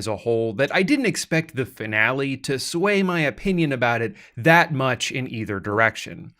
as a whole that I didn't expect the finale to sway my opinion about it that much in either direction.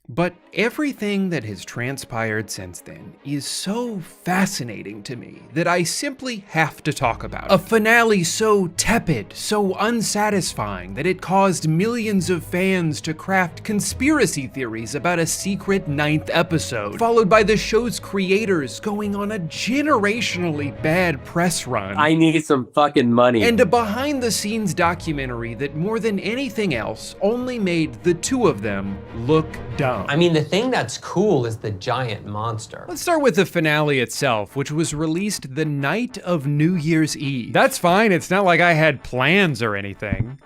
But everything that has transpired since then is so fascinating to me that I simply have to talk about it. A finale so tepid, so unsatisfying that it caused millions of fans to craft conspiracy theories about a secret 9th episode, followed by the show's creators going on a generationally bad press run. I need some fucking money. And a behind-the-scenes documentary that more than anything else only made the two of them look dumb. I mean, the thing that's cool is the giant monster. Let's start with the finale itself, which was released the night of New Year's Eve. That's fine, it's not like I had plans or anything.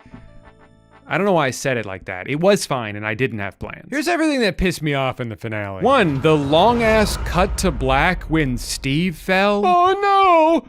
I don't know why I said it like that. It was fine and I didn't have plans. Here's everything that pissed me off in the finale. 1, the long-ass cut to black when Steve fell. Oh no!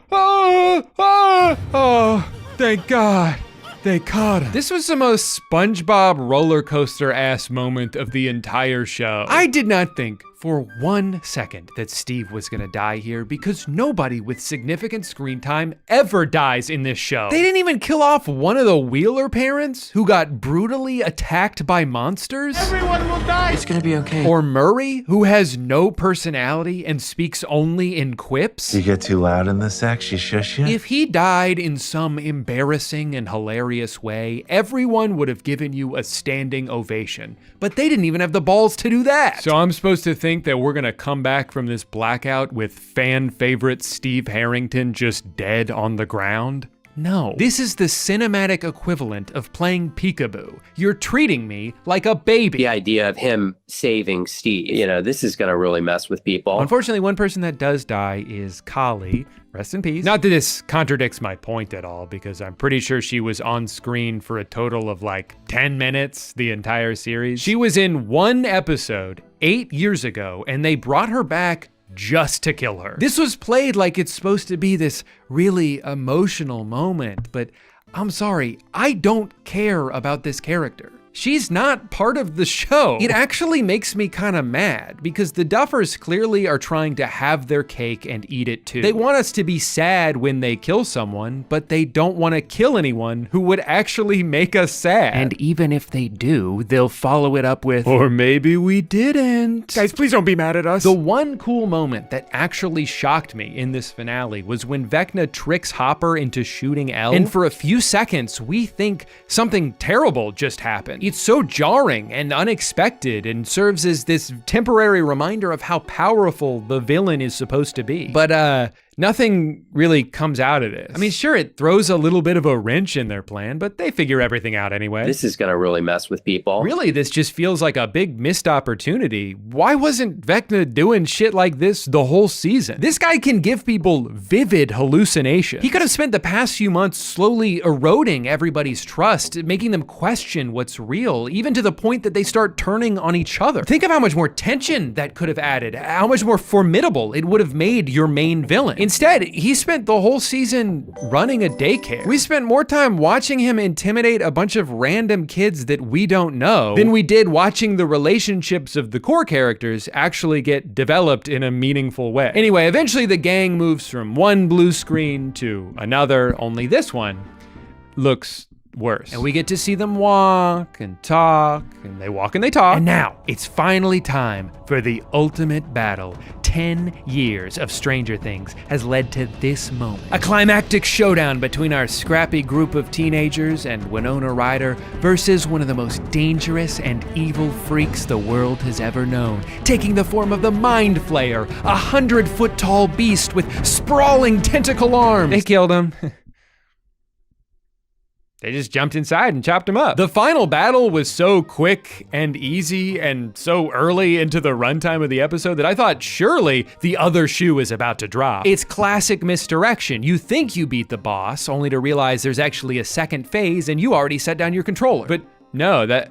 Oh, thank God. They caught him. This was the most SpongeBob roller coaster ass moment of the entire show. I did not think for 1 second that Steve was gonna die here because nobody with significant screen time ever dies in this show. They didn't even kill off one of the Wheeler parents who got brutally attacked by monsters. Everyone will die. It's gonna be okay. Or Murray, who has no personality and speaks only in quips. You get too loud in the sex, you shush you? If he died in some embarrassing and hilarious way, everyone would have given you a standing ovation. But they didn't even have the balls to do that. So I'm supposed to think that we're gonna come back from this blackout with fan favorite Steve Harrington just dead on the ground? No. This is the cinematic equivalent of playing peekaboo. You're treating me like a baby. The idea of him saving Steve, you know, this is gonna really mess with people. Unfortunately, one person that does die is Kali. Rest in peace. Not that this contradicts my point at all, because I'm pretty sure she was on screen for a total of like 10 minutes the entire series. She was in one episode 8 years ago, and they brought her back just to kill her. This was played like it's supposed to be this really emotional moment, but I'm sorry, I don't care about this character. She's not part of the show. It actually makes me kind of mad because the Duffers clearly are trying to have their cake and eat it too. They want us to be sad when they kill someone, but they don't want to kill anyone who would actually make us sad. And even if they do, they'll follow it up with, or maybe we didn't. Guys, please don't be mad at us. The one cool moment that actually shocked me in this finale was when Vecna tricks Hopper into shooting Elle, and for a few seconds, we think something terrible just happened. It's so jarring and unexpected and serves as this temporary reminder of how powerful the villain is supposed to be. But nothing really comes out of this. I mean, sure, it throws a little bit of a wrench in their plan, but they figure everything out anyway. This is gonna really mess with people. Really, this just feels like a big missed opportunity. Why wasn't Vecna doing shit like this the whole season? This guy can give people vivid hallucinations. He could have spent the past few months slowly eroding everybody's trust, making them question what's real, even to the point that they start turning on each other. Think of how much more tension that could have added, how much more formidable it would have made your main villain. Instead, he spent the whole season running a daycare. We spent more time watching him intimidate a bunch of random kids that we don't know than we did watching the relationships of the core characters actually get developed in a meaningful way. Anyway, eventually the gang moves from one blue screen to another, only this one looks worse. And we get to see them walk and talk, and they walk and they talk. And now, it's finally time for the ultimate battle. 10 years of Stranger Things has led to this moment. A climactic showdown between our scrappy group of teenagers and Winona Ryder versus one of the most dangerous and evil freaks the world has ever known, taking the form of the Mind Flayer, a 100-foot-tall beast with sprawling tentacle arms. They killed him. They just jumped inside and chopped him up. The final battle was so quick and easy and so early into the runtime of the episode that I thought surely the other shoe is about to drop. It's classic misdirection. You think you beat the boss, only to realize there's actually a second phase and you already set down your controller. But no, that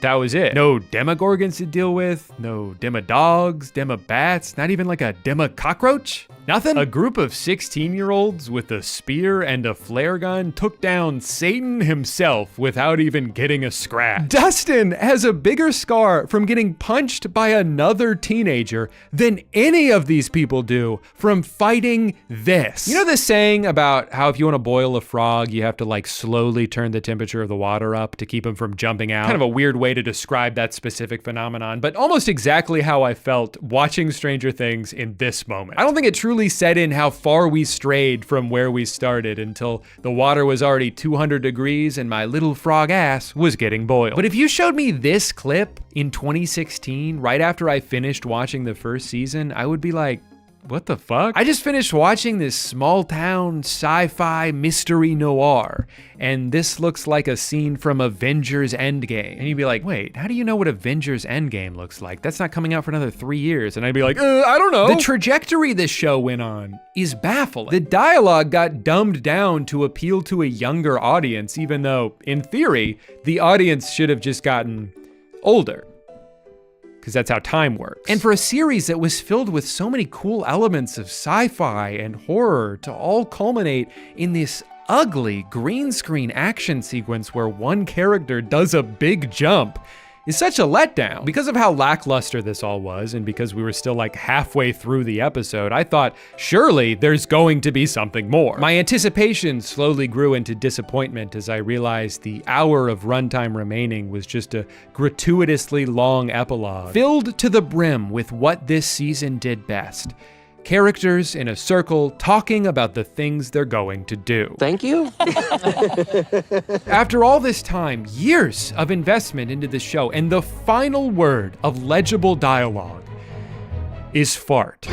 was it. No Demogorgons to deal with, no Demodogs, Demobats, not even like a Democockroach. Nothing? A group of 16-year-olds with a spear and a flare gun took down Satan himself without even getting a scratch. Dustin has a bigger scar from getting punched by another teenager than any of these people do from fighting this. You know this saying about how if you want to boil a frog, you have to like slowly turn the temperature of the water up to keep him from jumping out? Kind of a weird way to describe that specific phenomenon, but almost exactly how I felt watching Stranger Things in this moment. I don't think it truly set in how far we strayed from where we started until the water was already 200 degrees and my little frog ass was getting boiled. But if you showed me this clip in 2016, right after I finished watching the first season, I would be like, what the fuck? I just finished watching this small town sci-fi mystery noir, and this looks like a scene from Avengers Endgame. And you'd be like, wait, how do you know what Avengers Endgame looks like? That's not coming out for another 3 years. And I'd be like, I don't know. The trajectory this show went on is baffling. The dialogue got dumbed down to appeal to a younger audience, even though, in theory, the audience should have just gotten older, because that's how time works. And for a series that was filled with so many cool elements of sci-fi and horror to all culminate in this ugly green screen action sequence where one character does a big jump is such a letdown. Because of how lackluster this all was, and because we were still like halfway through the episode, I thought, surely there's going to be something more. My anticipation slowly grew into disappointment as I realized the hour of runtime remaining was just a gratuitously long epilogue, filled to the brim with what this season did best. Characters in a circle talking about the things they're going to do. Thank you. After all this time, years of investment into the show, and the final word of legible dialogue is fart.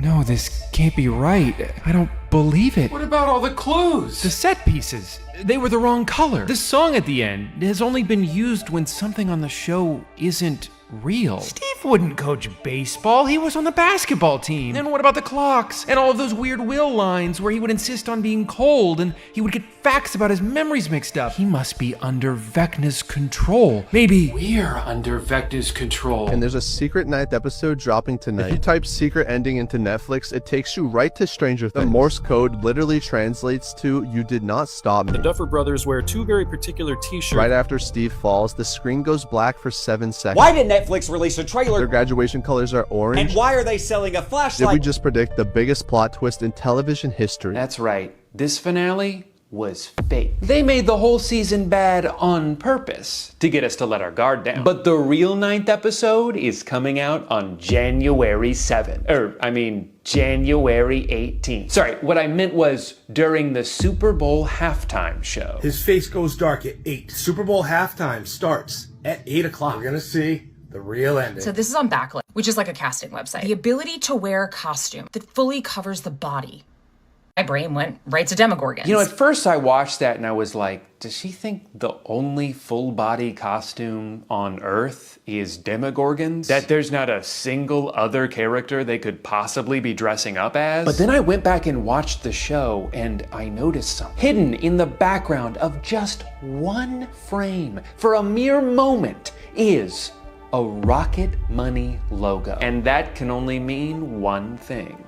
No, this can't be right. I don't believe it. What about all the clues? The set pieces, they were the wrong color. The song at the end has only been used when something on the show isn't real. Steve wouldn't coach baseball, he was on the basketball team. And what about the clocks? And all of those weird Will lines where he would insist on being cold and he would get facts about his memories mixed up. He must be under Vecna's control. Maybe we're under Vecna's control. And there's a secret 9th episode dropping tonight. If you type secret ending into Netflix, it takes you right to Stranger Things. The Morse code literally translates to, "You did not stop me." The Duffer Brothers wear two very particular t-shirts. Right after Steve falls, the screen goes black for 7 seconds. Why did Netflix release a trailer? Their graduation colors are orange. And why are they selling a Did flashlight? we just predict the biggest plot twist in television history? That's right. This finale was fake. They made the whole season bad on purpose to get us to let our guard down. But the real 9th episode is coming out on January 7th. January 18th. Sorry, what I meant was during the Super Bowl halftime show. His face goes dark at 8. Super Bowl halftime starts at 8 o'clock. We're gonna see the real ending. So this is on Backlit, which is like a casting website. The ability to wear a costume that fully covers the body. My brain went right to Demogorgons. You know, at first I watched that and I was like, does she think the only full body costume on Earth is Demogorgons? That there's not a single other character they could possibly be dressing up as? But then I went back and watched the show and I noticed something. Hidden in the background of just one frame for a mere moment is a Rocket Money logo. And that can only mean one thing.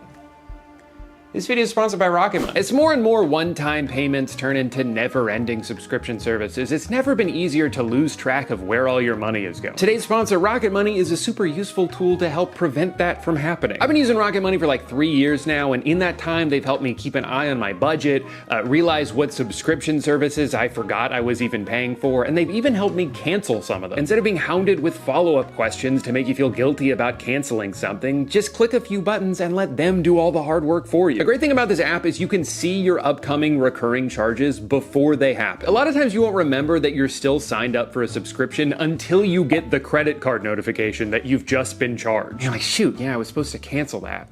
This video is sponsored by Rocket Money. As more and more one-time payments turn into never-ending subscription services, it's never been easier to lose track of where all your money is going. Today's sponsor, Rocket Money, is a super useful tool to help prevent that from happening. I've been using Rocket Money for like 3 years now, and in that time, they've helped me keep an eye on my budget, realize what subscription services I forgot I was even paying for, and they've even helped me cancel some of them. Instead of being hounded with follow-up questions to make you feel guilty about canceling something, just click a few buttons and let them do all the hard work for you. The great thing about this app is you can see your upcoming recurring charges before they happen. A lot of times you won't remember that you're still signed up for a subscription until you get the credit card notification that you've just been charged. You're like, shoot, yeah, I was supposed to cancel that.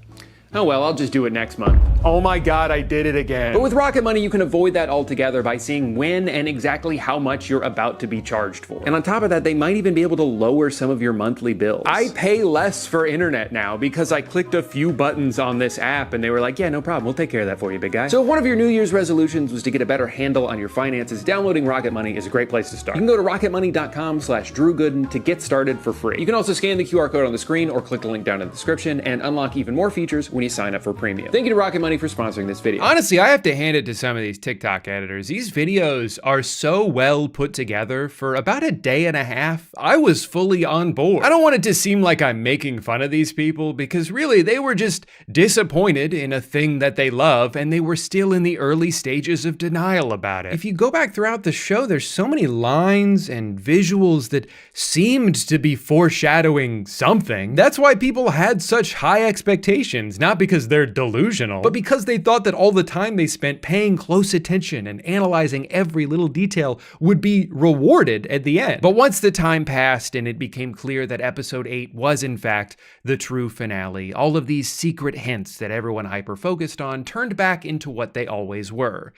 Oh well, I'll just do it next month. Oh my God, I did it again. But with Rocket Money, you can avoid that altogether by seeing when and exactly how much you're about to be charged for. And on top of that, they might even be able to lower some of your monthly bills. I pay less for internet now because I clicked a few buttons on this app and they were like, yeah, no problem, we'll take care of that for you, big guy. So if one of your New Year's resolutions was to get a better handle on your finances, downloading Rocket Money is a great place to start. You can go to rocketmoney.com/DrewGooden to get started for free. You can also scan the QR code on the screen or click the link down in the description and unlock even more features when you sign up for premium. Thank you to Rocket Money for sponsoring this video. Honestly, I have to hand it to some of these TikTok editors. These videos are so well put together. For about a day and a half, I was fully on board. I don't want it to seem like I'm making fun of these people, because really they were just disappointed in a thing that they love, and they were still in the early stages of denial about it. If you go back throughout the show, there's so many lines and visuals that seemed to be foreshadowing something. That's why people had such high expectations, not because they're delusional, but because they thought that all the time they spent paying close attention and analyzing every little detail would be rewarded at the end. But once the time passed and it became clear that episode 8 was in fact the true finale, all of these secret hints that everyone hyper-focused on turned back into what they always were.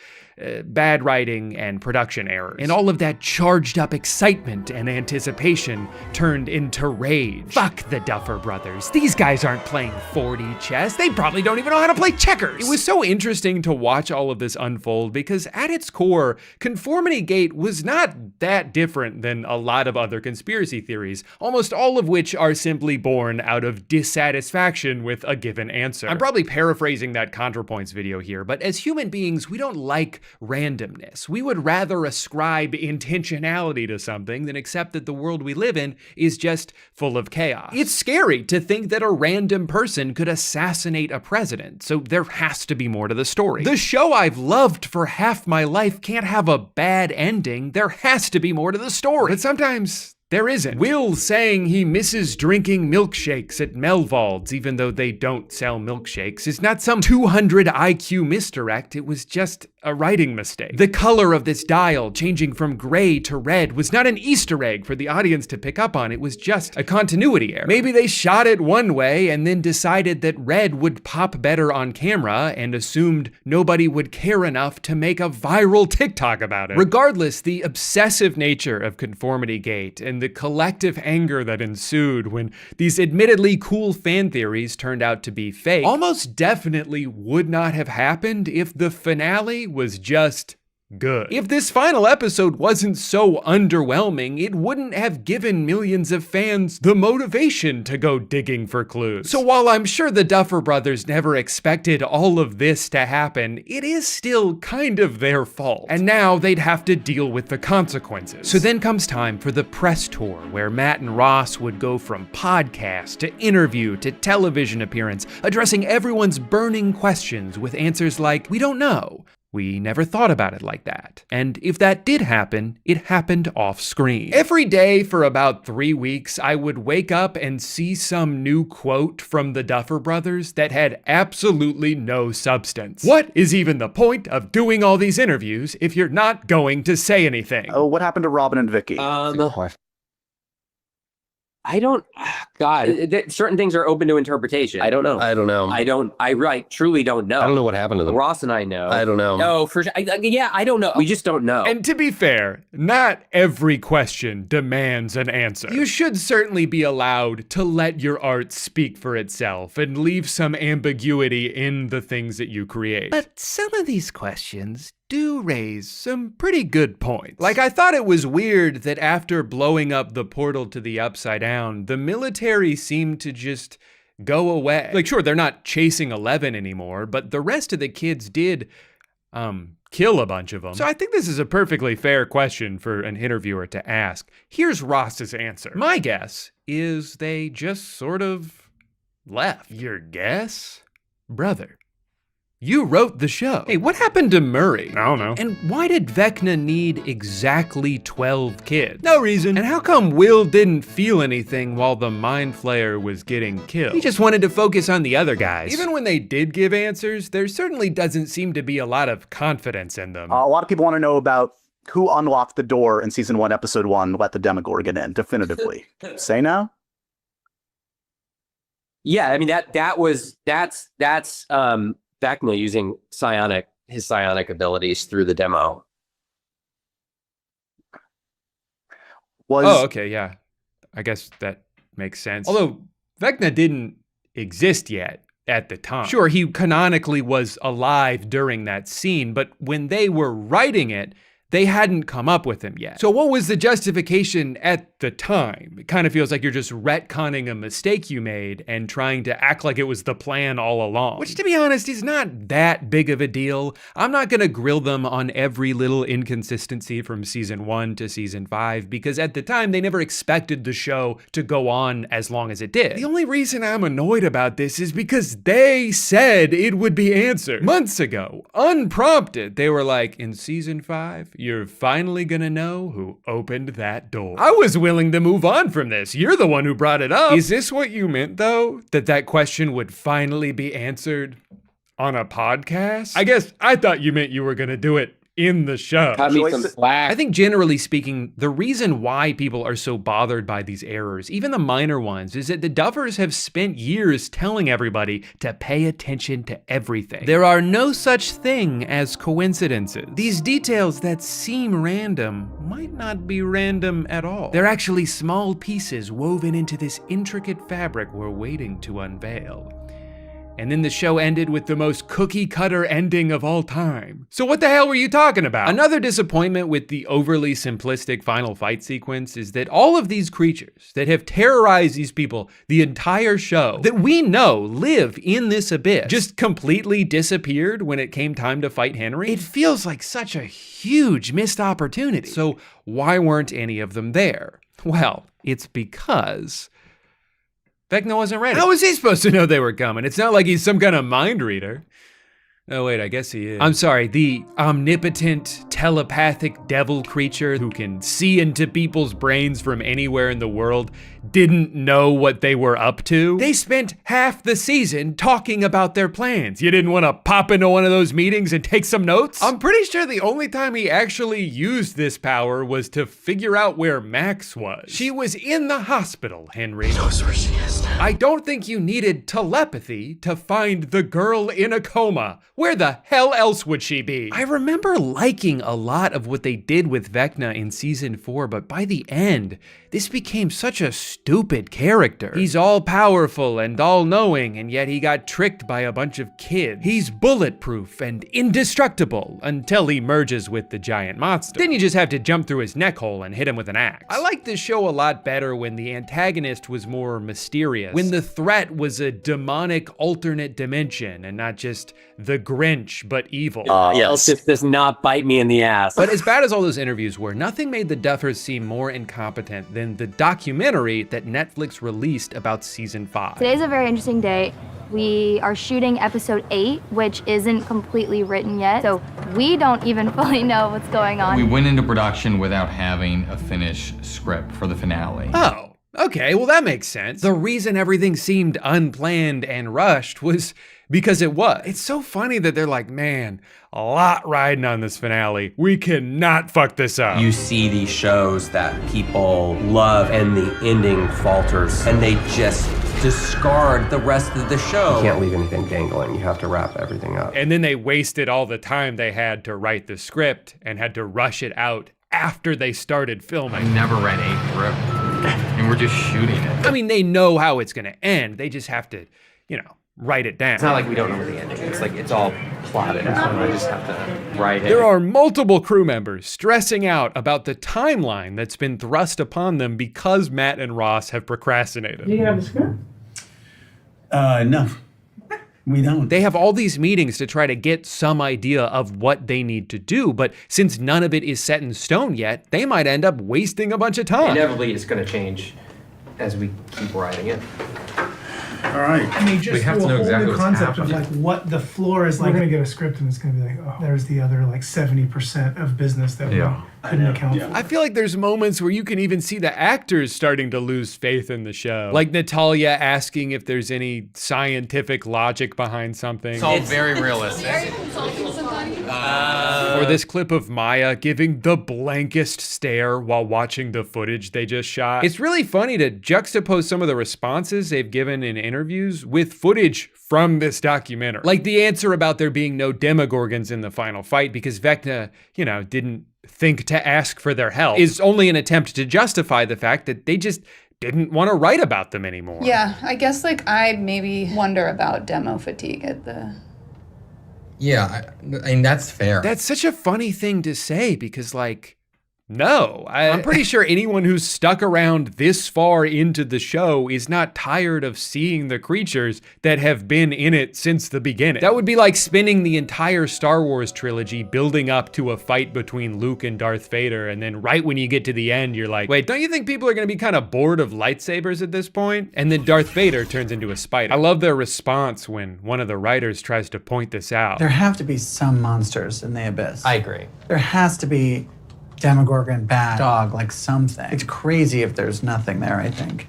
Bad writing and production errors. And all of that charged up excitement and anticipation turned into rage. Fuck the Duffer Brothers. These guys aren't playing 4D chess. They probably don't even know how to play checkers. It was so interesting to watch all of this unfold because at its core, Conformity Gate was not that different than a lot of other conspiracy theories, almost all of which are simply born out of dissatisfaction with a given answer. I'm probably paraphrasing that ContraPoints video here, but as human beings, we don't like randomness. We would rather ascribe intentionality to something than accept that the world we live in is just full of chaos. It's scary to think that a random person could assassinate a president, so there has to be more to the story. The show I've loved for half my life can't have a bad ending. There has to be more to the story. But sometimes there isn't. Will saying he misses drinking milkshakes at Melvald's even though they don't sell milkshakes is not some 200 IQ misdirect, it was just a writing mistake. The color of this dial changing from gray to red was not an Easter egg for the audience to pick up on, it was just a continuity error. Maybe they shot it one way and then decided that red would pop better on camera and assumed nobody would care enough to make a viral TikTok about it. Regardless, the obsessive nature of Conformity Gate and the collective anger that ensued when these admittedly cool fan theories turned out to be fake almost definitely would not have happened if the finale was just good. If this final episode wasn't so underwhelming, it wouldn't have given millions of fans the motivation to go digging for clues. So while I'm sure the Duffer Brothers never expected all of this to happen, it is still kind of their fault. And now they'd have to deal with the consequences. So then comes time for the press tour, where Matt and Ross would go from podcast to interview to television appearance, addressing everyone's burning questions with answers like, "We don't know. We never thought about it like that." And if that did happen, it happened off screen. Every day for about 3 weeks, I would wake up and see some new quote from the Duffer Brothers that had absolutely no substance. What is even the point of doing all these interviews if you're not going to say anything? Oh, what happened to Robin and Vicky? I don't, God, certain things are open to interpretation. I don't know. I truly don't know. I don't know what happened to them. Ross and I know. I don't know. No, for sure. I don't know. We just don't know. And to be fair, not every question demands an answer. You should certainly be allowed to let your art speak for itself and leave some ambiguity in the things that you create. But some of these questions do raise some pretty good points. Like, I thought it was weird that after blowing up the portal to the Upside Down, the military seemed to just go away. Like, sure, they're not chasing 11 anymore, but the rest of the kids did kill a bunch of them. So I think this is a perfectly fair question for an interviewer to ask. Here's Ross's answer. My guess is they just sort of left. Your guess? Brother, you wrote the show. Hey, what happened to Murray? I don't know. And why did Vecna need exactly 12 kids? No reason. And how come Will didn't feel anything while the Mind Flayer was getting killed? He just wanted to focus on the other guys. Even when they did give answers, there certainly doesn't seem to be a lot of confidence in them. A lot of people want to know about who unlocked the door in season 1, episode 1, let the Demogorgon in, definitively. Say now? Yeah, I mean, that's Vecna using his psionic abilities through the demo. Oh, okay, yeah. I guess that makes sense. Although Vecna didn't exist yet at the time. Sure, he canonically was alive during that scene, but when they were writing it, they hadn't come up with him yet. So what was the justification at the time. It kind of feels like you're just retconning a mistake you made and trying to act like it was the plan all along. Which, to be honest, is not that big of a deal. I'm not gonna grill them on every little inconsistency from season 1 to season 5, because at the time they never expected the show to go on as long as it did. The only reason I'm annoyed about this is because they said it would be answered. Months ago, unprompted, they were like, in season 5, you're finally gonna know who opened that door. I was willing to move on from this. You're the one who brought it up. Is this what you meant, though? That question would finally be answered on a podcast? I guess I thought you meant you were gonna do it in the show. Cut me some slack. I think generally speaking, the reason why people are so bothered by these errors, even the minor ones, is that the Duffers have spent years telling everybody to pay attention to everything. There are no such thing as coincidences. These details that seem random might not be random at all. They're actually small pieces woven into this intricate fabric we're waiting to unveil. And then the show ended with the most cookie cutter ending of all time. So what the hell were you talking about? Another disappointment with the overly simplistic final fight sequence is that all of these creatures that have terrorized these people the entire show, that we know live in this abyss, just completely disappeared when it came time to fight Henry. It feels like such a huge missed opportunity. So why weren't any of them there? Well, it's because Vecna wasn't ready. How was he supposed to know they were coming? It's not like he's some kind of mind reader. Oh wait, I guess he is. I'm sorry, the omnipotent, telepathic devil creature who can see into people's brains from anywhere in the world didn't know what they were up to. They spent half the season talking about their plans. You didn't want to pop into one of those meetings and take some notes? I'm pretty sure the only time he actually used this power was to figure out where Max was. She was in the hospital, Henry. He knows where she is now. I don't think you needed telepathy to find the girl in a coma. Where the hell else would she be? I remember liking a lot of what they did with Vecna in season 4, but by the end, this became such a stupid character. He's all powerful and all knowing, and yet he got tricked by a bunch of kids. He's bulletproof and indestructible until he merges with the giant monster. Then you just have to jump through his neck hole and hit him with an axe. I liked this show a lot better when the antagonist was more mysterious, when the threat was a demonic alternate dimension and not just the Grinch, but evil. Yes. This does not bite me in the ass. But as bad as all those interviews were, nothing made the Duffers seem more incompetent than the documentary that Netflix released about season 5. Today's a very interesting day. We are shooting episode 8, which isn't completely written yet, so we don't even fully know what's going on. We went into production without having a finished script for the finale. Oh, okay, well that makes sense. The reason everything seemed unplanned and rushed was because it was. It's so funny that they're like, man, a lot riding on this finale. We cannot fuck this up. You see these shows that people love and the ending falters and they just discard the rest of the show. You can't leave anything dangling. You have to wrap everything up. And then they wasted all the time they had to write the script and had to rush it out after they started filming. I never read a script, and we're just shooting it. I mean, they know how it's gonna end. They just have to, write it down. It's not like we don't know the ending. It's like it's all plotted out. I just have to write it. There are multiple crew members stressing out about the timeline that's been thrust upon them because Matt and Ross have procrastinated. Do you have the script? No. We don't. They have all these meetings to try to get some idea of what they need to do, but since none of it is set in stone yet, they might end up wasting a bunch of time. Inevitably, it's going to change as we keep writing it. All right. I mean, just We have to know exactly new what's concept of happening. like what the floor is like. We're gonna get a script and it's gonna be like, oh, there's the other like 70% of business that we couldn't account for. I feel like there's moments where you can even see the actors starting to lose faith in the show. Like Natalia asking if there's any scientific logic behind something. It's all very realistic. Or this clip of Maya giving the blankest stare while watching the footage they just shot. It's really funny to juxtapose some of the responses they've given in interviews with footage from this documentary. Like the answer about there being no Demogorgons in the final fight because Vecna, didn't think to ask for their help is only an attempt to justify the fact that they just didn't want to write about them anymore. Yeah, I guess I maybe wonder about demo fatigue at the... Yeah, I mean, that's fair. That's such a funny thing to say because No, I'm pretty sure anyone who's stuck around this far into the show is not tired of seeing the creatures that have been in it since the beginning. That would be like spending the entire Star Wars trilogy building up to a fight between Luke and Darth Vader, and then right when you get to the end, you're like, wait, don't you think people are gonna be kind of bored of lightsabers at this point? And then Darth Vader turns into a spider. I love their response when one of the writers tries to point this out. There have to be some monsters in the abyss. I agree. There has to be Demogorgon, bat, dog, like something. It's crazy if there's nothing there, I think.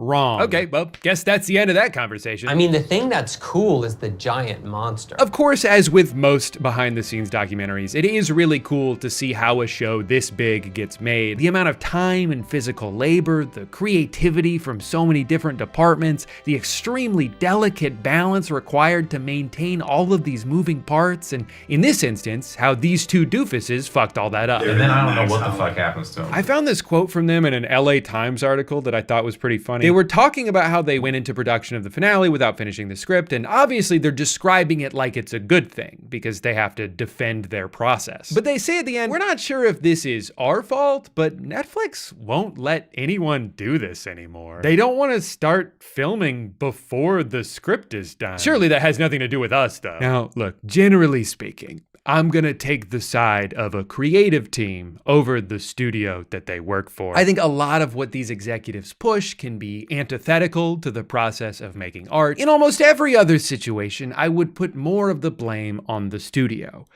Wrong. Okay, well, guess that's the end of that conversation. I mean, the thing that's cool is the giant monster. Of course, as with most behind-the-scenes documentaries, it is really cool to see how a show this big gets made. The amount of time and physical labor, the creativity from so many different departments, the extremely delicate balance required to maintain all of these moving parts, and in this instance, how these two doofuses fucked all that up. And then I don't know what the fuck happens to him. I found this quote from them in an LA Times article that I thought was pretty funny. They were talking about how they went into production of the finale without finishing the script, and obviously they're describing it like it's a good thing because they have to defend their process. But they say at the end, we're not sure if this is our fault, but Netflix won't let anyone do this anymore. They don't want to start filming before the script is done. Surely that has nothing to do with us, though. Now, look, generally speaking, I'm gonna take the side of a creative team over the studio that they work for. I think a lot of what these executives push can be antithetical to the process of making art. In almost every other situation, I would put more of the blame on the studio.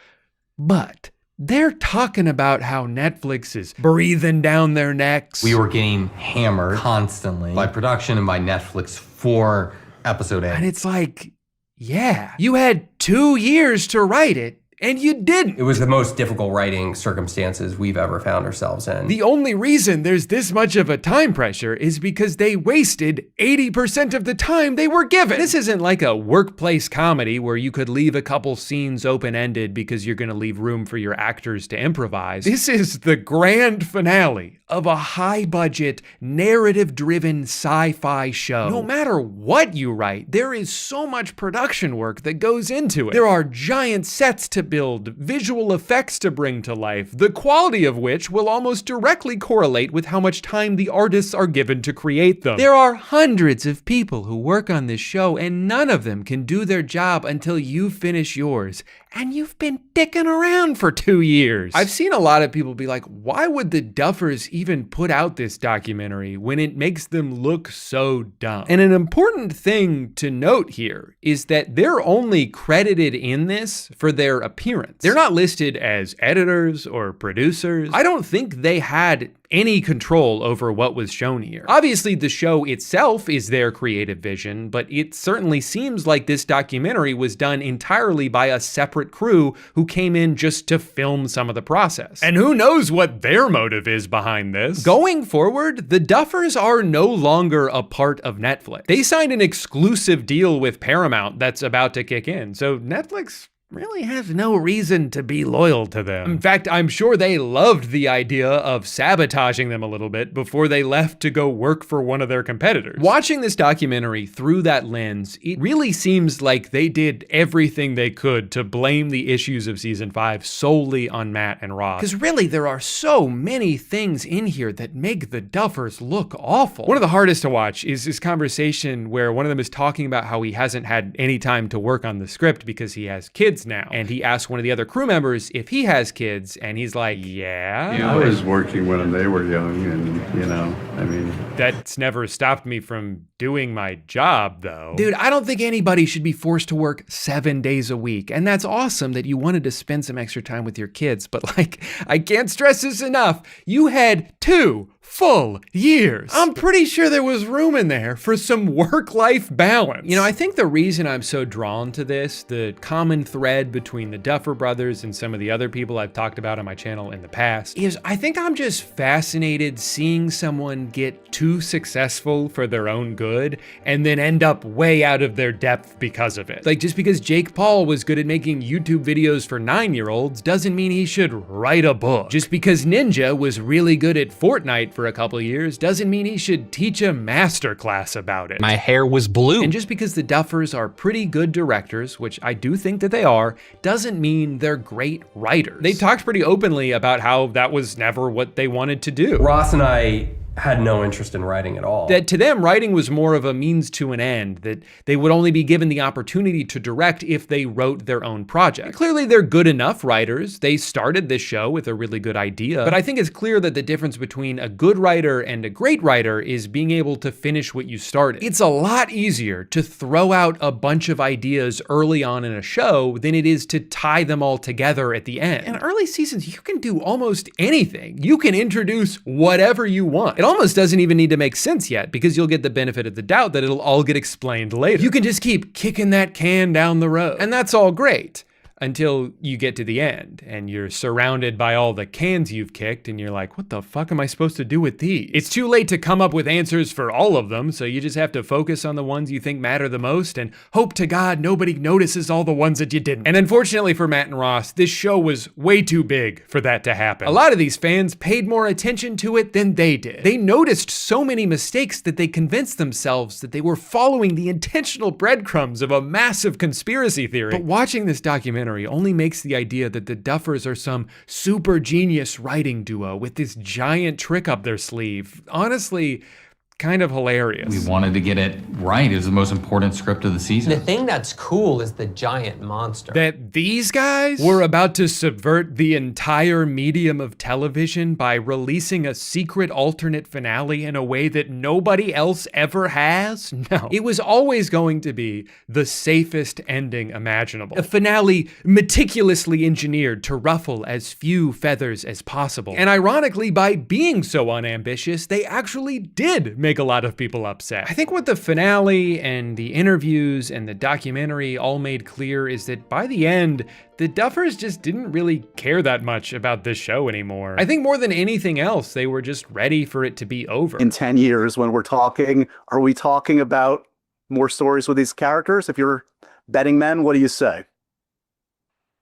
But they're talking about how Netflix is breathing down their necks. We were getting hammered constantly by production and by Netflix for episode 8. And it's like, yeah, you had 2 years to write it, and you didn't. It was the most difficult writing circumstances we've ever found ourselves in. The only reason there's this much of a time pressure is because they wasted 80% of the time they were given. This isn't like a workplace comedy where you could leave a couple scenes open-ended because you're gonna leave room for your actors to improvise. This is the grand finale of a high-budget, narrative-driven sci-fi show. No matter what you write, there is so much production work that goes into it. There are giant sets to build, visual effects to bring to life, the quality of which will almost directly correlate with how much time the artists are given to create them. There are hundreds of people who work on this show, and none of them can do their job until you finish yours. And you've been dicking around for 2 years. I've seen a lot of people be like, why would the Duffers even put out this documentary when it makes them look so dumb? And an important thing to note here is that they're only credited in this for their appearance. They're not listed as editors or producers. I don't think they had any control over what was shown here. Obviously, the show itself is their creative vision, but it certainly seems like this documentary was done entirely by a separate crew who came in just to film some of the process. And who knows what their motive is behind this? Going forward, the Duffers are no longer a part of Netflix. They signed an exclusive deal with Paramount that's about to kick in, so Netflix really has no reason to be loyal to them. In fact, I'm sure they loved the idea of sabotaging them a little bit before they left to go work for one of their competitors. Watching this documentary through that lens, it really seems like they did everything they could to blame the issues of season 5 solely on Matt and Ross. Because really, there are so many things in here that make the Duffers look awful. One of the hardest to watch is this conversation where one of them is talking about how he hasn't had any time to work on the script because he has kids now. And he asked one of the other crew members if he has kids, and he's like, yeah. I was working when they were young, and, you know, I mean. That's never stopped me from doing my job, though. Dude, I don't think anybody should be forced to work 7 days a week. And that's awesome that you wanted to spend some extra time with your kids. But, like, I can't stress this enough. You had 2 full years. I'm pretty sure there was room in there for some work-life balance. You know, I think the reason I'm so drawn to this, the common thread between the Duffer brothers and some of the other people I've talked about on my channel in the past, is I think I'm just fascinated seeing someone get too successful for their own good and then end up way out of their depth because of it. Like, just because Jake Paul was good at making YouTube videos for 9-year-olds doesn't mean he should write a book. Just because Ninja was really good at Fortnite for a couple years doesn't mean he should teach a masterclass about it. My hair was blue. And just because the Duffers are pretty good directors, which I do think that they are, doesn't mean they're great writers. They talked pretty openly about how that was never what they wanted to do. Ross and I had no interest in writing at all. That to them, writing was more of a means to an end, that they would only be given the opportunity to direct if they wrote their own project. And clearly they're good enough writers. They started this show with a really good idea, but I think it's clear that the difference between a good writer and a great writer is being able to finish what you started. It's a lot easier to throw out a bunch of ideas early on in a show than it is to tie them all together at the end. In early seasons, you can do almost anything. You can introduce whatever you want. It almost doesn't even need to make sense yet because you'll get the benefit of the doubt that it'll all get explained later. You can just keep kicking that can down the road, and that's all great. Until you get to the end and you're surrounded by all the cans you've kicked and you're like, what the fuck am I supposed to do with these? It's too late to come up with answers for all of them, so you just have to focus on the ones you think matter the most and hope to God nobody notices all the ones that you didn't. And unfortunately for Matt and Ross, this show was way too big for that to happen. A lot of these fans paid more attention to it than they did. They noticed so many mistakes that they convinced themselves that they were following the intentional breadcrumbs of a massive conspiracy theory. But watching this documentary only makes the idea that the Duffers are some super genius writing duo with this giant trick up their sleeve honestly kind of hilarious. We wanted to get it right. It was the most important script of the season. The thing that's cool is the giant monster. That these guys were about to subvert the entire medium of television by releasing a secret alternate finale in a way that nobody else ever has? No. It was always going to be the safest ending imaginable. A finale meticulously engineered to ruffle as few feathers as possible. And ironically, by being so unambitious, they actually did make a lot of people upset. I think what the finale and the interviews and the documentary all made clear is that by the end, the Duffers just didn't really care that much about this show anymore. I think more than anything else, they were just ready for it to be over. In 10 years, when we're talking, are we talking about more stories with these characters? If you're betting men, what do you say?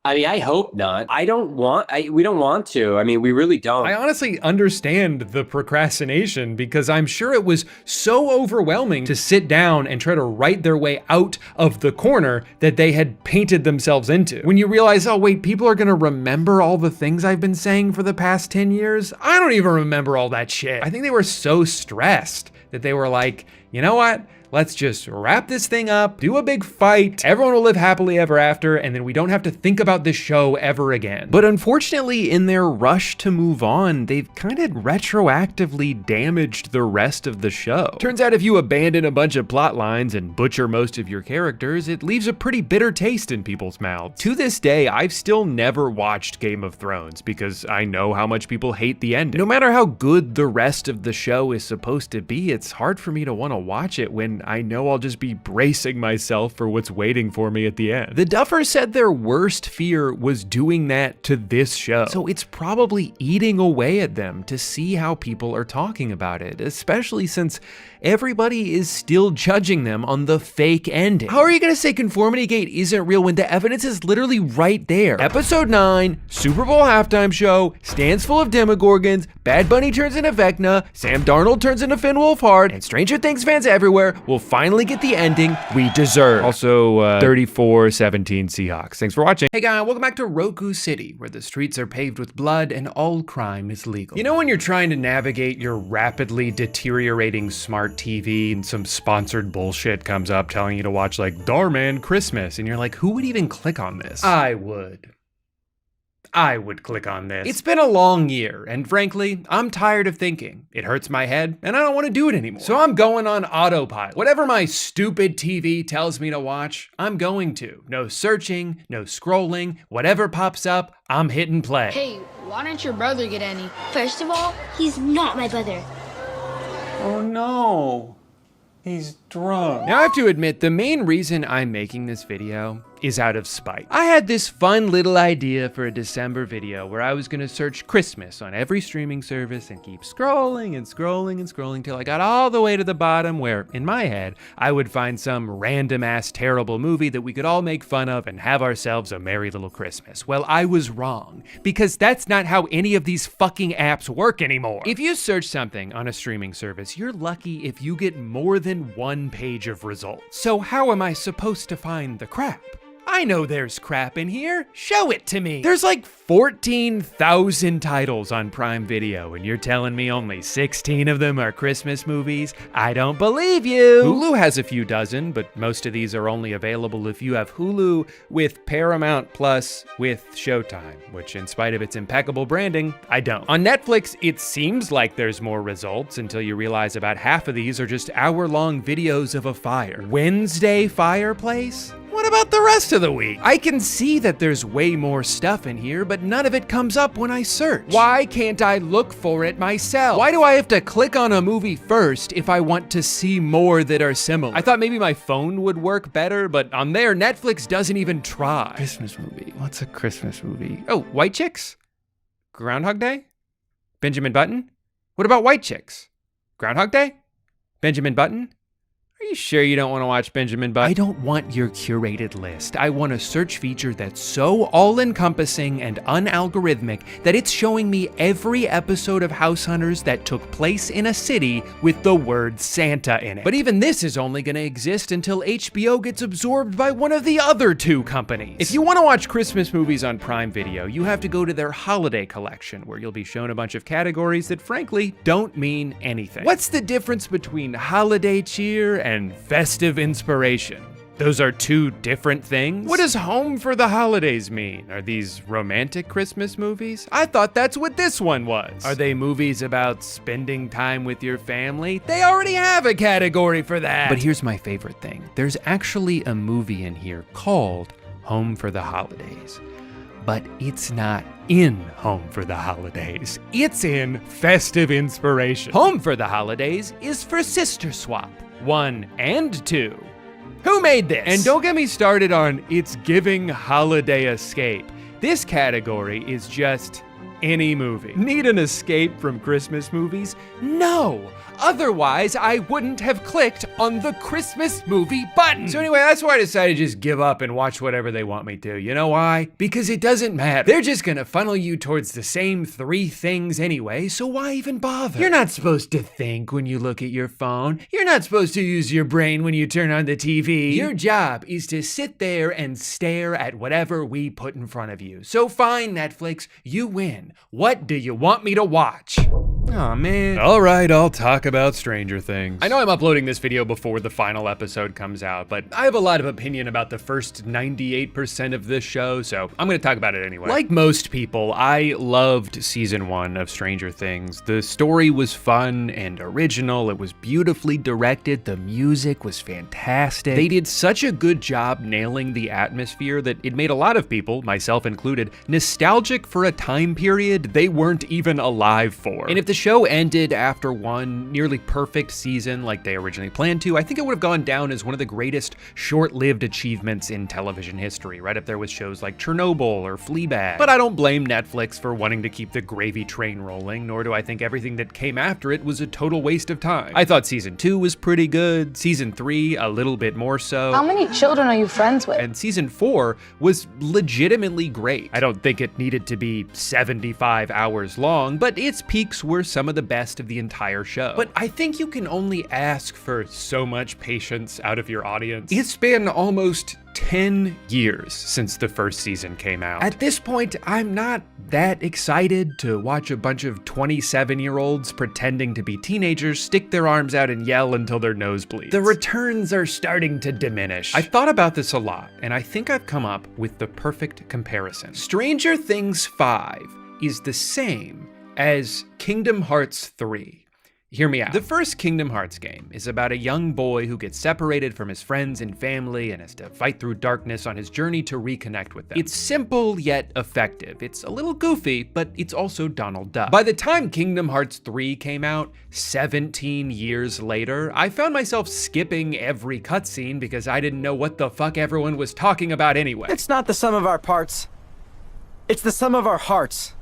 I mean, I hope not. We don't want to. I mean, we really don't. I honestly understand the procrastination because I'm sure it was so overwhelming to sit down and try to write their way out of the corner that they had painted themselves into. When you realize, oh wait, people are gonna remember all the things I've been saying for the past 10 years? I don't even remember all that shit. I think they were so stressed that they were like, you know what? Let's just wrap this thing up, do a big fight, everyone will live happily ever after, and then we don't have to think about this show ever again. But unfortunately, in their rush to move on, they've kind of retroactively damaged the rest of the show. Turns out if you abandon a bunch of plot lines and butcher most of your characters, it leaves a pretty bitter taste in people's mouths. To this day, I've still never watched Game of Thrones because I know how much people hate the ending. No matter how good the rest of the show is supposed to be, it's hard for me to want to watch it when I know I'll just be bracing myself for what's waiting for me at the end. The Duffers said their worst fear was doing that to this show, so it's probably eating away at them to see how people are talking about it, especially since everybody is still judging them on the fake ending. How are you gonna say Conformity Gate isn't real when the evidence is literally right there? Episode 9, Super Bowl halftime show, stands full of Demogorgons, Bad Bunny turns into Vecna, Sam Darnold turns into Finn Wolfhard, and Stranger Things fans everywhere will finally get the ending we deserve. Also, 34-17 Seahawks. Thanks for watching. Hey guys, welcome back to Roku City, where the streets are paved with blood and all crime is legal. You know when you're trying to navigate your rapidly deteriorating smart TV and some sponsored bullshit comes up telling you to watch like Darman Christmas, and you're like, who would even click on this? I would click on this. It's been a long year, and frankly, I'm tired of thinking. It hurts my head, and I don't want to do it anymore. So I'm going on autopilot. Whatever my stupid TV tells me to watch, I'm going to. No searching, no scrolling, whatever pops up, I'm hitting play. Hey, why didn't your brother get any? First of all, he's not my brother. Oh no, he's drunk. Now I have to admit, the main reason I'm making this video is out of spite. I had this fun little idea for a December video where I was gonna search Christmas on every streaming service and keep scrolling and scrolling and scrolling till I got all the way to the bottom where, in my head, I would find some random ass terrible movie that we could all make fun of and have ourselves a merry little Christmas. Well, I was wrong, because that's not how any of these fucking apps work anymore. If you search something on a streaming service, you're lucky if you get more than one page of results. So how am I supposed to find the crap? I know there's crap in here. Show it to me. There's like 14,000 titles on Prime Video, and you're telling me only 16 of them are Christmas movies? I don't believe you. Hulu has a few dozen, but most of these are only available if you have Hulu with Paramount Plus with Showtime, which in spite of its impeccable branding, I don't. On Netflix, it seems like there's more results until you realize about half of these are just hour-long videos of a fire. Wednesday fireplace? What about the rest of the week? I can see that there's way more stuff in here, but none of it comes up when I search. Why can't I look for it myself? Why do I have to click on a movie first if I want to see more that are similar? I thought maybe my phone would work better, but on there, Netflix doesn't even try. Christmas movie. What's a Christmas movie? Oh, White Chicks? Groundhog Day? Benjamin Button? What about White Chicks? Groundhog Day? Benjamin Button? Are you sure you don't want to watch Benjamin Button? I don't want your curated list. I want a search feature that's so all-encompassing and unalgorithmic that it's showing me every episode of House Hunters that took place in a city with the word Santa in it. But even this is only going to exist until HBO gets absorbed by one of the other two companies. If you want to watch Christmas movies on Prime Video, you have to go to their holiday collection, where you'll be shown a bunch of categories that frankly don't mean anything. What's the difference between holiday cheer and festive inspiration? Those are two different things? What does home for the holidays mean? Are these romantic Christmas movies? I thought that's what this one was. Are they movies about spending time with your family? They already have a category for that. But here's my favorite thing. There's actually a movie in here called Home for the Holidays. But it's not in Home for the Holidays. It's in Festive Inspiration. Home for the Holidays is for Sister Swap 1 and 2. Who made this? And don't get me started on It's Giving Holiday Escape. This category is just any movie. Need an escape from Christmas movies? No! Otherwise, I wouldn't have clicked on the Christmas movie button. So anyway, that's why I decided to just give up and watch whatever they want me to. You know why? Because it doesn't matter. They're just gonna funnel you towards the same 3 things anyway, so why even bother? You're not supposed to think when you look at your phone. You're not supposed to use your brain when you turn on the TV. Your job is to sit there and stare at whatever we put in front of you. So fine, Netflix, you win. What do you want me to watch? Aw, man. All right, I'll talk about Stranger Things. I know I'm uploading this video before the final episode comes out, but I have a lot of opinion about the first 98% of this show, so I'm gonna talk about it anyway. Like most people, I loved season 1 of Stranger Things. The story was fun and original. It was beautifully directed. The music was fantastic. They did such a good job nailing the atmosphere that it made a lot of people, myself included, nostalgic for a time period they weren't even alive for. And if the show ended after one nearly perfect season like they originally planned to, I think it would have gone down as one of the greatest short-lived achievements in television history, right up there with shows like Chernobyl or Fleabag. But I don't blame Netflix for wanting to keep the gravy train rolling, nor do I think everything that came after it was a total waste of time. I thought season 2 was pretty good, season 3 a little bit more so. How many children are you friends with? And season 4 was legitimately great. I don't think it needed to be 75 hours long, but its peaks were some of the best of the entire show. But I think you can only ask for so much patience out of your audience. It's been almost 10 years since the first season came out. At this point, I'm not that excited to watch a bunch of 27-year-olds pretending to be teenagers stick their arms out and yell until their nose bleeds. The returns are starting to diminish. I thought about this a lot, and I think I've come up with the perfect comparison. Stranger Things 5 is the same as Kingdom Hearts 3. Hear me out. The first Kingdom Hearts game is about a young boy who gets separated from his friends and family and has to fight through darkness on his journey to reconnect with them. It's simple yet effective. It's a little goofy, but it's also Donald Duck. By the time Kingdom Hearts 3 came out, 17 years later, I found myself skipping every cutscene because I didn't know what the fuck everyone was talking about anyway. It's not the sum of our parts. It's the sum of our hearts.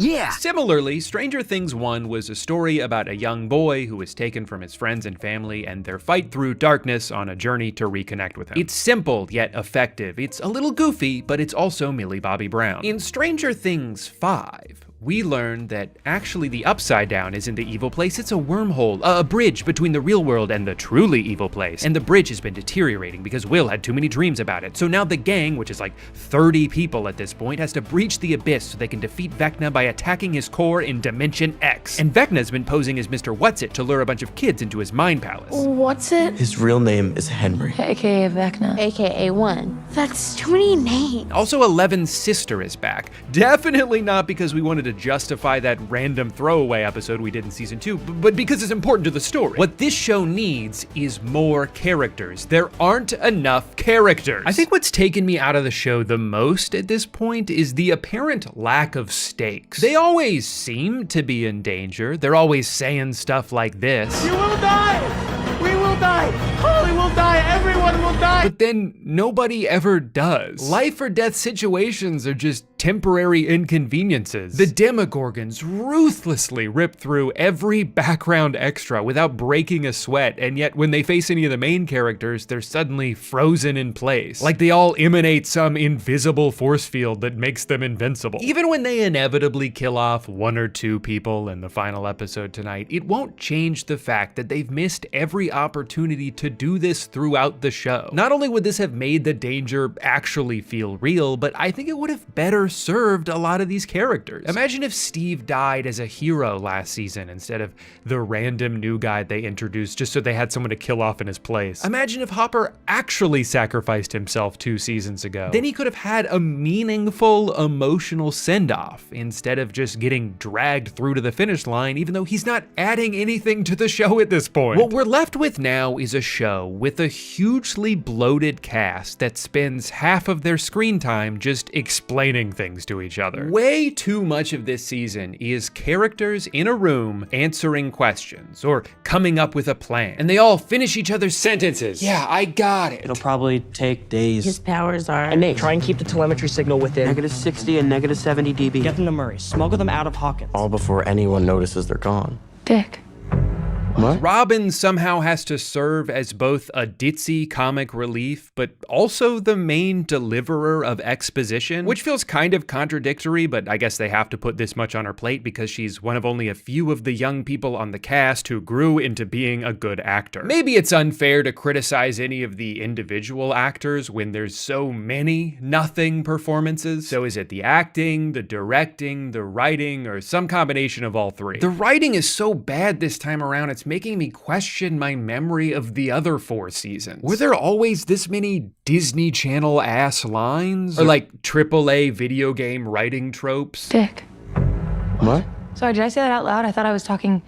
Yeah! Similarly, Stranger Things 1 was a story about a young boy who was taken from his friends and family and their fight through darkness on a journey to reconnect with him. It's simple yet effective. It's a little goofy, but it's also Millie Bobby Brown. In Stranger Things 5, we learn that actually the Upside Down isn't the evil place, it's a wormhole, a bridge between the real world and the truly evil place. And the bridge has been deteriorating because Will had too many dreams about it. So now the gang, which is like 30 people at this point, has to breach the abyss so they can defeat Vecna by attacking his core in Dimension X. And Vecna's been posing as Mr. What's-It to lure a bunch of kids into his mind palace. What's it? His real name is Henry. AKA Vecna. AKA 1. That's too many names. Also, Eleven's sister is back. Definitely not because we wanted to justify that random throwaway episode we did in season 2, but because it's important to the story. What this show needs is more characters. There aren't enough characters. I think what's taken me out of the show the most at this point is the apparent lack of stakes. They always seem to be in danger. They're always saying stuff like this. You will die! We will die! Holly will die! Everyone will die! But then nobody ever does. Life or death situations are just temporary inconveniences. The Demogorgons ruthlessly rip through every background extra without breaking a sweat, and yet when they face any of the main characters, they're suddenly frozen in place. Like they all emanate some invisible force field that makes them invincible. Even when they inevitably kill off 1 or 2 people in the final episode tonight, it won't change the fact that they've missed every opportunity to do this throughout the show. Not only would this have made the danger actually feel real, but I think it would have better served a lot of these characters. Imagine if Steve died as a hero last season instead of the random new guy they introduced just so they had someone to kill off in his place. Imagine if Hopper actually sacrificed himself 2 seasons ago. Then he could have had a meaningful, emotional send-off instead of just getting dragged through to the finish line, even though he's not adding anything to the show at this point. What we're left with now is a show with a hugely bloated cast that spends half of their screen time just explaining things to each other. Way too much of this season is characters in a room answering questions or coming up with a plan, and they all finish each other's sentences. Yeah, I got it. It'll probably take days. His powers are innate. Try and keep the telemetry signal within -60 and -70 dB. Get them to Murray. Smuggle them out of Hawkins. All before anyone notices they're gone. Dick. What? Robin somehow has to serve as both a ditzy comic relief, but also the main deliverer of exposition, which feels kind of contradictory, but I guess they have to put this much on her plate because she's one of only a few of the young people on the cast who grew into being a good actor. Maybe it's unfair to criticize any of the individual actors when there's so many nothing performances. So is it the acting, the directing, the writing, or some combination of all 3? The writing is so bad this time around, it's making me question my memory of the other 4 seasons. Were there always this many Disney Channel ass lines? Or like AAA video game writing tropes? Dick. What? Sorry, did I say that out loud? I thought I was talking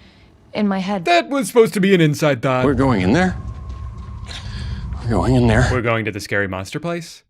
in my head. That was supposed to be an inside thought. We're going in there. We're going in there. We're going to the scary monster place?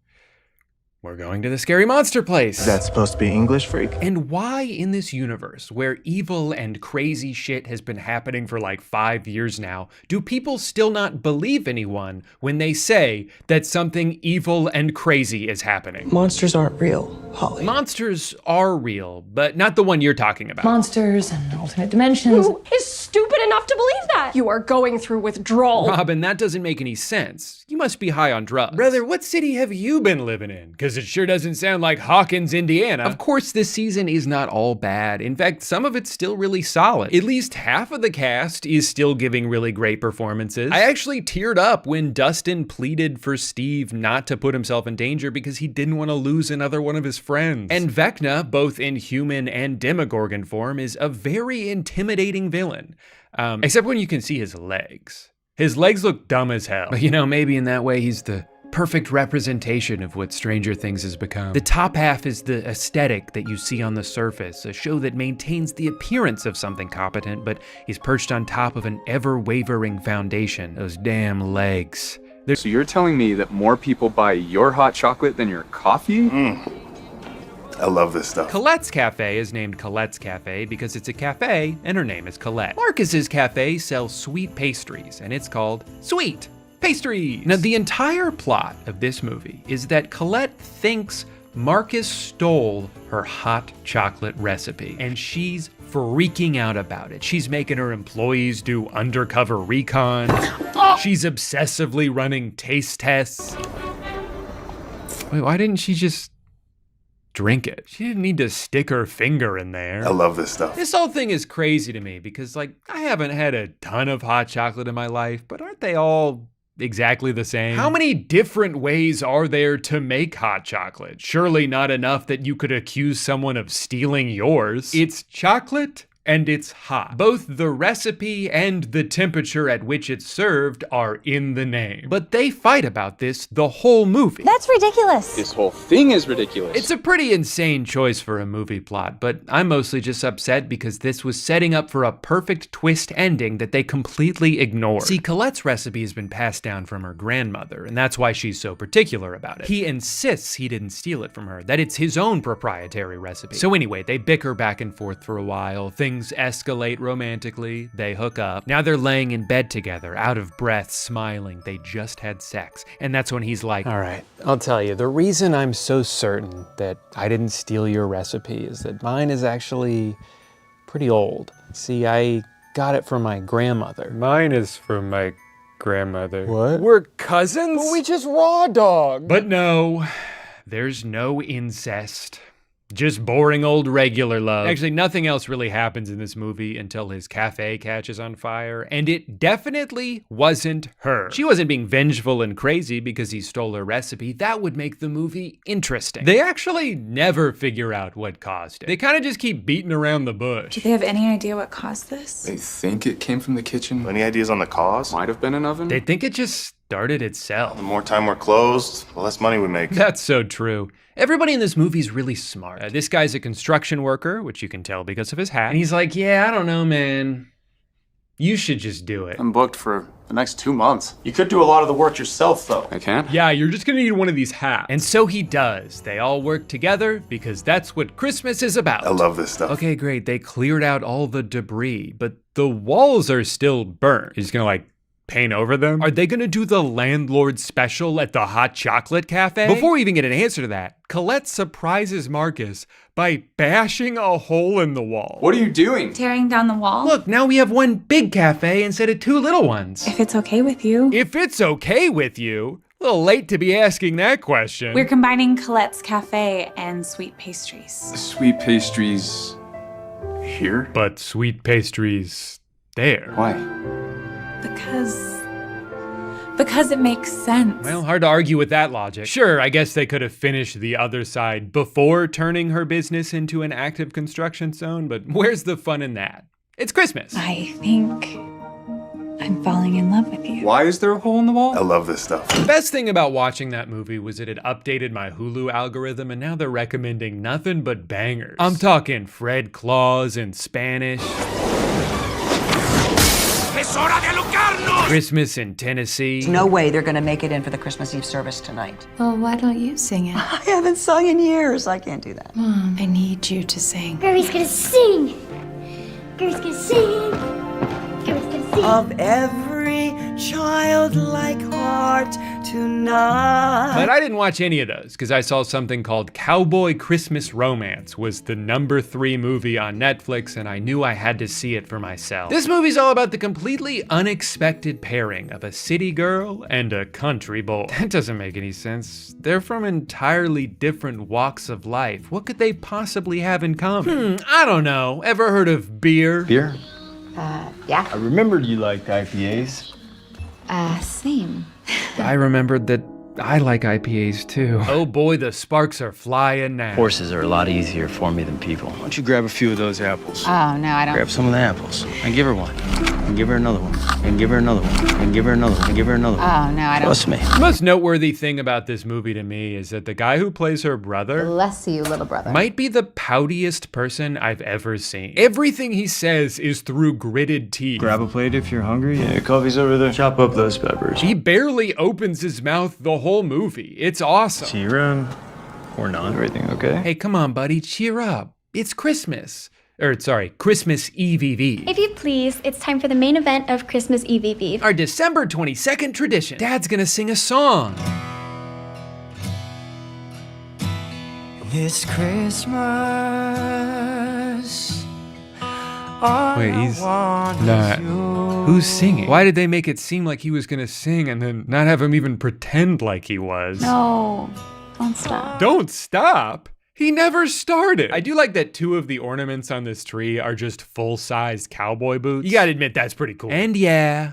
We're going to the scary monster place. Is that supposed to be English, freak? And why in this universe, where evil and crazy shit has been happening for like 5 years now, do people still not believe anyone when they say that something evil and crazy is happening? Monsters aren't real, Holly. Monsters are real, but not the one you're talking about. Monsters and alternate dimensions. Who is stupid enough to believe that? You are going through withdrawal. Robin, that doesn't make any sense. You must be high on drugs. Brother, what city have you been living in? Because it sure doesn't sound like Hawkins, Indiana. Of course, this season is not all bad. In fact, some of it's still really solid. At least half of the cast is still giving really great performances. I actually teared up when Dustin pleaded for Steve not to put himself in danger because he didn't want to lose another one of his friends. And Vecna, both in human and Demogorgon form, is a very intimidating villain. Except when you can see his legs. His legs look dumb as hell. But you know, maybe in that way he's the perfect representation of what Stranger Things has become. The top half is the aesthetic that you see on the surface, a show that maintains the appearance of something competent, but is perched on top of an ever-wavering foundation, those damn legs. So you're telling me that more people buy your hot chocolate than your coffee? I love this stuff. Colette's Cafe is named Colette's Cafe because it's a cafe and her name is Colette. Marcus's Cafe sells sweet pastries and it's called Sweet Pastries. Now, the entire plot of this movie is that Colette thinks Marcus stole her hot chocolate recipe and she's freaking out about it. She's making her employees do undercover recon. She's obsessively running taste tests. Wait, why didn't she just drink it? She didn't need to stick her finger in there. I love this stuff. This whole thing is crazy to me because, like, I haven't had a ton of hot chocolate in my life, but aren't they all exactly the same? How many different ways are there to make hot chocolate? Surely not enough that you could accuse someone of stealing yours. It's chocolate and it's hot. Both the recipe and the temperature at which it's served are in the name. But they fight about this the whole movie. That's ridiculous. This whole thing is ridiculous. It's a pretty insane choice for a movie plot, but I'm mostly just upset because this was setting up for a perfect twist ending that they completely ignored. See, Colette's recipe has been passed down from her grandmother, and that's why she's so particular about it. He insists he didn't steal it from her, that it's his own proprietary recipe. So anyway, they bicker back and forth for a while. Things escalate romantically, they hook up. Now they're laying in bed together, out of breath, smiling. They just had sex. And that's when he's like, all right, I'll tell you, the reason I'm so certain that I didn't steal your recipe is that mine is actually pretty old. See, I got it from my grandmother. Mine is from my grandmother. What? We're cousins? But we just raw dog. But no, there's no incest. Just boring old regular love. Actually, nothing else really happens in this movie until his cafe catches on fire, and it definitely wasn't her. She wasn't being vengeful and crazy because he stole her recipe. That would make the movie interesting. They actually never figure out what caused it. They kind of just keep beating around the bush. Do they have any idea what caused this? They think it came from the kitchen. Any ideas on the cause? Might have been an oven. They think it just started itself. The more time we're closed, the less money we make. That's so true. Everybody in this movie is really smart. This guy's a construction worker, which you can tell because of his hat. And he's like, yeah, I don't know, man. You should just do it. I'm booked for the next 2 months. You could do a lot of the work yourself, though. I can? Yeah, you're just gonna need one of these hats. And so he does. They all work together because that's what Christmas is about. I love this stuff. Okay, great. They cleared out all the debris, but the walls are still burnt. He's gonna like paint over them? Are they gonna do the landlord special at the hot chocolate cafe? Before we even get an answer to that, Colette surprises Marcus by bashing a hole in the wall. What are you doing? Tearing down the wall? Look, now we have one big cafe instead of 2 little ones. If it's okay with you. If it's okay with you? A little late to be asking that question. We're combining Colette's Cafe and Sweet Pastries. Sweet pastries here? But sweet pastries there. Why? Because it makes sense. Well, hard to argue with that logic. Sure, I guess they could have finished the other side before turning her business into an active construction zone, but where's the fun in that? It's Christmas. I think I'm falling in love with you. Why is there a hole in the wall? I love this stuff. The best thing about watching that movie was that it updated my Hulu algorithm and now they're recommending nothing but bangers. I'm talking Fred Claus in Spanish. Christmas in Tennessee. There's no way they're gonna make it in for the Christmas Eve service tonight. Well, why don't you sing it? I haven't sung in years. I can't do that. Mom, I need you to sing. Gary's gonna sing. Gary's gonna sing. Gary's gonna sing. Of every childlike heart tonight. But I didn't watch any of those because I saw something called Cowboy Christmas Romance was the #3 movie on Netflix and I knew I had to see it for myself. This movie's all about the completely unexpected pairing of a city girl and a country boy. That doesn't make any sense. They're from entirely different walks of life. What could they possibly have in common? I don't know. Ever heard of beer? Beer? Yeah. I remembered you liked IPAs. Same. I remembered that I like IPAs too. Oh boy, the sparks are flying now. Horses are a lot easier for me than people. Why don't you grab a few of those apples? Oh, no, I don't. Grab some of the apples and give her one. And give her another one. And give her another one. And give her another one. And give her another one. Oh, no, I don't. Trust me. The most noteworthy thing about this movie to me is that the guy who plays her brother Bless you, little brother. might be the poutiest person I've ever seen. Everything he says is through gritted teeth. Grab a plate if you're hungry. Yeah, coffee's over there. Chop up those peppers. He barely opens his mouth the whole movie. It's awesome. See you around. Or not. Everything okay? Hey, come on, buddy, cheer up. It's Christmas. Christmas Eve. If you please, it's time for the main event of Christmas Eve. Our December 22nd tradition. Dad's gonna sing a song. This Christmas. Wait, he's not. Who's singing? Why did they make it seem like he was gonna sing and then not have him even pretend like he was? No, don't stop. Don't stop? He never started. I do like that 2 of the ornaments on this tree are just full-sized cowboy boots. You gotta admit, that's pretty cool. And yeah,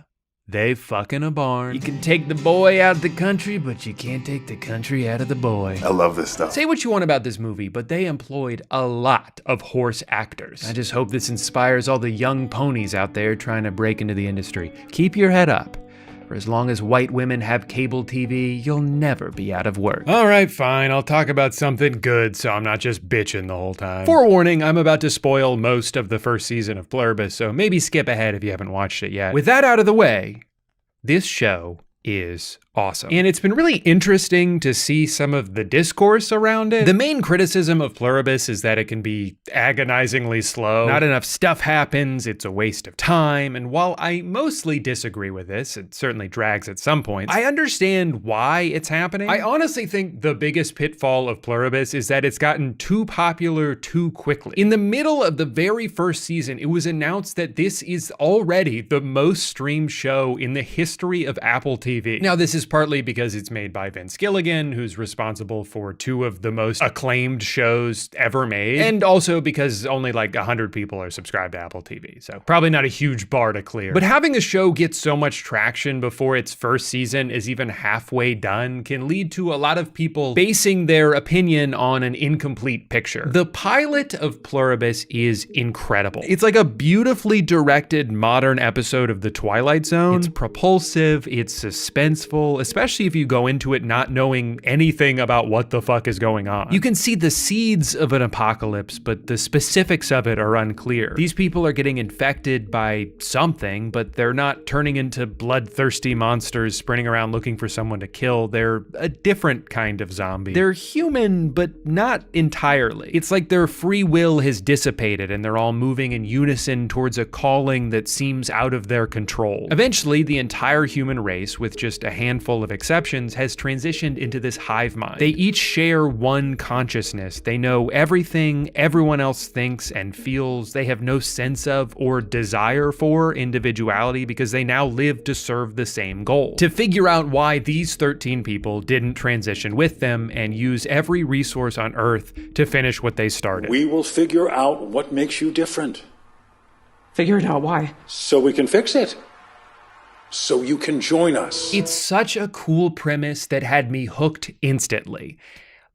they fucking a barn. You can take the boy out of the country, but you can't take the country out of the boy. I love this stuff. Say what you want about this movie, but they employed a lot of horse actors. I just hope this inspires all the young ponies out there trying to break into the industry. Keep your head up. For as long as white women have cable TV, you'll never be out of work. All right, fine. I'll talk about something good so I'm not just bitching the whole time. Forewarning, I'm about to spoil most of the first season of Pluribus, so maybe skip ahead if you haven't watched it yet. With that out of the way, this show is awesome. And it's been really interesting to see some of the discourse around it. The main criticism of Pluribus is that it can be agonizingly slow. Not enough stuff happens, it's a waste of time, and while I mostly disagree with this, it certainly drags at some points, I understand why it's happening. I honestly think the biggest pitfall of Pluribus is that it's gotten too popular too quickly. In the middle of the very first season, it was announced that this is already the most streamed show in the history of Apple TV. Now, this is partly because it's made by Vince Gilligan, who's responsible for 2 of the most acclaimed shows ever made, and also because only like 100 people are subscribed to Apple TV, so probably not a huge bar to clear. But having a show get so much traction before its first season is even halfway done can lead to a lot of people basing their opinion on an incomplete picture. The pilot of Pluribus is incredible. It's like a beautifully directed modern episode of The Twilight Zone. It's propulsive, it's suspenseful, especially if you go into it not knowing anything about what the fuck is going on. You can see the seeds of an apocalypse, but the specifics of it are unclear. These people are getting infected by something, but they're not turning into bloodthirsty monsters sprinting around looking for someone to kill. They're a different kind of zombie. They're human, but not entirely. It's like their free will has dissipated and they're all moving in unison towards a calling that seems out of their control. Eventually, the entire human race, with just a handful of exceptions, has transitioned into this hive mind. They each share one consciousness. They know everything everyone else thinks and feels. They have no sense of or desire for individuality because they now live to serve the same goal. To figure out why these 13 people didn't transition with them and use every resource on Earth to finish what they started. We will figure out what makes you different. Figure it out, why? So we can fix it. So you can join us. It's such a cool premise that had me hooked instantly.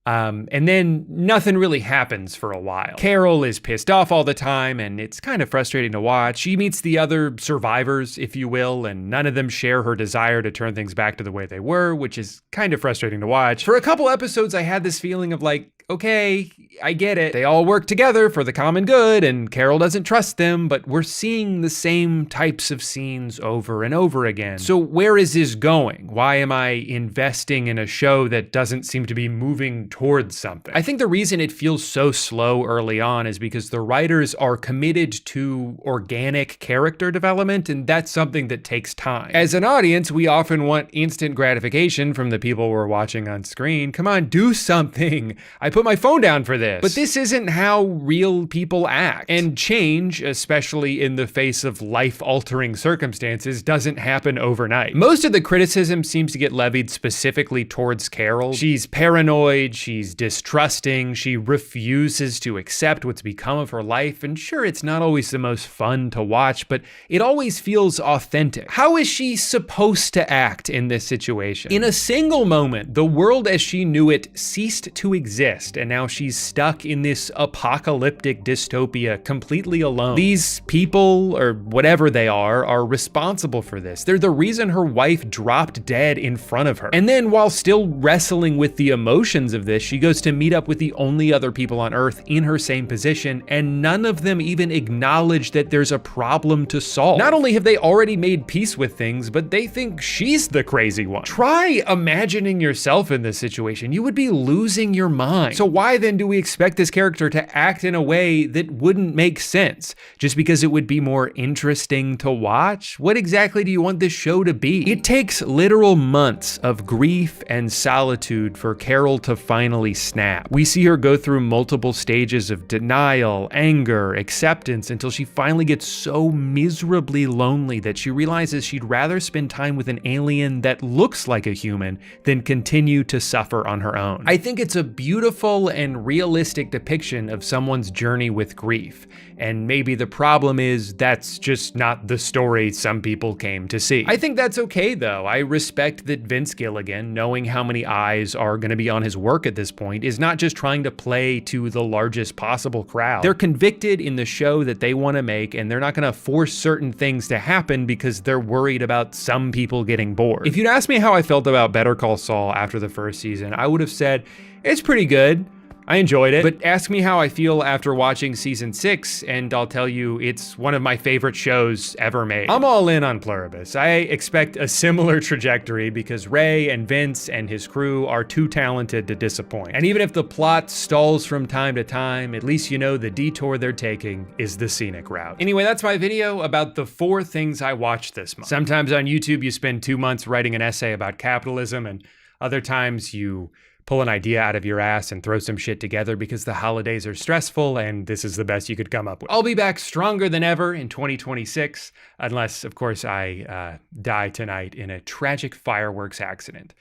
And then nothing really happens for a while. Carol is pissed off all the time, and it's kind of frustrating to watch. She meets the other survivors, if you will, and none of them share her desire to turn things back to the way they were, which is kind of frustrating to watch. For a couple episodes, I had this feeling of like, okay, I get it. They all work together for the common good, and Carol doesn't trust them, but we're seeing the same types of scenes over and over again. So where is this going? Why am I investing in a show that doesn't seem to be moving towards something? I think the reason it feels so slow early on is because the writers are committed to organic character development, and that's something that takes time. As an audience, we often want instant gratification from the people we're watching on screen. Come on, do something. I put my phone down for this. But this isn't how real people act. And change, especially in the face of life-altering circumstances, doesn't happen overnight. Most of the criticism seems to get levied specifically towards Carol. She's paranoid, she's distrusting, she refuses to accept what's become of her life, and sure, it's not always the most fun to watch, but it always feels authentic. How is she supposed to act in this situation? In a single moment, the world as she knew it ceased to exist, and now she's stuck in this apocalyptic dystopia completely alone. These people, or whatever they are responsible for this. They're the reason her wife dropped dead in front of her. And then while still wrestling with the emotions of this, she goes to meet up with the only other people on Earth in her same position, and none of them even acknowledge that there's a problem to solve. Not only have they already made peace with things, but they think she's the crazy one. Try imagining yourself in this situation. You would be losing your mind. So why then do we expect this character to act in a way that wouldn't make sense? Just because it would be more interesting to watch? What exactly do you want this show to be? It takes literal months of grief and solitude for Carol to finally snap. We see her go through multiple stages of denial, anger, acceptance, until she finally gets so miserably lonely that she realizes she'd rather spend time with an alien that looks like a human than continue to suffer on her own. I think it's a beautiful and realistic depiction of someone's journey with grief. And maybe the problem is that's just not the story some people came to see. I think that's okay though. I respect that Vince Gilligan, knowing how many eyes are gonna be on his work at this point, is not just trying to play to the largest possible crowd. They're convicted in the show that they wanna make, and they're not gonna force certain things to happen because they're worried about some people getting bored. If you'd asked me how I felt about Better Call Saul after the first season, I would have said, it's pretty good. I enjoyed it, but ask me how I feel after watching season 6, and I'll tell you it's one of my favorite shows ever made. I'm all in on Pluribus. I expect a similar trajectory because Ray and Vince and his crew are too talented to disappoint. And even if the plot stalls from time to time, at least you know the detour they're taking is the scenic route. Anyway, that's my video about the 4 things I watched this month. Sometimes on YouTube you spend 2 months writing an essay about capitalism, and other times you pull an idea out of your ass and throw some shit together because the holidays are stressful and this is the best you could come up with. I'll be back stronger than ever in 2026, unless, of course, I die tonight in a tragic fireworks accident.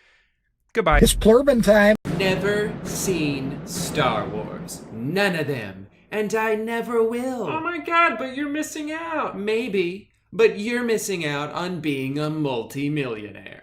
Goodbye. It's Plurbin time. Never seen Star Wars. None of them. And I never will. Oh my God, but you're missing out. Maybe, but you're missing out on being a multi-millionaire.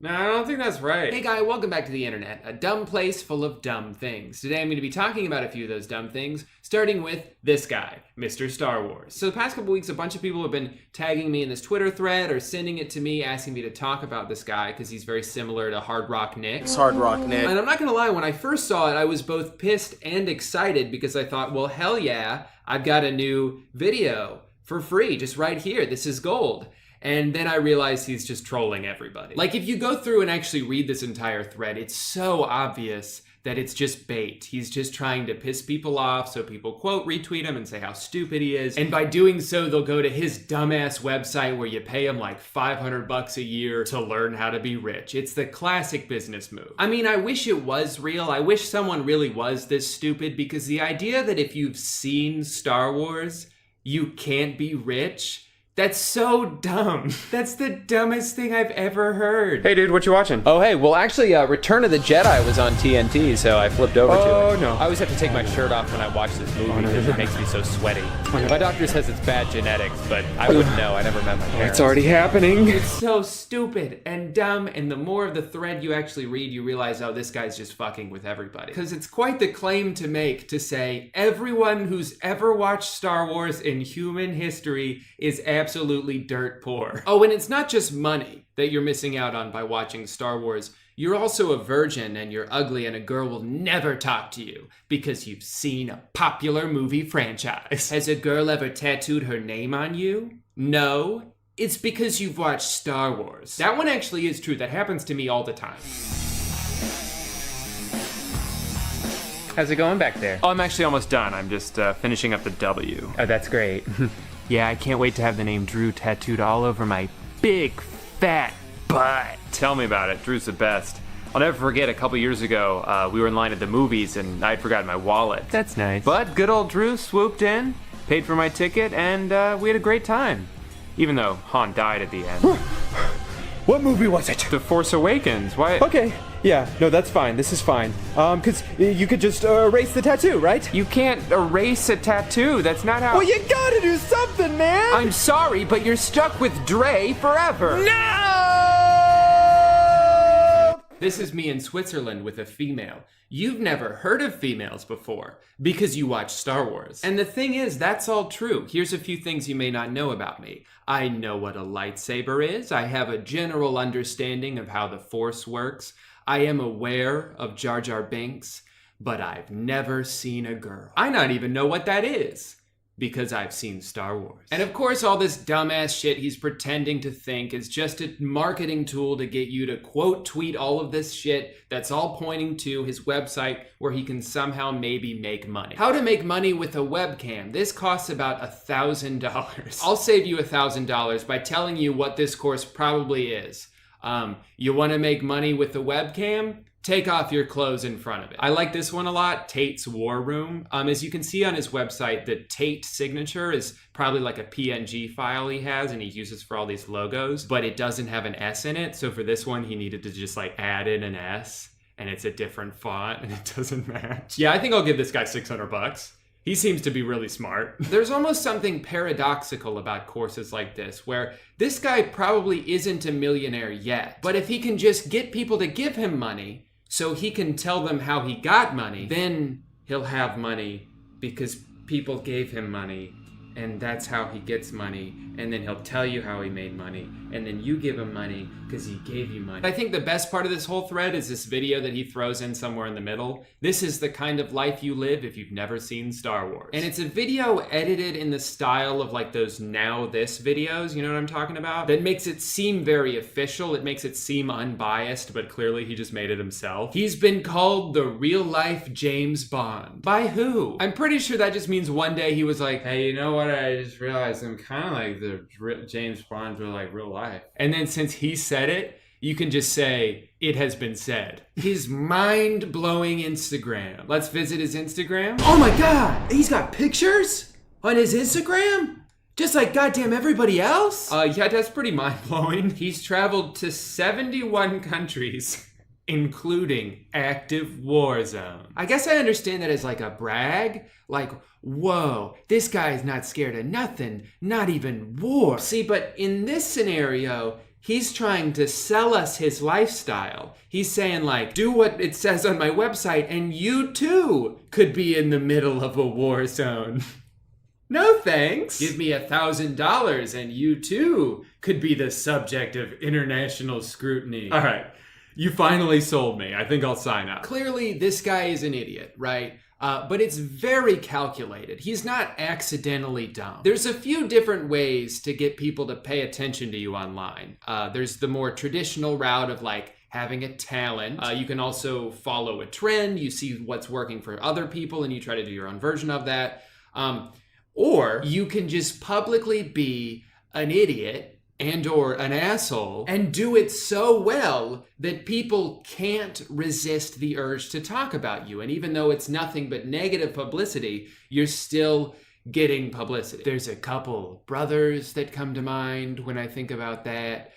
No, I don't think that's right. Hey guy, welcome back to the internet, a dumb place full of dumb things. Today I'm going to be talking about a few of those dumb things, starting with this guy, Mr. Star Wars. So the past couple weeks, a bunch of people have been tagging me in this Twitter thread or sending it to me asking me to talk about this guy because he's very similar to Hard Rock Nick. It's Hard Rock Nick. And I'm not going to lie, when I first saw it, I was both pissed and excited because I thought, well, hell yeah, I've got a new video for free, just right here. This is gold. And then I realized he's just trolling everybody. Like, if you go through and actually read this entire thread, it's so obvious that it's just bait. He's just trying to piss people off so people quote retweet him and say how stupid he is. And by doing so, they'll go to his dumbass website where you pay him like $500 a year to learn how to be rich. It's the classic business move. I mean, I wish it was real. I wish someone really was this stupid, because the idea that if you've seen Star Wars, you can't be rich, that's so dumb. That's the dumbest thing I've ever heard. Hey dude, what you watching? Oh, hey, well actually, Return of the Jedi was on TNT, so I flipped over to it. Oh no. I always have to take my shirt off when I watch this movie because it makes me so sweaty. My doctor says it's bad genetics, but I wouldn't know. I never met my parents. It's already happening. It's so stupid and dumb, and the more of the thread you actually read, you realize, oh, this guy's just fucking with everybody. Because it's quite the claim to make, to say everyone who's ever watched Star Wars in human history is absolutely dirt poor. Oh, and it's not just money that you're missing out on by watching Star Wars. You're also a virgin and you're ugly and a girl will never talk to you because you've seen a popular movie franchise. Has a girl ever tattooed her name on you? No. It's because you've watched Star Wars. That one actually is true. That happens to me all the time. How's it going back there? Oh, I'm actually almost done. I'm just finishing up the W. Oh, that's great. Yeah, I can't wait to have the name Drew tattooed all over my big, fat butt. Tell me about it. Drew's the best. I'll never forget a couple years ago, we were in line at the movies and I'd forgotten my wallet. That's nice. But good old Drew swooped in, paid for my ticket, and we had a great time. Even though Han died at the end. What movie was it? The Force Awakens. Why? Okay, yeah, no, that's fine. This is fine. Cause you could just erase the tattoo, right? You can't erase a tattoo. That's not how. Well, you gotta do something, man! I'm sorry, but you're stuck with Dre forever. No! This is me in Switzerland with a female. You've never heard of females before because you watch Star Wars. And the thing is, that's all true. Here's a few things you may not know about me. I know what a lightsaber is. I have a general understanding of how the Force works. I am aware of Jar Jar Binks, but I've never seen a girl. I not even know what that is because I've seen Star Wars. And of course, all this dumbass shit he's pretending to think is just a marketing tool to get you to quote tweet all of this shit that's all pointing to his website where he can somehow maybe make money. How to make money with a webcam. This costs about $1,000. I'll save you $1,000 by telling you what this course probably is. You wanna make money with a webcam? Take off your clothes in front of it. I like this one a lot, Tate's War Room. As you can see on his website, the Tate signature is probably like a PNG file he has and he uses for all these logos, but it doesn't have an S in it. So for this one, he needed to just like add in an S and it's a different font and it doesn't match. Yeah, I think I'll give this guy $600. He seems to be really smart. There's almost something paradoxical about courses like this, where this guy probably isn't a millionaire yet, but if he can just get people to give him money, so he can tell them how he got money, then he'll have money because people gave him money and that's how he gets money. And then he'll tell you how he made money and then you give him money because he gave you money. I think the best part of this whole thread is this video that he throws in somewhere in the middle. This is the kind of life you live if you've never seen Star Wars. And it's a video edited in the style of like those Now This videos, you know what I'm talking about? That makes it seem very official. It makes it seem unbiased, but clearly he just made it himself. He's been called the real life James Bond. By who? I'm pretty sure that just means one day he was like, hey, you know what? I just realized I'm kind of like the James Bonds were like real life. And then since he said it, you can just say, it has been said. His mind-blowing Instagram. Let's visit his Instagram. Oh my God, he's got pictures on his Instagram? Just like goddamn everybody else? Yeah, that's pretty mind-blowing. He's traveled to 71 countries, including active war zone. I guess I understand that as like a brag, like, whoa, this guy's not scared of nothing, not even war. See, but in this scenario, he's trying to sell us his lifestyle. He's saying like, do what it says on my website and you too could be in the middle of a war zone. No thanks. Give me $1,000 and you too could be the subject of international scrutiny. All right, you finally sold me. I think I'll sign up. Clearly, this guy is an idiot, right? But it's very calculated. He's not accidentally dumb. There's a few different ways to get people to pay attention to you online. There's the more traditional route of like having a talent. You can also follow a trend. You see what's working for other people and you try to do your own version of that. Or you can just publicly be an idiot and or an asshole and do it so well that people can't resist the urge to talk about you. And even though it's nothing but negative publicity, you're still getting publicity. There's a couple brothers that come to mind when I think about that.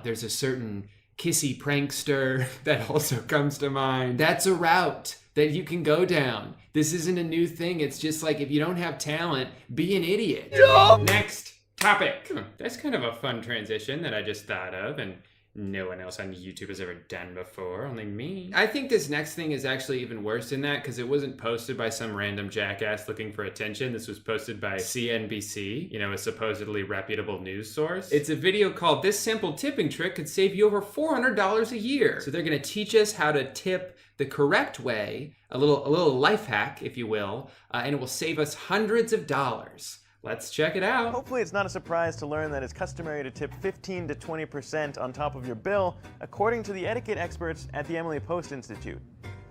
There's a certain kissy prankster that also comes to mind. That's a route that you can go down. This isn't a new thing. It's just like, if you don't have talent, be an idiot. Yeah. Next topic. That's kind of a fun transition that I just thought of and no one else on YouTube has ever done before, only me. I think this next thing is actually even worse than that because it wasn't posted by some random jackass looking for attention. This was posted by CNBC, you know, a supposedly reputable news source. It's a video called "This Simple Tipping Trick Could Save You Over $400 a Year." So they're gonna teach us how to tip the correct way, a little life hack, if you will, and it will save us hundreds of dollars. Let's check it out. Hopefully it's not a surprise to learn that it's customary to tip 15 to 20% on top of your bill, according to the etiquette experts at the Emily Post Institute.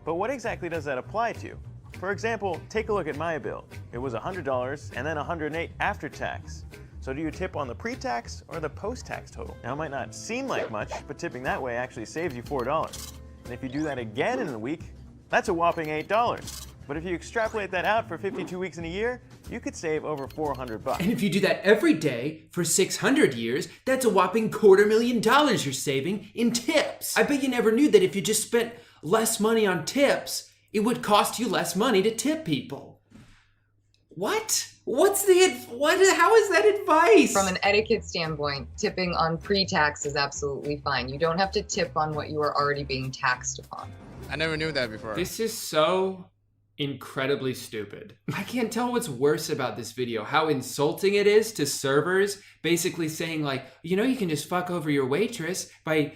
But what exactly does that apply to? For example, take a look at my bill. It was $100 and then $108 after tax. So do you tip on the pre-tax or the post-tax total? Now it might not seem like much, but tipping that way actually saves you $4. And if you do that again in a week, that's a whopping $8. But if you extrapolate that out for 52 weeks in a year, you could save over $400. And if you do that every day for 600 years, that's a whopping $250,000 you're saving in tips. I bet you never knew that if you just spent less money on tips, it would cost you less money to tip people. What? How is that advice? From an etiquette standpoint, tipping on pre-tax is absolutely fine. You don't have to tip on what you are already being taxed upon. I never knew that before. This is so incredibly stupid. I can't tell what's worse about this video. How insulting it is to servers, basically saying like, you know, you can just fuck over your waitress by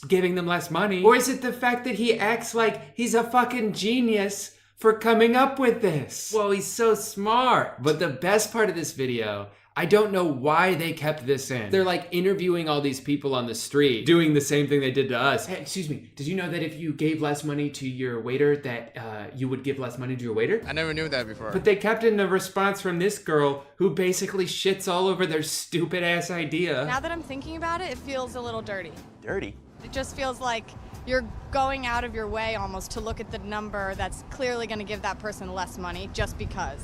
giving them less money. Or is it the fact that he acts like he's a fucking genius for coming up with this? Well, he's so smart. But the best part of this video, I don't know why they kept this in. They're like interviewing all these people on the street, doing the same thing they did to us. Hey, excuse me, did you know that if you gave less money to your waiter that you would give less money to your waiter? I never knew that before. But they kept in a response from this girl who basically shits all over their stupid ass idea. Now that I'm thinking about it, it feels a little dirty. Dirty? It just feels like you're going out of your way almost to look at the number that's clearly gonna give that person less money just because.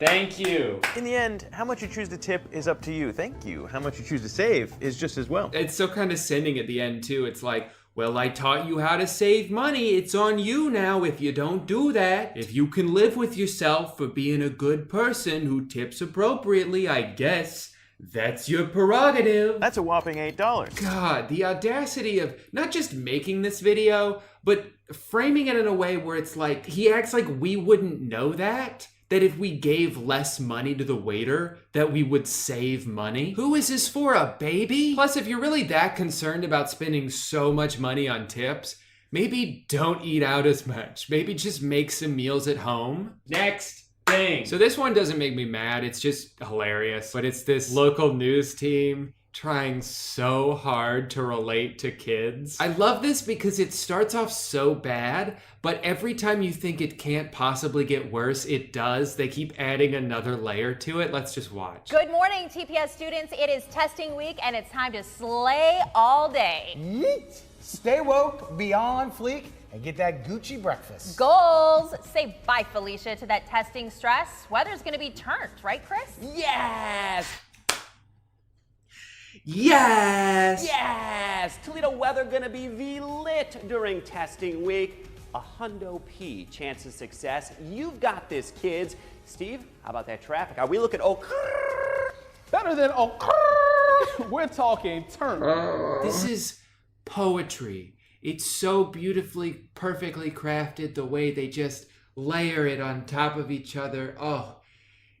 Thank you. In the end, how much you choose to tip is up to you. Thank you. How much you choose to save is just as well. It's so condescending at the end too. It's like, well, I taught you how to save money. It's on you now if you don't do that. If you can live with yourself for being a good person who tips appropriately, I guess that's your prerogative. That's a whopping $8. God, the audacity of not just making this video, but framing it in a way where it's like, he acts like we wouldn't know that if we gave less money to the waiter, that we would save money. Who is this for, a baby? Plus, if you're really that concerned about spending so much money on tips, maybe don't eat out as much. Maybe just make some meals at home. Next thing. So this one doesn't make me mad, it's just hilarious. But it's this local news team trying so hard to relate to kids. I love this because it starts off so bad, but every time you think it can't possibly get worse, it does. They keep adding another layer to it. Let's just watch. Good morning, TPS students. It is testing week and it's time to slay all day. Yeet! Stay woke, be on fleek, and get that Gucci breakfast. Goals! Say bye, Felicia, to that testing stress. Weather's gonna be turned, right, Chris? Yes! Yes! Yes! Toledo weather gonna be V-lit during testing week. A hundo P chance of success. You've got this, kids. Steve, how about that traffic? Are we looking better than we're talking turn. This is poetry. It's so beautifully, perfectly crafted, the way they just layer it on top of each other. Oh,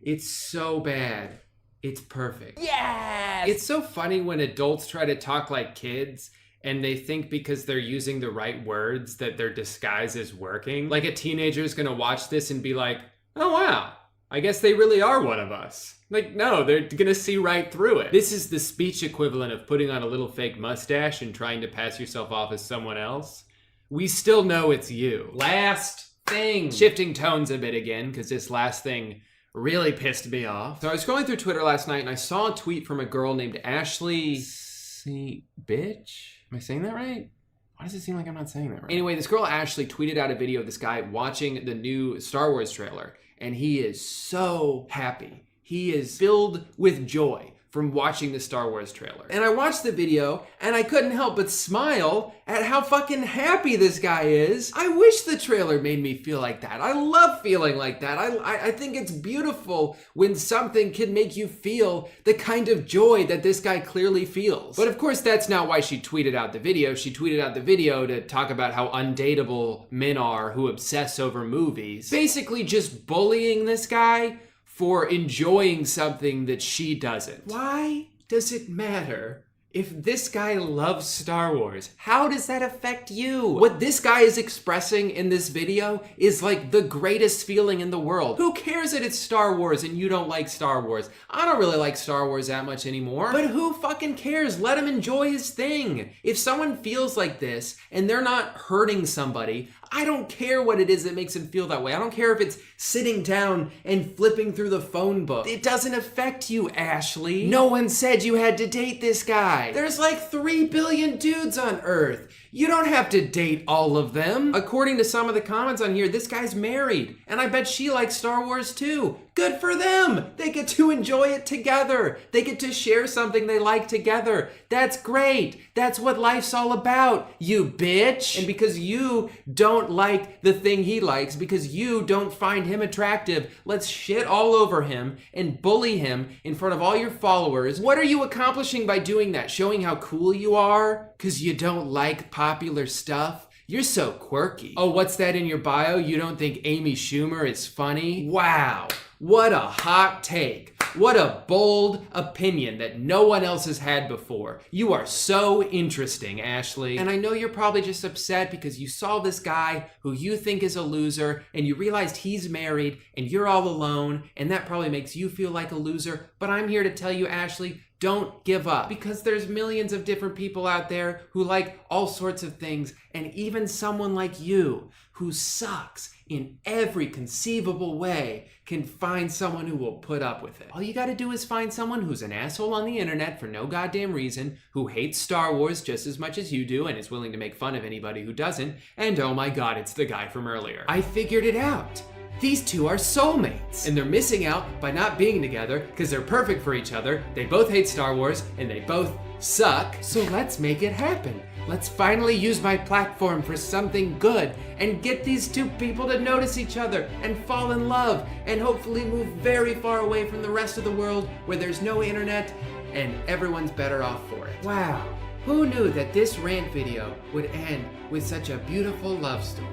it's so bad. It's perfect. Yes! It's so funny when adults try to talk like kids and they think because they're using the right words that their disguise is working. Like a teenager is gonna watch this and be like, oh wow, I guess they really are one of us. Like, no, they're gonna see right through it. This is the speech equivalent of putting on a little fake mustache and trying to pass yourself off as someone else. We still know it's you. Last thing. Shifting tones a bit again, because this last thing really pissed me off. So I was scrolling through Twitter last night and I saw a tweet from a girl named Ashley Bitch? Am I saying that right? Why does it seem like I'm not saying that right? Anyway, this girl Ashley tweeted out a video of this guy watching the new Star Wars trailer, and he is so happy. He is filled with joy from watching the Star Wars trailer. And I watched the video and I couldn't help but smile at how fucking happy this guy is. I wish the trailer made me feel like that. I love feeling like that. I think it's beautiful when something can make you feel the kind of joy that this guy clearly feels. But of course, that's not why she tweeted out the video. She tweeted out the video to talk about how undateable men are who obsess over movies. Basically just bullying this guy for enjoying something that she doesn't. Why does it matter if this guy loves Star Wars? How does that affect you? What this guy is expressing in this video is like the greatest feeling in the world. Who cares that it's Star Wars and you don't like Star Wars? I don't really like Star Wars that much anymore, but who fucking cares? Let him enjoy his thing. If someone feels like this and they're not hurting somebody, I don't care what it is that makes him feel that way. I don't care if it's sitting down and flipping through the phone book. It doesn't affect you, Ashley. No one said you had to date this guy. guy. There's like 3 billion dudes on Earth. You don't have to date all of them. According to some of the comments on here, this guy's married, and I bet she likes Star Wars too. Good for them. They get to enjoy it together. They get to share something they like together. That's great. That's what life's all about, you bitch. And because you don't like the thing he likes, because you don't find him attractive, let's shit all over him and bully him in front of all your followers. What are you accomplishing by doing that? Showing how cool you are? Because you don't like popular stuff? You're so quirky. Oh, what's that in your bio? You don't think Amy Schumer is funny? Wow. What a hot take. What a bold opinion that no one else has had before. You are so interesting, Ashley. And I know you're probably just upset because you saw this guy who you think is a loser and you realized he's married and you're all alone, and that probably makes you feel like a loser. But I'm here to tell you, Ashley, don't give up, because there's millions of different people out there who like all sorts of things, and even someone like you who sucks in every conceivable way can find someone who will put up with it. All you gotta do is find someone who's an asshole on the internet for no goddamn reason, who hates Star Wars just as much as you do and is willing to make fun of anybody who doesn't, and oh my god, it's the guy from earlier. I figured it out. These two are soulmates, and they're missing out by not being together because they're perfect for each other. They both hate Star Wars, and they both suck. So let's make it happen. Let's finally use my platform for something good and get these two people to notice each other and fall in love and hopefully move very far away from the rest of the world where there's no internet and everyone's better off for it. Wow, who knew that this rant video would end with such a beautiful love story?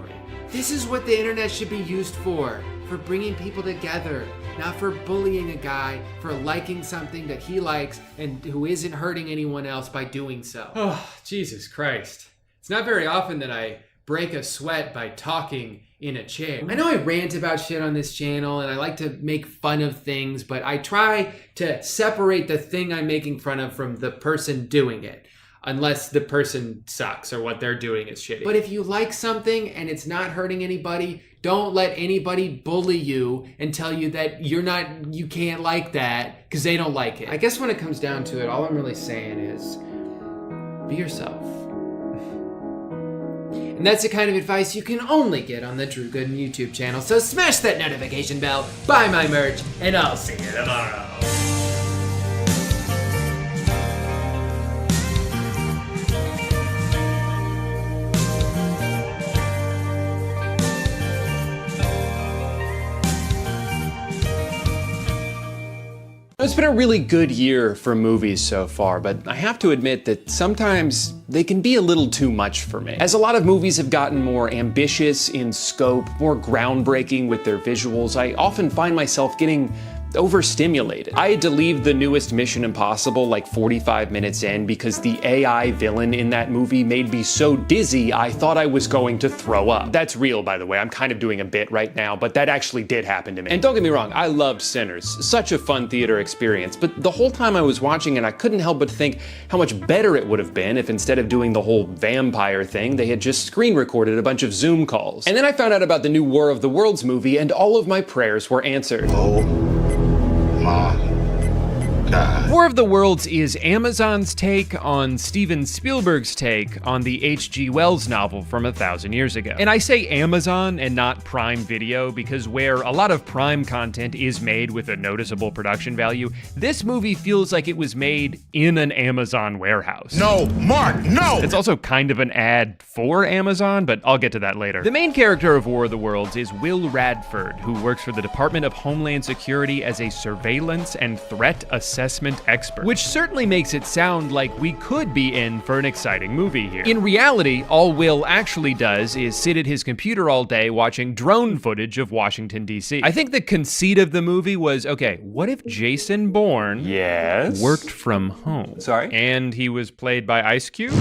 This is what the internet should be used for bringing people together, not for bullying a guy for liking something that he likes and who isn't hurting anyone else by doing so. Oh, Jesus Christ. It's not very often that I break a sweat by talking in a chair. I know I rant about shit on this channel and I like to make fun of things, but I try to separate the thing I'm making fun of from the person doing it. Unless the person sucks or what they're doing is shitty. But if you like something and it's not hurting anybody, don't let anybody bully you and tell you that you can't like that because they don't like it. I guess when it comes down to it, all I'm really saying is be yourself. And that's the kind of advice you can only get on the Drew Gooden YouTube channel. So smash that notification bell, buy my merch, and I'll see you tomorrow. It's been a really good year for movies so far, but I have to admit that sometimes they can be a little too much for me. As a lot of movies have gotten more ambitious in scope, more groundbreaking with their visuals, I often find myself getting overstimulated. I had to leave the newest Mission Impossible like 45 minutes in because the AI villain in that movie made me so dizzy I thought I was going to throw up. That's real, by the way. I'm kind of doing a bit right now, but that actually did happen to me. And don't get me wrong, I loved Sinners. Such a fun theater experience, but the whole time I was watching it, I couldn't help but think how much better it would have been if instead of doing the whole vampire thing, they had just screen recorded a bunch of Zoom calls. And then I found out about the new War of the Worlds movie, and all of my prayers were answered. War of the Worlds is Amazon's take on Steven Spielberg's take on the H.G. Wells novel from 1,000 years ago. And I say Amazon and not Prime Video because where a lot of Prime content is made with a noticeable production value, this movie feels like it was made in an Amazon warehouse. No, Mark, no! It's also kind of an ad for Amazon, but I'll get to that later. The main character of War of the Worlds is Will Radford, who works for the Department of Homeland Security as a surveillance and threat assessment expert, which certainly makes it sound like we could be in for an exciting movie here. In reality, all Will actually does is sit at his computer all day watching drone footage of Washington, D.C. I think the conceit of the movie was, okay, what if Jason Bourne worked from home? Sorry? And he was played by Ice Cube?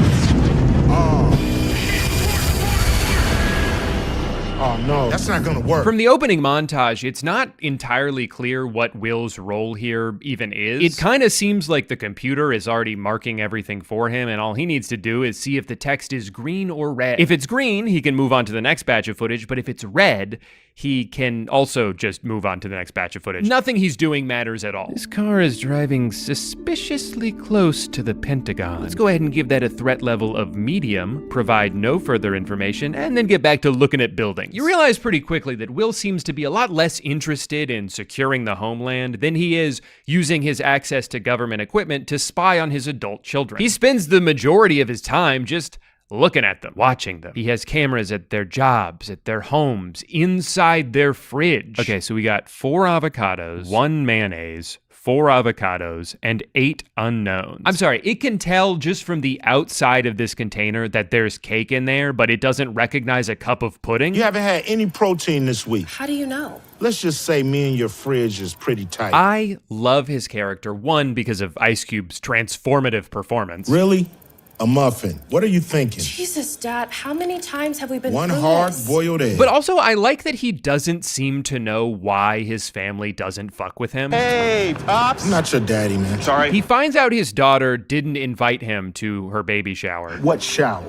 Oh no, that's not gonna work. From the opening montage, it's not entirely clear what Will's role here even is. It kind of seems like the computer is already marking everything for him, and all he needs to do is see if the text is green or red. If it's green, he can move on to the next batch of footage, but if it's red, he can also just move on to the next batch of footage. Nothing he's doing matters at all. This car is driving suspiciously close to the Pentagon. Let's go ahead and give that a threat level of medium, provide no further information, and then get back to looking at buildings. You realize pretty quickly that Will seems to be a lot less interested in securing the homeland than he is using his access to government equipment to spy on his adult children. He spends the majority of his time just looking at them, watching them. He has cameras at their jobs, at their homes, inside their fridge. Okay, so we got 4 avocados, 1 mayonnaise, 4 avocados, and 8 unknowns. I'm sorry, it can tell just from the outside of this container that there's cake in there, but it doesn't recognize a cup of pudding. You haven't had any protein this week. How do you know? Let's just say me and your fridge is pretty tight. I love his character, one, because of Ice Cube's transformative performance. Really? A muffin. What are you thinking? Jesus, Dad, how many times have we been One through hard this? boiled egg. But also, I like that he doesn't seem to know why his family doesn't fuck with him. Hey, Pops. I'm not your daddy, man. Sorry. He finds out his daughter didn't invite him to her baby shower. What shower?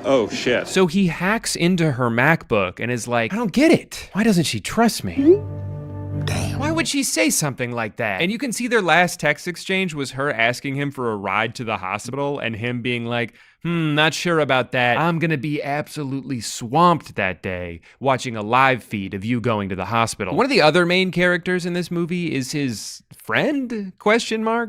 Oh, shit. So he hacks into her MacBook and is like, I don't get it. Why doesn't she trust me? Damn. Why would she say something like that? And you can see their last text exchange was her asking him for a ride to the hospital and him being like, not sure about that. I'm gonna be absolutely swamped that day watching a live feed of you going to the hospital. One of the other main characters in this movie is his friend,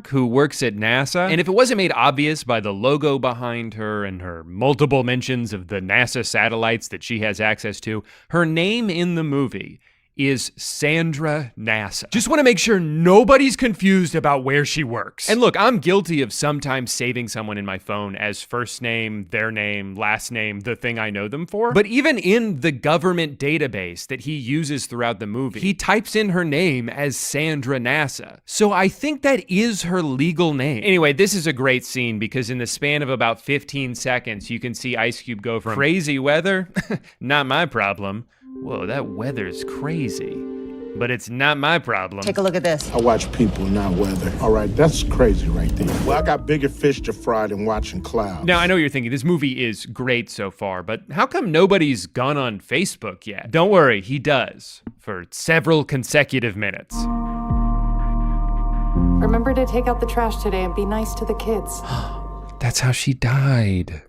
who works at NASA. And if it wasn't made obvious by the logo behind her and her multiple mentions of the NASA satellites that she has access to, her name in the movie is Sandra NASA. Just want to make sure nobody's confused about where she works. And look, I'm guilty of sometimes saving someone in my phone as first name, their name, last name, the thing I know them for. But even in the government database that he uses throughout the movie, he types in her name as Sandra NASA. So I think that is her legal name. Anyway, this is a great scene because in the span of about 15 seconds, you can see Ice Cube go from crazy weather, not my problem. Whoa, that weather's crazy. But it's not my problem. Take a look at this. I watch people, not weather. All right, that's crazy right there. Well, I got bigger fish to fry than watching clouds. Now, I know you're thinking this movie is great so far, but how come nobody's gone on Facebook yet? Don't worry, he does, for several consecutive minutes. Remember to take out the trash today and be nice to the kids. That's how she died.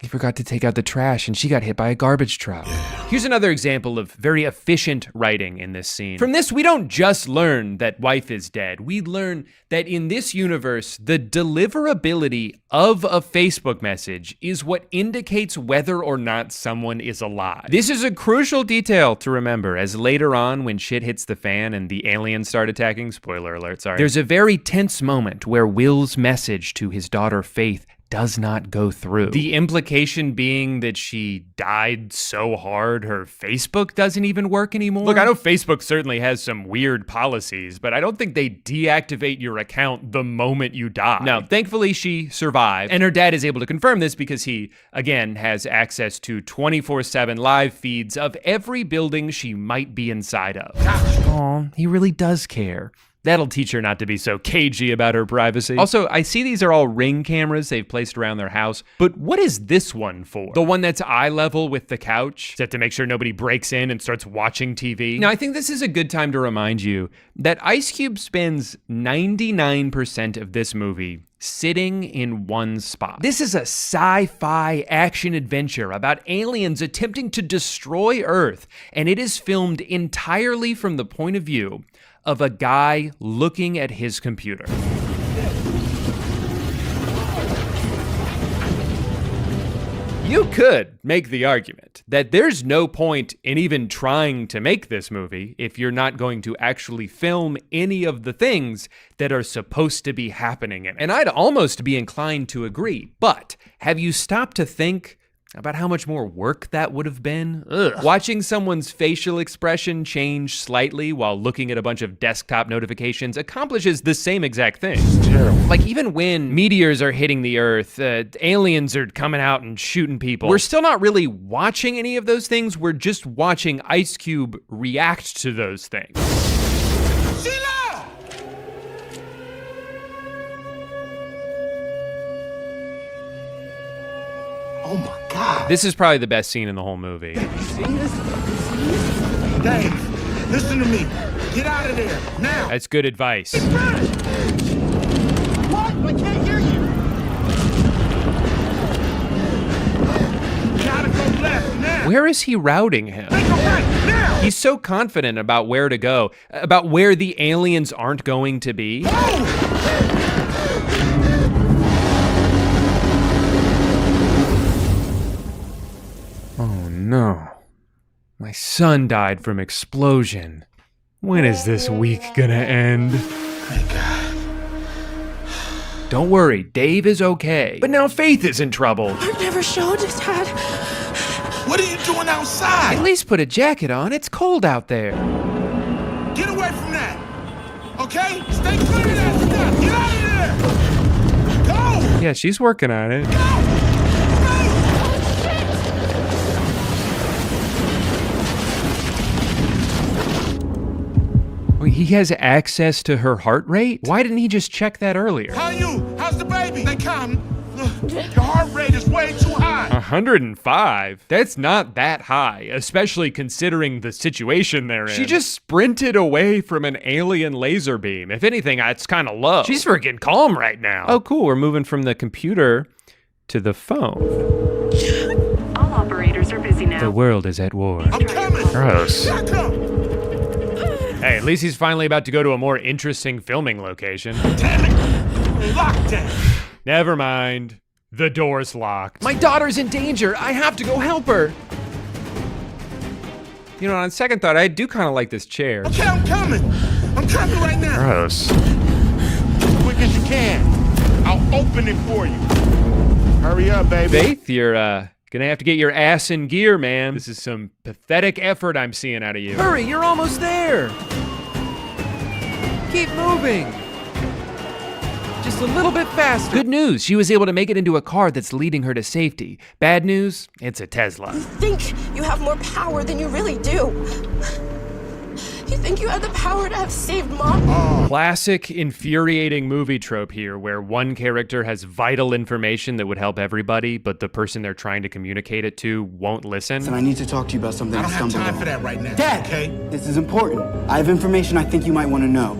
He forgot to take out the trash and she got hit by a garbage truck. Yeah. Here's another example of very efficient writing in this scene. From this, we don't just learn that wife is dead. We learn that in this universe, the deliverability of a Facebook message is what indicates whether or not someone is alive. This is a crucial detail to remember, as later on when shit hits the fan and the aliens start attacking, spoiler alert, sorry, there's a very tense moment where Will's message to his daughter Faith does not go through. The implication being that she died so hard her Facebook doesn't even work anymore. Look, I know Facebook certainly has some weird policies, but I don't think they deactivate your account the moment you die. No, thankfully she survived, and her dad is able to confirm this because he, again, has access to 24/7 live feeds of every building she might be inside of. Aw, he really does care. That'll teach her not to be so cagey about her privacy. Also, I see these are all Ring cameras they've placed around their house, but what is this one for? The one that's eye level with the couch? Is that to make sure nobody breaks in and starts watching TV? Now, I think this is a good time to remind you that Ice Cube spends 99% of this movie sitting in one spot. This is a sci-fi action adventure about aliens attempting to destroy Earth, and it is filmed entirely from the point of view of a guy looking at his computer. You could make the argument that there's no point in even trying to make this movie if you're not going to actually film any of the things that are supposed to be happening in it. And I'd almost be inclined to agree, but have you stopped to think about how much more work that would have been. Ugh. Watching someone's facial expression change slightly while looking at a bunch of desktop notifications accomplishes the same exact thing. It's terrible. Like even when meteors are hitting the earth, aliens are coming out and shooting people, we're still not really watching any of those things. We're just watching Ice Cube react to those things. Sheila! Oh my God. This is probably the best scene in the whole movie. Dave, listen to me. Get out of there, now. That's good advice. What? I can't hear you. Gotta go left, now. Where is he routing him? Make a right, now. He's so confident about where to go, about where the aliens aren't going to be. Oh no. My son died from explosion. When is this week gonna end? Thank God. Don't worry, Dave is okay. But now Faith is in trouble. I've never showed it, Dad. What are you doing outside? At least put a jacket on. It's cold out there. Get away from that. Okay? Stay clear of that stuff. Get out of there. Go. Yeah, she's working on it. He has access to her heart rate? Why didn't he just check that earlier? How you? How's the baby? They come. Your heart rate is way too high. 105? That's not that high, especially considering the situation they're in. She just sprinted away from an alien laser beam. If anything, it's kind of low. She's freaking calm right now. Oh, cool. We're moving from the computer to the phone. All operators are busy now. The world is at war. I'm coming. Gross. Here I come. Hey, at least he's finally about to go to a more interesting filming location. Damn it. Lockdown. Never mind. The door's locked. My daughter's in danger. I have to go help her. You know, on second thought, I do kind of like this chair. Okay, I'm coming. I'm coming right now. Gross. As quick as you can. I'll open it for you. Hurry up, baby. Faith, you're gonna have to get your ass in gear, man. This is some pathetic effort I'm seeing out of you. Hurry, you're almost there. Keep moving. Just a little bit faster. Good news, she was able to make it into a car that's leading her to safety. Bad news, it's a Tesla. You think you have more power than you really do. You think you have the power to have saved Mom? Classic infuriating movie trope here, where one character has vital information that would help everybody, but the person they're trying to communicate it to won't listen. And I need to talk to you about something I don't have time for that right now. Dad, okay? This is important. I have information I think you might want to know.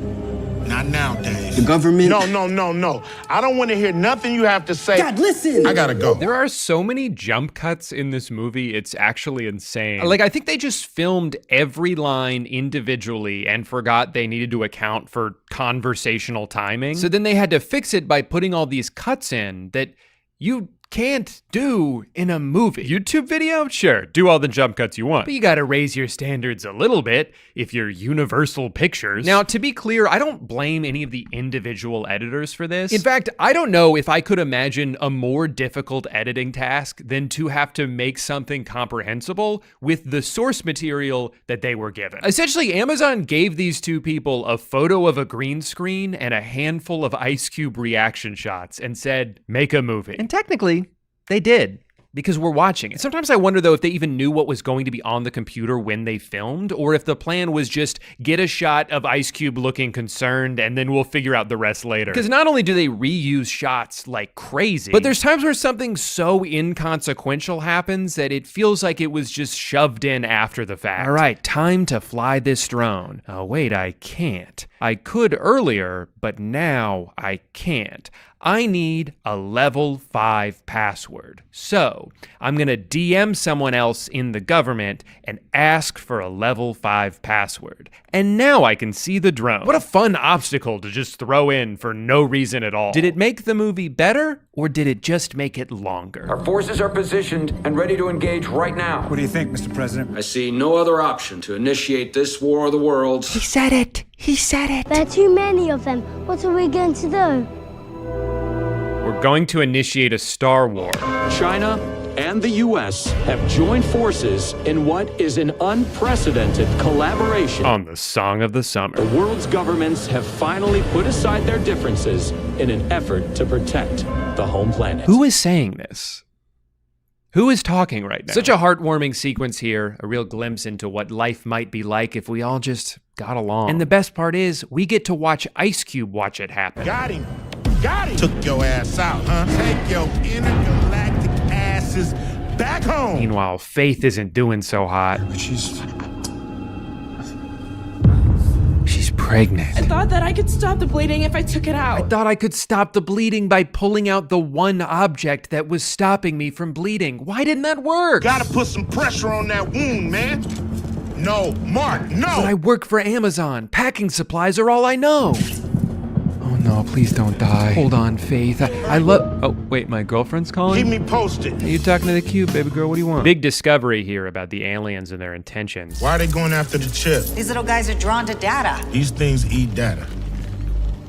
Not now, Dave. The government... No. I don't want to hear nothing you have to say. Dad, listen! I gotta go. There are so many jump cuts in this movie, it's actually insane. Like, I think they just filmed every line individually and forgot they needed to account for conversational timing. So then they had to fix it by putting all these cuts in that you can't do in a movie. YouTube video? Sure, do all the jump cuts you want. But you gotta raise your standards a little bit if you're Universal Pictures. Now, to be clear, I don't blame any of the individual editors for this. In fact, I don't know if I could imagine a more difficult editing task than to have to make something comprehensible with the source material that they were given. Essentially, Amazon gave these two people a photo of a green screen and a handful of Ice Cube reaction shots and said, make a movie. And technically, they did, because we're watching it. Sometimes I wonder, though, if they even knew what was going to be on the computer when they filmed, or if the plan was just get a shot of Ice Cube looking concerned and then we'll figure out the rest later. Because not only do they reuse shots like crazy, but there's times where something so inconsequential happens that it feels like it was just shoved in after the fact. All right, time to fly this drone. Oh, wait, I can't. I could earlier, but now I can't. I need a level 5 password. So I'm gonna DM someone else in the government and ask for a level 5 password. And now I can see the drone. What a fun obstacle to just throw in for no reason at all. Did it make the movie better, or did it just make it longer? Our forces are positioned and ready to engage right now. What do you think, Mr. President? I see no other option to initiate this war of the worlds. He said it. He said it. There are too many of them. What are we going to do? We're going to initiate a Star War. China and the U.S. have joined forces in what is an unprecedented collaboration. On the Song of the Summer. The world's governments have finally put aside their differences in an effort to protect the home planet. Who is saying this? Who is talking right now? Such a heartwarming sequence here, a real glimpse into what life might be like if we all just got along. And the best part is, we get to watch Ice Cube watch it happen. Got him. Got him. Took your ass out, huh? Take your intergalactic asses back home. Meanwhile, Faith isn't doing so hot. But she's pregnant. I thought that I could stop the bleeding if I took it out. I thought I could stop the bleeding by pulling out the one object that was stopping me from bleeding. Why didn't that work? Gotta put some pressure on that wound, man. No, Mark, no! But I work for Amazon. Packing supplies are all I know. Oh no, please don't die. Hold on, Faith. I love... Oh, wait, my girlfriend's calling? Keep me posted. Are you talking to the cube, baby girl? What do you want? Big discovery here about the aliens and their intentions. Why are they going after the chip? These little guys are drawn to data. These things eat data.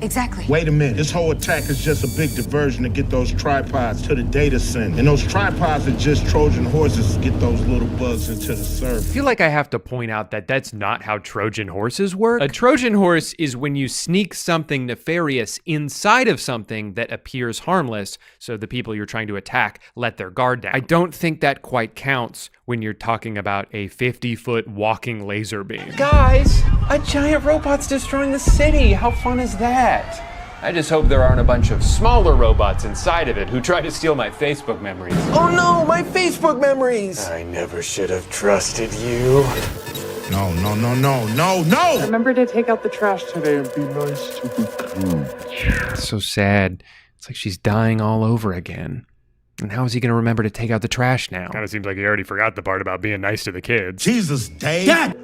Exactly. Wait a minute. This whole attack is just a big diversion to get those tripods to the data center. And those tripods are just Trojan horses to get those little bugs into the server. I feel like I have to point out that that's not how Trojan horses work. A Trojan horse is when you sneak something nefarious inside of something that appears harmless, so the people you're trying to attack let their guard down. I don't think that quite counts when you're talking about a 50-foot walking laser beam. Guys, a giant robot's destroying the city. How fun is that? I just hope there aren't a bunch of smaller robots inside of it who try to steal my Facebook memories. Oh no, my Facebook memories! I never should have trusted you. No, no, no, no, no, no! Remember to take out the trash today and be nice to the cube. It's so sad. It's like she's dying all over again. And how is he going to remember to take out the trash now? Kind of seems like he already forgot the part about being nice to the kids. Jesus, Dave! Dad!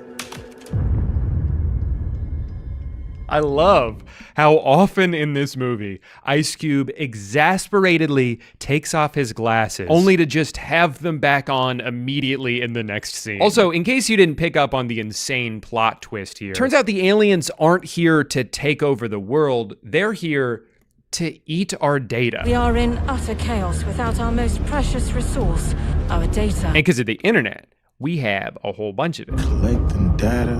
I love how often in this movie, Ice Cube exasperatedly takes off his glasses, only to just have them back on immediately in the next scene. Also, in case you didn't pick up on the insane plot twist here, turns out the aliens aren't here to take over the world, they're here to eat our data. We are in utter chaos without our most precious resource, our data. And because of the internet, we have a whole bunch of it. Collecting data?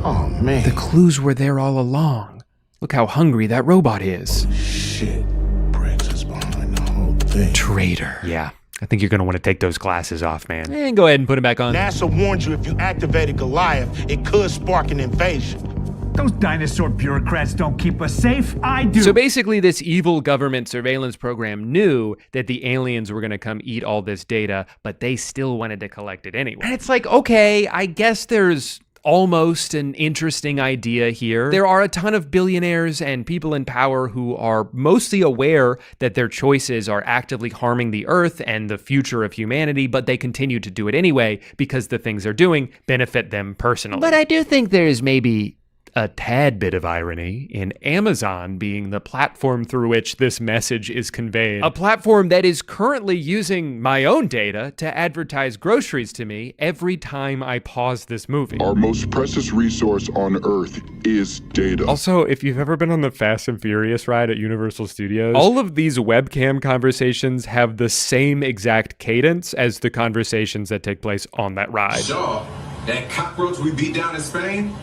Oh, man. The clues were there all along. Look how hungry that robot is. Shit. Briggs is behind the whole thing. Traitor. Yeah. I think you're going to want to take those glasses off, man. And go ahead and put them back on. NASA warned you if you activated Goliath, it could spark an invasion. Those dinosaur bureaucrats don't keep us safe. I do. So basically, this evil government surveillance program knew that the aliens were going to come eat all this data, but they still wanted to collect it anyway. And it's like, okay, I guess there's almost an interesting idea here. There are a ton of billionaires and people in power who are mostly aware that their choices are actively harming the earth and the future of humanity, but they continue to do it anyway because the things they're doing benefit them personally. But I do think there's maybe a tad bit of irony in Amazon being the platform through which this message is conveyed. A platform that is currently using my own data to advertise groceries to me every time I pause this movie. Our most precious resource on Earth is data. Also, if you've ever been on the Fast and Furious ride at Universal Studios, all of these webcam conversations have the same exact cadence as the conversations that take place on that ride. Shaw, that cockroach we beat down in Spain?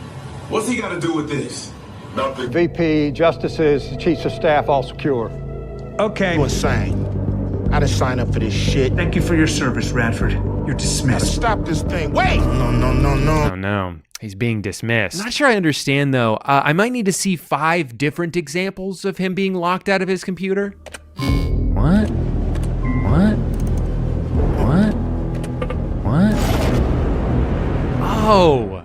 What's he got to do with this? Nothing. VP, justices, chiefs of staff, all secure. Okay. You insane. I didn't sign up for this shit. Thank you for your service, Radford. You're dismissed. Stop this thing. Wait! No. Oh no, he's being dismissed. I'm not sure I understand though. I might need to see 5 different examples of him being locked out of his computer. What? Oh!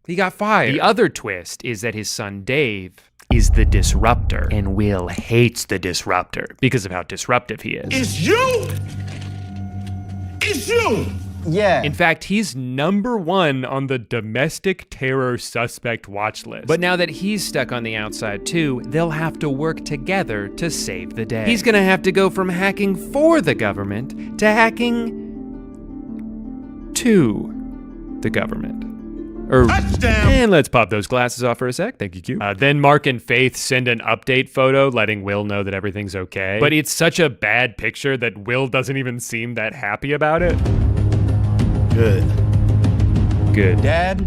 He got fired. The other twist is that his son Dave is the disruptor, and Will hates the disruptor because of how disruptive he is. It's you! It's you! Yeah. In fact, he's #1 on the domestic terror suspect watch list. But now that he's stuck on the outside too, they'll have to work together to save the day. He's gonna have to go from hacking for the government to hacking to the government. And let's pop those glasses off for a sec. Thank you, Q. Then Mark and Faith send an update photo letting Will know that everything's okay. But it's such a bad picture that Will doesn't even seem that happy about it. Good. Dad,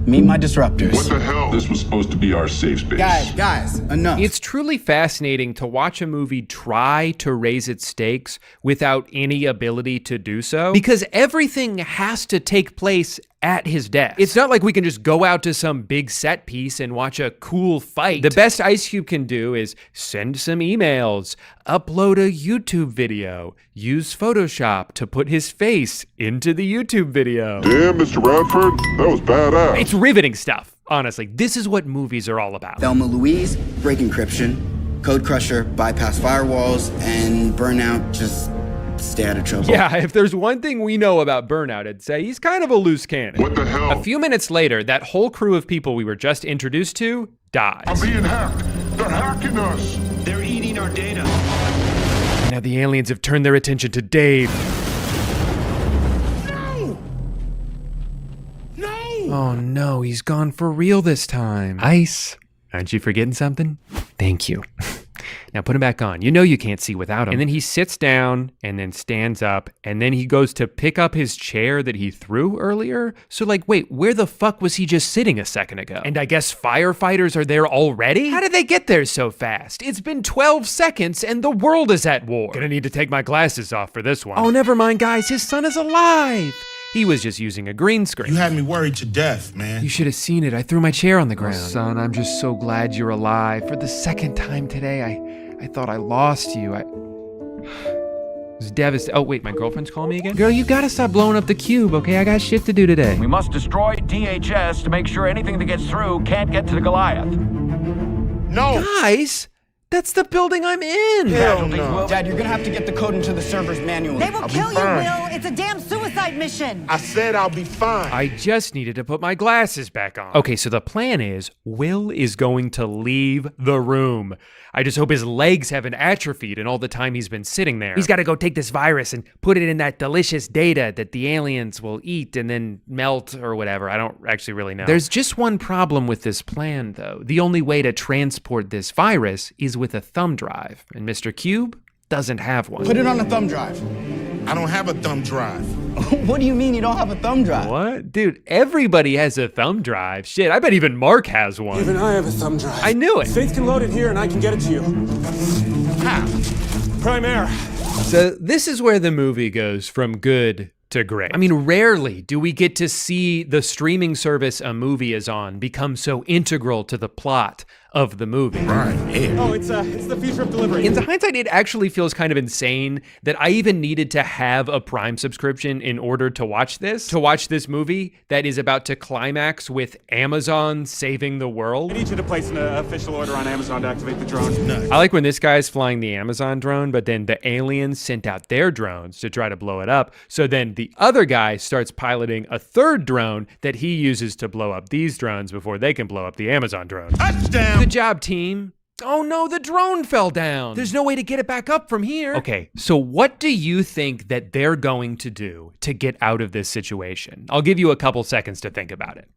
meet my disruptors. What the hell? This was supposed to be our safe space. Guys, enough. It's truly fascinating to watch a movie try to raise its stakes without any ability to do so, because everything has to take place at his desk. It's not like we can just go out to some big set piece and watch a cool fight. The best Ice Cube can do is send some emails, upload a YouTube video, use Photoshop to put his face into the YouTube video. Damn, Mr. Radford, that was badass. It's riveting stuff, honestly. This is what movies are all about. Thelma Louise, break encryption. Code Crusher, bypass firewalls. And Burnout, just stay out of trouble. Yeah, if there's one thing we know about Burnout, I'd say he's kind of a loose cannon. What the hell? A few minutes later, that whole crew of people we were just introduced to dies. I'm being hacked. They're hacking us. They're eating our data. Now the aliens have turned their attention to Dave. No! Oh no, he's gone for real this time. Ice, aren't you forgetting something? Thank you. Now put him back on. You know you can't see without him. And then he sits down and then stands up and then he goes to pick up his chair that he threw earlier. So like, wait, where the fuck was he just sitting a second ago? And I guess firefighters are there already? How did they get there so fast? It's been 12 seconds and the world is at war. Gonna need to take my glasses off for this one. Oh, never mind, guys. His son is alive. He was just using a green screen. You had me worried to death, man. You should have seen it. I threw my chair on the ground. Oh, son, I'm just so glad you're alive. For the second time today, I thought I lost you. It was devastating. Oh, wait, my girlfriend's calling me again? Girl, you gotta stop blowing up the cube, okay? I got shit to do today. We must destroy DHS to make sure anything that gets through can't get to the Goliath. No! Guys! That's the building I'm in! Hell no. Dad, you're gonna have to get the code into the servers manually. They will kill you, Will. It's a damn suicide mission. I said I'll be fine. I just needed to put my glasses back on. Okay, so the plan is Will is going to leave the room. I just hope his legs haven't atrophied in all the time he's been sitting there. He's got to go take this virus and put it in that delicious data that the aliens will eat and then melt or whatever. I don't actually really know. There's just one problem with this plan, though. The only way to transport this virus is with a thumb drive, and Mr. Cube doesn't have one. Put it on a thumb drive. I don't have a thumb drive. What do you mean you don't have a thumb drive? What? Dude, everybody has a thumb drive. Shit, I bet even Mark has one. Even I have a thumb drive. I knew it. Faith can load it here and I can get it to you. How? Primaire. So this is where the movie goes from good to great. I mean, rarely do we get to see the streaming service a movie is on become so integral to the plot of the movie. Right. Yeah. Oh, it's the future of delivery. In hindsight, it actually feels kind of insane that I even needed to have a Prime subscription in order to watch this movie that is about to climax with Amazon saving the world. I need you to place an official order on Amazon to activate the drone. Nice. I like when this guy's flying the Amazon drone, but then the aliens sent out their drones to try to blow it up. So then the other guy starts piloting a third drone that he uses to blow up these drones before they can blow up the Amazon drone. Touchdown! Good job, team. Oh no, the drone fell down. There's no way to get it back up from here. Okay, so what do you think that they're going to do to get out of this situation? I'll give you a couple seconds to think about it.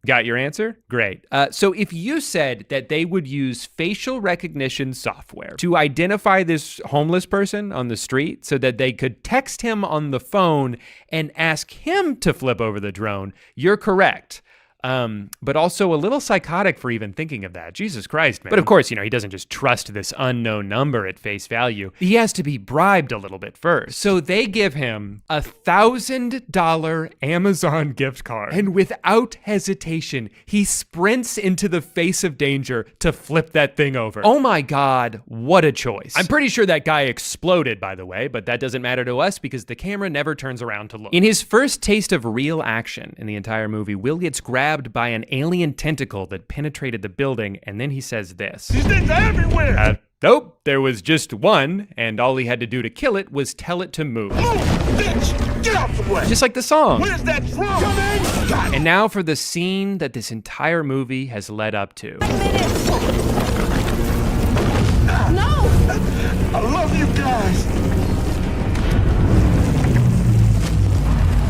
Got your answer? Great. So if you said that they would use facial recognition software to identify this homeless person on the street so that they could text him on the phone and ask him to flip over the drone, you're correct. But also a little psychotic for even thinking of that. Jesus Christ, man. But of course, he doesn't just trust this unknown number at face value. He has to be bribed a little bit first. So they give him $1,000 Amazon gift card. And without hesitation, he sprints into the face of danger to flip that thing over. Oh my God, what a choice. I'm pretty sure that guy exploded, by the way, but that doesn't matter to us because the camera never turns around to look. In his first taste of real action in the entire movie, Will gets grabbed by an alien tentacle that penetrated the building, and then he says this. These things are everywhere! Nope, there was just one, and all he had to do to kill it was tell it to move. Move, bitch! Get out the way! Just like the song. Where's that drum? Coming! And now for the scene that this entire movie has led up to. No! I love you guys!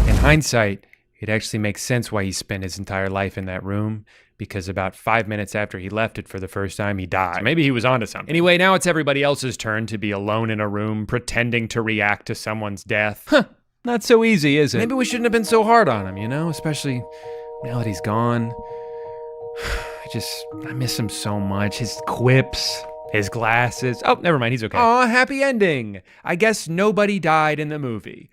In hindsight, it actually makes sense why he spent his entire life in that room, because about 5 minutes after he left it for the first time, he died. So maybe he was onto something. Anyway, now it's everybody else's turn to be alone in a room pretending to react to someone's death. Huh, not so easy, is it? Maybe we shouldn't have been so hard on him, you know? Especially now that he's gone. I miss him so much. His quips, his glasses. Oh, never mind, he's okay. Aw, happy ending. I guess nobody died in the movie.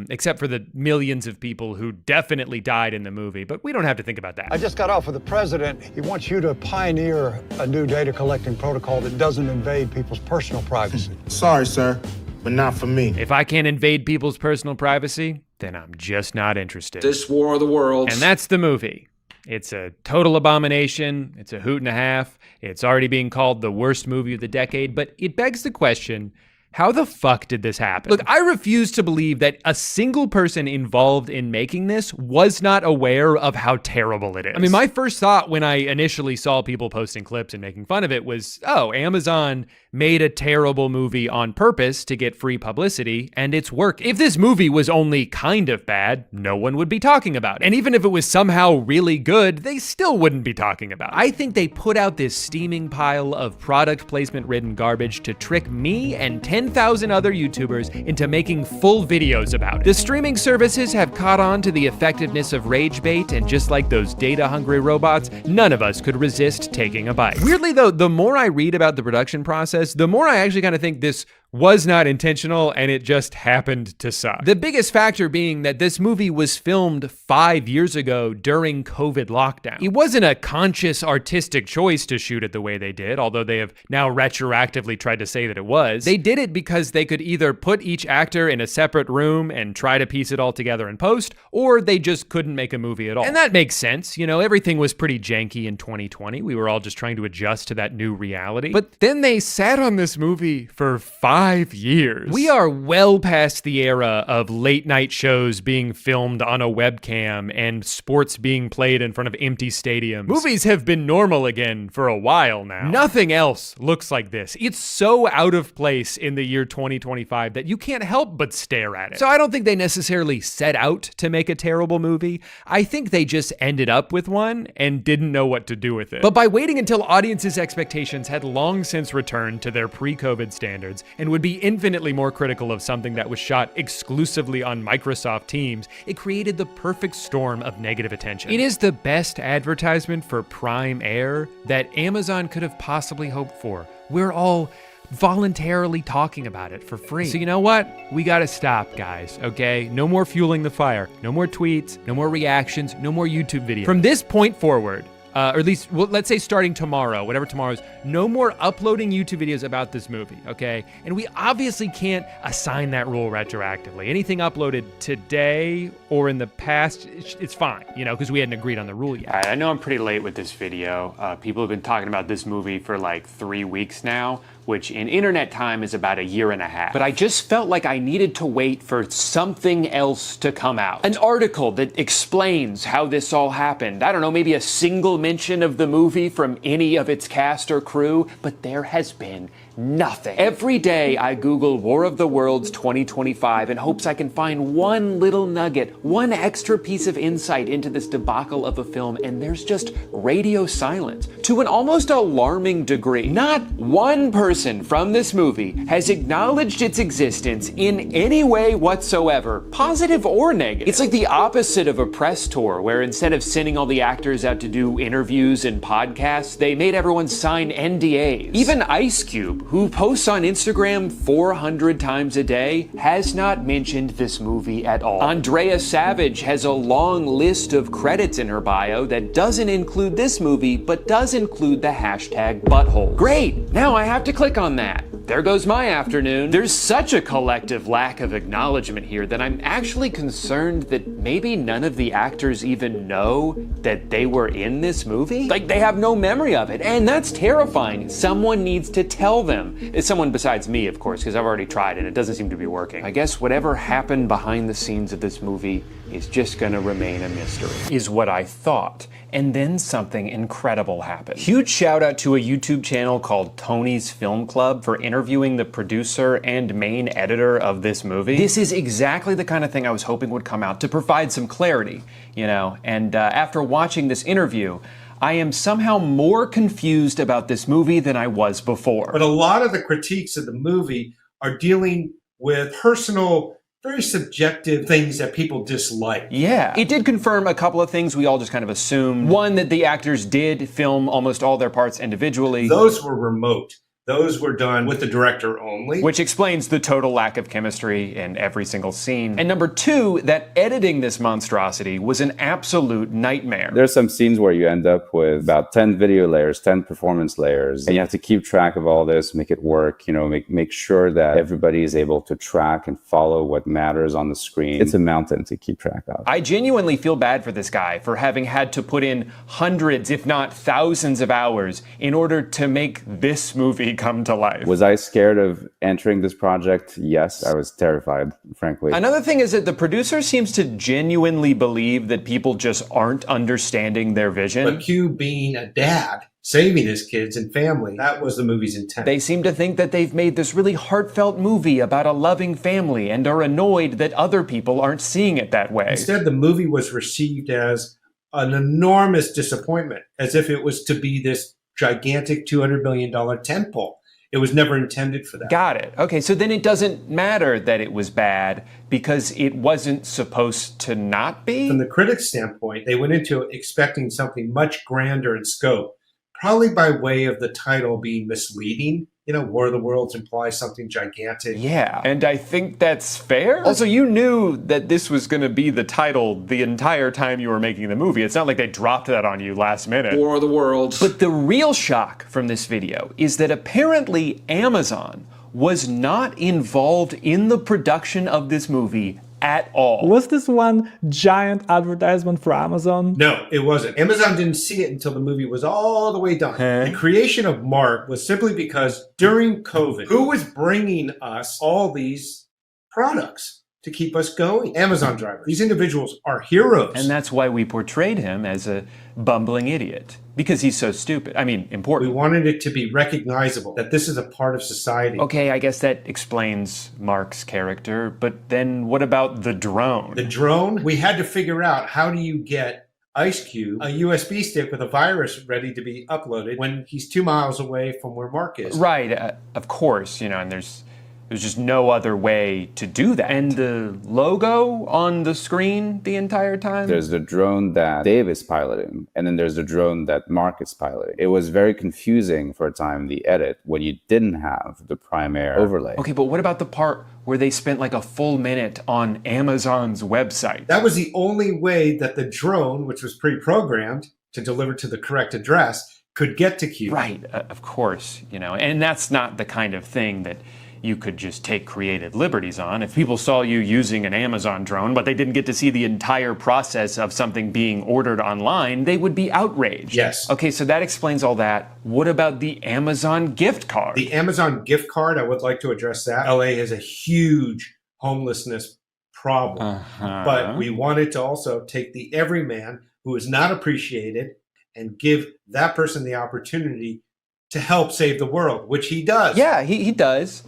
Except for the millions of people who definitely died in the movie, but we don't have to think about that. I just got off with the president. He wants you to pioneer a new data collecting protocol that doesn't invade people's personal privacy. Sorry, sir, but not for me. If I can't invade people's personal privacy, then I'm just not interested. This War of the Worlds. And that's the movie. It's a total abomination. It's a hoot and a half. It's already being called the worst movie of the decade, but it begs the question, how the fuck did this happen? Look, I refuse to believe that a single person involved in making this was not aware of how terrible it is. I mean, my first thought when I initially saw people posting clips and making fun of it was, oh, Amazon made a terrible movie on purpose to get free publicity, and it's working. If this movie was only kind of bad, no one would be talking about it. And even if it was somehow really good, they still wouldn't be talking about it. I think they put out this steaming pile of product placement-ridden garbage to trick me and 10,000 other YouTubers into making full videos about it. The streaming services have caught on to the effectiveness of rage bait, and just like those data-hungry robots, none of us could resist taking a bite. Weirdly though, the more I read about the production process, the more I actually kind of think this was not intentional and it just happened to suck. The biggest factor being that this movie was filmed 5 years ago during COVID lockdown. It wasn't a conscious artistic choice to shoot it the way they did, although they have now retroactively tried to say that it was. They did it because they could either put each actor in a separate room and try to piece it all together in post, or they just couldn't make a movie at all. And that makes sense. You know, everything was pretty janky in 2020. We were all just trying to adjust to that new reality. But then they sat on this movie for 5 years. We are well past the era of late night shows being filmed on a webcam and sports being played in front of empty stadiums. Movies have been normal again for a while now. Nothing else looks like this. It's so out of place in the year 2025 that you can't help but stare at it. So I don't think they necessarily set out to make a terrible movie. I think they just ended up with one and didn't know what to do with it. But by waiting until audiences' expectations had long since returned to their pre-COVID standards and would be infinitely more critical of something that was shot exclusively on Microsoft Teams, it created the perfect storm of negative attention. It is the best advertisement for Prime Air that Amazon could have possibly hoped for. We're all voluntarily talking about it for free. So you know what? We gotta stop, guys, okay? No more fueling the fire. No more tweets, no more reactions, no more YouTube videos. From this point forward, or at least, well, let's say starting tomorrow, whatever tomorrow's, no more uploading YouTube videos about this movie, okay? And we obviously can't assign that rule retroactively. Anything uploaded today or in the past, it's fine, you know, because we hadn't agreed on the rule yet. All right, I know I'm pretty late with this video. People have been talking about this movie for like 3 weeks now, which in internet time is about 1.5 years. But I just felt like I needed to wait for something else to come out. An article that explains how this all happened. I don't know, maybe a single mention of the movie from any of its cast or crew, but there has been nothing. Every day I Google War of the Worlds 2025 in hopes I can find one little nugget, one extra piece of insight into this debacle of a film, and there's just radio silence to an almost alarming degree. Not one person from this movie has acknowledged its existence in any way whatsoever, positive or negative. It's like the opposite of a press tour, where instead of sending all the actors out to do interviews and podcasts, they made everyone sign NDAs. Even Ice Cube, who posts on Instagram 400 times a day, has not mentioned this movie at all. Andrea Savage has a long list of credits in her bio that doesn't include this movie, but does include the hashtag butthole. Great, now I have to click on that. There goes my afternoon. There's such a collective lack of acknowledgement here that I'm actually concerned that maybe none of the actors even know that they were in this movie. Like, they have no memory of it, and that's terrifying. Someone needs to tell them. It's someone besides me, of course, because I've already tried and it doesn't seem to be working. I guess whatever happened behind the scenes of this movie is just gonna remain a mystery, is what I thought. And then something incredible happened. Huge shout out to a YouTube channel called Tony's Film Club for interviewing the producer and main editor of this movie. This is exactly the kind of thing I was hoping would come out to provide some clarity, you know, and after watching this interview, I am somehow more confused about this movie than I was before. But a lot of the critiques of the movie are dealing with personal, very subjective things that people dislike. Yeah. It did confirm a couple of things we all just kind of assumed. One, that the actors did film almost all their parts individually. Those were remote. Those were done with the director only. Which explains the total lack of chemistry in every single scene. And number two, that editing this monstrosity was an absolute nightmare. There's some scenes where you end up with about 10 video layers, 10 performance layers, and you have to keep track of all this, make it work, you know, make sure that everybody is able to track and follow what matters on the screen. It's a mountain to keep track of. I genuinely feel bad for this guy for having had to put in hundreds, if not thousands of hours in order to make this movie come to life. Was I scared of entering this project? Yes, I was terrified, frankly. Another thing is that the producer seems to genuinely believe that people just aren't understanding their vision. But Q being a dad, saving his kids and family, that was the movie's intent. They seem to think that they've made this really heartfelt movie about a loving family and are annoyed that other people aren't seeing it that way. Instead, the movie was received as an enormous disappointment, as if it was to be this gigantic $200 million tentpole. It was never intended for that. Got it. Okay, so then it doesn't matter that it was bad because it wasn't supposed to not be? From the critics' standpoint, they went into expecting something much grander in scope, probably by way of the title being misleading. You know, War of the Worlds implies something gigantic. Yeah, and I think that's fair. Also, you knew that this was going to be the title the entire time you were making the movie. It's not like they dropped that on you last minute. War of the Worlds. But the real shock from this video is that apparently Amazon was not involved in the production of this movie at all. Was this one giant advertisement for Amazon? No, it wasn't. Amazon didn't see it until the movie was all the way done. The creation of Mark was simply because during COVID, who was bringing us all these products to keep us going? Amazon drivers. These individuals are heroes. And that's why we portrayed him as a bumbling idiot. Because he's so stupid. I mean, important. We wanted it to be recognizable that this is a part of society. Okay, I guess that explains Mark's character, but then what about the drone? The drone? We had to figure out, how do you get Ice Cube a USB stick with a virus ready to be uploaded when he's 2 miles away from where Mark is? Right, of course, you know, and there's just no other way to do that. And the logo on the screen the entire time? There's the drone that Dave is piloting, and then there's the drone that Mark is piloting. It was very confusing for a time, the edit, when you didn't have the Premiere overlay. Okay, but what about the part where they spent like a full minute on Amazon's website? That was the only way that the drone, which was pre-programmed to deliver to the correct address, could get to Q. Right, of course, you know, and that's not the kind of thing that you could just take creative liberties on. If people saw you using an Amazon drone, but they didn't get to see the entire process of something being ordered online, they would be outraged. Yes. Okay, so that explains all that. What about the Amazon gift card? The Amazon gift card, I would like to address that. LA has a huge homelessness problem. But we wanted to also take the everyman who is not appreciated and give that person the opportunity to help save the world, which he does. Yeah, he does.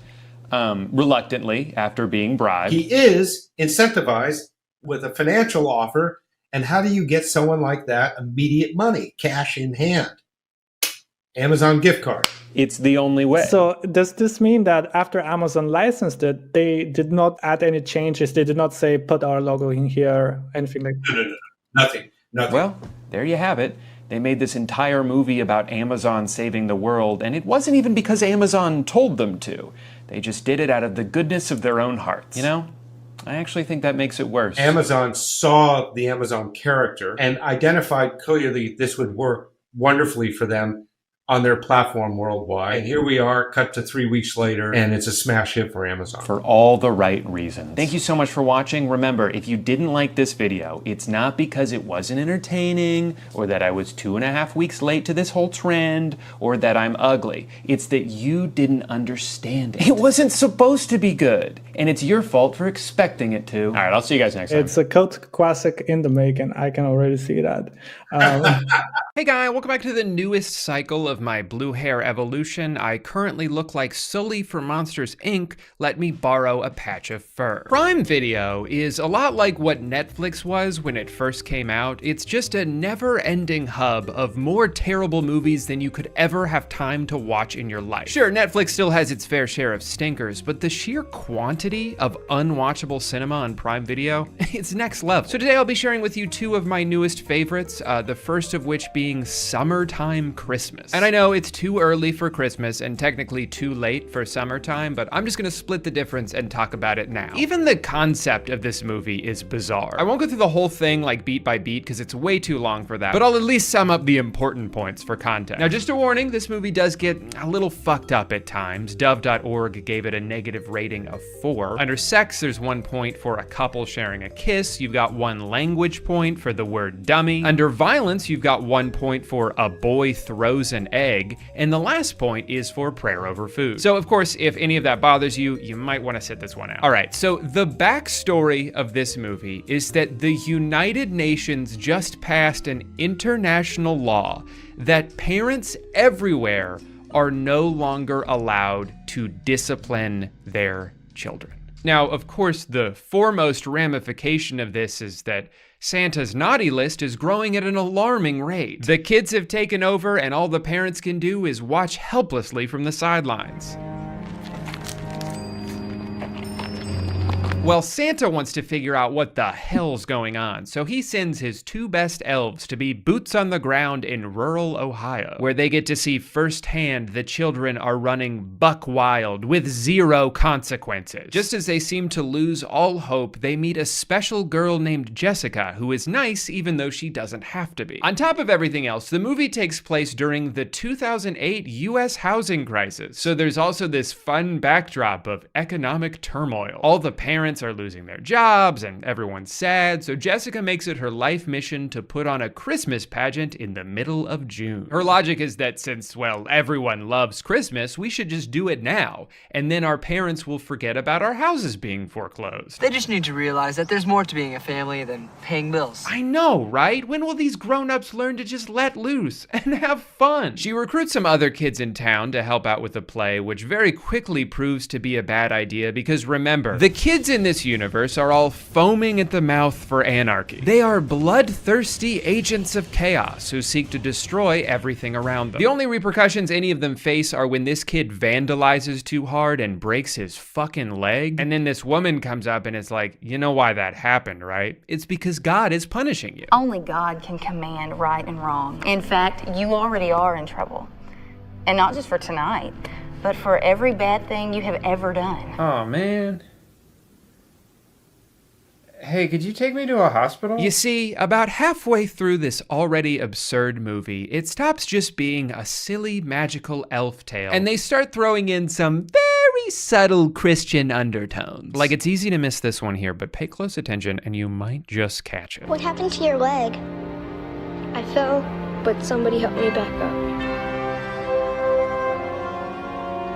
Reluctantly, after being bribed. He is incentivized with a financial offer. And how do you get someone like that immediate money, cash in hand? Amazon gift card. It's the only way. So does this mean that after Amazon licensed it, they did not add any changes? They did not say, put our logo in here, anything like that? No. Nothing. Well, there you have it. They made this entire movie about Amazon saving the world, and it wasn't even because Amazon told them to. They just did it out of the goodness of their own hearts. You know, I actually think that makes it worse. Amazon saw the Amazon character and identified clearly this would work wonderfully for them on their platform worldwide. And here we are, cut to 3 weeks later, and it's a smash hit for Amazon. For all the right reasons. Thank you so much for watching. Remember, if you didn't like this video, it's not because it wasn't entertaining, or that I was 2.5 weeks late to this whole trend, or that I'm ugly. It's that you didn't understand it. It wasn't supposed to be good, and it's your fault for expecting it to. All right, I'll see you guys next time. It's a cult classic in the making. I can already see that. Hey guy, welcome back to the newest cycle of my blue hair evolution. I currently look like Sully from Monsters, Inc. Let me borrow a patch of fur. Prime Video is a lot like what Netflix was when it first came out. It's just a never-ending hub of more terrible movies than you could ever have time to watch in your life. Sure, Netflix still has its fair share of stinkers, but the sheer quantity of unwatchable cinema on Prime Video, it's next level. So today I'll be sharing with you 2 of my newest favorites, the first of which being Summertime Christmas. And I know it's too early for Christmas and technically too late for summertime, but I'm just gonna split the difference and talk about it now. Even the concept of this movie is bizarre. I won't go through the whole thing like beat by beat because it's way too long for that, but I'll at least sum up the important points for context. Now, just a warning, this movie does get a little fucked up at times. Dove.org gave it a negative rating of 4. Under sex, there's 1 point for a couple sharing a kiss. You've got 1 language point for the word dummy. Under violence, you've got 1 point for a boy throws an egg, and the last point is for prayer over food. So of course, if any of that bothers you, you might want to sit this one out. All right, so the backstory of this movie is that the United Nations just passed an international law that parents everywhere are no longer allowed to discipline their children. Now, of course, the foremost ramification of this is that Santa's naughty list is growing at an alarming rate. The kids have taken over, and all the parents can do is watch helplessly from the sidelines. Well, Santa wants to figure out what the hell's going on, so he sends his 2 best elves to be boots on the ground in rural Ohio, where they get to see firsthand the children are running buck wild with 0 consequences. Just as they seem to lose all hope, they meet a special girl named Jessica, who is nice even though she doesn't have to be. On top of everything else, the movie takes place during the 2008 US housing crisis, so there's also this fun backdrop of economic turmoil. All the parents are losing their jobs and everyone's sad, so Jessica makes it her life mission to put on a Christmas pageant in the middle of June. Her logic is that since, well, everyone loves Christmas, we should just do it now, and then our parents will forget about our houses being foreclosed. They just need to realize that there's more to being a family than paying bills. I know, right? When will these grown-ups learn to just let loose and have fun? She recruits some other kids in town to help out with the play, which very quickly proves to be a bad idea because remember, the kids in this universe are all foaming at the mouth for anarchy. They are bloodthirsty agents of chaos who seek to destroy everything around them. The only repercussions any of them face are when this kid vandalizes too hard and breaks his fucking leg, and then this woman comes up and is like, you know why that happened, right? It's because God is punishing you. Only God can command right and wrong. In fact, you already are in trouble. And not just for tonight, but for every bad thing you have ever done. Oh, man. Hey, could you take me to a hospital? You see, about halfway through this already absurd movie, it stops just being a silly magical elf tale, and they start throwing in some very subtle Christian undertones. Like, it's easy to miss this one here, but pay close attention and you might just catch it. What happened to your leg? I fell, but somebody helped me back up.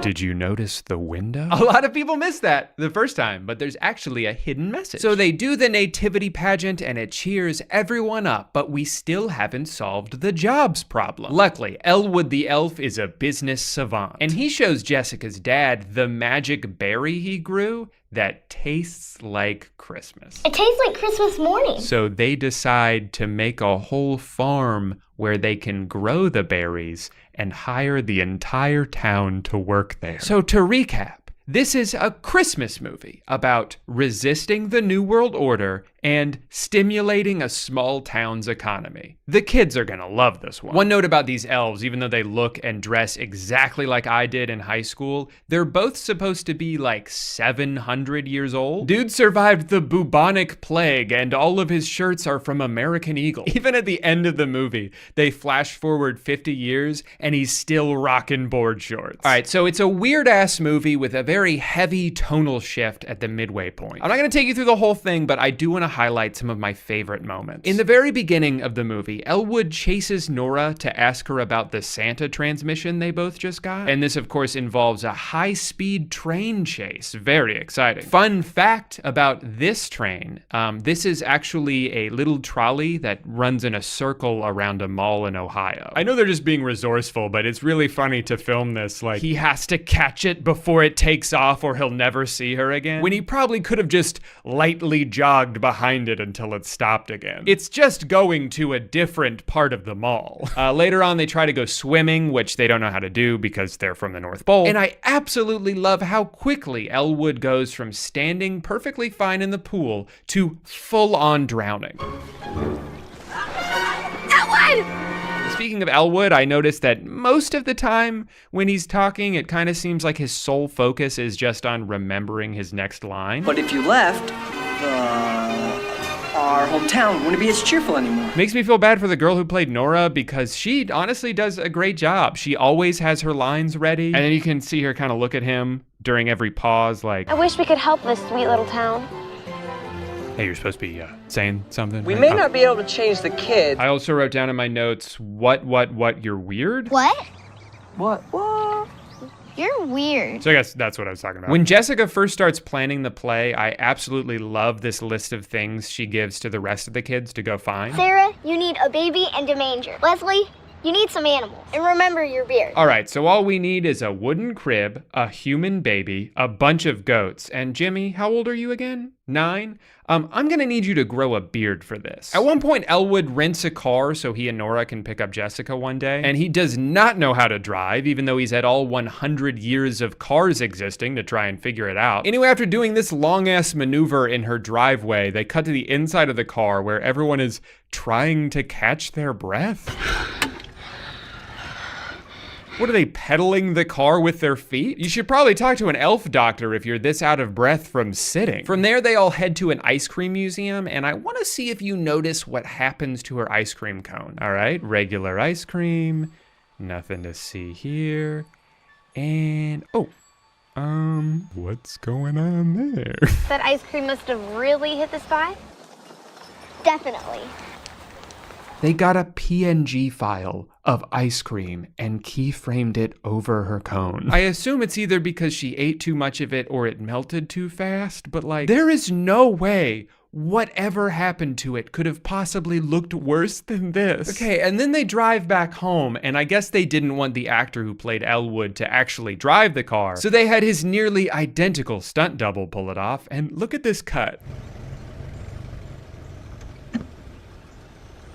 Did you notice the window? A lot of people miss that the first time, but there's actually a hidden message. So they do the nativity pageant and it cheers everyone up, but we still haven't solved the jobs problem. Luckily, Elwood the elf is a business savant, and he shows Jessica's dad the magic berry he grew that tastes like Christmas. It tastes like Christmas morning. So they decide to make a whole farm where they can grow the berries and hire the entire town to work there. So to recap, this is a Christmas movie about resisting the New World Order and stimulating a small town's economy. The kids are gonna love this one. One note about these elves, even though they look and dress exactly like I did in high school, they're both supposed to be like 700 years old. Dude survived the bubonic plague and all of his shirts are from American Eagle. Even at the end of the movie, they flash forward 50 years and he's still rocking board shorts. All right, so it's a weird ass movie with a very heavy tonal shift at the midway point. I'm not gonna take you through the whole thing, but I do wanna highlight some of my favorite moments. In the very beginning of the movie, Elwood chases Nora to ask her about the Santa transmission they both just got. And this of course involves a high-speed train chase. Very exciting. Fun fact about this train, this is actually a little trolley that runs in a circle around a mall in Ohio. I know they're just being resourceful, but it's really funny to film this. Like, he has to catch it before it takes off or he'll never see her again, when he probably could have just lightly jogged behind it until it stopped again. It's just going to a different part of the mall. Later on, they try to go swimming, which they don't know how to do because they're from the North Pole. And I absolutely love how quickly Elwood goes from standing perfectly fine in the pool to full-on drowning. Elwood! Speaking of Elwood, I noticed that most of the time when he's talking, it kind of seems like his sole focus is just on remembering his next line. But if you left, our hometown wouldn't be as cheerful anymore. Makes me feel bad for the girl who played Nora because she honestly does a great job. She always has her lines ready, and then you can see her kind of look at him during every pause like, I wish we could help this sweet little town. hey, you're supposed to be saying something. We right? may not be able to change the kid. I also wrote down in my notes, what, you're weird? What? What? You're weird. So I guess that's what I was talking about. When Jessica first starts planning the play, I absolutely love this list of things she gives to the rest of the kids to go find. Sarah, you need a baby and a manger. Leslie, you need some animals. And remember your beard. All right, so all we need is a wooden crib, a human baby, a bunch of goats. And Jimmy, how old are you again? 9? I'm gonna need you to grow a beard for this. At one point, Elwood rents a car so he and Nora can pick up Jessica one day, and he does not know how to drive, even though he's had all 100 years of cars existing to try and figure it out. Anyway, after doing this long-ass maneuver in her driveway, they cut to the inside of the car where everyone is trying to catch their breath. What are they, pedaling the car with their feet? You should probably talk to an elf doctor if you're this out of breath from sitting. From there, they all head to an ice cream museum, and I want to see if you notice what happens to her ice cream cone. All right, regular ice cream, nothing to see here, and what's going on there? That ice cream must have really hit the spot? Definitely. They got a PNG file of ice cream and keyframed it over her cone. I assume it's either because she ate too much of it or it melted too fast, but like, there is no way whatever happened to it could have possibly looked worse than this. Okay, and then they drive back home, and I guess they didn't want the actor who played Elwood to actually drive the car, so they had his nearly identical stunt double pull it off, and look at this cut.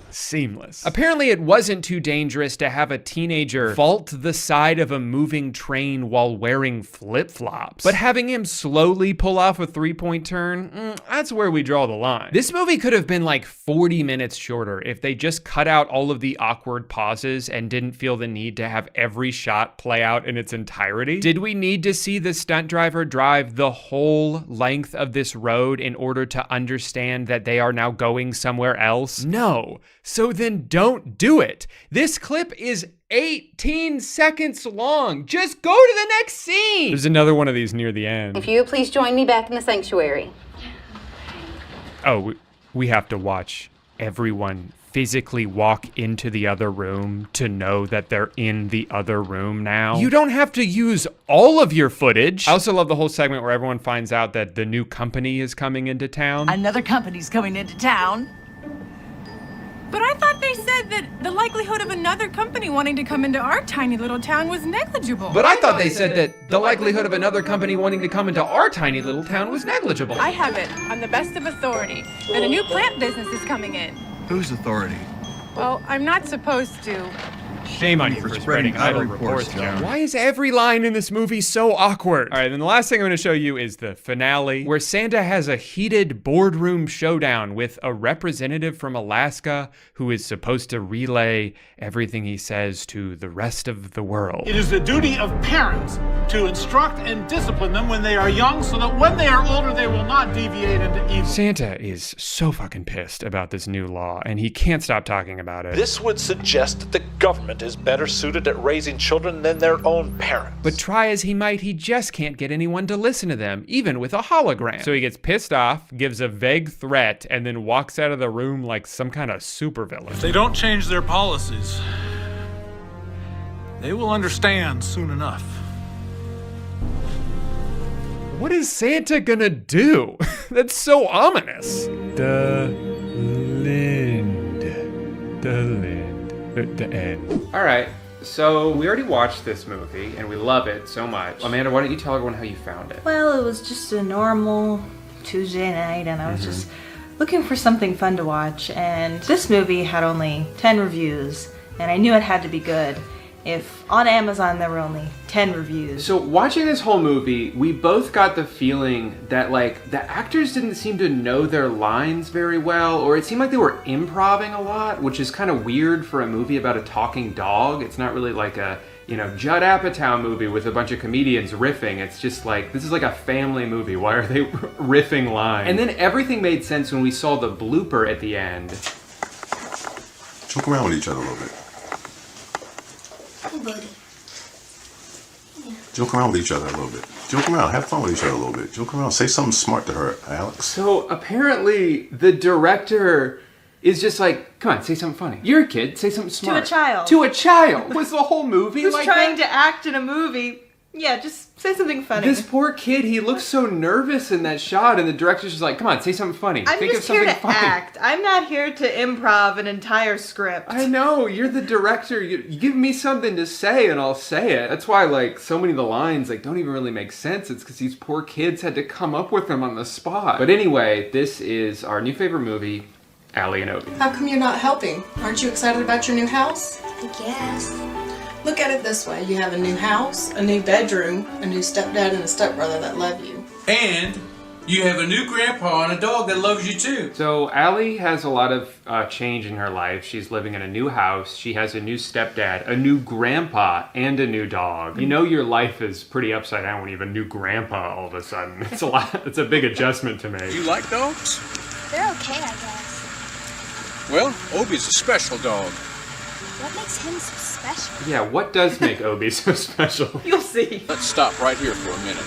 Seamless. Apparently it wasn't too dangerous to have a teenager vault the side of a moving train while wearing flip-flops. But having him slowly pull off a 3-point turn, that's where we draw the line. This movie could have been like 40 minutes shorter if they just cut out all of the awkward pauses and didn't feel the need to have every shot play out in its entirety. Did we need to see the stunt driver drive the whole length of this road in order to understand that they are now going somewhere else? No. So then don't do it. This clip is 18 seconds long. Just go to the next scene. There's another one of these near the end. If you would please join me back in the sanctuary. Oh, we have to watch everyone physically walk into the other room to know that they're in the other room now. You don't have to use all of your footage. I also love the whole segment where everyone finds out that the new company is coming into town. Another company's coming into town. But I thought they said that the likelihood of another company wanting to come into our tiny little town was negligible. But I thought they said that the likelihood of another company wanting to come into our tiny little town was negligible. I have it on the best of authority that a new plant business is coming in. Whose authority? Well, I'm not supposed to Shame on you for spreading idle reports, Joan. Why is every line in this movie so awkward? All right, then the last thing I'm gonna show you is the finale, where Santa has a heated boardroom showdown with a representative from Alaska who is supposed to relay everything he says to the rest of the world. It is the duty of parents to instruct and discipline them when they are young so that when they are older they will not deviate into evil. Santa is so fucking pissed about this new law, and he can't stop talking about it. This would suggest that the government is better suited at raising children than their own parents. But try as he might, he just can't get anyone to listen to them, even with a hologram. So he gets pissed off, gives a vague threat, and then walks out of the room like some kind of supervillain. If they don't change their policies, they will understand soon enough. What is Santa gonna do? That's so ominous. The end. All right, so we already watched this movie and we love it so much. Amanda, why don't you tell everyone how you found it? Well, it was just a normal Tuesday night and I was just looking for something fun to watch, and this movie had only 10 reviews and I knew it had to be good if on Amazon there were only 10 reviews. So watching this whole movie, we both got the feeling that like the actors didn't seem to know their lines very well, or it seemed like they were improvising a lot, which is kind of weird for a movie about a talking dog. It's not really like a, you know, Judd Apatow movie with a bunch of comedians riffing. It's just like, this is like a family movie. Why are they riffing lines? And then everything made sense when we saw the blooper at the end. Joke around with each other a little bit. Joke around with each other a little bit. Joke around, have fun with each other a little bit. Joke around, say something smart to her, Alex. So apparently the director is just like, come on, say something funny. You're a kid, say something smart. To a child. To a child. Was the whole movie Who's like trying that? to act in a movie? Yeah, just say something funny. This poor kid, he looks so nervous in that shot, and the director's just like, come on, say something funny. I'm Think just of here something to funny. act. I'm not here to improv an entire script. I know, you're the director. You give me something to say and I'll say it. That's why like so many of the lines like don't even really make sense. It's because these poor kids had to come up with them on the spot. But anyway, this is our new favorite movie, Allie and Obi. How come you're not helping? Aren't you excited about your new house? I guess. Look at it this way. You have a new house, a new bedroom, a new stepdad and a stepbrother that love you. And you have a new grandpa and a dog that loves you too. So Allie has a lot of change in her life. She's living in a new house. She has a new stepdad, a new grandpa, and a new dog. You know your life is pretty upside down when you have a new grandpa all of a sudden. It's a lot. It's a big adjustment to make. You like dogs? They're okay, I guess. Well, Obi's a special dog. What makes him so special? Yeah, what does make Obi so special? You'll see. Let's stop right here for a minute.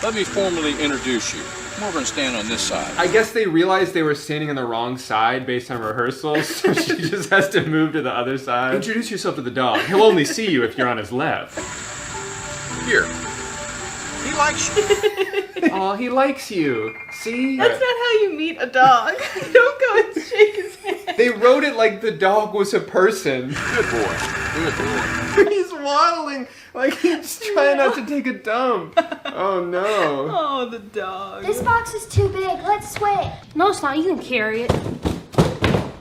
Let me formally introduce you. We're going to stand on this side. I guess they realized they were standing on the wrong side based on rehearsals, so she just has to move to the other side. Introduce yourself to the dog. He'll only see you if you're on his left. Here. He likes you. Oh, he likes you. See? That's not how you meet a dog. Don't go and shake his hand. They wrote it like the dog was a person. Good boy. Good boy. He's waddling like he's trying not to take a dump. Oh no. Oh, the dog. This box is too big. Let's switch. No, it's not. You can carry it.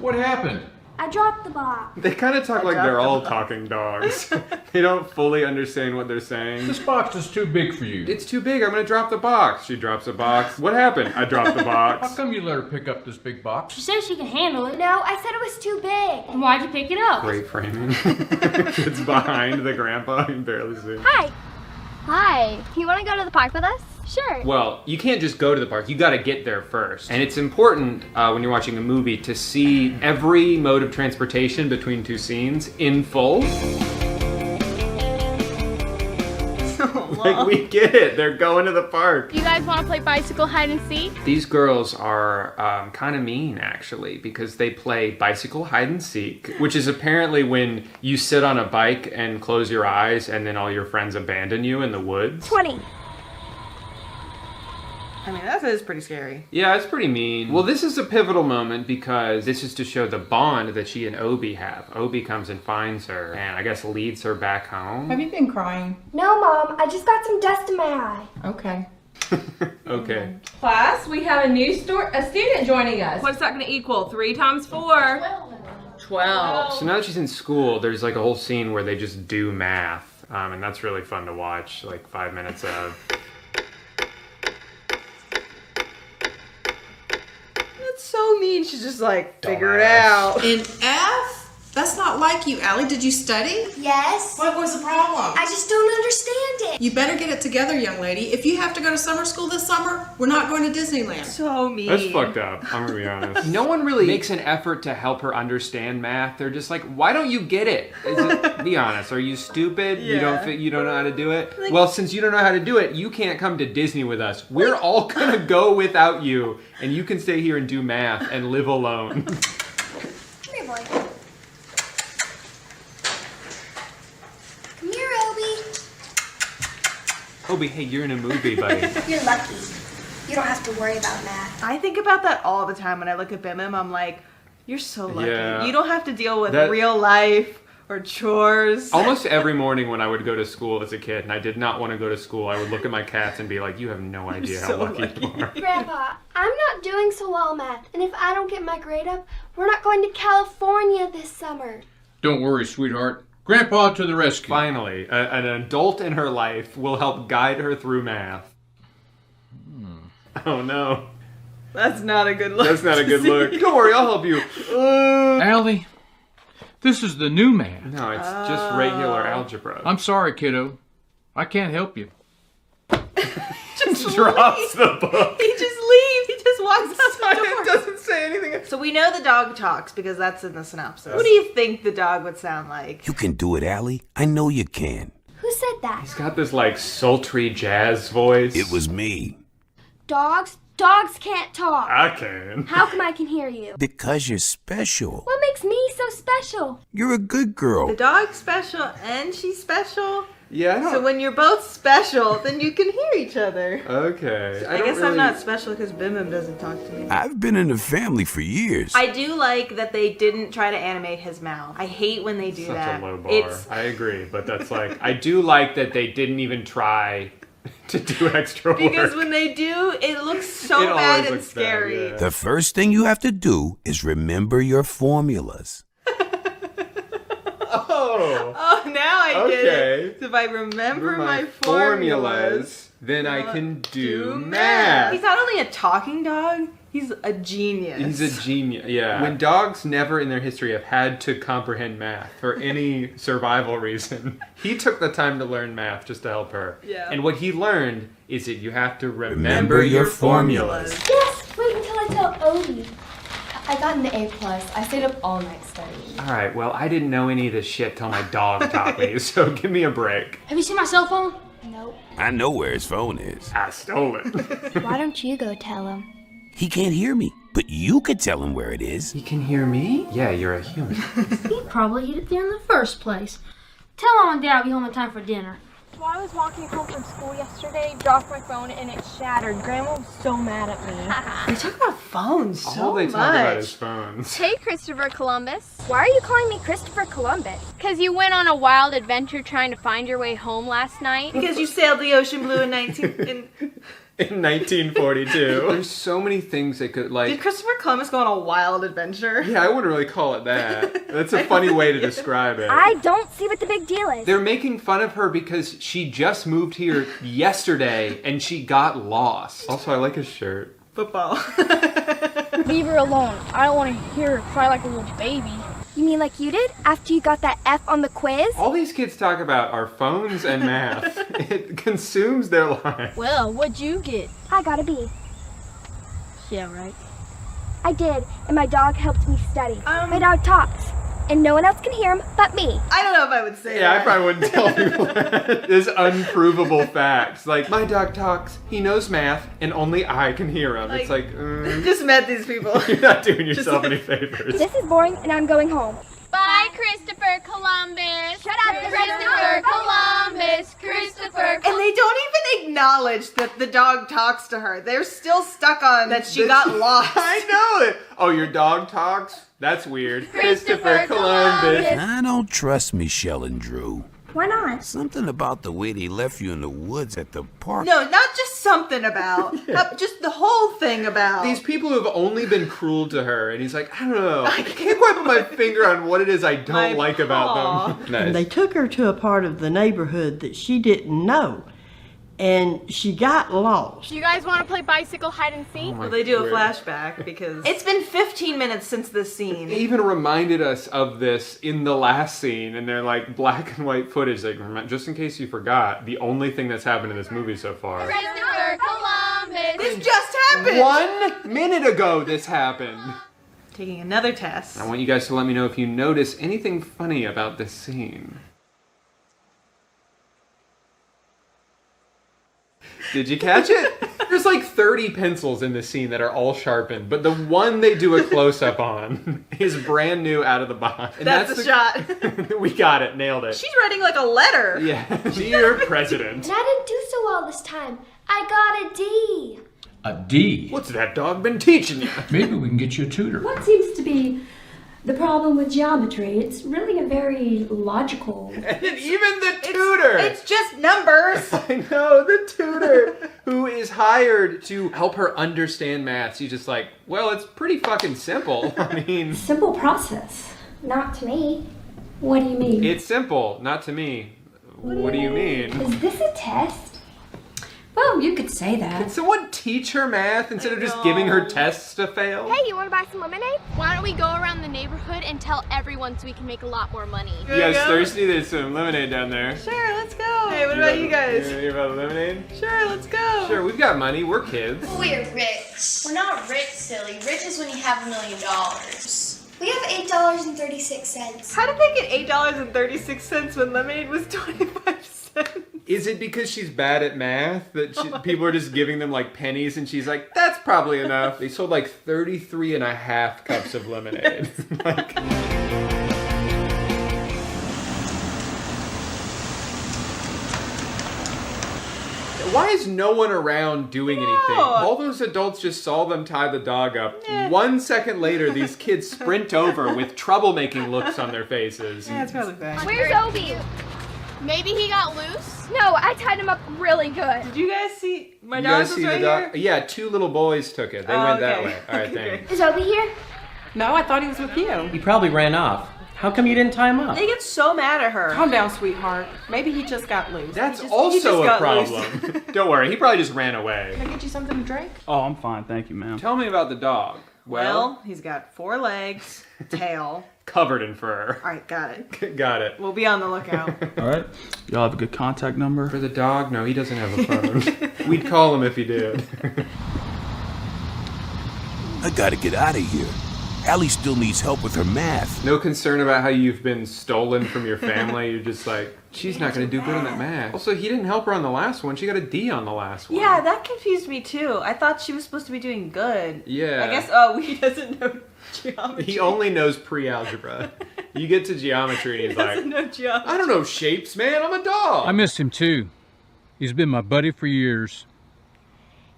What happened? I dropped the box. They kind of talk like they're all talking dogs. They don't fully understand what they're saying. This box is too big for you. It's too big. I'm going to drop the box. She drops the box. What happened? I dropped the box. How come you let her pick up this big box? She said she can handle it. No, I said it was too big. And why'd you pick it up? Great framing. It's behind the grandpa. You can barely see. Hi. Hi. You want to go to the park with us? Sure. Well, you can't just go to the park. You got to get there first. And it's important when you're watching a movie to see every mode of transportation between two scenes in full. Like, we get it. They're going to the park. You guys want to play bicycle hide and seek? These girls are kind of mean, actually, because they play bicycle hide and seek, which is apparently when you sit on a bike and close your eyes and then all your friends abandon you in the woods. 20. I mean, that is pretty scary. Yeah, it's pretty mean. Well, this is a pivotal moment because this is to show the bond that she and Obi have. Obi comes and finds her and I guess leads her back home. Have you been crying? No, Mom. I just got some dust in my eye. Okay. Okay. Class, we have a new student joining us. What's that going to equal? 3 times 4? 12. So now that she's in school, there's like a whole scene where they just do math. And that's really fun to watch, like 5 minutes of. That's so mean. She's just like, figure it out. In F? That's not like you, Allie. Did you study? Yes. What was the problem? I just don't understand it. You better get it together, young lady. If you have to go to summer school this summer, we're not going to Disneyland. So mean. That's fucked up, I'm gonna be honest. No one really makes an effort to help her understand math. They're just like, why don't you get it? Be honest, are you stupid? Yeah. You don't know how to do it? Well, since you don't know how to do it, you can't come to Disney with us. We're all gonna go without you, and you can stay here and do math and live alone. Come here, boy. Come here, Obi. Obi, hey, you're in a movie, buddy. You're lucky. You don't have to worry about math. I think about that all the time when I look at Bimim. I'm like, you're so lucky. Yeah. You don't have to deal with That- real life or chores. Almost every morning when I would go to school as a kid and I did not want to go to school, I would look at my cats and be like, you have no idea how lucky you are. Grandpa, I'm not doing so well in math, and if I don't get my grade up, we're not going to California this summer. Don't worry, sweetheart. Grandpa to the rescue. Finally, an adult in her life will help guide her through math. Oh no. That's not a good look. That's not a good look. Don't worry, I'll help you. Allie, this is the new math. No, it's just regular algebra. I'm sorry, kiddo. I can't help you. Just drops the book. He just leaves. He just walks out the door. It doesn't say anything. So we know the dog talks because that's in the synopsis. What do you think the dog would sound like? You can do it, Allie. I know you can. Who said that? He's got this like sultry jazz voice. It was me. Dogs? Dogs can't talk. I can. How come I can hear you? Because you're special. What makes me so special? You're a good girl. The dog's special and she's special. Yeah, I don't... So when you're both special, then you can hear each other. Okay. I guess I'm not special because Bimim doesn't talk to me. I've been in the family for years. I do like that they didn't try to animate his mouth. I hate when they do that. Such a low bar. I agree, but that's like, I do like that they didn't even try to do extra work. Because when they do, it looks so It bad always and looks bad, scary. yeah. The first thing you have to do is remember your formulas. Oh, now I get Okay. it. So if I remember my formulas, then I can do math. He's not only a talking dog, he's a genius. He's a genius, yeah. When dogs never in their history have had to comprehend math for any survival reason, he took the time to learn math just to help her. Yeah. And what he learned is that you have to remember your formulas. Yes, wait until I tell Obi. I got an A+. I stayed up all night studying. All right, well, I didn't know any of this shit till my dog taught me, so give me a break. Have you seen my cell phone? Nope. I know where his phone is. I stole it. Why don't you go tell him? He can't hear me, but you could tell him where it is. He can hear me? Yeah, you're a human. He probably hid it there in the first place. Tell Mom and Dad I'll be home in time for dinner. While I was walking home from school yesterday, dropped my phone and it shattered. Grandma was so mad at me. They talk about phones so All they much. talk about is phones. Hey, Christopher Columbus. Why are you calling me Christopher Columbus? Because you went on a wild adventure trying to find your way home last night. Because you sailed the ocean blue in In 1942. There's so many things they could, like... Did Christopher Columbus go on a wild adventure? Yeah, I wouldn't really call it that. That's a funny way to describe it. I don't see what the big deal is. They're making fun of her because she just moved here yesterday and she got lost. Also, I like his shirt. Football. Leave her alone. I don't want to hear her cry like a little baby. You mean like you did after you got that F on the quiz? All these kids talk about are phones and math. It consumes their lives. Well, what'd you get? I got a B. Yeah, right. I did, and my dog helped me study. My dog talks, and no one else can hear him but me. I don't know if I would say Yeah, that. I probably wouldn't tell people that. There's unprovable facts. Like, my dog talks, he knows math, and only I can hear him. It's like, Just met these people. You're not doing yourself any favors. This is boring, and I'm going home. Bye, Christopher Columbus. Shut up, Christopher Columbus. Christopher And they don't even acknowledge that the dog talks to her. They're still stuck on that she got lost. I know it. Oh, your dog talks? That's weird. Christopher Columbus. I don't trust Michelle and Drew. Why not? Something about the way they left you in the woods at the park. No, not just something about. Just the whole thing about. These people who have only been cruel to her, and he's like, I don't know. I can't quite put my finger on what it is I don't like about them. Nice. And they took her to a part of the neighborhood that she didn't know. And she got lost. Do you guys want to play bicycle hide and seek? Well, they do a flashback because it's been 15 minutes since this scene. They even reminded us of this in the last scene, and they're like black and white footage. Like, just in case you forgot, the only thing that's happened in this movie so far. Christopher Columbus! This just happened! 1 minute ago this happened. Taking another test. I want you guys to let me know if you notice anything funny about this scene. Did you catch it? There's like 30 pencils in this scene that are all sharpened, but the one they do a close-up on is brand new out of the box. And that's the shot. We got it, nailed it. She's writing like a letter. Yeah, dear president. And I didn't do so well this time. I got a D. A D? What's that dog been teaching you? Maybe we can get you a tutor. What seems to be the problem with geometry? It's really a very logical... And even the tutor! It's just numbers! I know, the tutor who is hired to help her understand math. She's just like, well, it's pretty fucking simple. I mean... Simple process. Not to me. What do you mean? It's simple, not to me. What do you mean? Is this a test? Well, you could say that. Can someone teach her math instead of just giving her tests to fail? Hey, you want to buy some lemonade? Why don't we go around the neighborhood and tell everyone so we can make a lot more money? You guys thirsty? There's some lemonade down there. Sure, let's go. Hey, what about you guys? You about the lemonade? Sure, let's go. Sure, we've got money. We're kids. We're rich. We're not rich, silly. Rich is when you have $1 million. We have $8.36. How did they get $8.36 when lemonade was 25 cents? Is it because she's bad at math that people are just giving them like pennies and she's like, that's probably enough? They sold like 33 and a half cups of lemonade. Like... Why is no one around doing anything? All those adults just saw them tie the dog up. 1 second later, these kids sprint over with troublemaking looks on their faces. Yeah, it's probably bad. Where's Obi? Maybe he got loose? No, I tied him up really good. Did you guys see? My You dog guys was see right the dog? here. Yeah, 2 little boys took it. They went that way. All right, thanks. Is Obi here? No, I thought he was with you. He probably ran off. How come you didn't tie him up? They get so mad at her. Calm down, sweetheart. Maybe he just got loose. That's he also just a got problem. Don't worry, he probably just ran away. Can I get you something to drink? Oh, I'm fine, thank you, ma'am. Tell me about the dog. Well, he's got 4 legs, tail. Covered in fur. All right, got it. Got it. We'll be on the lookout. All right. Y'all have a good contact number? For the dog? No, he doesn't have a phone. We'd call him if he did. I gotta get out of here. Allie still needs help with her math. No concern about how you've been stolen from your family. You're just like, she's not going to do good on that math. Also, he didn't help her on the last one. She got a D on the last one. Yeah, that confused me too. I thought she was supposed to be doing good. Yeah. I guess, he doesn't know geometry. He only knows pre-algebra. You get to geometry and he's like, know geometry. I don't know shapes, man. I'm a dog. I miss him too. He's been my buddy for years.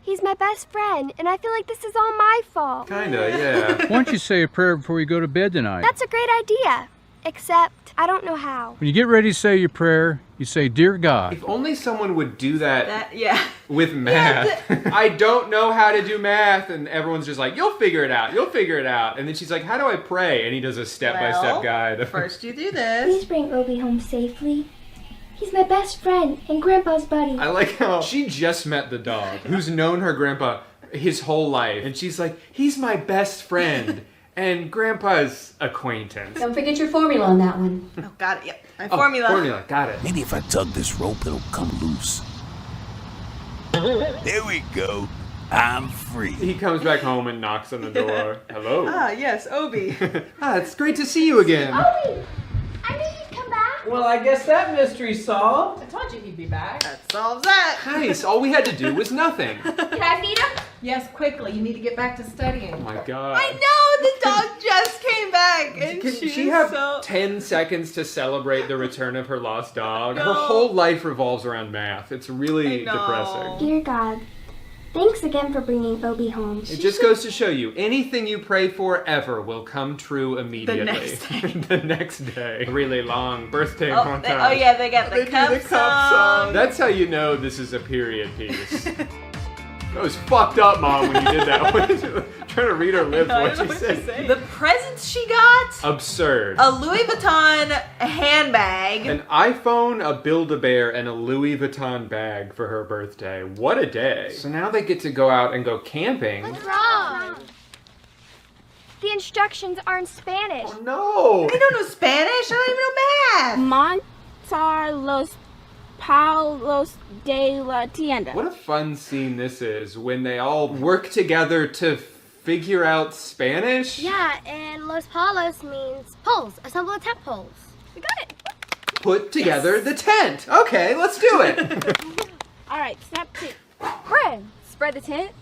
He's my best friend, and I feel like this is all my fault. Kinda, yeah. Why don't you say a prayer before you go to bed tonight? That's a great idea, except I don't know how. When you get ready to say your prayer, you say, Dear God. If only someone would do that yeah. with math. I don't know how to do math. And everyone's just like, you'll figure it out. You'll figure it out. And then she's like, how do I pray? And he does a step-by-step guide. First you do this. Please bring Obi home safely. He's my best friend and Grandpa's buddy. I like how she just met the dog, who's known her grandpa his whole life. And she's like, he's my best friend and Grandpa's acquaintance. Don't forget your formula on that one. Oh, got it. Yep. My formula. Formula, got it. Maybe if I tug this rope, it'll come loose. There we go. I'm free. He comes back home and knocks on the door. Hello. Ah, yes, Obi. It's great to see you again. Obi! I knew you'd come back. Well, I guess that mystery's solved. I told you he'd be back. That solves that. Nice. All we had to do was nothing. Can I feed him? Yes, quickly. You need to get back to studying. Oh my god. I know! The dog just came back and Can she's she have so... 10 seconds to celebrate the return of her lost dog? No. Her whole life revolves around math. It's really depressing. Dear God, Thanks again for bringing Obi home. It just goes to show you, anything you pray for ever will come true immediately. The next day. The next day. Really long birthday Oh, montage. oh yeah, they got the cup song. That's how you know this is a period piece. That was fucked up, Mom, when you did that. Trying to read her lips what she said. The presents she got? Absurd. A Louis Vuitton handbag. An iPhone, a Build-A-Bear, and a Louis Vuitton bag for her birthday. What a day. So now they get to go out and go camping. What's wrong? The instructions are in Spanish. Oh no! I don't know Spanish. I don't even know math. Montar los Palos de la Tienda. What a fun scene this is when they all work together to figure out Spanish. Yeah, and Los Palos means poles. Assemble the tent poles. We got it. Put together the tent. Okay, let's do it. All right, step 2. Fred, spread the tent.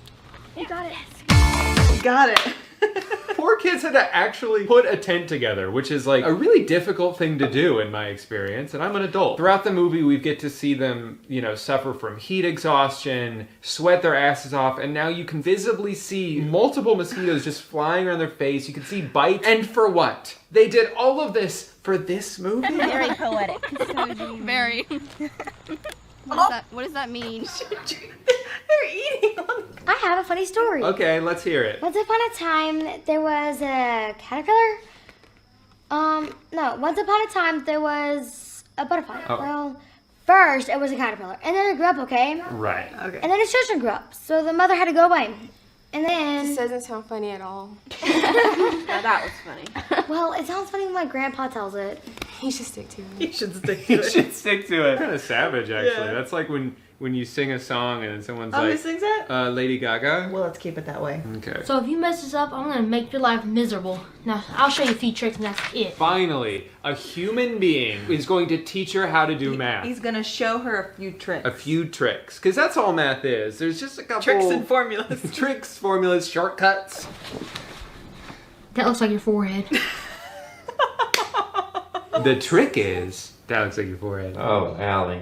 You got it. We got it. Poor kids had to actually put a tent together, which is like a really difficult thing to do in my experience, and I'm an adult. Throughout the movie, we get to see them, suffer from heat exhaustion, sweat their asses off, and now you can visibly see multiple mosquitoes just flying around their face. You can see bites. And for what? They did all of this for this movie? Very poetic. Very. What does that mean? They're eating on. I have a funny story. Okay, let's hear it. Once upon a time, there was a caterpillar. No. Once upon a time, there was a butterfly. Oh. Well, first it was a caterpillar, and then it grew up. Okay. Right. Okay. And then its children grew up, so the mother had to go away. And then. This doesn't sound funny at all. No, that was funny. Well, it sounds funny when my grandpa tells it. He should stick to it. You should stick to You it. should stick to it. Kind of savage, actually. Yeah. That's like when you sing a song and then someone's Oh, like, who sings that? Lady Gaga. Well, let's keep it that way. Okay. So if you mess this up, I'm gonna make your life miserable. Now, I'll show you a few tricks and that's it. Finally, a human being is going to teach her how to do math. He's gonna show her a few tricks. A few tricks. Because that's all math is. There's just a couple... Tricks and formulas. Tricks, formulas, shortcuts. That looks like your forehead. The trick is... That looks like your forehead. Oh, Allie.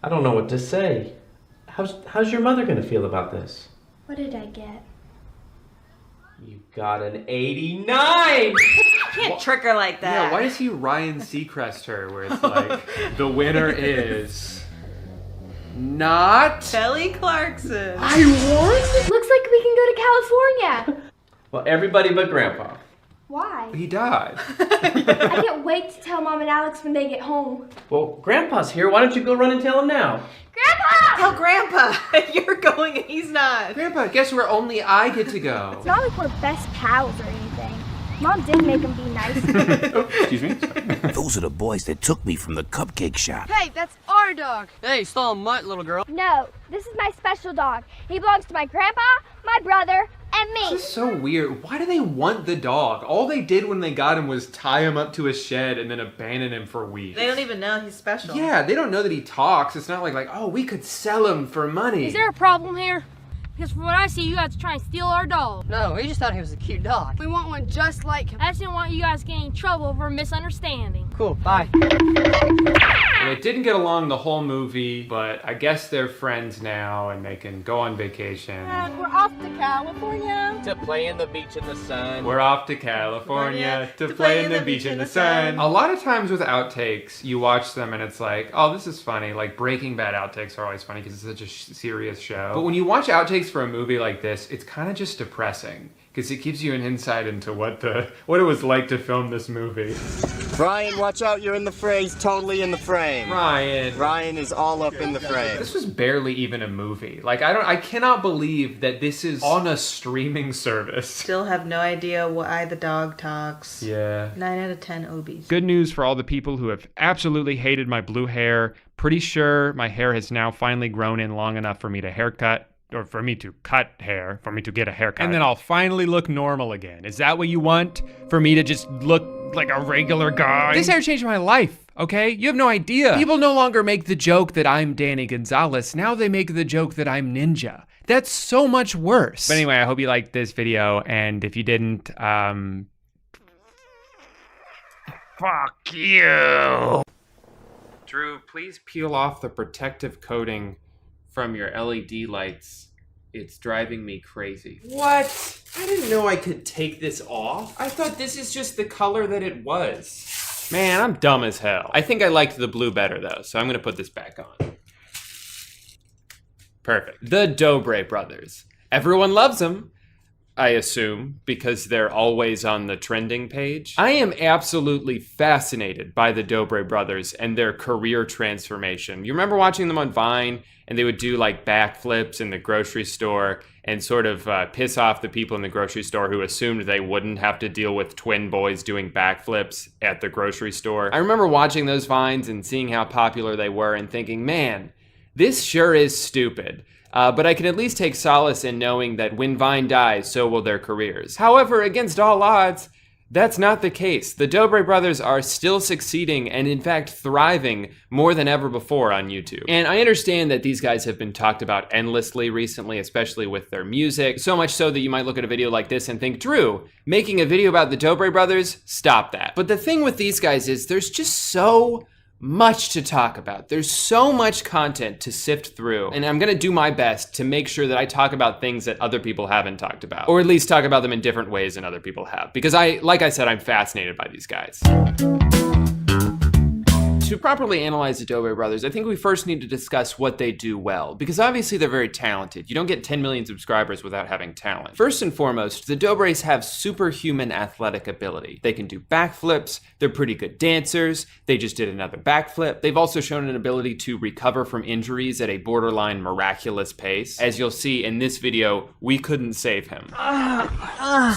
I don't know what to say. How's your mother gonna feel about this? What did I get? You got an 89! You can't trick her like that. Yeah, why does he Ryan Seacrest her where it's like, the winner is... Not... Kelly Clarkson. I won? Looks like we can go to California. Well, everybody but Grandpa. Why? He died. I can't wait to tell Mom and Alex when they get home. Well, Grandpa's here. Why don't you go run and tell him now? Grandpa! Tell Grandpa you're going and he's not. Grandpa, guess where only I get to go? It's not like we're best pals or anything. Mom did make him be nice. Oh, excuse me. Those are the boys that took me from the cupcake shop. Hey, that's our dog. Hey, stole mutt, little girl. No, this is my special dog. He belongs to my grandpa, my brother, and me. This is so weird. Why do they want the dog? All they did when they got him was tie him up to a shed and then abandon him for weeks. They don't even know he's special. Yeah, they don't know that he talks. It's not like, oh, we could sell him for money. Is there a problem here? Because from what I see, you guys are trying to steal our dog. No, we just thought he was a cute dog. We want one just like him. I just didn't want you guys getting in trouble over a misunderstanding. Cool, bye. They didn't get along the whole movie, but I guess they're friends now and they can go on vacation. And we're off to California. To play in the beach in the sun. We're off to California to play in the beach in the sun. A lot of times with outtakes, you watch them and it's like, oh, this is funny. Like Breaking Bad outtakes are always funny because it's such a serious show. But when you watch outtakes for a movie like this, it's kind of just depressing because it gives you an insight into what it was like to film this movie. Ryan, watch out, you're in the frame. He's totally in the frame. Ryan is all up in the frame. This was barely even a movie. Like, I cannot believe that this is on a streaming service. Still have no idea why the dog talks. Yeah. 9 out of 10 Obies. Good news for all the people who have absolutely hated my blue hair. Pretty sure my hair has now finally grown in long enough for me to haircut. Or for me to cut hair, for me to get a haircut. And then I'll finally look normal again. Is that what you want? For me to just look like a regular guy? This hair changed my life, okay? You have no idea. People no longer make the joke that I'm Danny Gonzalez. Now they make the joke that I'm Ninja. That's so much worse. But anyway, I hope you liked this video. And if you didn't, fuck you. Drew, please peel off the protective coating from your LED lights. It's driving me crazy. What? I didn't know I could take this off. I thought this is just the color that it was. Man, I'm dumb as hell. I think I liked the blue better though, so I'm gonna put this back on. Perfect. The Dobre brothers. Everyone loves them, I assume, because they're always on the trending page. I am absolutely fascinated by the Dobre brothers and their career transformation. You remember watching them on Vine, and they would do like backflips in the grocery store and sort of piss off the people in the grocery store who assumed they wouldn't have to deal with twin boys doing backflips at the grocery store. I remember watching those Vines and seeing how popular they were and thinking, man, this sure is stupid. But I can at least take solace in knowing that when Vine dies, so will their careers. However, against all odds, that's not the case. The Dobre brothers are still succeeding and in fact thriving more than ever before on YouTube. And I understand that these guys have been talked about endlessly recently, especially with their music. So much so that you might look at a video like this and think, Drew, making a video about the Dobre brothers? Stop that. But the thing with these guys is there's just so much to talk about. There's so much content to sift through, and I'm gonna do my best to make sure that I talk about things that other people haven't talked about, or at least talk about them in different ways than other people have, because like I said, I'm fascinated by these guys. To properly analyze the Dobre brothers, I think we first need to discuss what they do well, because obviously they're very talented. You don't get 10 million subscribers without having talent. First and foremost, the Dobres have superhuman athletic ability. They can do backflips, they're pretty good dancers, they just did another backflip. They've also shown an ability to recover from injuries at a borderline miraculous pace. As you'll see in this video, we couldn't save him.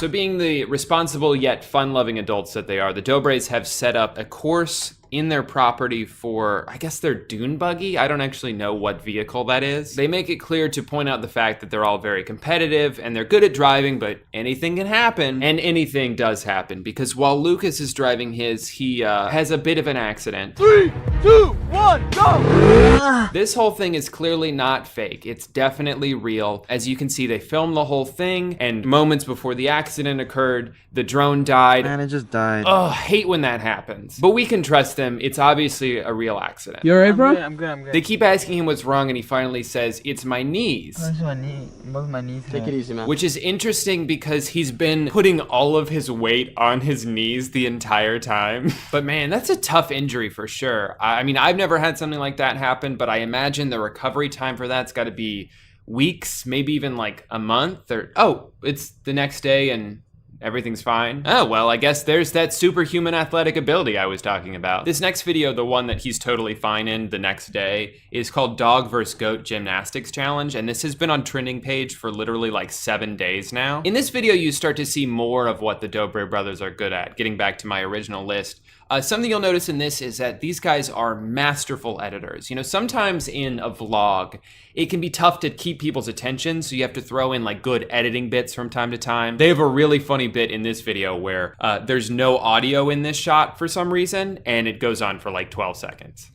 So being the responsible yet fun-loving adults that they are, the Dobres have set up a course in their property for, I guess, their dune buggy. I don't actually know what vehicle that is. They make it clear to point out the fact that they're all very competitive and they're good at driving, but anything can happen. And anything does happen, because while Lucas is driving his, he has a bit of an accident. 3, 2, 1, go! This whole thing is clearly not fake. It's definitely real. As you can see, they filmed the whole thing, and moments before the accident occurred, the drone died. Man, it just died. Ugh, hate when that happens. But we can trust them. It's obviously a real accident. You alright, bro? I'm good. They keep asking him what's wrong, and he finally says, it's my knees. What's my knee? Both my knees. Take it easy, man. Which is interesting because he's been putting all of his weight on his knees the entire time. But man, that's a tough injury for sure. I mean, I've never had something like that happen, but I imagine the recovery time for that's got to be weeks, maybe even like a month, or, oh, it's the next day and everything's fine. Oh, well, I guess there's that superhuman athletic ability I was talking about. This next video, the one that he's totally fine in the next day, is called Dog vs. Goat Gymnastics Challenge, and this has been on trending page for literally like 7 days now. In this video, you start to see more of what the Dobre brothers are good at, getting back to my original list. Something you'll notice in this is that these guys are masterful editors. You know, sometimes in a vlog, it can be tough to keep people's attention, so you have to throw in like good editing bits from time to time. They have a really funny bit in this video where there's no audio in this shot for some reason, and it goes on for like 12 seconds.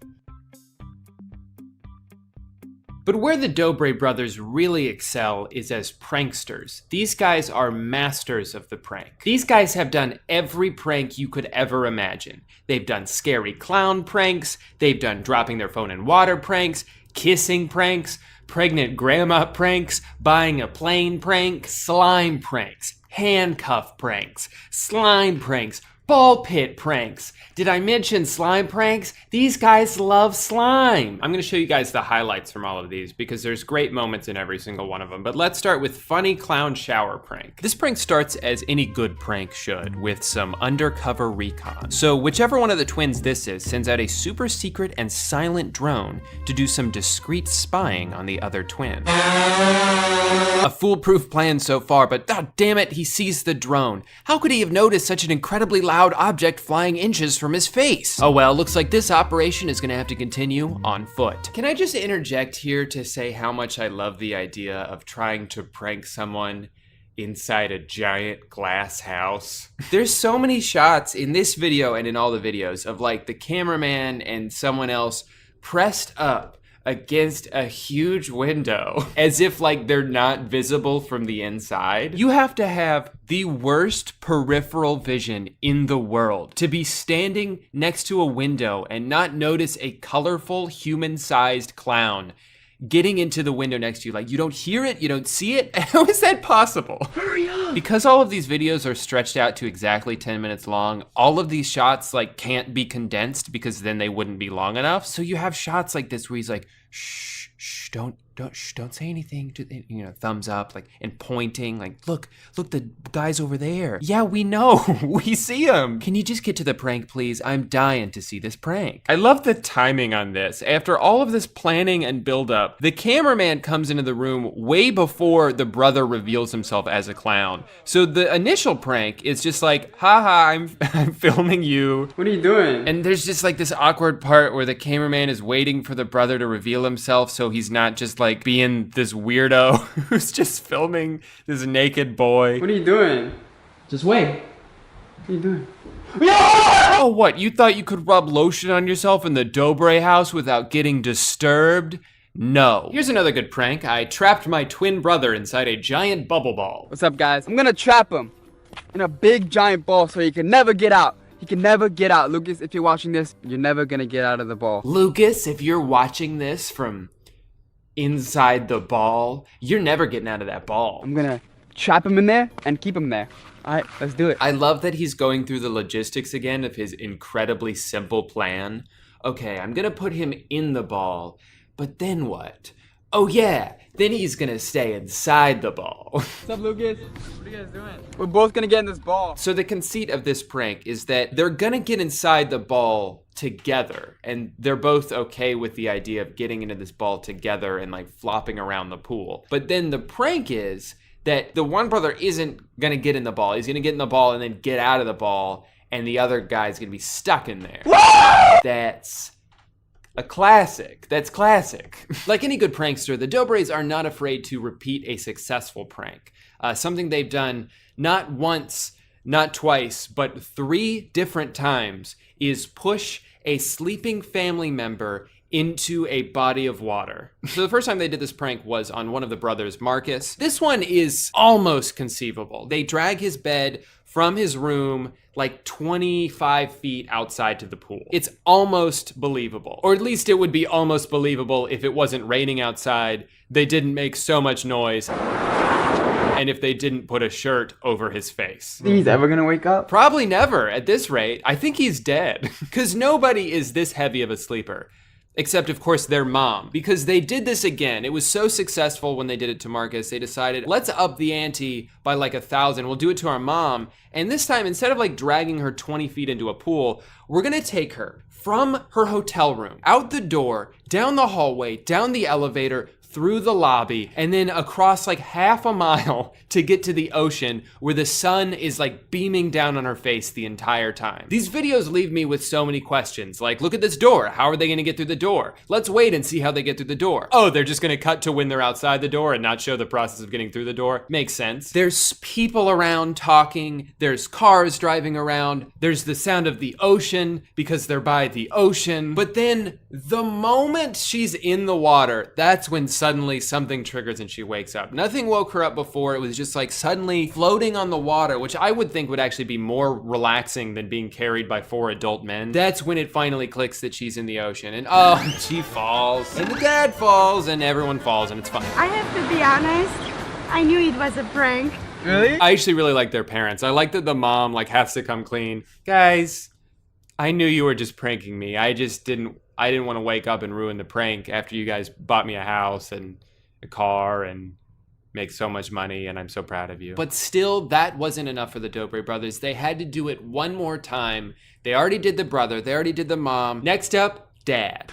But where the Dobre brothers really excel is as pranksters. These guys are masters of the prank. These guys have done every prank you could ever imagine. They've done scary clown pranks, they've done dropping their phone in water pranks, kissing pranks, pregnant grandma pranks, buying a plane prank, slime pranks, handcuff pranks, slime pranks, ball pit pranks. Did I mention slime pranks? These guys love slime. I'm gonna show you guys the highlights from all of these because there's great moments in every single one of them. But let's start with funny clown shower prank. This prank starts as any good prank should, with some undercover recon. So whichever one of the twins this is sends out a super secret and silent drone to do some discreet spying on the other twin. A foolproof plan so far, but god damn it, he sees the drone. How could he have noticed such an incredibly loud object flying inches from his face? Oh well, looks like this operation is gonna have to continue on foot. Can I just interject here to say how much I love the idea of trying to prank someone inside a giant glass house? There's so many shots in this video and in all the videos of like the cameraman and someone else pressed up against a huge window as if like they're not visible from the inside. You have to have the worst peripheral vision in the world to be standing next to a window and not notice a colorful human-sized clown getting into the window next to you. Like, you don't hear it, you don't see it. How is that possible? Hurry up! Because all of these videos are stretched out to exactly 10 minutes long, all of these shots like can't be condensed because then they wouldn't be long enough. So you have shots like this where he's like, shh, don't say anything, thumbs up, like, and pointing, like, look, the guy's over there. Yeah, we know, we see him. Can you just get to the prank, please? I'm dying to see this prank. I love the timing on this. After all of this planning and buildup, the cameraman comes into the room way before the brother reveals himself as a clown. So the initial prank is just like, haha, I'm filming you. What are you doing? And there's just like this awkward part where the cameraman is waiting for the brother to reveal himself so he's not just like being this weirdo who's just filming this naked boy. What are you doing? Just wait. What are you doing? Oh, what? You thought you could rub lotion on yourself in the Dobre house without getting disturbed? No. Here's another good prank. I trapped my twin brother inside a giant bubble ball. What's up, guys? I'm gonna trap him in a big giant ball so he can never get out. He can never get out. Lucas, if you're watching this, you're never gonna get out of the ball. Lucas, if you're watching this from inside the ball, you're never getting out of that ball. I'm gonna trap him in there and keep him there. All right, let's do it. I love that he's going through the logistics again of his incredibly simple plan. Okay, I'm gonna put him in the ball, but then what? Oh yeah, then he's gonna stay inside the ball. What's up, Lucas? What are you guys doing? We're both gonna get in this ball. So the conceit of this prank is that they're gonna get inside the ball together, and they're both okay with the idea of getting into this ball together and like flopping around the pool. But then the prank is that the one brother isn't gonna get in the ball. He's gonna get in the ball and then get out of the ball, and the other guy's gonna be stuck in there. That's a classic. That's classic. Like any good prankster, the Dobres are not afraid to repeat a successful prank. Something they've done not once, not twice, but 3 different times is push a sleeping family member into a body of water. So the first time they did this prank was on one of the brothers, Marcus. This one is almost conceivable. They drag his bed from his room like 25 feet outside to the pool. It's almost believable. Or at least it would be almost believable if it wasn't raining outside, they didn't make so much noise, and if they didn't put a shirt over his face. Think he's ever gonna wake up? Probably never at this rate. I think he's dead. Because nobody is this heavy of a sleeper. Except, of course, their mom. Because they did this again. It was so successful when they did it to Marcus, they decided, let's up the ante by like 1,000. We'll do it to our mom. And this time, instead of like dragging her 20 feet into a pool, we're gonna take her from her hotel room, out the door, down the hallway, down the elevator, through the lobby, and then across like half a mile to get to the ocean where the sun is like beaming down on her face the entire time. These videos leave me with so many questions, like, look at this door. How are they gonna get through the door? Let's wait and see how they get through the door. Oh, they're just gonna cut to when they're outside the door and not show the process of getting through the door? Makes sense. There's people around talking, there's cars driving around, there's the sound of the ocean because they're by the ocean. But then the moment she's in the water, that's when suddenly something triggers and she wakes up. Nothing woke her up before. It was just like suddenly floating on the water, which I would think would actually be more relaxing than being carried by 4 adult men. That's when it finally clicks that she's in the ocean, and oh, she falls, and the dad falls, and everyone falls, and it's fine. I have to be honest, I knew it was a prank. Really? I actually really like their parents. I like that the mom like has to come clean. Guys, I knew you were just pranking me. I didn't want to wake up and ruin the prank after you guys bought me a house and a car and make so much money, and I'm so proud of you. But still, that wasn't enough for the Dobre brothers. They had to do it one more time. They already did the brother, they already did the mom. Next up, dad.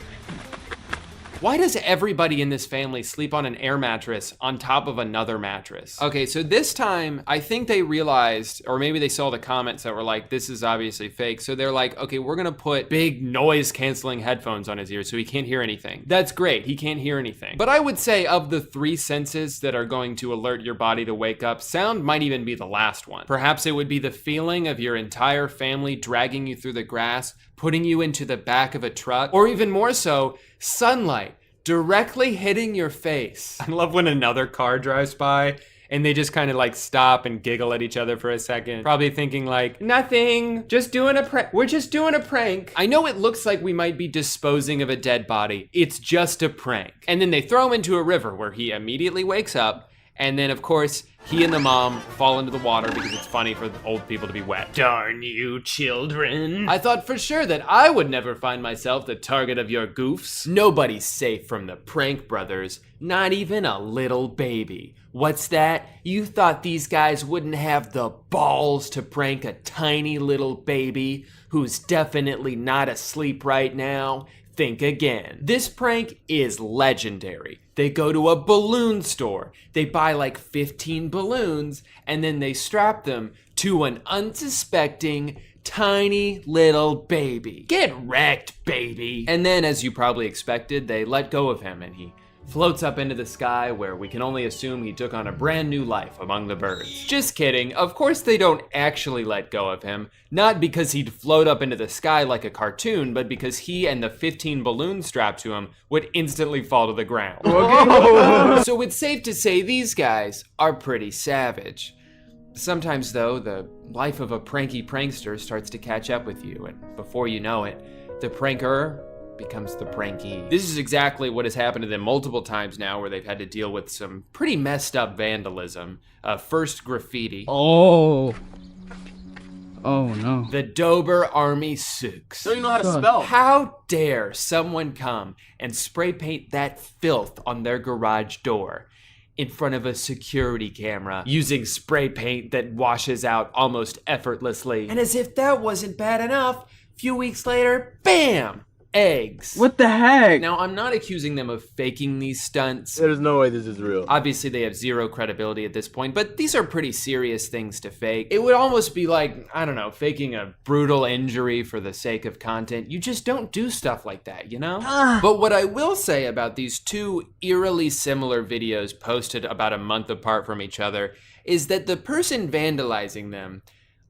Why does everybody in this family sleep on an air mattress on top of another mattress? Okay, so this time, I think they realized, or maybe they saw the comments that were like, this is obviously fake. So they're like, okay, we're gonna put big noise canceling headphones on his ears so he can't hear anything. That's great, he can't hear anything. But I would say of the 3 senses that are going to alert your body to wake up, sound might even be the last one. Perhaps it would be the feeling of your entire family dragging you through the grass, putting you into the back of a truck, or even more so, sunlight directly hitting your face. I love when another car drives by and they just kind of like stop and giggle at each other for a second, probably thinking like, nothing, just doing a prank. We're just doing a prank. I know it looks like we might be disposing of a dead body. It's just a prank. And then they throw him into a river where he immediately wakes up. And then, of course, he and the mom fall into the water because it's funny for old people to be wet. Darn you, children. I thought for sure that I would never find myself the target of your goofs. Nobody's safe from the prank brothers, not even a little baby. What's that? You thought these guys wouldn't have the balls to prank a tiny little baby who's definitely not asleep right now? Think again. This prank is legendary. They go to a balloon store, they buy like 15 balloons, and then they strap them to an unsuspecting tiny little baby. Get wrecked, baby. And then, as you probably expected, they let go of him and he floats up into the sky where we can only assume he took on a brand new life among the birds. Just kidding. Of course they don't actually let go of him, not because he'd float up into the sky like a cartoon, but because he and the 15 balloons strapped to him would instantly fall to the ground. So it's safe to say these guys are pretty savage. Sometimes though, the life of a pranky prankster starts to catch up with you, and before you know it, the pranker becomes the pranky. This is exactly what has happened to them multiple times now, where they've had to deal with some pretty messed up vandalism. First graffiti. Oh no. The Dober Army Sooks. Don't you know how to spell? How dare someone come and spray paint that filth on their garage door in front of a security camera using spray paint that washes out almost effortlessly. And as if that wasn't bad enough, a few weeks later, bam! Eggs. What the heck? Now, I'm not accusing them of faking these stunts. There's no way this is real. Obviously, they have zero credibility at this point, but these are pretty serious things to fake. It would almost be like, I don't know, faking a brutal injury for the sake of content. You just don't do stuff like that, you know? But what I will say about these two eerily similar videos posted about a month apart from each other is that the person vandalizing them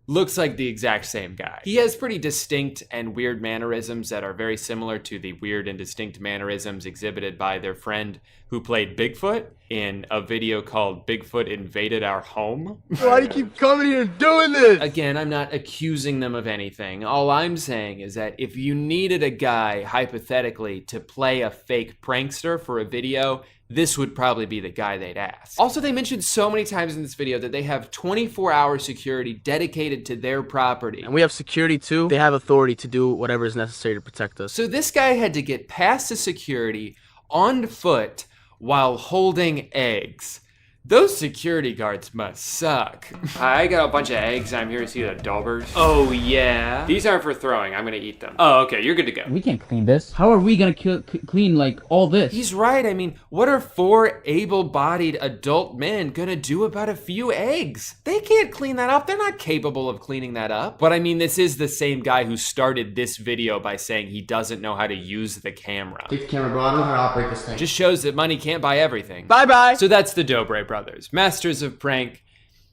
looks like the exact same guy. He has pretty distinct and weird mannerisms that are very similar to the weird and distinct mannerisms exhibited by their friend who played Bigfoot in a video called Bigfoot Invaded Our Home. Why do you keep coming here and doing this? Again, I'm not accusing them of anything. All I'm saying is that if you needed a guy, hypothetically, to play a fake prankster for a video, this would probably be the guy they'd ask. Also, they mentioned so many times in this video that they have 24-hour security dedicated to their property. And we have security too. They have authority to do whatever is necessary to protect us. So this guy had to get past the security on foot while holding eggs. Those security guards must suck. I got a bunch of eggs. I'm here to see the Dobers. Oh yeah? These aren't for throwing. I'm gonna eat them. Oh, okay, you're good to go. We can't clean this. How are we gonna clean like all this? He's right. I mean, what are 4 able-bodied adult men gonna do about a few eggs? They can't clean that up. They're not capable of cleaning that up. But I mean, this is the same guy who started this video by saying he doesn't know how to use the camera. Take the camera, bro. I don't know how to operate this thing. Just shows that money can't buy everything. Bye-bye. So that's the Dobre brothers, masters of prank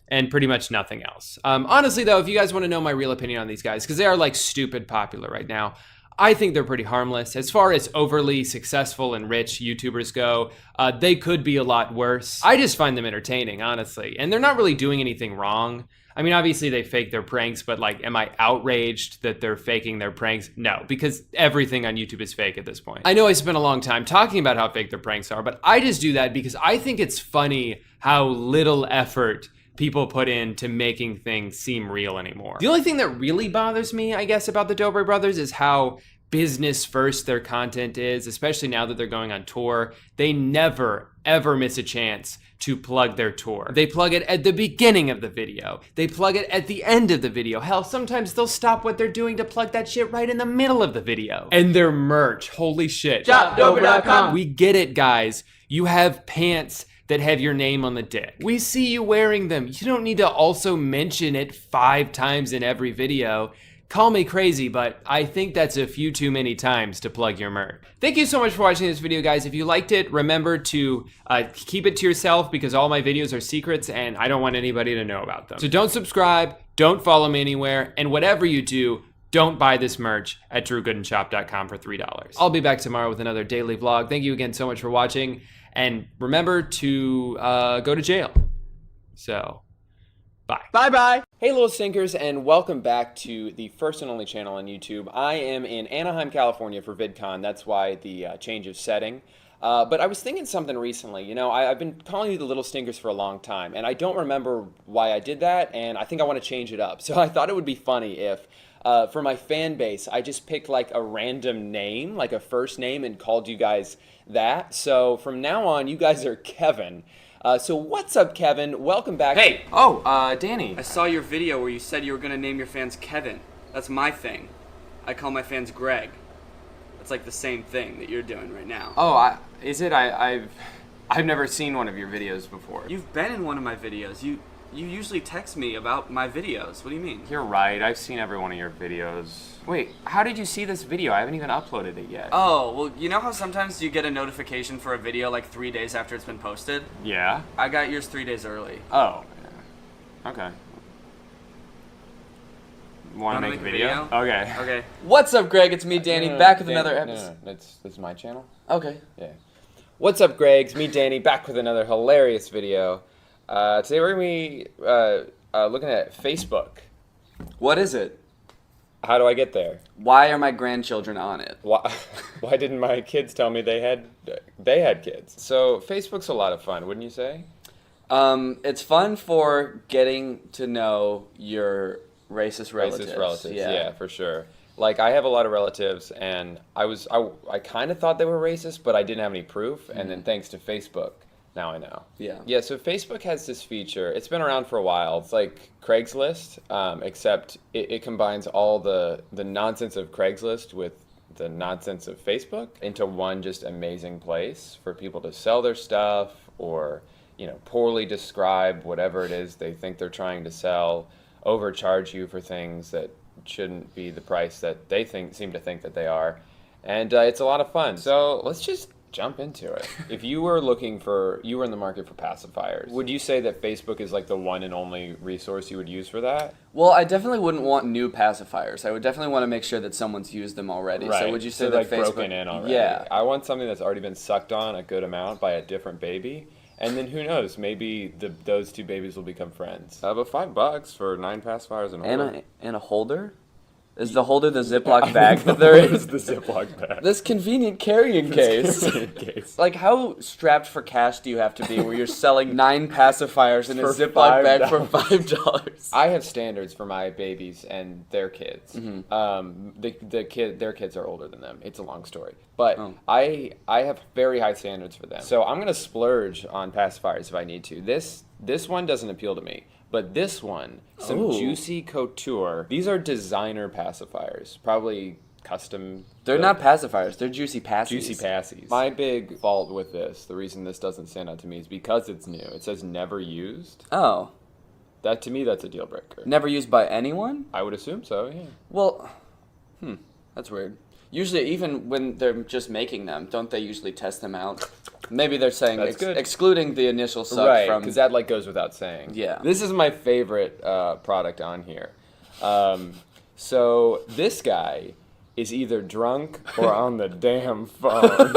and pretty much nothing else. Honestly though, if you guys want to know my real opinion on these guys, because they are like stupid popular right now, I think they're pretty harmless. As far as overly successful and rich YouTubers go, they could be a lot worse. I just find them entertaining, honestly, and they're not really doing anything wrong. I mean, obviously they fake their pranks, but like, am I outraged that they're faking their pranks? No, because everything on YouTube is fake at this point. I know I spent a long time talking about how fake their pranks are, but I just do that because I think it's funny how little effort people put into making things seem real anymore. The only thing that really bothers me, I guess, about the Dobre brothers is how business first their content is, especially now that they're going on tour. They never, ever miss a chance to plug their tour. They plug it at the beginning of the video. They plug it at the end of the video. Hell, sometimes they'll stop what they're doing to plug that shit right in the middle of the video. And their merch, holy shit. ShopDobre.com. We get it, guys. You have pants that have your name on the dick. We see you wearing them. You don't need to also mention it 5 times in every video. Call me crazy, but I think that's a few too many times to plug your merch. Thank you so much for watching this video, guys. If you liked it, remember to keep it to yourself because all my videos are secrets and I don't want anybody to know about them. So don't subscribe, don't follow me anywhere, and whatever you do, don't buy this merch at DrewGoodenShop.com for $3. I'll be back tomorrow with another daily vlog. Thank you again so much for watching, and remember to go to jail. So, bye. Bye-bye. Hey little stinkers, and welcome back to the first and only channel on YouTube. I am in Anaheim, California for VidCon. That's why the change of setting. But I was thinking something recently. You know, I've been calling you the little stinkers for a long time, and I don't remember why I did that, and I think I want to change it up. So I thought it would be funny if, for my fan base, I just picked like a random name, like a first name, and called you guys that. So from now on, you guys are Kevin. So what's up, Kevin? Welcome back. Hey! Danny. I saw your video where you said you were gonna name your fans Kevin. That's my thing. I call my fans Greg. It's like the same thing that you're doing right now. Oh, is it? I've never seen one of your videos before. You've been in one of my videos. You usually text me about my videos. What do you mean? You're right. I've seen every one of your videos. Wait, how did you see this video? I haven't even uploaded it yet. Oh, well, you know how sometimes you get a notification for a video like 3 days after it's been posted? Yeah? I got yours 3 days early. Oh. Yeah. Okay. Want to make a video? Okay. Okay. What's up, Greg? It's me, Danny, back with another episode. No. This is my channel? Okay. Yeah. What's up, Greg? It's me, Danny, back with another hilarious video. Today we're going to be looking at Facebook. What is it? How do I get there? Why are my grandchildren on it? Why didn't my kids tell me they had kids? So Facebook's a lot of fun, wouldn't you say? It's fun for getting to know your racist relatives. Racist relatives, yeah, for sure. Like, I have a lot of relatives, and I kind of thought they were racist, but I didn't have any proof, and then thanks to Facebook, now I know. Yeah. Yeah, so Facebook has this feature. It's been around for a while. It's like Craigslist, except it combines all the nonsense of Craigslist with the nonsense of Facebook into one just amazing place for people to sell their stuff or, you know, poorly describe whatever it is they think they're trying to sell, overcharge you for things that shouldn't be the price that they seem to think that they are. And it's a lot of fun. So let's just jump into it. If you were in the market for pacifiers, would you say that Facebook is like the one and only resource you would use for that? Well, I definitely wouldn't want new pacifiers. I would definitely want to make sure that someone's used them already. Right. So would you say that like Facebook... broken in already? Yeah. I want something that's already been sucked on a good amount by a different baby. And then who knows? Maybe those two babies will become friends. But $5 for 9 pacifiers and a holder. And a holder? Is the holder the Ziploc bag that there is? The Ziploc bag. This convenient carrying case. Like, how strapped for cash do you have to be where you're selling 9 pacifiers in a Ziploc bag for $5? I have standards for my babies and their kids. Mm-hmm. Their kids are older than them. It's a long story. But I have very high standards for them. So I'm going to splurge on pacifiers if I need to. This one doesn't appeal to me. But this one, some Juicy Couture. These are designer pacifiers, probably custom. They're not pacifiers, they're Juicy Passies. Juicy Passies. My big fault with this, the reason this doesn't stand out to me is because it's new. It says never used. Oh. That, to me, that's a deal breaker. Never used by anyone? I would assume so, yeah. Well, that's weird. Usually, even when they're just making them, don't they usually test them out? Maybe they're saying excluding the initial suck from... because that like goes without saying. Yeah. This is my favorite product on here. So this guy is either drunk or on the damn phone.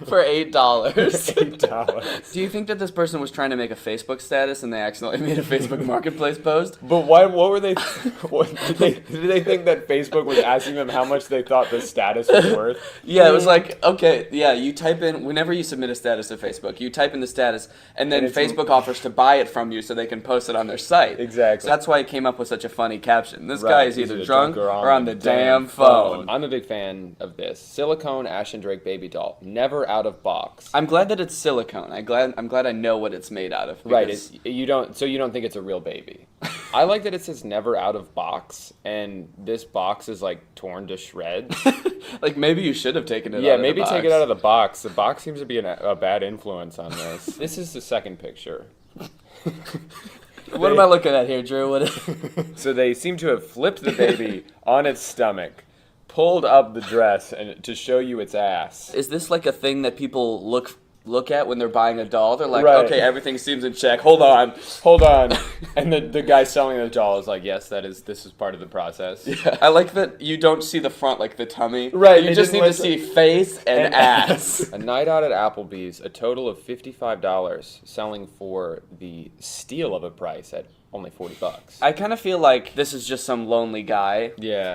For $8. $8. Do you think that this person was trying to make a Facebook status and they accidentally made a Facebook Marketplace post? But what were they? Did they think that Facebook was asking them how much they thought the status was worth? Yeah, it was like, okay, yeah, you type in, whenever you submit a status to Facebook, you type in the status, and then Facebook offers to buy it from you so they can post it on their site. Exactly. So that's why it came up with such a funny caption. This guy is either drunk or on the damn phone. I'm a big fan of this. Silicone Ash and Drake baby doll. Never out of box. I'm glad that it's silicone. I'm glad I know what it's made out of. Right. You don't think it's a real baby. I like that it says never out of box, and this box is like torn to shreds. Like maybe you should have taken it out of the box. Yeah, maybe take it out of the box. The box seems to be a bad influence on this. This is the second picture. What am I looking at here, Drew? So they seem to have flipped the baby on its stomach, pulled up the dress and to show you its ass. Is this like a thing that people look look at when they're buying a doll. They're like, Right. okay, everything seems in check. Hold on. And the guy selling the doll is like, yes, this is part of the process. Yeah. I like that you don't see the front, like the tummy. Right. You just need to see face and ass. A night out at Applebee's, a total of $55, selling for the steal of a price at only $40. I kind of feel like this is just some lonely guy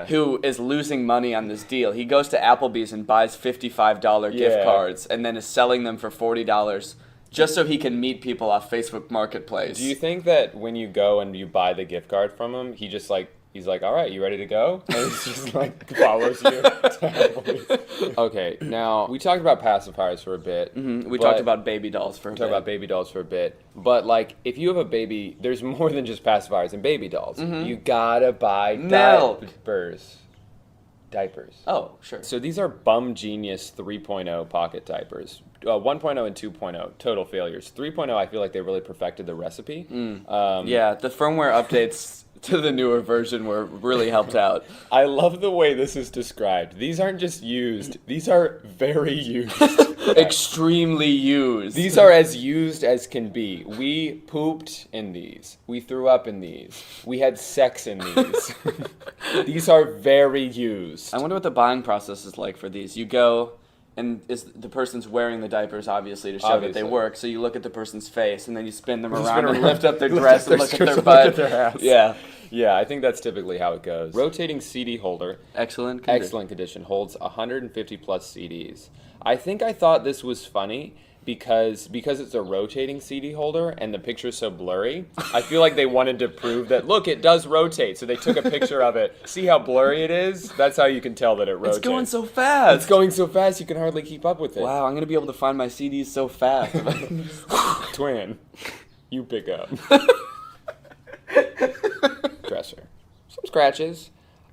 who is losing money on this deal. He goes to Applebee's and buys $55 gift cards and then is selling them for $40 just so he can meet people off Facebook Marketplace. Do you think that when you go and you buy the gift card from him, he's like, all right, you ready to go? And he's just like, follows you. Okay, now, we talked about pacifiers for a bit. We talked about baby dolls for a bit. But, like, if you have a baby, there's more than just pacifiers and baby dolls. Mhm. You gotta buy Milk. diapers. Oh, sure. So these are Bum Genius 3.0 pocket diapers. 1.0 and 2.0, total failures. 3.0, I feel like they really perfected the recipe. Yeah, the firmware updates to the newer version were really helped out. I love the way this is described. These aren't just used. These are very used. Extremely used. These are as used as can be. We pooped in these. We threw up in these. We had sex in these. These are very used. I wonder what the buying process is like for these. You go, and the person's wearing the diapers, obviously, to show that they work. So you look at the person's face, and then you spin them around and lift up their dress and look at their butt. Yeah. Yeah, I think that's typically how it goes. Rotating CD holder. Excellent condition. Excellent condition. Holds 150 plus CDs. I think I thought this was funny because it's a rotating CD holder and the picture's so blurry. I feel like they wanted to prove that, look, it does rotate. So they took a picture of it. See how blurry it is? That's how you can tell that it rotates. It's going so fast. It's going so fast you can hardly keep up with it. Wow, I'm going to be able to find my CDs so fast. Twin, you pick up. Dresser. Some scratches.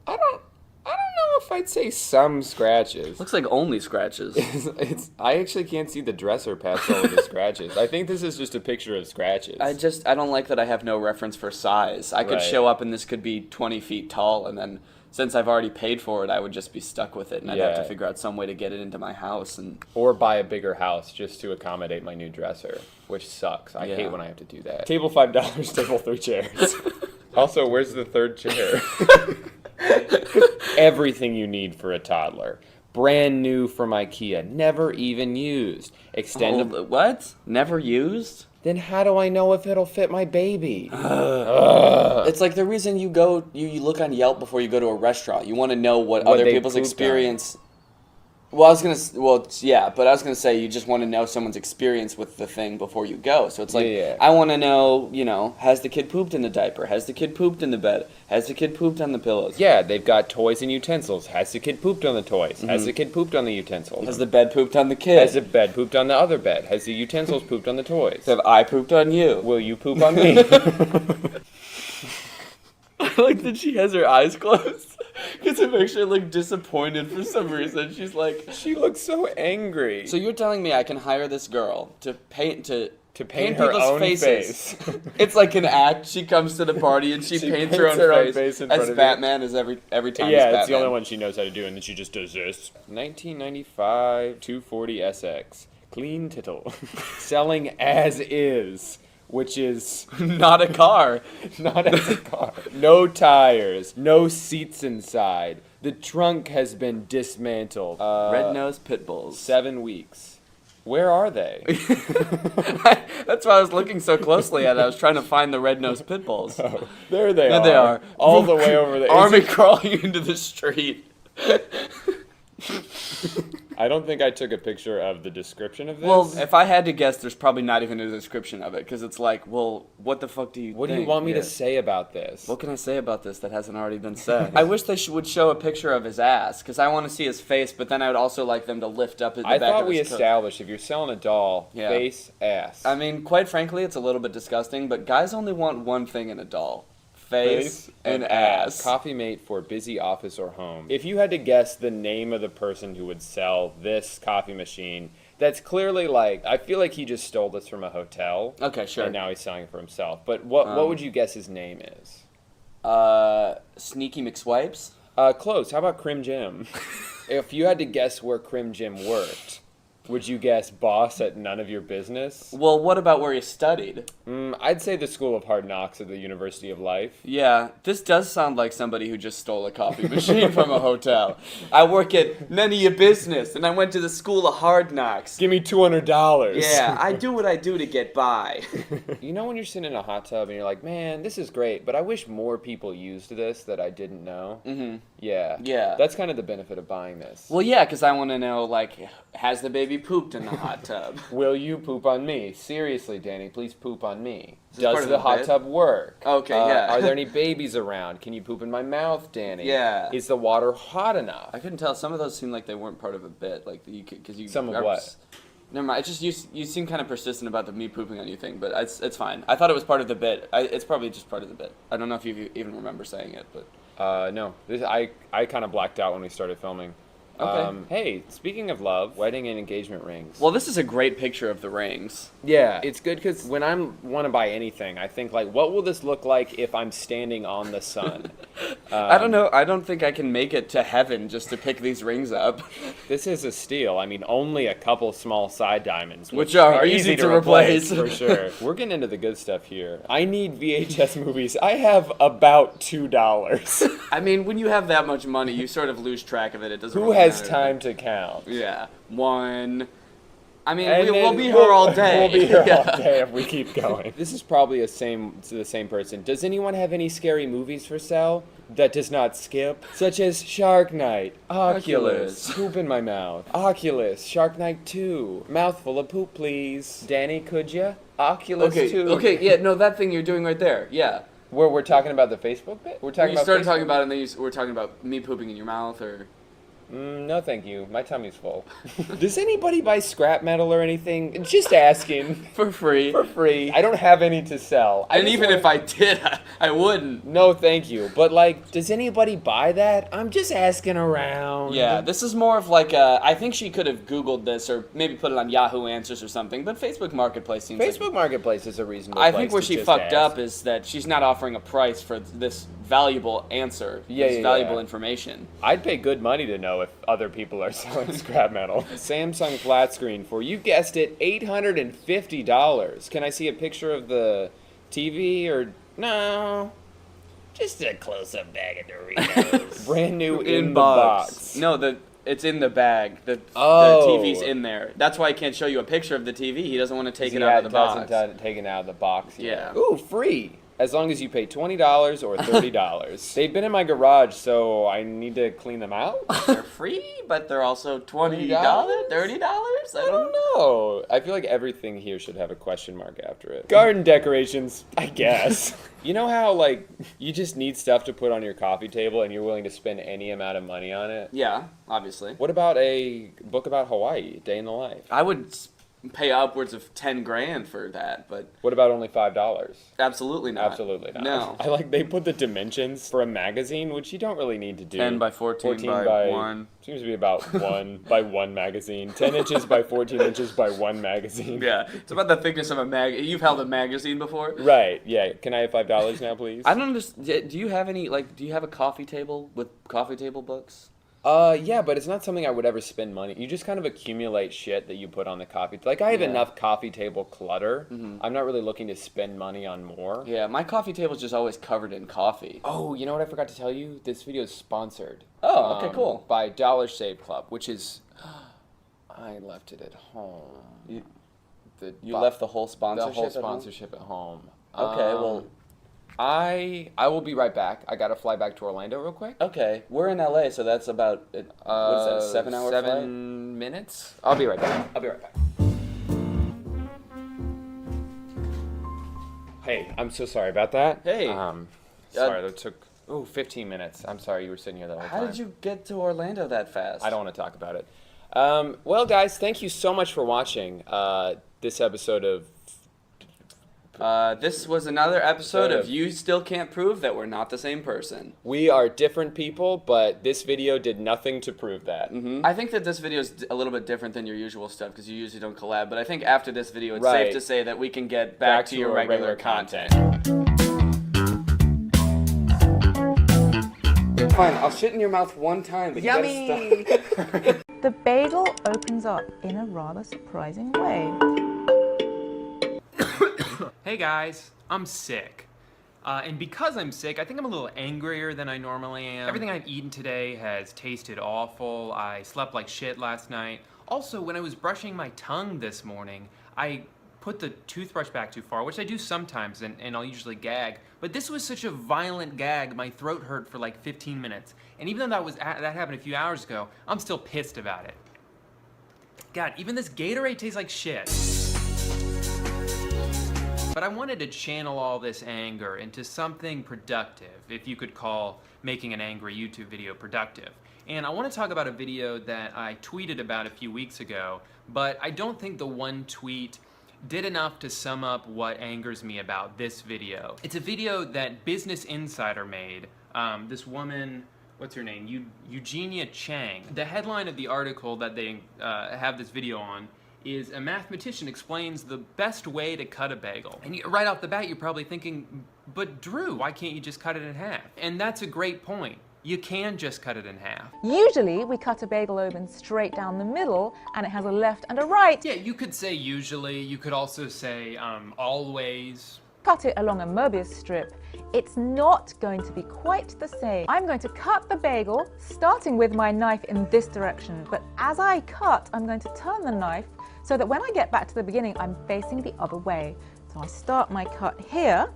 I don't know if I'd say some scratches. Looks like only scratches. I actually can't see the dresser past all of the scratches. I think this is just a picture of scratches. I don't like that I have no reference for size. I could show up and this could be 20 feet tall, and then since I've already paid for it, I would just be stuck with it, and I'd have to figure out some way to get it into my house. Or buy a bigger house just to accommodate my new dresser, which sucks. I hate when I have to do that. Table $5, table 3 chairs. Also, where's the third chair? Everything you need for a toddler. Brand new from IKEA. Never even used. Extendable. What? Never used? Then how do I know if it'll fit my baby? It's like the reason you look on Yelp before you go to a restaurant. You want to know what other people's experience. Well, I was gonna say you just want to know someone's experience with the thing before you go. So it's like I want to know, has the kid pooped in the diaper? Has the kid pooped in the bed? Has the kid pooped on the pillows? Yeah, they've got toys and utensils. Has the kid pooped on the toys? Has the kid pooped on the utensils? Has the bed pooped on the kid? Has the bed pooped on the other bed? Has the utensils pooped on the toys? Have I pooped on you? Will you poop on me? I like that she has her eyes closed. Because it makes her look disappointed for some reason. She's like... She looks so angry. So you're telling me I can hire this girl to paint her people's own faces. It's like an act. She comes to the party and she paints her own face in front as of Batman as every time. Yeah, it's the only one she knows how to do, and then she just does this. 1995 240 SX. Clean tittle. Selling as is. Which is not a car. Not as a car. No tires. No seats inside. The trunk has been dismantled. Red-nosed pit bulls. 7 weeks. Where are they? That's why I was looking so closely at it. I was trying to find the red-nosed pit bulls. Oh, there they are. There they are. All the way over there. Army crawling into the street. I don't think I took a picture of the description of this. Well, if I had to guess, there's probably not even a description of it, because it's like, well, what the fuck do you What think? do you want me to say about this? What can I say about this that hasn't already been said? I wish they would show a picture of his ass, because I want to see his face, but then I would also like them to lift up the back of his I thought we established if you're selling a doll, face, ass. I mean, quite frankly, it's a little bit disgusting, but guys only want one thing in a doll. Face and ass. Coffee mate for busy office or home. If you had to guess the name of the person who would sell this coffee machine, that's clearly like, I feel like he just stole this from a hotel. Okay, sure. And now he's selling it for himself. But what would you guess his name is? Sneaky McSwipes? Close. How about Crim Jim? If you had to guess where Crim Jim worked, Would you guess boss at none of your business? Well, what about where you studied? I'd say the School of Hard Knocks at the University of Life. Yeah, this does sound like somebody who just stole a coffee machine from a hotel. I work at none of your business, and I went to the School of Hard Knocks. Give me $200. Yeah, I do what I do to get by. You know when you're sitting in a hot tub and you're like, man, this is great, but I wish more people used this that I didn't know? Mm-hmm. Yeah. Yeah. That's kind of the benefit of buying this. Well, yeah, because I want to know, like, has the baby pooped in the hot tub? Will you poop on me? Seriously, Danny, please poop on me. Is this part Does of the the hot bit? tub work? Okay, yeah. Are there any babies around? Can you poop in my mouth, Danny? Yeah. Is the water hot enough? I couldn't tell. Some of those seemed like they weren't part of a bit. Like, because you. Some of what? Never mind. It's just you seem kind of persistent about the me pooping on you thing, but it's fine. I thought it was part of the bit. It's probably just part of the bit. I don't know if you even remember saying it, but. No. I kind of blacked out when we started filming. Okay. Hey, speaking of love, wedding and engagement rings. Well, this is a great picture of the rings. Yeah, it's good because when I want to buy anything, I think, like, what will this look like if I'm standing on the sun? I don't know. I don't think I can make it to heaven just to pick these rings up. This is a steal. I mean, only a couple small side diamonds. Which are easy to replace. For sure. We're getting into the good stuff here. I need VHS movies. I have about $2. I mean, when you have that much money, you sort of lose track of it. It doesn't Who really has matter. time to count? Yeah. One. I mean, And we'll then be here all day. We'll be here Yeah. all day if we keep going. This is probably the same person. Does anyone have any scary movies for sale that does not skip? Such as Shark Night, Oculus, Poop in My Mouth, Oculus, Shark Night 2, Mouthful of Poop Please. Danny, could ya? Oculus 2. Okay, yeah, no, that thing you're doing right there, yeah. Where we're talking about the Facebook bit? We're talking You about started Facebook? talking about it, and then we're talking about me pooping in your mouth, or... No, thank you. My tummy's full. Does anybody buy scrap metal or anything? Just asking. For free. For free. I don't have any to sell. And even if I did, I wouldn't. No, thank you. But, like, does anybody buy that? I'm just asking around. Yeah, this is more of like a... I think she could have Googled this, or maybe put it on Yahoo Answers or something, but Facebook Marketplace seems Facebook Marketplace is a reasonable I place think where to she just fucked ask. up is that she's not offering a price for this valuable answer, this valuable information. I'd pay good money to know if other people are selling scrap metal. Samsung flat screen for, you guessed it, $850. Can I see a picture of the TV or no? Just a close-up bag of Doritos. Brand new in the box. No, it's in the bag. The TV's in there. That's why I can't show you a picture of the TV. He doesn't want to take it out of the box. Hasn't taken it out of the box yet. Yeah. Ooh, free. As long as you pay $20 or $30. They've been in my garage, so I need to clean them out. They're free, but they're also $20, $30? I don't know. I feel like everything here should have a question mark after it. Garden decorations, I guess. You know how, like, you just need stuff to put on your coffee table and you're willing to spend any amount of money on it? Yeah, obviously. What about a book about Hawaii, Day in the Life? I would pay upwards of $10,000 for that, but... What about only $5? Absolutely not. Absolutely not. No. I like, they put the dimensions for a magazine, which you don't really need to do. 10 by 14 by 1. Seems to be about 1 by 1 magazine. 10 inches by 14 inches by 1 magazine. Yeah, it's about the thickness of a You've held a magazine before? Right, yeah. Can I have $5 now, please? I don't understand. Do you have any, do you have a coffee table with coffee table books? Yeah, but it's not something I would ever spend money. You just kind of accumulate shit that you put on the coffee. Like, I have enough coffee table clutter. Mm-hmm. I'm not really looking to spend money on more. Yeah, my coffee table's just always covered in coffee. Oh, you know what I forgot to tell you? This video is sponsored. Oh, okay, cool. By Dollar Shave Club, which is... I left it at home. You left the whole sponsorship The whole sponsorship at home. Okay, well... I will be right back. I gotta fly back to Orlando real quick. Okay, we're in LA, so that's about what is that, a 7-hour flight? 7 minutes. I'll be right back. Hey, I'm so sorry about that. Hey. Sorry, that took 15 minutes. I'm sorry you were sitting here that whole time. How did you get to Orlando that fast? I don't want to talk about it. Well, guys, thank you so much for watching this episode of. This was another episode of You Still Can't Prove That We're Not the Same Person. We are different people, but this video did nothing to prove that. Mm-hmm. I think that this video is a little bit different than your usual stuff because you usually don't collab, but I think after this video it's safe to say that we can get back to your regular content. Fine, I'll shit in your mouth one time, but Yummy! you gotta stop. The bagel opens up in a rather surprising way. Hey guys, I'm sick. And because I'm sick, I think I'm a little angrier than I normally am. Everything I've eaten today has tasted awful. I slept like shit last night. Also, when I was brushing my tongue this morning, I put the toothbrush back too far, which I do sometimes, and I'll usually gag. But this was such a violent gag, my throat hurt for like 15 minutes. And even though that happened a few hours ago, I'm still pissed about it. God, even this Gatorade tastes like shit. But I wanted to channel all this anger into something productive, if you could call making an angry YouTube video productive. And I want to talk about a video that I tweeted about a few weeks ago, but I don't think the one tweet did enough to sum up what angers me about this video. It's a video that Business Insider made. This woman, what's her name? Eugenia Chang. The headline of the article that they have this video on is a mathematician explains the best way to cut a bagel. And right off the bat, you're probably thinking, but Drew, why can't you just cut it in half? And that's a great point. You can just cut it in half. Usually, we cut a bagel open straight down the middle, and it has a left and a right. Yeah, you could say usually. You could also say always. Cut it along a Mobius strip. It's not going to be quite the same. I'm going to cut the bagel, starting with my knife in this direction. But as I cut, I'm going to turn the knife so that when I get back to the beginning, I'm facing the other way. So I start my cut here,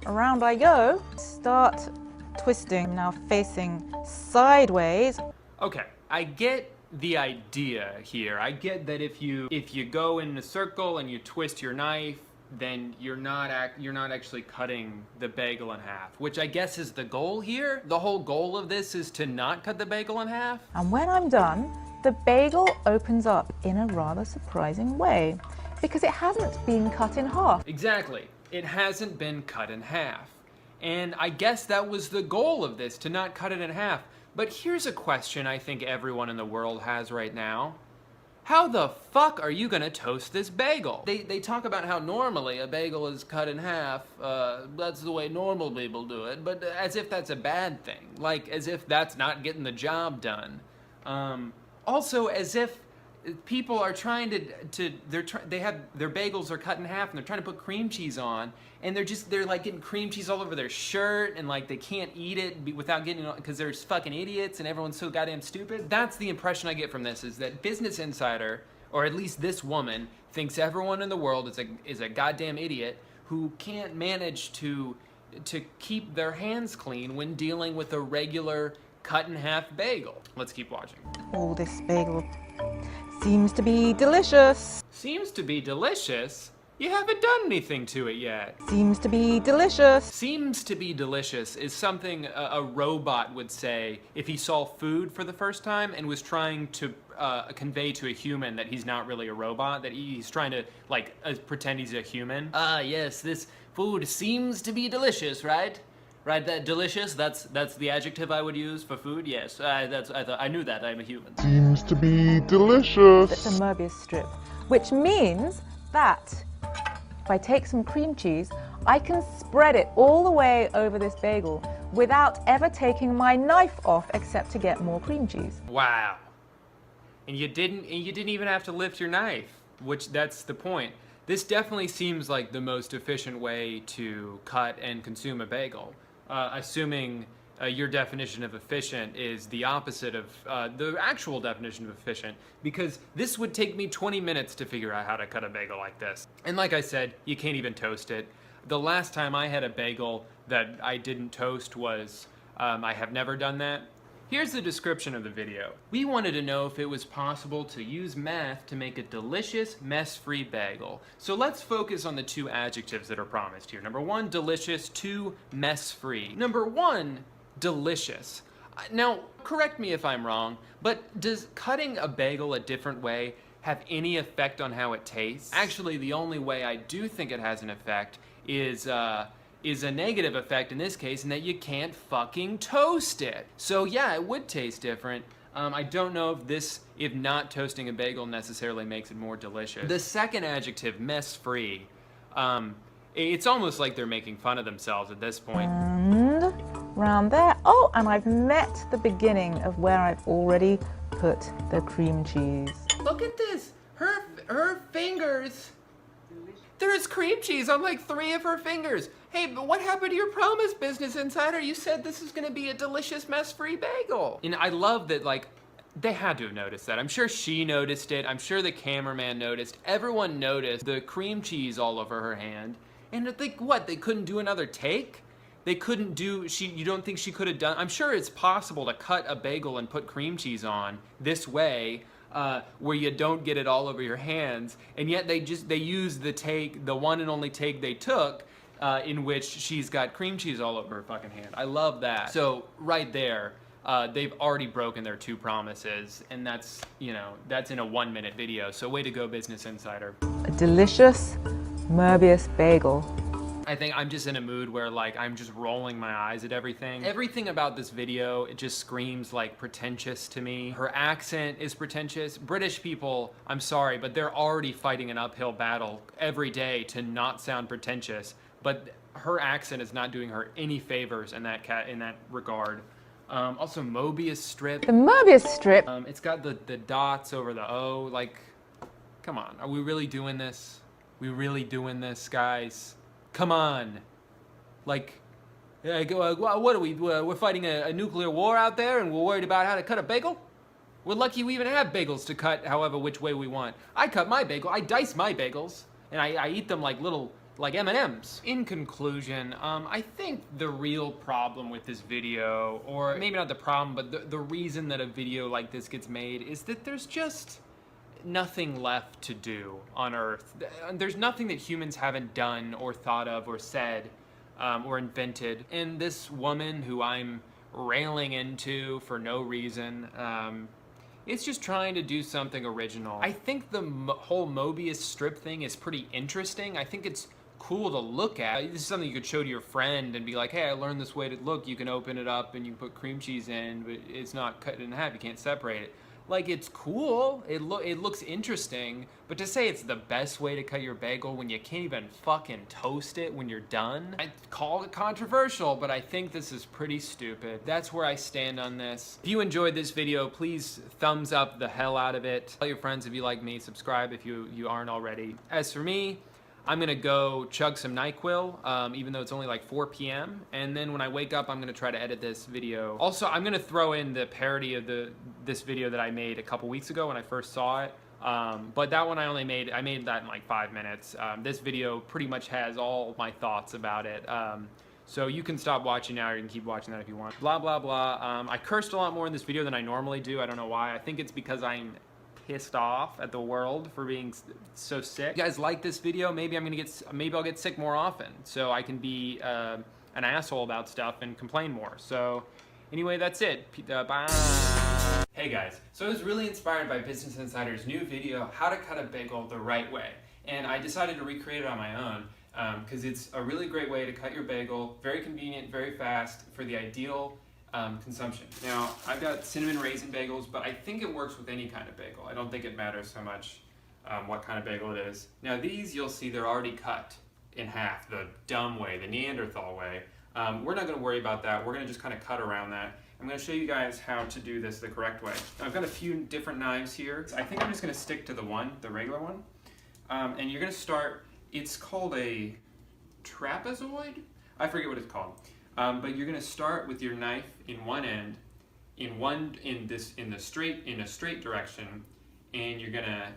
around I go, start twisting, now facing sideways. Okay, I get the idea here. I get that if you go in a circle and you twist your knife, then you're not actually cutting the bagel in half, which I guess is the goal here. The whole goal of this is to not cut the bagel in half. And when I'm done, the bagel opens up in a rather surprising way because it hasn't been cut in half. Exactly. It hasn't been cut in half. And I guess that was the goal of this, to not cut it in half. But here's a question I think everyone in the world has right now. How the fuck are you gonna toast this bagel? They talk about how normally a bagel is cut in half. That's the way normal people do it, but as if that's a bad thing. Like, as if that's not getting the job done. Also, as if people are trying they have their bagels are cut in half and they're trying to put cream cheese on, and they're like getting cream cheese all over their shirt, and like they can't eat it without getting it because they're fucking idiots and everyone's so goddamn stupid. That's the impression I get from this, is that Business Insider, or at least this woman, thinks everyone in the world is a goddamn idiot who can't manage to keep their hands clean when dealing with a regular cut in half bagel. Let's keep watching. Oh, this bagel seems to be delicious. Seems to be delicious? You haven't done anything to it yet. Seems to be delicious. Seems to be delicious is something a robot would say if he saw food for the first time and was trying to convey to a human that he's not really a robot, that he's trying to pretend he's a human. Yes, this food seems to be delicious, right? Right, that delicious, that's the adjective I would use for food, yes. I knew that, I'm a human. Seems to be delicious. It's a Mobius strip, which means that if I take some cream cheese, I can spread it all the way over this bagel without ever taking my knife off except to get more cream cheese. Wow. And you didn't even have to lift your knife, which that's the point. This definitely seems like the most efficient way to cut and consume a bagel. Assuming your definition of efficient is the opposite of the actual definition of efficient, because this would take me 20 minutes to figure out how to cut a bagel like this. And like I said, you can't even toast it. The last time I had a bagel that I didn't toast was, I have never done that. Here's the description of the video. We wanted to know if it was possible to use math to make a delicious, mess-free bagel. So let's focus on the two adjectives that are promised here. Number one, delicious. Two, mess-free. Number one, delicious. Now, correct me if I'm wrong, but does cutting a bagel a different way have any effect on how it tastes? Actually, the only way I do think it has an effect is a negative effect in this case, in that you can't fucking toast it. So yeah, it would taste different. I don't know if not toasting a bagel necessarily makes it more delicious. The second adjective, mess-free, it's almost like they're making fun of themselves at this point. And round there. Oh, and I've met the beginning of where I've already put the cream cheese. Look at this. Her fingers. There's cream cheese on like 3 of her fingers. Hey, but what happened to your promise, Business Insider? You said this is gonna be a delicious mess-free bagel. And I love that, like, they had to have noticed that. I'm sure she noticed it. I'm sure the cameraman noticed. Everyone noticed the cream cheese all over her hand. And like, what, they couldn't do another take? They couldn't do, you don't think she could have done, I'm sure it's possible to cut a bagel and put cream cheese on this way, where you don't get it all over your hands, and yet they use the one and only take they took, in which she's got cream cheese all over her fucking hand. I love that. So right there, they've already broken their 2 promises, and that's, you know, that's in a 1-minute video. So way to go, Business Insider. A delicious Möbius bagel. I think I'm just in a mood where, like, I'm just rolling my eyes at everything. Everything about this video, it just screams like pretentious to me. Her accent is pretentious. British people, I'm sorry, but they're already fighting an uphill battle every day to not sound pretentious. But her accent is not doing her any favors in that regard. Also, Möbius strip. The Möbius strip. It's got the dots over the O. Like, come on, are we really doing this? We really doing this, guys? Come on. Like, what are we, we're fighting a nuclear war out there and we're worried about how to cut a bagel? We're lucky we even have bagels to cut however which way we want. I cut my bagel, I dice my bagels, and I eat them like little, like M&Ms. In conclusion, I think the real problem with this video, or maybe not the problem, but the reason that a video like this gets made is that there's just nothing left to do on Earth. There's nothing that humans haven't done or thought of or said or invented. And this woman who I'm railing into for no reason, it's just trying to do something original. I think the whole Möbius strip thing is pretty interesting. I think it's cool to look at. This is something you could show to your friend and be like, hey, I learned this way to look. You can open it up and you can put cream cheese in, but it's not cut in half. You can't separate it. Like, it's cool, it looks interesting, but to say it's the best way to cut your bagel when you can't even fucking toast it when you're done, I call it controversial, but I think this is pretty stupid. That's where I stand on this. If you enjoyed this video, please thumbs up the hell out of it. Tell your friends if you like me, subscribe if you aren't already. As for me, I'm gonna go chug some NyQuil, even though it's only like 4 p.m. And then when I wake up, I'm gonna try to edit this video. Also, I'm gonna throw in the parody of this video that I made a couple weeks ago when I first saw it. But that one I made that in like 5 minutes. This video pretty much has all my thoughts about it. So you can stop watching now, or you can keep watching that if you want. Blah, blah, blah. I cursed a lot more in this video than I normally do. I don't know why. I think it's because I'm pissed off at the world for being so sick. If you guys like this video, maybe I'll get sick more often, so I can be an asshole about stuff and complain more. So anyway, that's it. Bye. Hey guys, so I was really inspired by Business Insider's new video, how to cut a bagel the right way, and I decided to recreate it on my own because it's a really great way to cut your bagel, very convenient, very fast, for the ideal consumption. Now, I've got cinnamon raisin bagels, but I think it works with any kind of bagel. I don't think it matters so much what kind of bagel it is. Now these, you'll see they're already cut in half, the dumb way, the Neanderthal way. We're not gonna worry about that. We're gonna just kind of cut around that. I'm gonna show you guys how to do this the correct way. Now, I've got a few different knives here. I think I'm just gonna stick to the regular one. And you're gonna start, it's called a trapezoid? I forget what it's called. But you're gonna start with your knife in one end, in a straight direction, and you're gonna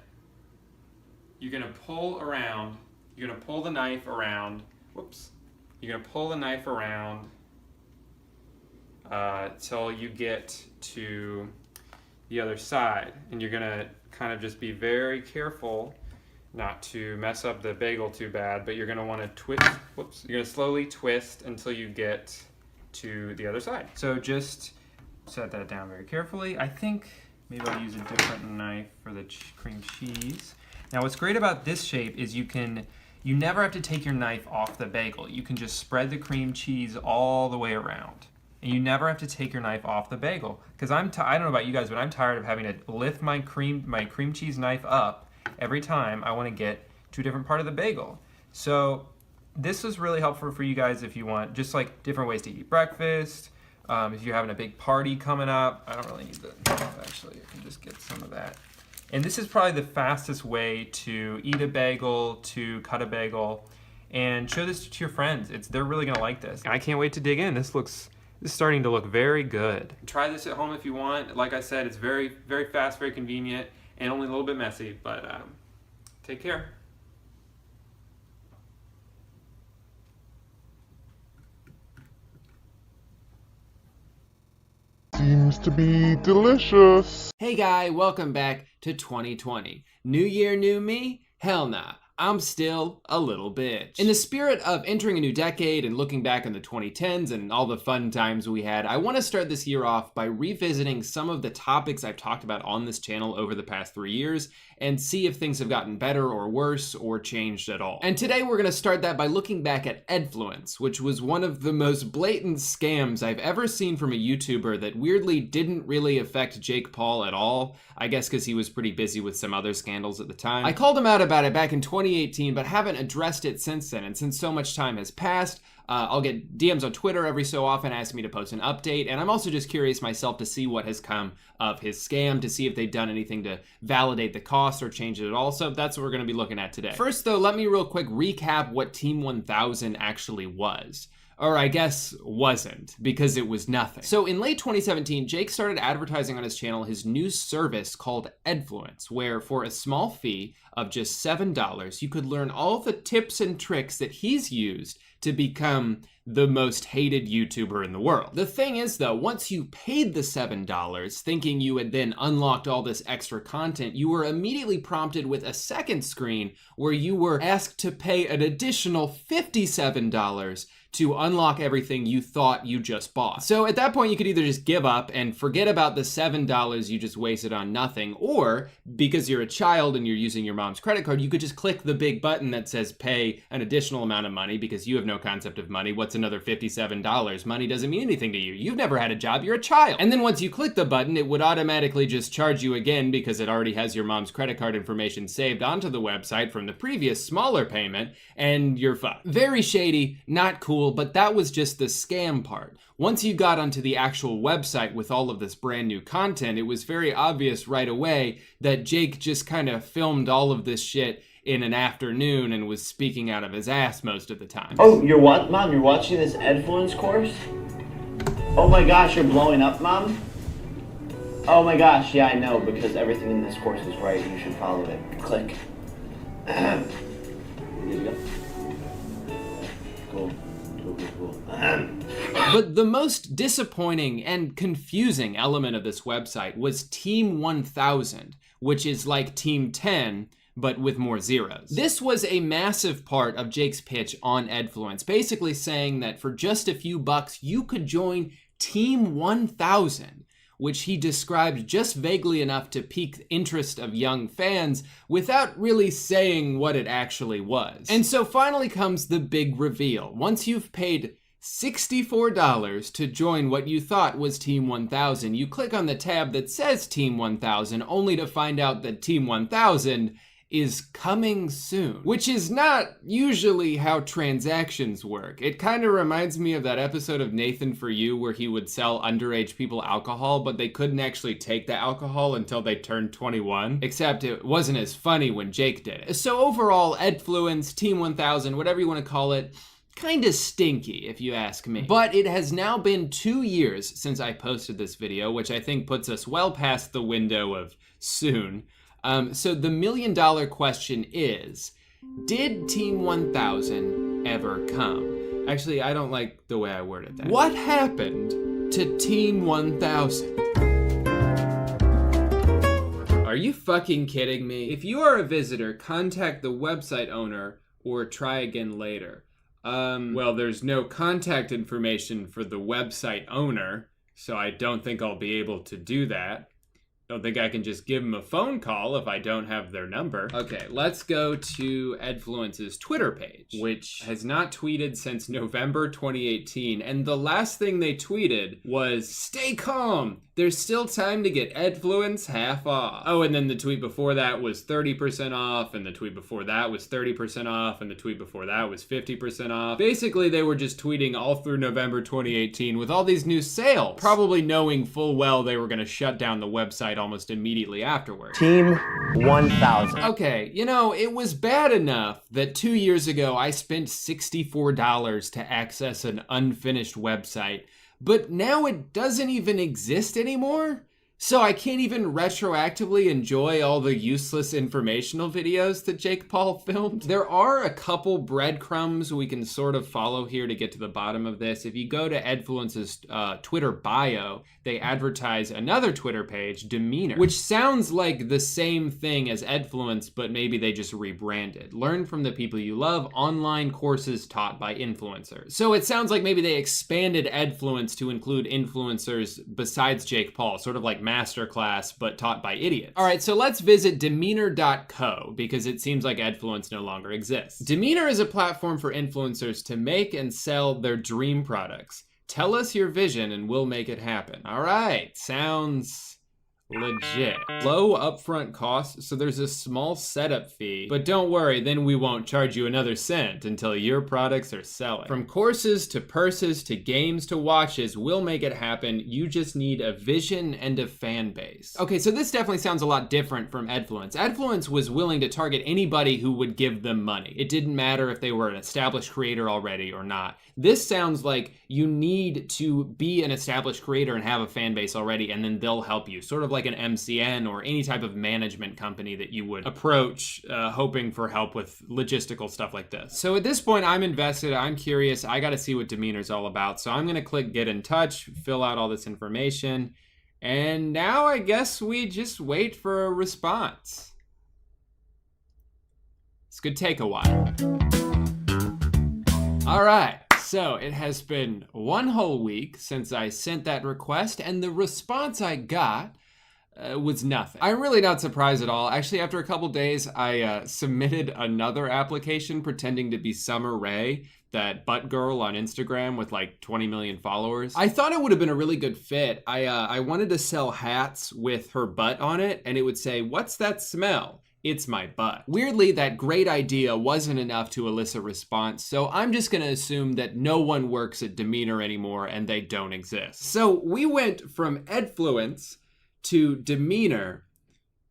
pull around. You're gonna pull the knife around. Whoops. You're gonna pull the knife around till you get to the other side, and you're gonna kind of just be very careful not to mess up the bagel too bad, but you're gonna wanna twist, whoops, you're gonna slowly twist until you get to the other side. So just set that down very carefully. I think maybe I'll use a different knife for the cream cheese. Now what's great about this shape is you never have to take your knife off the bagel. You can just spread the cream cheese all the way around. And you never have to take your knife off the bagel. Because I don't know about you guys, but I'm tired of having to lift my cream cheese knife up every time I want to get to a different part of the bagel. So this was really helpful for you guys if you want just like different ways to eat breakfast. If you're having a big party coming up, I don't really need the, actually, I can just get some of that. And this is probably the fastest way to eat a bagel, to cut a bagel, and show this to your friends. They're really gonna like this. I can't wait to dig in. This is starting to look very good. Try this at home if you want. Like I said, it's very, very fast, very convenient, and only a little bit messy, but take care. Seems to be delicious. Hey guy, welcome back to 2020. New year, new me? Hell nah. I'm still a little bitch. In the spirit of entering a new decade and looking back on the 2010s and all the fun times we had, I want to start this year off by revisiting some of the topics I've talked about on this channel over the past 3 years and see if things have gotten better or worse or changed at all. And today we're gonna start that by looking back at Edfluence, which was one of the most blatant scams I've ever seen from a YouTuber that weirdly didn't really affect Jake Paul at all. I guess because he was pretty busy with some other scandals at the time. I called him out about it back in 2018, but haven't addressed it since then. And since so much time has passed, I'll get DMs on Twitter every so often asking me to post an update, and I'm also just curious myself to see what has come of his scam, to see if they've done anything to validate the cost or change it at all, so that's what we're gonna be looking at today. First though, let me real quick recap what Team 1000 actually was. Or I guess wasn't, because it was nothing. So in late 2017, Jake started advertising on his channel his new service called Edfluence, where for a small fee of just $7, you could learn all the tips and tricks that he's used to become the most hated YouTuber in the world. The thing is though, once you paid the $7, thinking you had then unlocked all this extra content, you were immediately prompted with a second screen where you were asked to pay an additional $57 to unlock everything you thought you just bought. So at that point, you could either just give up and forget about the $7 you just wasted on nothing, or because you're a child and you're using your mom's credit card, you could just click the big button that says pay an additional amount of money because you have no concept of money. What's another $57? Money doesn't mean anything to you. You've never had a job, you're a child. And then once you click the button, it would automatically just charge you again because it already has your mom's credit card information saved onto the website from the previous smaller payment, and you're fucked. Very shady, not cool, but that was just the scam part. Once you got onto the actual website with all of this brand new content, it was very obvious right away that Jake just kind of filmed all of this shit in an afternoon and was speaking out of his ass most of the time. Oh, you're what, Mom? You're watching this Edfluence course? Oh my gosh, you're blowing up, Mom? Oh my gosh, yeah, I know, because everything in this course is right. You should follow it. Click. Here you go. Cool. But the most disappointing and confusing element of this website was Team 1000, which is like Team 10, but with more zeros. This was a massive part of Jake's pitch on Edfluence, basically saying that for just a few bucks, you could join Team 1000, which he described just vaguely enough to pique the interest of young fans without really saying what it actually was. And so finally comes the big reveal. Once you've paid $64 to join what you thought was Team 1000, you click on the tab that says Team 1000 only to find out that Team 1000 is coming soon, which is not usually how transactions work. It kind of reminds me of that episode of Nathan For You where he would sell underage people alcohol, but they couldn't actually take the alcohol until they turned 21, except it wasn't as funny when Jake did it. So overall, Edfluence, Team 1000, whatever you want to call it, kind of stinky if you ask me. But it has now been 2 years since I posted this video, which I think puts us well past the window of soon. So the $1 million question is, did Team 1000 ever come? Actually, I don't like the way I worded that. What happened to Team 1000? Are you fucking kidding me? If you are a visitor, contact the website owner or try again later. Well, there's no contact information for the website owner, so I don't think I'll be able to do that. Don't think I can just give them a phone call if I don't have their number. Okay, let's go to Edfluence's Twitter page, which has not tweeted since November 2018. And the last thing they tweeted was, "Stay calm. There's still time to get Edfluence half off. Oh, and then the tweet before that was 30% off, and the tweet before that was 30% off, and the tweet before that was 50% off. Basically, they were just tweeting all through November 2018 with all these new sales, probably knowing full well they were gonna shut down the website almost immediately afterward. Team 1000. Okay, you know, it was bad enough that 2 years ago I spent $64 to access an unfinished website, but now it doesn't even exist anymore? So I can't even retroactively enjoy all the useless informational videos that Jake Paul filmed. There are a couple breadcrumbs we can sort of follow here to get to the bottom of this. If you go to Edfluence's Twitter bio, they advertise another Twitter page, Demeanor, which sounds like the same thing as Edfluence, but maybe they just rebranded. Learn from the people you love, online courses taught by influencers. So it sounds like maybe they expanded Edfluence to include influencers besides Jake Paul, sort of like masterclass, but taught by idiots. All right, so let's visit demeanor.co because it seems like Edfluence no longer exists. Demeanor is a platform for influencers to make and sell their dream products. Tell us your vision and we'll make it happen. All right, sounds legit. Low upfront costs, so there's a small setup fee, but don't worry, then we won't charge you another cent until your products are selling. From courses to purses to games to watches, we'll make it happen. You just need a vision and a fan base. Okay, so this definitely sounds a lot different from Edfluence. Edfluence was willing to target anybody who would give them money. It didn't matter if they were an established creator already or not. This sounds like you need to be an established creator and have a fan base already, and then they'll help you. Sort of like an MCN or any type of management company that you would approach hoping for help with logistical stuff like this. So at this point, I'm invested, I'm curious, I gotta see what Demeanor's all about. So I'm gonna click get in touch, fill out all this information, and now I guess we just wait for a response. This could take a while. All right. So it has been one whole week since I sent that request, and the response I got was nothing. I'm really not surprised at all. Actually, after a couple days, I submitted another application pretending to be Summer Rae, that butt girl on Instagram with like 20 million followers. I thought it would have been a really good fit. I wanted to sell hats with her butt on it, and it would say, "What's that smell? It's my butt." Weirdly, that great idea wasn't enough to elicit a response, so I'm just gonna assume that no one works at Demeanor anymore and they don't exist. So we went from Edfluence to Demeanor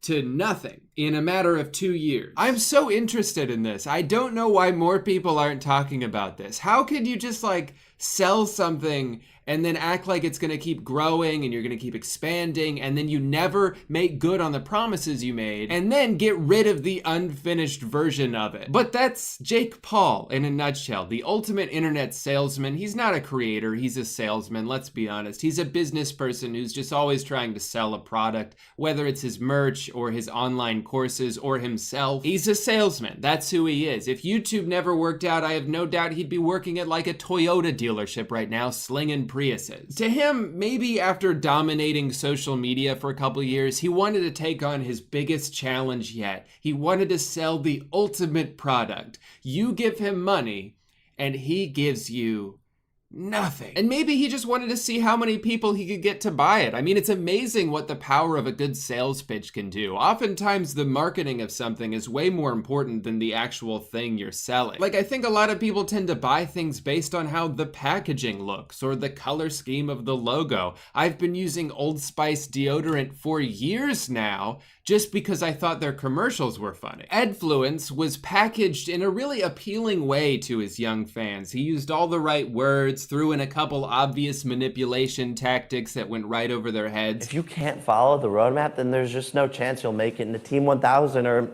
to nothing in a matter of 2 years. I'm so interested in this. I don't know why more people aren't talking about this. How could you just like sell something and then act like it's gonna keep growing and you're gonna keep expanding, and then you never make good on the promises you made, and then get rid of the unfinished version of it? But that's Jake Paul in a nutshell, the ultimate internet salesman. He's not a creator, he's a salesman, let's be honest. He's a business person who's just always trying to sell a product, whether it's his merch or his online courses or himself. He's a salesman, that's who he is. If YouTube never worked out, I have no doubt he'd be working at like a Toyota dealership right now, slinging Priuses. To him, maybe after dominating social media for a couple years, he wanted to take on his biggest challenge yet. He wanted to sell the ultimate product. You give him money, and he gives you nothing. And maybe he just wanted to see how many people he could get to buy it. I mean, it's amazing what the power of a good sales pitch can do. Oftentimes, the marketing of something is way more important than the actual thing you're selling. Like, I think a lot of people tend to buy things based on how the packaging looks or the color scheme of the logo. I've been using Old Spice deodorant for years now just because I thought their commercials were funny. Edfluence was packaged in a really appealing way to his young fans. He used all the right words, threw in a couple obvious manipulation tactics that went right over their heads. If you can't follow the roadmap, then there's just no chance you'll make it into Team 1000 or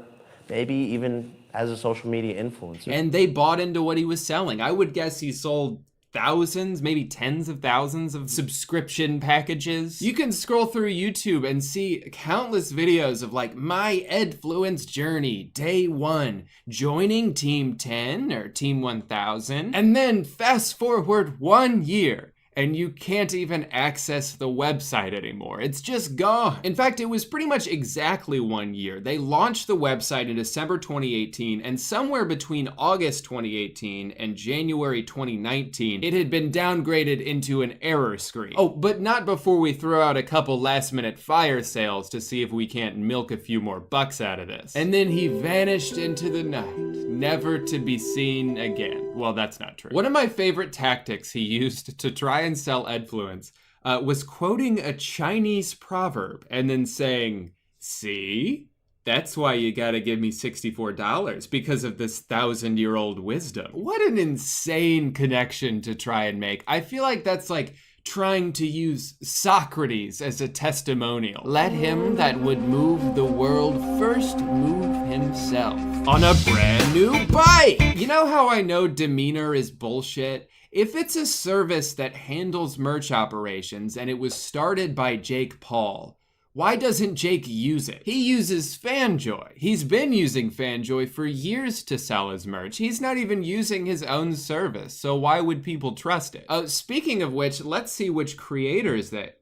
maybe even as a social media influencer. And they bought into what he was selling. I would guess he sold thousands, maybe tens of thousands of subscription packages. You can scroll through YouTube and see countless videos of like my Edfluence journey, day 1, joining Team 10 or Team 1000, and then fast forward 1 year, and you can't even access the website anymore. It's just gone. In fact, it was pretty much exactly 1 year. They launched the website in December 2018, and somewhere between August 2018 and January 2019, it had been downgraded into an error screen. Oh, but not before we throw out a couple last-minute fire sales to see if we can't milk a few more bucks out of this. And then he vanished into the night, never to be seen again. Well, that's not true. One of my favorite tactics he used to try and sell Edfluence was quoting a Chinese proverb and then saying, "See? That's why you gotta give me $64, because of this 1,000-year-old wisdom." What an insane connection to try and make. I feel like that's like trying to use Socrates as a testimonial. Let him that would move the world first move himself on a brand new bike. You know how I know demeanor is bullshit? If it's a service that handles merch operations and it was started by Jake Paul, why doesn't Jake use it? He uses Fanjoy. He's been using Fanjoy for years to sell his merch. He's not even using his own service, so why would people trust it? Speaking of which, let's see which creators they...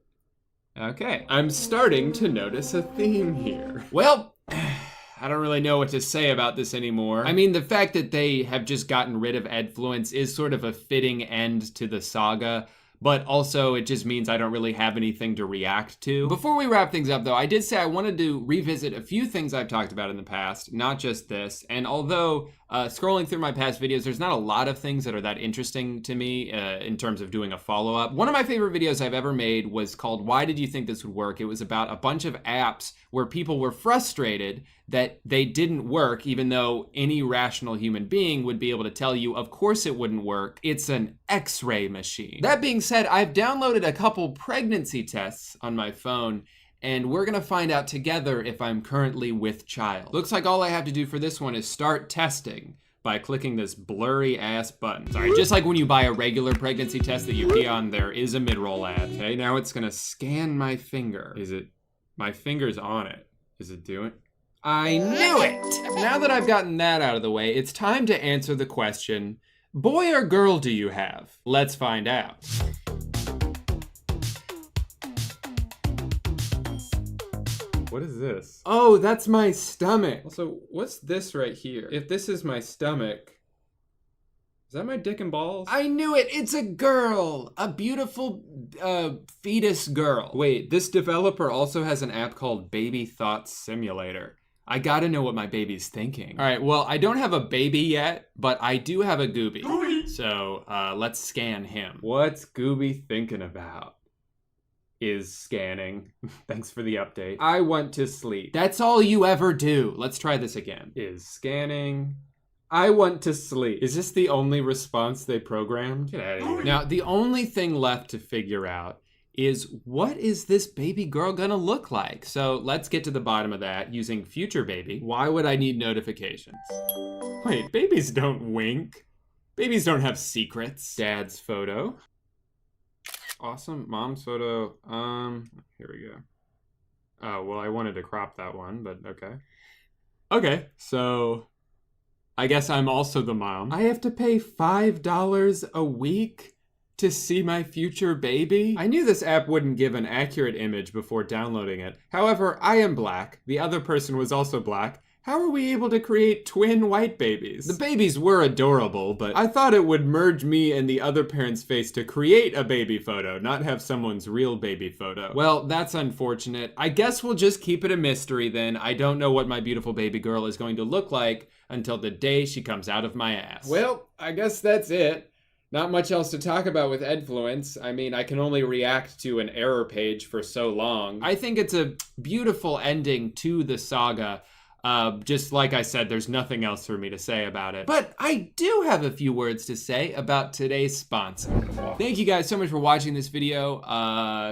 Okay, I'm starting to notice a theme here. Well, I don't really know what to say about this anymore. I mean, the fact that they have just gotten rid of Edfluence is sort of a fitting end to the saga, but also it just means I don't really have anything to react to. Before we wrap things up though, I did say I wanted to revisit a few things I've talked about in the past, not just this. And although scrolling through my past videos, there's not a lot of things that are that interesting to me in terms of doing a follow-up. One of my favorite videos I've ever made was called Why Did You Think This Would Work? It was about a bunch of apps where people were frustrated that they didn't work, even though any rational human being would be able to tell you, of course it wouldn't work. It's an X-ray machine. That being said, I've downloaded a couple pregnancy tests on my phone, and we're gonna find out together if I'm currently with child. Looks like all I have to do for this one is start testing by clicking this blurry ass button. Sorry, just like when you buy a regular pregnancy test that you pee on, there is a mid-roll ad. Okay, now it's gonna scan my finger. Is it, my finger's on it. Is it doing? I knew it! Now that I've gotten that out of the way, it's time to answer the question, boy or girl do you have? Let's find out. What is this? Oh, that's my stomach. Also, what's this right here? If this is my stomach, is that my dick and balls? I knew it, it's a girl! A beautiful, fetus girl. Wait, this developer also has an app called Baby Thoughts Simulator. I gotta know what my baby's thinking. All right, well, I don't have a baby yet, but I do have a Gooby. So, let's scan him. What's Gooby thinking about? Is scanning. Thanks for the update. I want to sleep. That's all you ever do. Let's try this again. Is scanning. I want to sleep. Is this the only response they programmed? Get out of here. Now, the only thing left to figure out is what is this baby girl gonna look like? So let's get to the bottom of that using future baby. Why would I need notifications? Wait, babies don't wink. Babies don't have secrets. Dad's photo. Awesome, mom's photo. Here we go. Oh, well, I wanted to crop that one, but okay. Okay, so I guess I'm also the mom. I have to pay $5 a week to see my future baby? I knew this app wouldn't give an accurate image before downloading it. However, I am black. The other person was also black. How are we able to create twin white babies? The babies were adorable, but I thought it would merge me and the other parent's face to create a baby photo, not have someone's real baby photo. Well, that's unfortunate. I guess we'll just keep it a mystery then. I don't know what my beautiful baby girl is going to look like until the day she comes out of my ass. Well, I guess that's it. Not much else to talk about with Edfluence. I mean, I can only react to an error page for so long. I think it's a beautiful ending to the saga. Just like I said, there's nothing else for me to say about it. But I do have a few words to say about today's sponsor. Thank you guys so much for watching this video.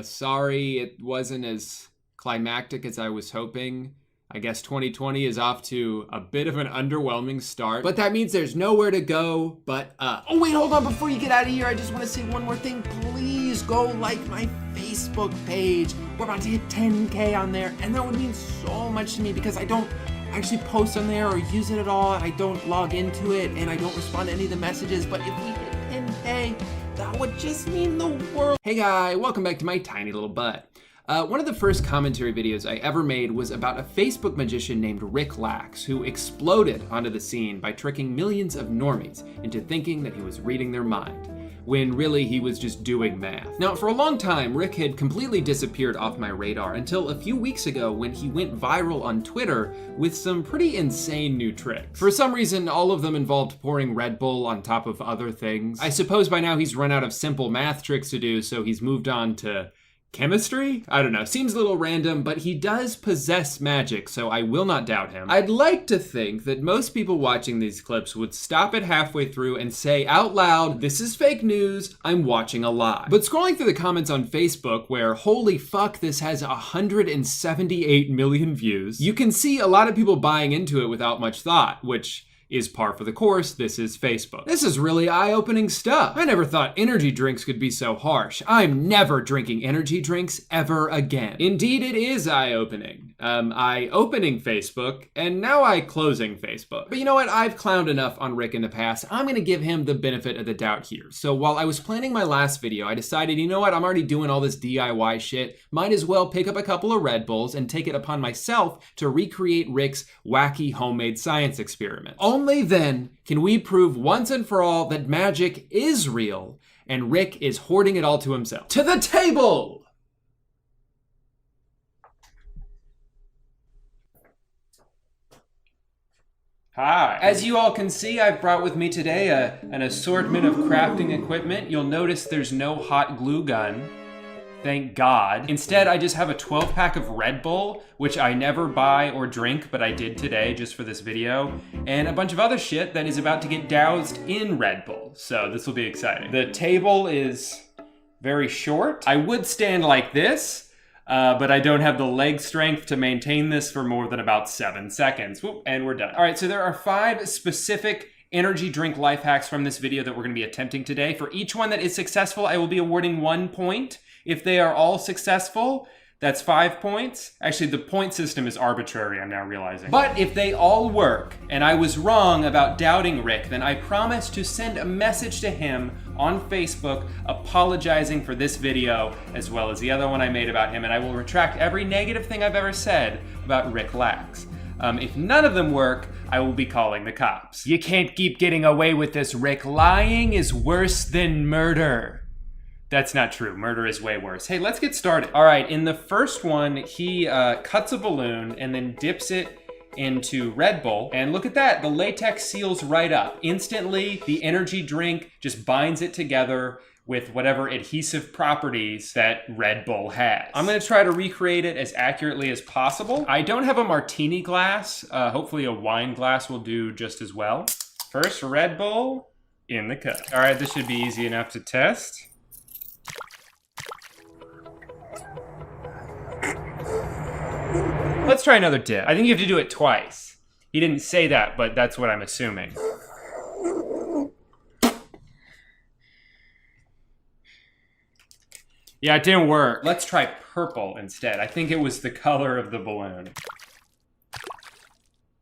Sorry it wasn't as climactic as I was hoping. I guess 2020 is off to a bit of an underwhelming start, but that means there's nowhere to go but up. Oh wait, hold on, before you get out of here, I just want to say one more thing. Please go like my Facebook page. We're about to hit 10K on there, and that would mean so much to me because I don't actually post on there or use it at all. I don't log into it, and I don't respond to any of the messages, but if we hit 10K, that that would just mean the world. Hey guy, welcome back to my tiny little butt. One of the first commentary videos I ever made was about a Facebook magician named Rick Lax, who exploded onto the scene by tricking millions of normies into thinking that he was reading their mind, when really he was just doing math. Now, for a long time, Rick had completely disappeared off my radar until a few weeks ago when he went viral on Twitter with some pretty insane new tricks. For some reason, all of them involved pouring Red Bull on top of other things. I suppose by now he's run out of simple math tricks to do, so he's moved on to chemistry? I don't know, seems a little random, but he does possess magic, so I will not doubt him. I'd like to think that most people watching these clips would stop it halfway through and say out loud, this is fake news, I'm watching a lie. But scrolling through the comments on Facebook, where holy fuck, this has 178 million views, you can see a lot of people buying into it without much thought, which is par for the course. This is Facebook. This is really eye-opening stuff. I never thought energy drinks could be so harsh. I'm never drinking energy drinks ever again. Indeed, it is eye-opening. Eye-opening Facebook, and now eye-closing Facebook. But you know what? I've clowned enough on Rick in the past. I'm gonna give him the benefit of the doubt here. So while I was planning my last video, I decided, you know what? I'm already doing all this DIY shit. Might as well pick up a couple of Red Bulls and take it upon myself to recreate Rick's wacky homemade science experiment. Only then can we prove once and for all that magic is real and Rick is hoarding it all to himself. To the table! Hi. As you all can see, I've brought with me today an assortment of crafting equipment. You'll notice there's no hot glue gun. Thank God. Instead, I just have a 12-pack of Red Bull, which I never buy or drink, but I did today just for this video, and a bunch of other shit that is about to get doused in Red Bull. So this will be exciting. The table is very short. I would stand like this, but I don't have the leg strength to maintain this for more than about 7 seconds. Whoop, and we're done. All right, so there are 5 specific energy drink life hacks from this video that we're gonna be attempting today. For each one that is successful, I will be awarding 1 point. If they are all successful, that's 5 points. Actually, the point system is arbitrary, I'm now realizing. But if they all work, and I was wrong about doubting Rick, then I promise to send a message to him on Facebook apologizing for this video, as well as the other one I made about him, and I will retract every negative thing I've ever said about Rick Lax. If none of them work, I will be calling the cops. You can't keep getting away with this, Rick. Lying is worse than murder. That's not true. Murder is way worse. Hey, let's get started. All right, in the first one, he cuts a balloon and then dips it into Red Bull. And look at that, the latex seals right up. Instantly, the energy drink just binds it together with whatever adhesive properties that Red Bull has. I'm gonna try to recreate it as accurately as possible. I don't have a martini glass. Hopefully a wine glass will do just as well. First, Red Bull in the cup. All right, this should be easy enough to test. Let's try another dip. I think you have to do it twice. He didn't say that, but that's what I'm assuming. Yeah, it didn't work. Let's try purple instead. I think it was the color of the balloon.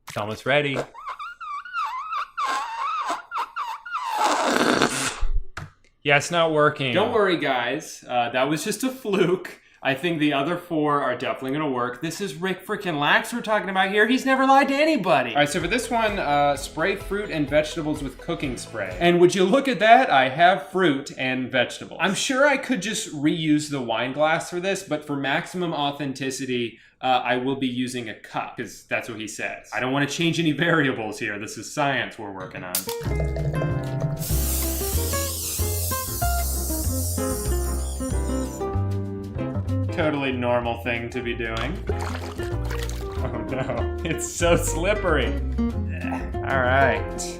It's almost ready. Yeah, it's not working. Don't worry, guys. That was just a fluke. I think the other 4 are definitely gonna work. This is Rick freaking Lax we're talking about here. He's never lied to anybody. All right, so for this one, spray fruit and vegetables with cooking spray. And would you look at that? I have fruit and vegetables. I'm sure I could just reuse the wine glass for this, but for maximum authenticity, I will be using a cup, because that's what he says. I don't wanna change any variables here. This is science we're working on. Totally normal thing to be doing. Oh no, it's so slippery. All right.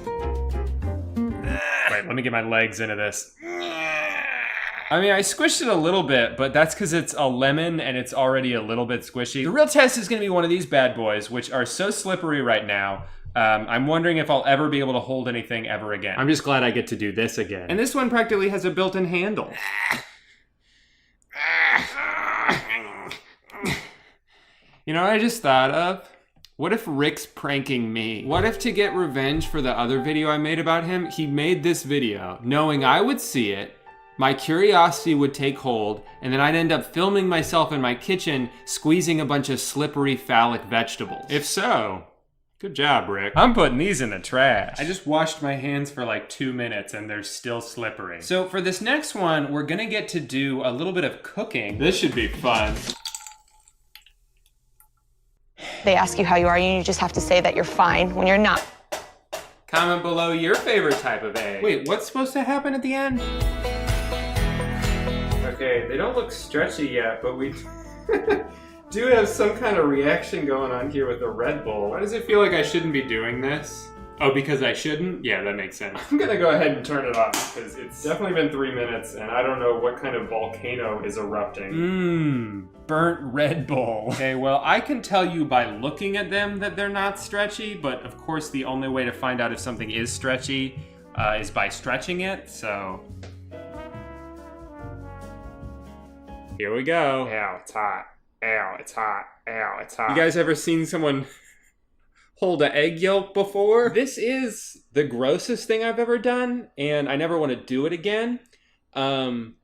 Wait, let me get my legs into this. I mean, I squished it a little bit, but that's because it's a lemon and it's already a little bit squishy. The real test is gonna be one of these bad boys, which are so slippery right now. I'm wondering if I'll ever be able to hold anything ever again. I'm just glad I get to do this again. And this one practically has a built-in handle. You know what I just thought of? What if Rick's pranking me? What if to get revenge for the other video I made about him, he made this video knowing I would see it, my curiosity would take hold, and then I'd end up filming myself in my kitchen squeezing a bunch of slippery phallic vegetables. If so, good job, Rick. I'm putting these in the trash. I just washed my hands for like 2 minutes and they're still slippery. So for this next one, we're gonna get to do a little bit of cooking. This should be fun. They ask you how you are, and you just have to say that you're fine when you're not. Comment below your favorite type of egg. Wait, what's supposed to happen at the end? Okay, they don't look stretchy yet, but we do have some kind of reaction going on here with the Red Bull. Why does it feel like I shouldn't be doing this? Oh, because I shouldn't? Yeah, that makes sense. I'm gonna go ahead and turn it off, because it's definitely been 3 minutes, and I don't know what kind of volcano is erupting. Burnt Red Bull. Okay, well, I can tell you by looking at them that they're not stretchy, but of course the only way to find out if something is stretchy is by stretching it, so... Here we go. Ow, it's hot. Ow, it's hot. Ow, it's hot. You guys ever seen someone hold an egg yolk before? This is the grossest thing I've ever done, and I never want to do it again. And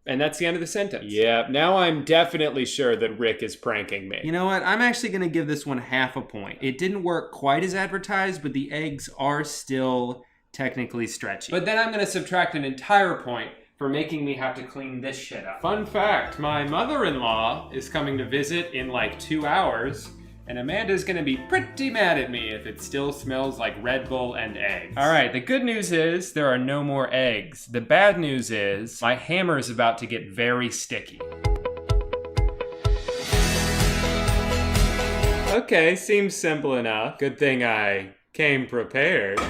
that's the end of the sentence. Yeah, now I'm definitely sure that Rick is pranking me. You know what? I'm actually going to give this one half a point. It didn't work quite as advertised, but the eggs are still technically stretchy. But then I'm going to subtract an entire point for making me have to clean this shit up. Fun fact, my mother-in-law is coming to visit in like 2 hours, and Amanda's gonna be pretty mad at me if it still smells like Red Bull and eggs. All right, the good news is there are no more eggs. The bad news is my hammer is about to get very sticky. Okay, seems simple enough. Good thing I came prepared.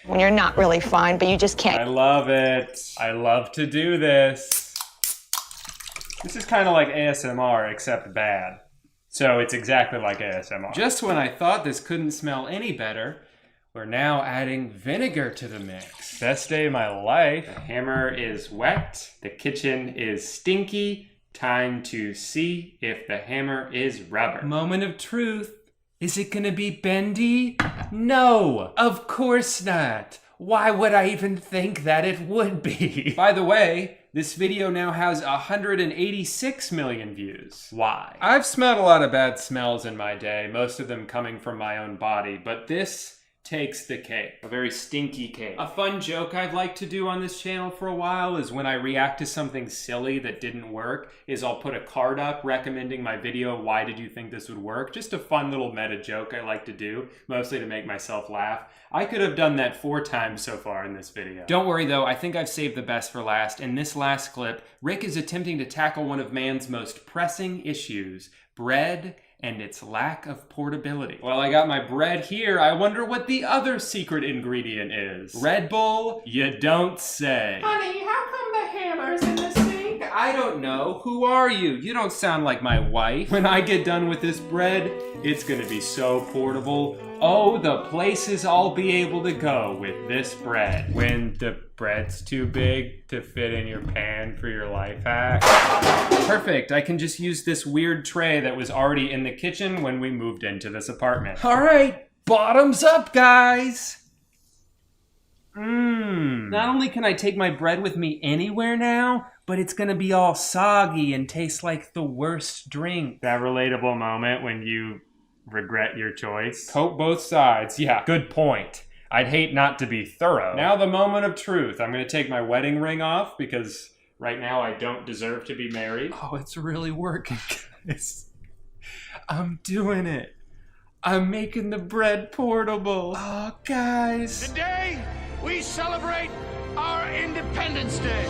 When you're not really fine, but you just can't. I love it. I love to do this. This is kind of like ASMR, except bad. So it's exactly like ASMR. Just when I thought this couldn't smell any better, we're now adding vinegar to the mix. Best day of my life. The hammer is wet. The kitchen is stinky. Time to see if the hammer is rubber. Moment of truth. Is it gonna be bendy? No, of course not. Why would I even think that it would be? By the way, this video now has 186 million views. Why? I've smelled a lot of bad smells in my day, most of them coming from my own body, but this takes the cake. A very stinky cake. A fun joke I've liked to do on this channel for a while is when I react to something silly that didn't work, is I'll put a card up recommending my video, why did you think this would work? Just a fun little meta joke I like to do, mostly to make myself laugh. I could have done that 4 times so far in this video. Don't worry though, I think I've saved the best for last. In this last clip, Rick is attempting to tackle one of man's most pressing issues, bread and its lack of portability. Well, I got my bread here. I wonder what the other secret ingredient is. Red Bull? You don't say. Honey, how come the hammer's in the sink? I don't know. Who are you? You don't sound like my wife. When I get done with this bread, it's gonna be so portable. Oh, the places I'll be able to go with this bread. When the bread's too big to fit in your pan for your life hack. Perfect, I can just use this weird tray that was already in the kitchen when we moved into this apartment. All right, bottoms up, guys. Not only can I take my bread with me anywhere now, but it's gonna be all soggy and taste like the worst drink. That relatable moment when you regret your choice. Coat both sides. Yeah, good point. I'd hate not to be thorough. Now the moment of truth. I'm gonna take my wedding ring off because right now I don't deserve to be married. Oh, it's really working, guys. I'm doing it. I'm making the bread portable. Oh, guys. Today, we celebrate our Independence Day.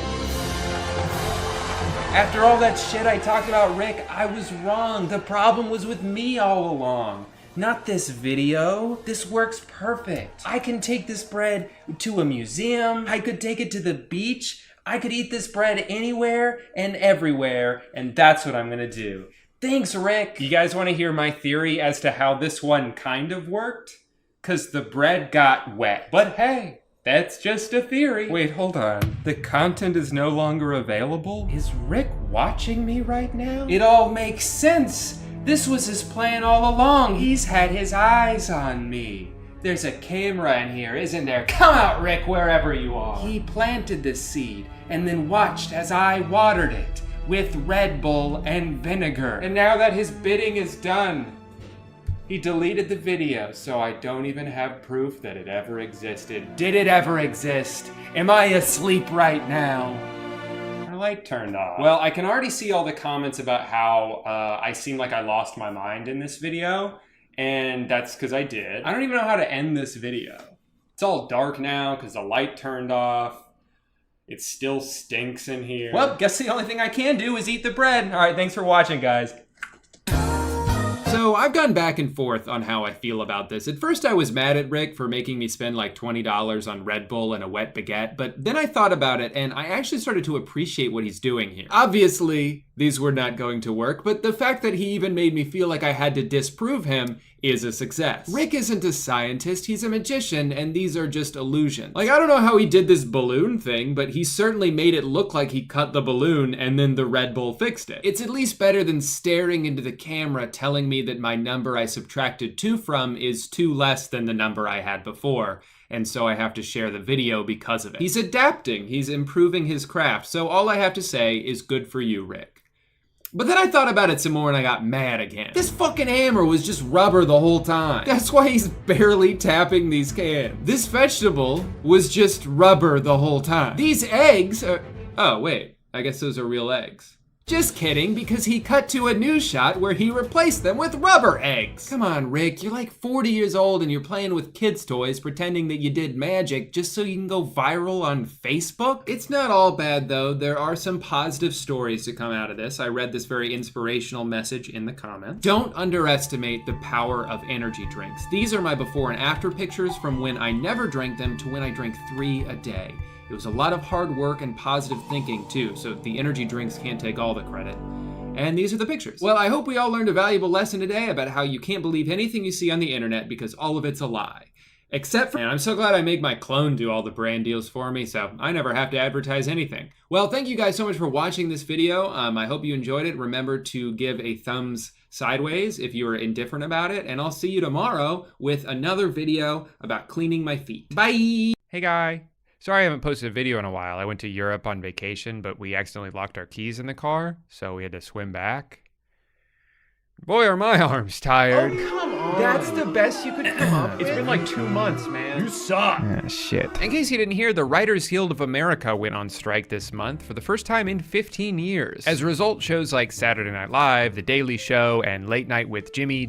After all that shit I talked about Rick, I was wrong. The problem was with me all along. Not this video. This works perfect. I can take this bread to a museum. I could take it to the beach. I could eat this bread anywhere and everywhere, and that's what I'm gonna do. Thanks, Rick. You guys wanna hear my theory as to how this one kind of worked? 'Cause the bread got wet. But hey, that's just a theory. Wait, hold on. The content is no longer available? Is Rick watching me right now? It all makes sense. This was his plan all along. He's had his eyes on me. There's a camera in here, isn't there? Come out, Rick, wherever you are. He planted this seed and then watched as I watered it with Red Bull and vinegar. And now that his bidding is done, he deleted the video, so I don't even have proof that it ever existed. Did it ever exist? Am I asleep right now? My light turned off. Well, I can already see all the comments about how I seem like I lost my mind in this video, and that's because I did. I don't even know how to end this video. It's all dark now because the light turned off. It still stinks in here. Well, guess the only thing I can do is eat the bread. All right, thanks for watching, guys. So I've gone back and forth on how I feel about this. At first I was mad at Rick for making me spend like $20 on Red Bull and a wet baguette, but then I thought about it and I actually started to appreciate what he's doing here. Obviously, these were not going to work, but the fact that he even made me feel like I had to disprove him is a success. Rick isn't a scientist, he's a magician, and these are just illusions. Like, I don't know how he did this balloon thing, but he certainly made it look like he cut the balloon and then the Red Bull fixed it. It's at least better than staring into the camera telling me that my number I subtracted 2 from is 2 less than the number I had before, and so I have to share the video because of it. He's adapting, he's improving his craft, so all I have to say is good for you, Rick. But then I thought about it some more and I got mad again. This fucking hammer was just rubber the whole time. That's why he's barely tapping these cans. This vegetable was just rubber the whole time. These eggs are... Oh, wait. I guess those are real eggs. Just kidding, because he cut to a news shot where he replaced them with rubber eggs. Come on, Rick, you're like 40 years old and you're playing with kids' toys pretending that you did magic just so you can go viral on Facebook? It's not all bad though. There are some positive stories to come out of this. I read this very inspirational message in the comments. Don't underestimate the power of energy drinks. These are my before and after pictures from when I never drank them to when I drank 3 a day. It was a lot of hard work and positive thinking too, so the energy drinks can't take all the credit. And these are the pictures. Well, I hope we all learned a valuable lesson today about how you can't believe anything you see on the internet because all of it's a lie. Except for, and I'm so glad I make my clone do all the brand deals for me, so I never have to advertise anything. Well, thank you guys so much for watching this video. I hope you enjoyed it. Remember to give a thumbs sideways if you are indifferent about it, and I'll see you tomorrow with another video about cleaning my feet. Bye! Hey guy. Sorry I haven't posted a video in a while. I went to Europe on vacation, but we accidentally locked our keys in the car, so we had to swim back. Boy, are my arms tired. Oh, come on. That's the best you could come up with? It's been like 2 months, man. You suck. Ah, shit. In case you didn't hear, the Writers Guild of America went on strike this month for the first time in 15 years. As a result, shows like Saturday Night Live, The Daily Show, and Late Night with Jimmy,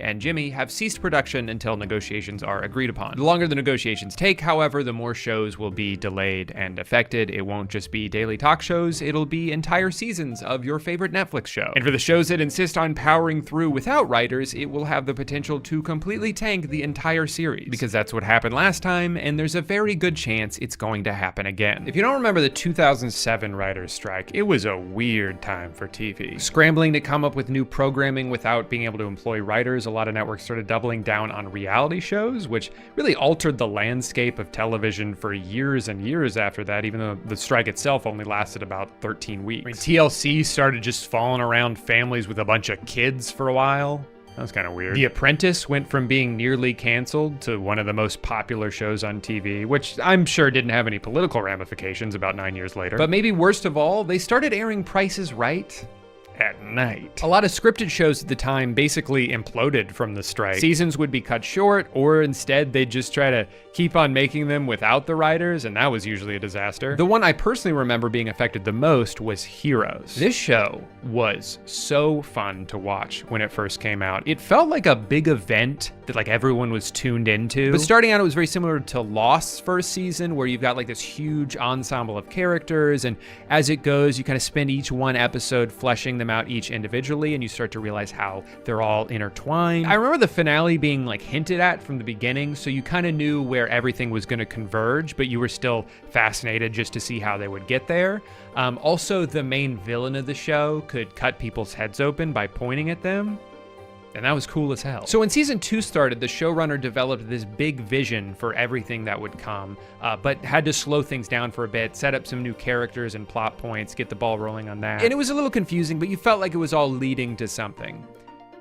and Jimmy have ceased production until negotiations are agreed upon. The longer the negotiations take, however, the more shows will be delayed and affected. It won't just be daily talk shows, it'll be entire seasons of your favorite Netflix show. And for the shows that insist on powering through without writers, it will have the potential to completely tank the entire series, because that's what happened last time, and there's a very good chance it's going to happen again. If you don't remember the 2007 writers' strike, it was a weird time for TV. Scrambling to come up with new programming without being able to employ writers, a lot of networks started doubling down on reality shows, which really altered the landscape of television for years and years after that, even though the strike itself only lasted about 13 weeks. I mean, TLC started just falling around families with a bunch of kids for a while. That was kind of weird. The Apprentice went from being nearly canceled to one of the most popular shows on TV, which I'm sure didn't have any political ramifications about 9 years later. But maybe worst of all, they started airing Price is Right at night. A lot of scripted shows at the time basically imploded from the strike. Seasons would be cut short, or instead they'd just try to keep on making them without the writers, and that was usually a disaster. The one I personally remember being affected the most was Heroes. This show was so fun to watch when it first came out. It felt like a big event that like everyone was tuned into. But starting out, it was very similar to Lost's first season, where you've got like this huge ensemble of characters, and as it goes, you kind of spend each one episode fleshing them out each individually, and you start to realize how they're all intertwined. I remember the finale being like hinted at from the beginning, so you kind of knew where everything was going to converge, but you were still fascinated just to see how they would get there. Also, the main villain of the show could cut people's heads open by pointing at them, and that was cool as hell. So when season 2 started, the showrunner developed this big vision for everything that would come, but had to slow things down for a bit, set up some new characters and plot points, get the ball rolling on that. And it was a little confusing, but you felt like it was all leading to something.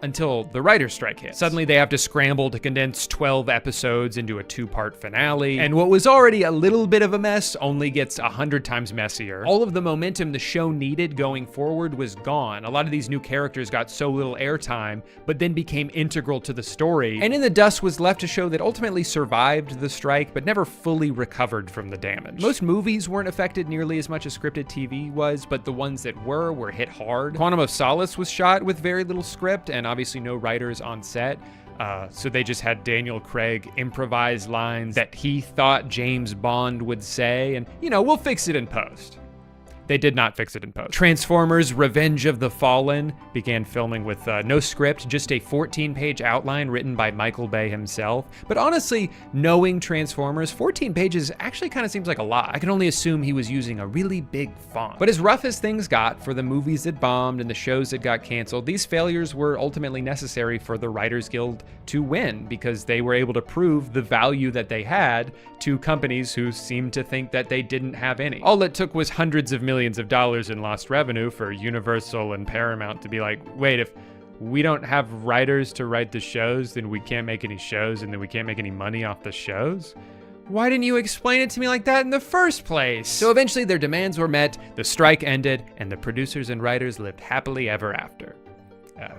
until the writer's strike hit. Suddenly they have to scramble to condense 12 episodes into a 2-part finale, and what was already a little bit of a mess only gets 100 times messier. All of the momentum the show needed going forward was gone. A lot of these new characters got so little airtime, but then became integral to the story, and in the dust was left a show that ultimately survived the strike, but never fully recovered from the damage. Most movies weren't affected nearly as much as scripted TV was, but the ones that were hit hard. Quantum of Solace was shot with very little script and obviously no writers on set. So they just had Daniel Craig improvise lines that he thought James Bond would say, and we'll fix it in post. They did not fix it in post. Transformers Revenge of the Fallen began filming with no script, just a 14-page outline written by Michael Bay himself. But honestly, knowing Transformers, 14 pages actually kind of seems like a lot. I can only assume he was using a really big font. But as rough as things got for the movies that bombed and the shows that got canceled, these failures were ultimately necessary for the Writers Guild to win, because they were able to prove the value that they had to companies who seemed to think that they didn't have any. All it took was hundreds of millions of dollars in lost revenue for Universal and Paramount to be like, wait, if we don't have writers to write the shows, then we can't make any shows, and then we can't make any money off the shows? Why didn't you explain it to me like that in the first place? So eventually their demands were met, the strike ended, and the producers and writers lived happily ever after.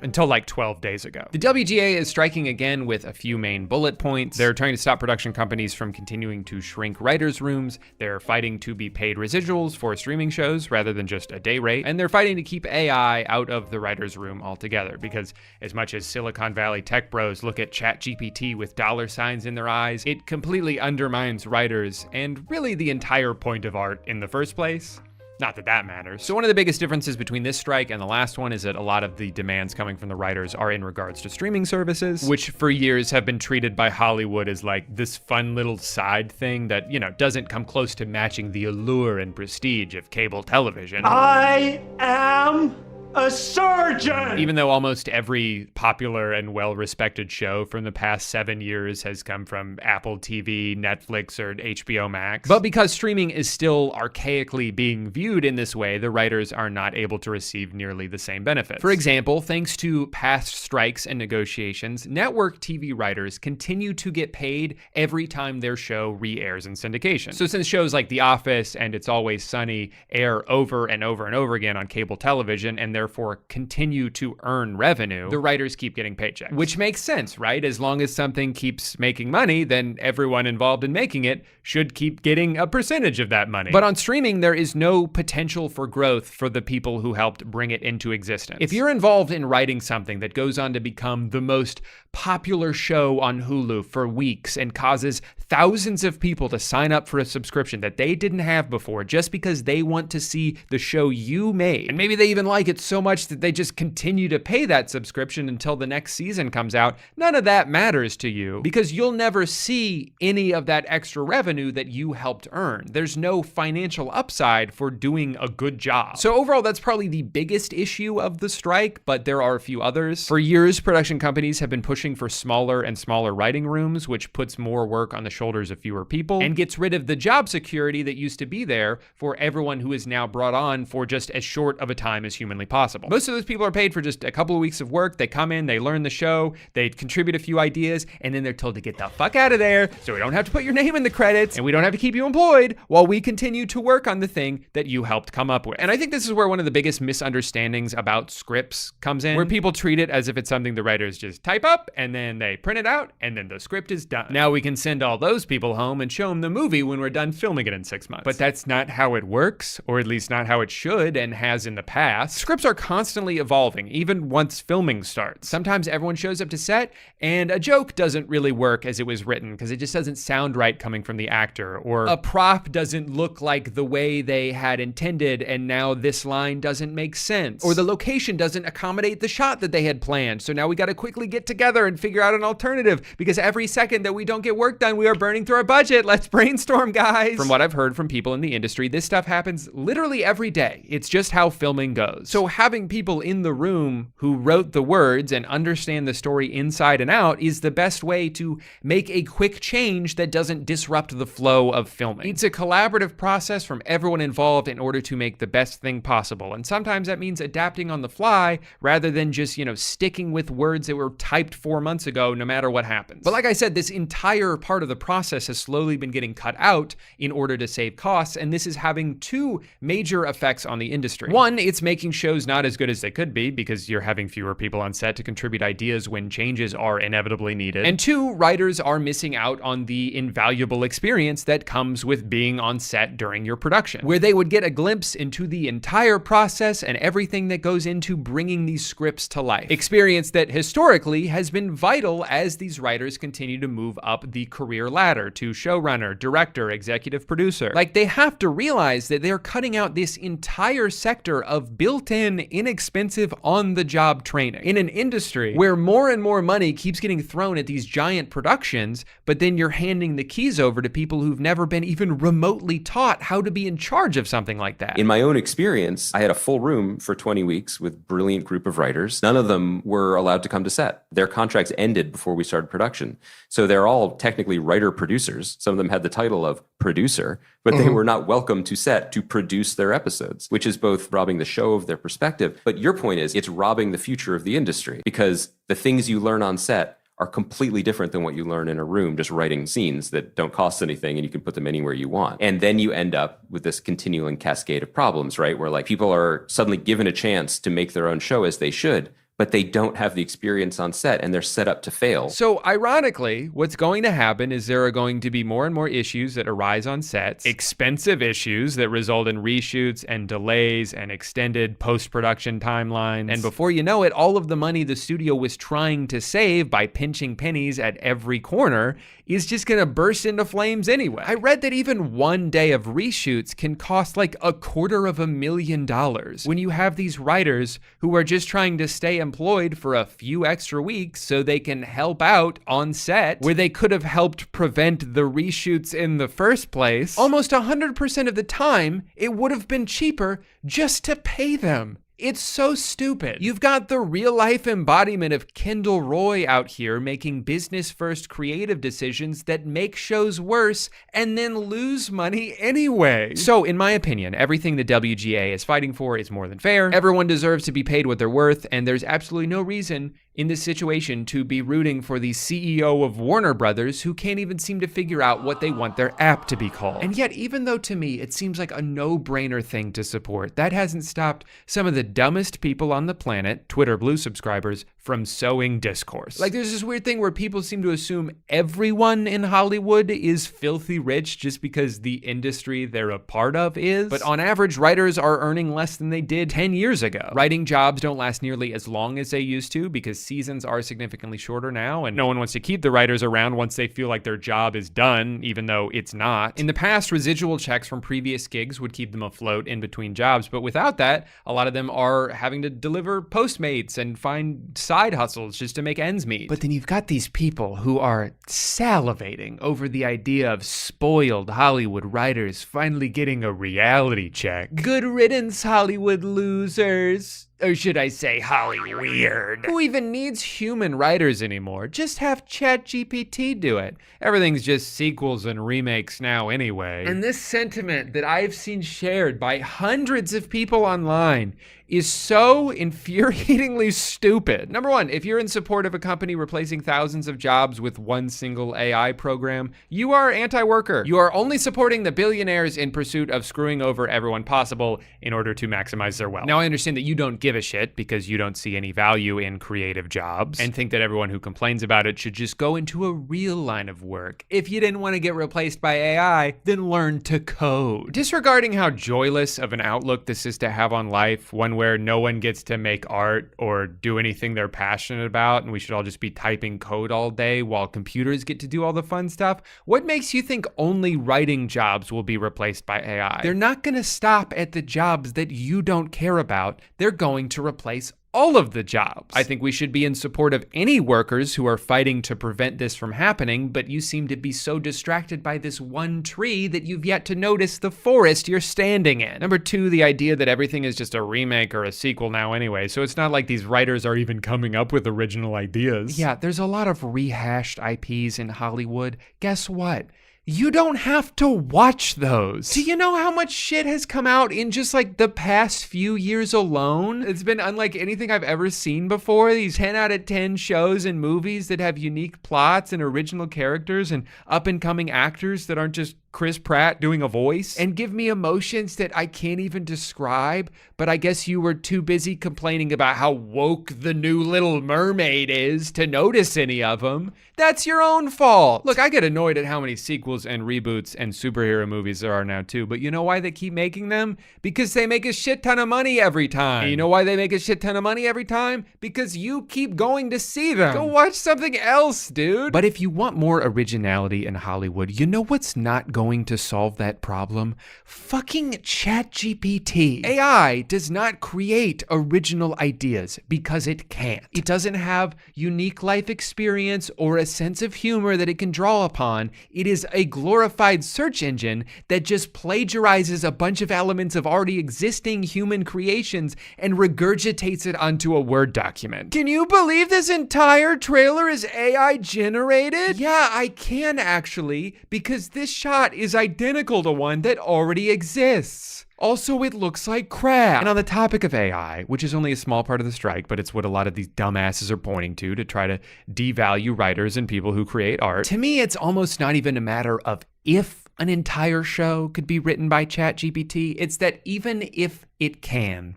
Until like 12 days ago. The WGA is striking again with a few main bullet points. They're trying to stop production companies from continuing to shrink writers' rooms. They're fighting to be paid residuals for streaming shows rather than just a day rate. And they're fighting to keep AI out of the writers' room altogether, because as much as Silicon Valley tech bros look at ChatGPT with dollar signs in their eyes, it completely undermines writers and really the entire point of art in the first place. Not that that matters. So one of the biggest differences between this strike and the last one is that a lot of the demands coming from the writers are in regards to streaming services, which for years have been treated by Hollywood as like this fun little side thing that, doesn't come close to matching the allure and prestige of cable television. I am a surgeon! Even though almost every popular and well-respected show from the past 7 years has come from Apple TV, Netflix, or HBO Max. But because streaming is still archaically being viewed in this way, the writers are not able to receive nearly the same benefits. For example, thanks to past strikes and negotiations, network TV writers continue to get paid every time their show re-airs in syndication. So since shows like The Office and It's Always Sunny air over and over and over again on cable television and therefore continue to earn revenue, the writers keep getting paychecks. Which makes sense, right? As long as something keeps making money, then everyone involved in making it should keep getting a percentage of that money. But on streaming, there is no potential for growth for the people who helped bring it into existence. If you're involved in writing something that goes on to become the most popular show on Hulu for weeks and causes thousands of people to sign up for a subscription that they didn't have before just because they want to see the show you made, and maybe they even like it so much that they just continue to pay that subscription until the next season comes out, none of that matters to you because you'll never see any of that extra revenue that you helped earn. There's no financial upside for doing a good job. So overall, that's probably the biggest issue of the strike, but there are a few others. For years, production companies have been pushing for smaller and smaller writing rooms, which puts more work on the shoulders of fewer people and gets rid of the job security that used to be there for everyone who is now brought on for just as short of a time as humanly possible. Most of those people are paid for just a couple of weeks of work. They come in, they learn the show, they contribute a few ideas, and then they're told to get the fuck out of there so we don't have to put your name in the credits and we don't have to keep you employed while we continue to work on the thing that you helped come up with. And I think this is where one of the biggest misunderstandings about scripts comes in, where people treat it as if it's something the writers just type up and then they print it out and then the script is done. Now we can send all those people home and show them the movie when we're done filming it in 6 months. But that's not how it works, or at least not how it should and has in the past. Scripts are constantly evolving, even once filming starts. Sometimes everyone shows up to set and a joke doesn't really work as it was written because it just doesn't sound right coming from the actor, or a prop doesn't look like the way they had intended and now this line doesn't make sense, or the location doesn't accommodate the shot that they had planned, so now we got to quickly get together and figure out an alternative because every second that we don't get work done, we are burning through our budget. Let's brainstorm, guys. From what I've heard from people in the industry, this stuff happens literally every day. It's just how filming goes. So having people in the room who wrote the words and understand the story inside and out is the best way to make a quick change that doesn't disrupt the flow of filming. It's a collaborative process from everyone involved in order to make the best thing possible. And sometimes that means adapting on the fly rather than just, sticking with words that were typed 4 months ago, no matter what happens. But like I said, this entire part of the process has slowly been getting cut out in order to save costs, and this is having two major effects on the industry. One, it's making shows not as good as they could be because you're having fewer people on set to contribute ideas when changes are inevitably needed. And two, writers are missing out on the invaluable experience that comes with being on set during your production, where they would get a glimpse into the entire process and everything that goes into bringing these scripts to life. Experience that historically has been vital as these writers continue to move up the career ladder to showrunner, director, executive producer. Like, they have to realize that they're cutting out this entire sector of built-in, inexpensive, on-the-job training in an industry where more and more money keeps getting thrown at these giant productions, but then you're handing the keys over to people who've never been even remotely taught how to be in charge of something like that. In my own experience, I had a full room for 20 weeks with a brilliant group of writers. None of them were allowed to come to set. Their contracts ended before we started production. So they're all technically writer-producers. Some of them had the title of producer, but they were not welcome to set to produce their episodes, which is both robbing the show of their perspective. But your point is, it's robbing the future of the industry because the things you learn on set are completely different than what you learn in a room just writing scenes that don't cost anything and you can put them anywhere you want. And then you end up with this continuing cascade of problems, right? Where like people are suddenly given a chance to make their own show as they should, but they don't have the experience on set and they're set up to fail. So ironically, what's going to happen is there are going to be more and more issues that arise on sets, expensive issues that result in reshoots and delays and extended post-production timelines. And before you know it, all of the money the studio was trying to save by pinching pennies at every corner is just gonna burst into flames anyway. I read that even one day of reshoots can cost like $250,000 when you have these writers who are just trying to stay employed for a few extra weeks so they can help out on set where they could have helped prevent the reshoots in the first place. Almost 100% of the time, it would have been cheaper just to pay them. It's so stupid. You've got the real life embodiment of Kendall Roy out here making business first creative decisions that make shows worse and then lose money anyway. So in my opinion, everything the WGA is fighting for is more than fair. Everyone deserves to be paid what they're worth, and there's absolutely no reason in this situation to be rooting for the CEO of Warner Brothers who can't even seem to figure out what they want their app to be called. And yet, even though to me it seems like a no-brainer thing to support, that hasn't stopped some of the dumbest people on the planet, Twitter Blue subscribers, from sowing discourse. Like, there's this weird thing where people seem to assume everyone in Hollywood is filthy rich just because the industry they're a part of is. But on average, writers are earning less than they did 10 years ago. Writing jobs don't last nearly as long as they used to because seasons are significantly shorter now, and no one wants to keep the writers around once they feel like their job is done, even though it's not. In the past, residual checks from previous gigs would keep them afloat in between jobs, but without that, a lot of them are having to deliver Postmates and find side hustles just to make ends meet. But then you've got these people who are salivating over the idea of spoiled Hollywood writers finally getting a reality check. Good riddance, Hollywood losers. Or should I say Holly weird? Who even needs human writers anymore? Just have ChatGPT do it. Everything's just sequels and remakes now anyway. And this sentiment that I've seen shared by hundreds of people online is so infuriatingly stupid. Number one, if you're in support of a company replacing thousands of jobs with one single AI program, you are anti-worker. You are only supporting the billionaires in pursuit of screwing over everyone possible in order to maximize their wealth. Now, I understand that you don't give a shit because you don't see any value in creative jobs and think that everyone who complains about it should just go into a real line of work. If you didn't want to get replaced by AI, then learn to code. Disregarding how joyless of an outlook this is to have on life, one where no one gets to make art or do anything they're passionate about and we should all just be typing code all day while computers get to do all the fun stuff, what makes you think only writing jobs will be replaced by AI? They're not going to stop at the jobs that you don't care about. They're going to replace all of the jobs. I think we should be in support of any workers who are fighting to prevent this from happening, but you seem to be so distracted by this one tree that you've yet to notice the forest you're standing in. Number two, the idea that everything is just a remake or a sequel now anyway, so it's not like these writers are even coming up with original ideas. Yeah, there's a lot of rehashed IPs in Hollywood. Guess what? You don't have to watch those. Do you know how much shit has come out in just like the past few years alone? It's been unlike anything I've ever seen before. These 10 out of 10 shows and movies that have unique plots and original characters and up and coming actors that aren't just Chris Pratt doing a voice and give me emotions that I can't even describe, but I guess you were too busy complaining about how woke the new Little Mermaid is to notice any of them. That's your own fault. Look, I get annoyed at how many sequels and reboots and superhero movies there are now too, but you know why they keep making them? Because they make a shit ton of money every time. And you know why they make a shit ton of money every time? Because you keep going to see them. Go watch something else, dude. But if you want more originality in Hollywood, you know what's not going to solve that problem? Fucking ChatGPT. AI does not create original ideas because it can't. It doesn't have unique life experience or a sense of humor that it can draw upon. It is a glorified search engine that just plagiarizes a bunch of elements of already existing human creations and regurgitates it onto a Word document. Can you believe this entire trailer is AI generated? Yeah, I can actually, because this shot is identical to one that already exists. Also, it looks like crap. And on the topic of AI, which is only a small part of the strike, but it's what a lot of these dumbasses are pointing to try to devalue writers and people who create art. To me, it's almost not even a matter of if an entire show could be written by ChatGPT. It's that even if it can,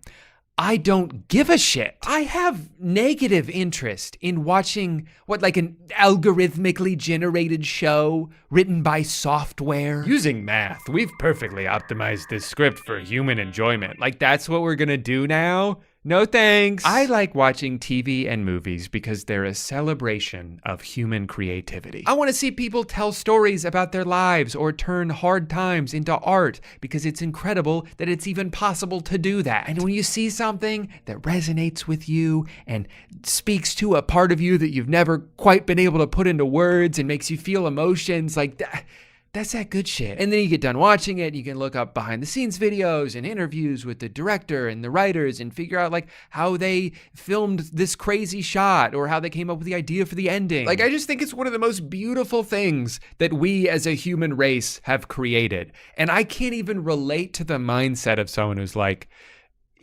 I don't give a shit. I have negative interest in watching like an algorithmically generated show written by software. Using math, we've perfectly optimized this script for human enjoyment. Like that's what we're gonna do now? No thanks. I like watching TV and movies because they're a celebration of human creativity. I want to see people tell stories about their lives or turn hard times into art because it's incredible that it's even possible to do that. And when you see something that resonates with you and speaks to a part of you that you've never quite been able to put into words and makes you feel emotions like that, that's that good shit. And then you get done watching it, you can look up behind the scenes videos and interviews with the director and the writers and figure out like how they filmed this crazy shot or how they came up with the idea for the ending. Like I just think it's one of the most beautiful things that we as a human race have created. And I can't even relate to the mindset of someone who's like,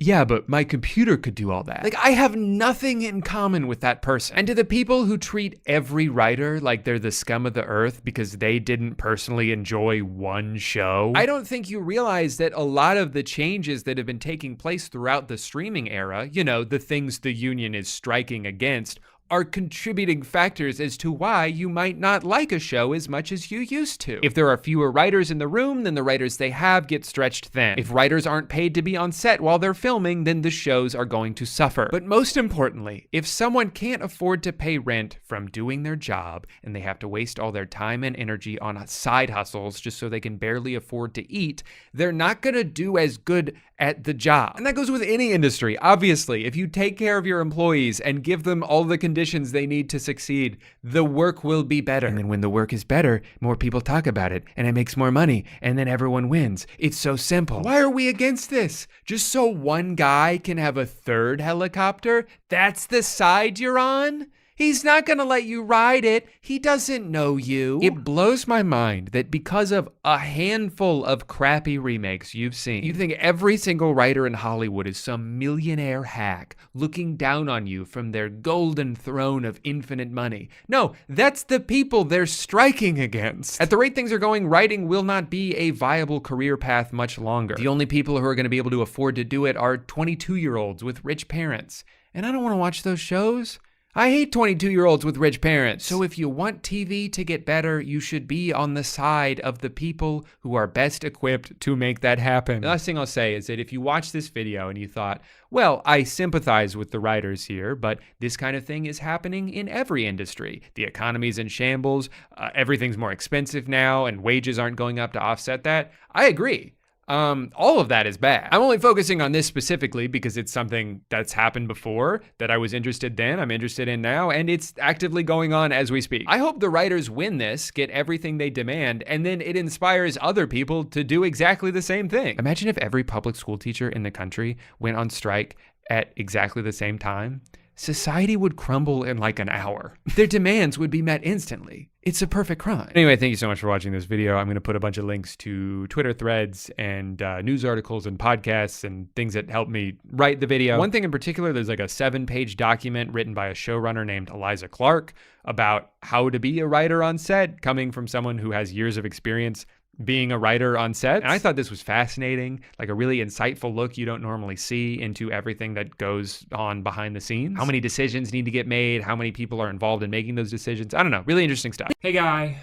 yeah, but my computer could do all that. Like, I have nothing in common with that person. And to the people who treat every writer like they're the scum of the earth because they didn't personally enjoy one show, I don't think you realize that a lot of the changes that have been taking place throughout the streaming era, you know, the things the union is striking against, are contributing factors as to why you might not like a show as much as you used to. If there are fewer writers in the room, then the writers they have get stretched thin. If writers aren't paid to be on set while they're filming, then the shows are going to suffer. But most importantly, if someone can't afford to pay rent from doing their job and they have to waste all their time and energy on side hustles just so they can barely afford to eat, they're not gonna do as good at the job. And that goes with any industry. Obviously, if you take care of your employees and give them all the conditions they need to succeed, the work will be better. And then when the work is better, more people talk about it and it makes more money and then everyone wins. It's so simple. Why are we against this? Just so one guy can have a third helicopter? That's the side you're on? He's not gonna let you ride it. He doesn't know you. It blows my mind that because of a handful of crappy remakes you've seen, you think every single writer in Hollywood is some millionaire hack looking down on you from their golden throne of infinite money. No, that's the people they're striking against. At the rate things are going, writing will not be a viable career path much longer. The only people who are gonna be able to afford to do it are 22-year-olds with rich parents. And I don't wanna watch those shows. I hate 22-year-olds with rich parents. So if you want TV to get better, you should be on the side of the people who are best equipped to make that happen. The last thing I'll say is that if you watch this video and you thought, well, I sympathize with the writers here, but this kind of thing is happening in every industry. The economy's in shambles, everything's more expensive now, and wages aren't going up to offset that. I agree. all of that is bad. I'm only focusing on this specifically because it's something that's happened before, that I was interested then, I'm interested in now, and it's actively going on as we speak. I hope the writers win this, get everything they demand, and then it inspires other people to do exactly the same thing. Imagine if every public school teacher in the country went on strike at exactly the same time. Society would crumble in like an hour. Their demands would be met instantly. It's a perfect crime. Anyway, thank you so much for watching this video. I'm gonna put a bunch of links to Twitter threads and news articles and podcasts and things that helped me write the video. One thing in particular, there's like a 7-page document written by a showrunner named Eliza Clark about how to be a writer on set, coming from someone who has years of experience being a writer on set. And I thought this was fascinating, like a really insightful look you don't normally see into everything that goes on behind the scenes. How many decisions need to get made, how many people are involved in making those decisions. I don't know, really interesting stuff. Hey guy,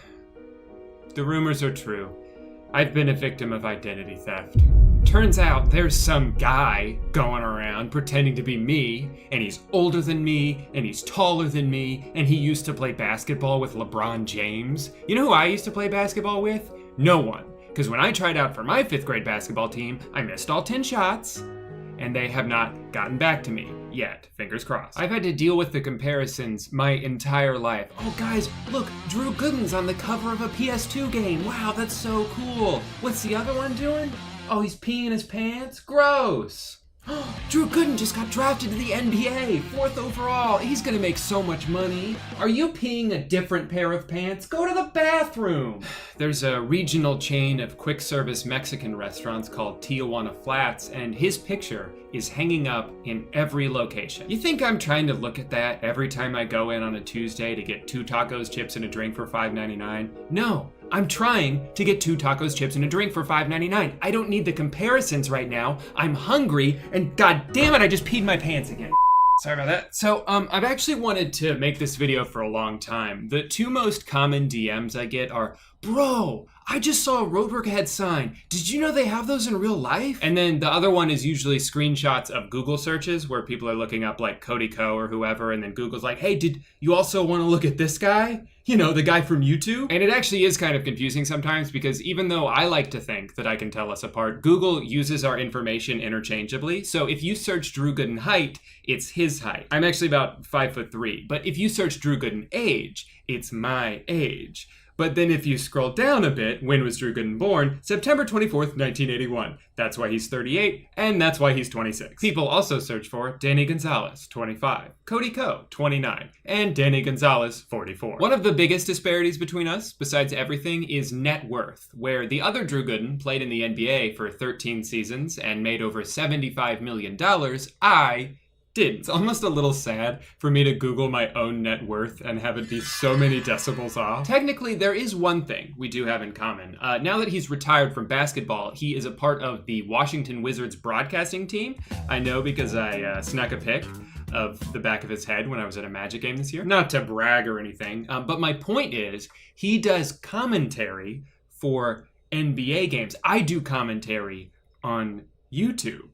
the rumors are true. I've been a victim of identity theft. Turns out there's some guy going around pretending to be me, and he's older than me, and he's taller than me, and he used to play basketball with LeBron James. You know who I used to play basketball with? No one. Because when I tried out for my 5th grade basketball team, I missed all 10 shots, and they have not gotten back to me yet. Fingers crossed. I've had to deal with the comparisons my entire life. Oh guys, look, Drew Gooden's on the cover of a PS2 game. Wow, that's so cool. What's the other one doing? Oh, he's peeing his pants? Gross. Drew Gooden just got drafted to the NBA, 4th overall. He's gonna make so much money. Are you peeing a different pair of pants? Go to the bathroom. There's a regional chain of quick service Mexican restaurants called Tijuana Flats, and his picture is hanging up in every location. You think I'm trying to look at that every time I go in on a Tuesday to get 2 tacos, chips, and a drink for $5.99? No. I'm trying to get 2 tacos, chips, and a drink for $5.99. I don't need the comparisons right now. I'm hungry, and god damn it, I just peed my pants again. Sorry about that. So, I've actually wanted to make this video for a long time. The 2 most common DMs I get are, bro, I just saw a Roadwork Ahead sign. Did you know they have those in real life? And then the other one is usually screenshots of Google searches where people are looking up like Cody Ko or whoever, and then Google's like, hey, did you also want to look at this guy? You know, the guy from YouTube? And it actually is kind of confusing sometimes because even though I like to think that I can tell us apart, Google uses our information interchangeably. So if you search Drew Gooden height, it's his height. I'm actually about 5'3", but if you search Drew Gooden age, it's my age. But then if you scroll down a bit, when was Drew Gooden born? September 24th, 1981. That's why he's 38, and that's why he's 26. People also search for Danny Gonzalez, 25, Cody Ko, 29, and Danny Gonzalez, 44. One of the biggest disparities between us, besides everything, is net worth, where the other Drew Gooden played in the NBA for 13 seasons and made over $75 million. I didn't. It's almost a little sad for me to Google my own net worth and have it be so many decibels off. Technically, there is one thing we do have in common. Now that he's retired from basketball, he is a part of the Washington Wizards broadcasting team. I know because I snuck a pic of the back of his head when I was at a Magic game this year. Not to brag or anything, but my point is, he does commentary for NBA games. I do commentary on YouTube.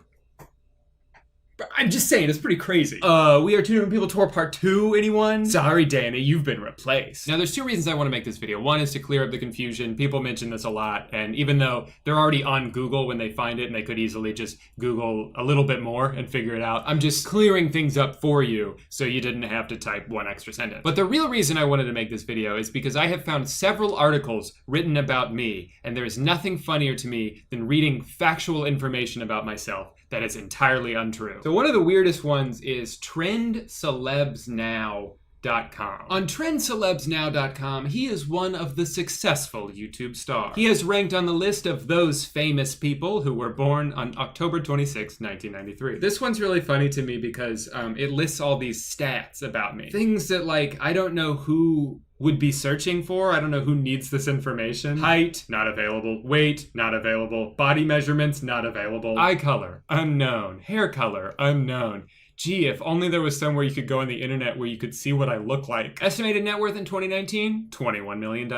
I'm just saying, it's pretty crazy. We are 2 different people tore part 2, anyone? Sorry, Danny, you've been replaced. Now, there's 2 reasons I want to make this video. One is to clear up the confusion. People mention this a lot, and even though they're already on Google when they find it, and they could easily just Google a little bit more and figure it out, I'm just clearing things up for you so you didn't have to type 1 extra sentence. But the real reason I wanted to make this video is because I have found several articles written about me, and there is nothing funnier to me than reading factual information about myself that is entirely untrue. So one of the weirdest ones is TrendCelebsNow.com. On TrendCelebsNow.com, he is one of the successful YouTube stars. He has ranked on the list of those famous people who were born on October 26, 1993. This one's really funny to me because it lists all these stats about me. Things that, like, I don't know who would be searching for. I don't know who needs this information. Height, not available. Weight, not available. Body measurements, not available. Eye color, unknown. Hair color, unknown. Gee, if only there was somewhere you could go on the internet where you could see what I look like. Estimated net worth in 2019, $21 million.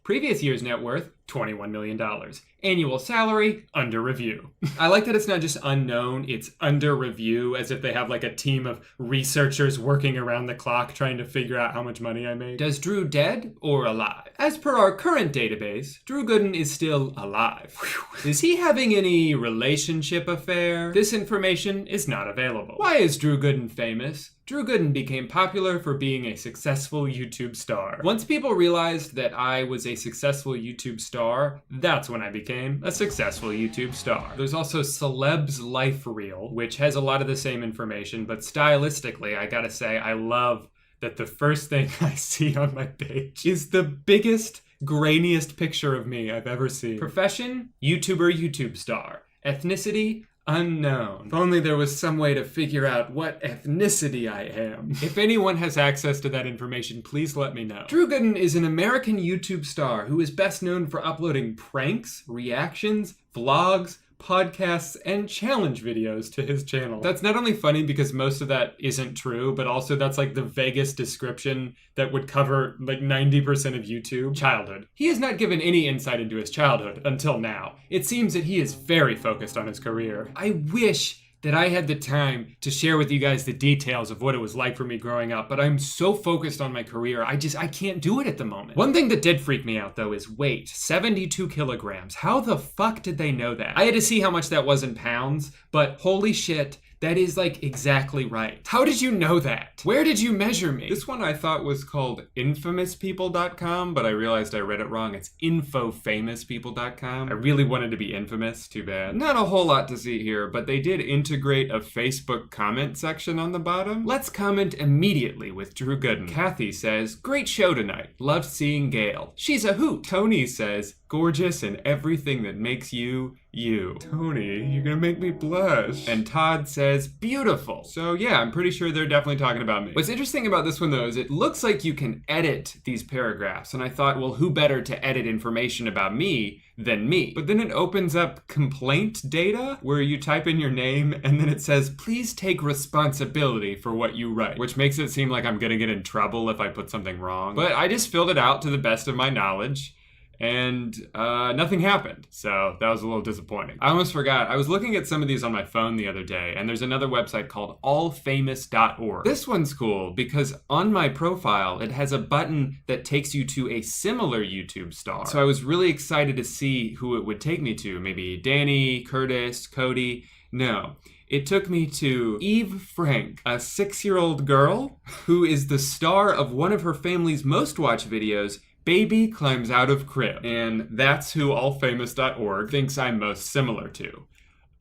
Previous year's net worth, $21 million. Annual salary, under review. I like that it's not just unknown, it's under review, as if they have like a team of researchers working around the clock trying to figure out how much money I made. Does Drew dead or alive? As per our current database, Drew Gooden is still alive. Is he having any relationship affair? This information is not available. Why is Drew Gooden famous? Drew Gooden became popular for being a successful YouTube star. Once people realized that I was a successful YouTube star, that's when I became a successful YouTube star. There's also Celeb's Life Reel, which has a lot of the same information, but stylistically, I gotta say, I love that the first thing I see on my page is the biggest, grainiest picture of me I've ever seen. Profession, YouTuber, YouTube star. Ethnicity, unknown. If only there was some way to figure out what ethnicity I am. If anyone has access to that information, please let me know. Drew Gooden is an American YouTube star who is best known for uploading pranks, reactions, vlogs, podcasts, and challenge videos to his channel. That's not only funny because most of that isn't true, but also that's like the vaguest description that would cover like 90% of YouTube. Childhood. He has not given any insight into his childhood until now. It seems that he is very focused on his career. I wish that I had the time to share with you guys the details of what it was like for me growing up, but I'm so focused on my career, I can't do it at the moment. One thing that did freak me out though is weight, 72 kilograms. How the fuck did they know that? I had to see how much that was in pounds, but holy shit, that is like exactly right. How did you know that? Where did you measure me? This one I thought was called infamouspeople.com, but I realized I read it wrong. It's infofamouspeople.com. I really wanted to be infamous, too bad. Not a whole lot to see here, but they did integrate a Facebook comment section on the bottom. Let's comment immediately with Drew Gooden. Kathy says, great show tonight. Loved seeing Gail. She's a hoot. Tony says, gorgeous and everything that makes you, you. Tony, you're gonna make me blush. And Todd says, beautiful. So yeah, I'm pretty sure they're definitely talking about me. What's interesting about this one though is it looks like you can edit these paragraphs. And I thought, well, who better to edit information about me than me? But then it opens up complaint data where you type in your name and then it says, please take responsibility for what you write, which makes it seem like I'm gonna get in trouble if I put something wrong. But I just filled it out to the best of my knowledge. And nothing happened, so that was a little disappointing. I almost forgot, I was looking at some of these on my phone the other day, and there's another website called allfamous.org. This one's cool because on my profile, it has a button that takes you to a similar YouTube star. So I was really excited to see who it would take me to, maybe Danny, Curtis, Cody. No. It took me to Eve Frank, a 6-year-old girl who is the star of one of her family's most watched videos, Baby Climbs Out of Crib. And that's who allfamous.org thinks I'm most similar to.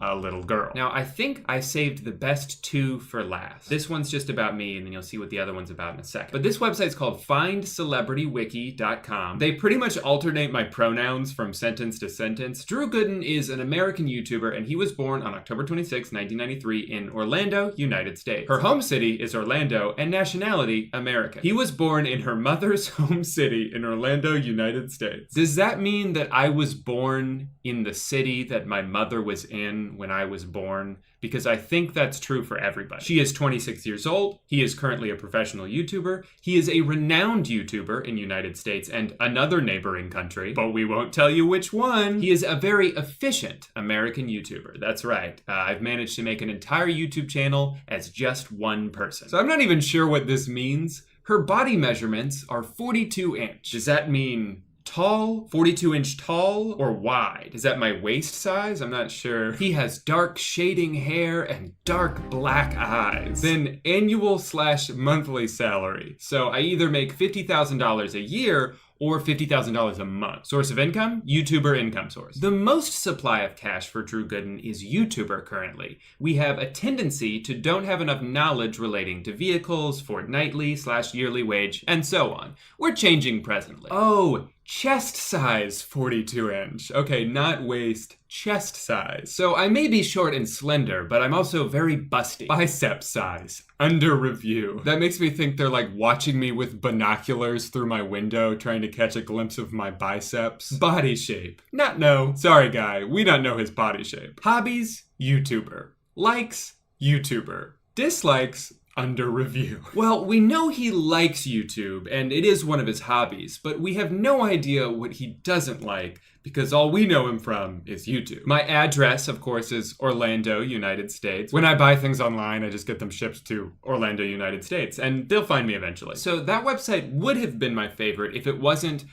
A little girl. Now, I think I saved the best two for last. This one's just about me, and then you'll see what the other one's about in a second. But this website's called findcelebritywiki.com. They pretty much alternate my pronouns from sentence to sentence. Drew Gooden is an American YouTuber, and he was born on October 26, 1993 in Orlando, United States. Her home city is Orlando, and nationality, American. He was born in her mother's home city in Orlando, United States. Does that mean that I was born in the city that my mother was in when I was born? Because I think that's true for everybody. She is 26 years old. He is currently a professional YouTuber. He is a renowned YouTuber in the United States and another neighboring country, but we won't tell you which one. He is a very efficient American YouTuber. That's right. I've managed to make an entire YouTube channel as just one person. So I'm not even sure what this means. Her body measurements are 42 inch. Does that mean tall, 42-inch tall, or wide? Is that my waist size? I'm not sure. He has dark shading hair and dark black eyes. Then annual/monthly salary. So I either make $50,000 a year or $50,000 a month. Source of income? YouTuber income source. The most supply of cash for Drew Gooden is YouTuber currently. We have a tendency to don't have enough knowledge relating to vehicles, fortnightly/yearly wage, and so on. We're changing presently. Oh, chest size 42 inch. Okay, not waist, chest size. So I may be short and slender, but I'm also very busty. Bicep size, under review. That makes me think they're like watching me with binoculars through my window trying to catch a glimpse of my biceps. Body shape. Not no. Sorry guy, we don't know his body shape. Hobbies, YouTuber. Likes, YouTuber. Dislikes, under review. Well, we know he likes YouTube, and it is one of his hobbies, but we have no idea what he doesn't like because all we know him from is YouTube. My address, of course, is Orlando, United States. When I buy things online, I just get them shipped to Orlando, United States, and they'll find me eventually. So that website would have been my favorite if it wasn't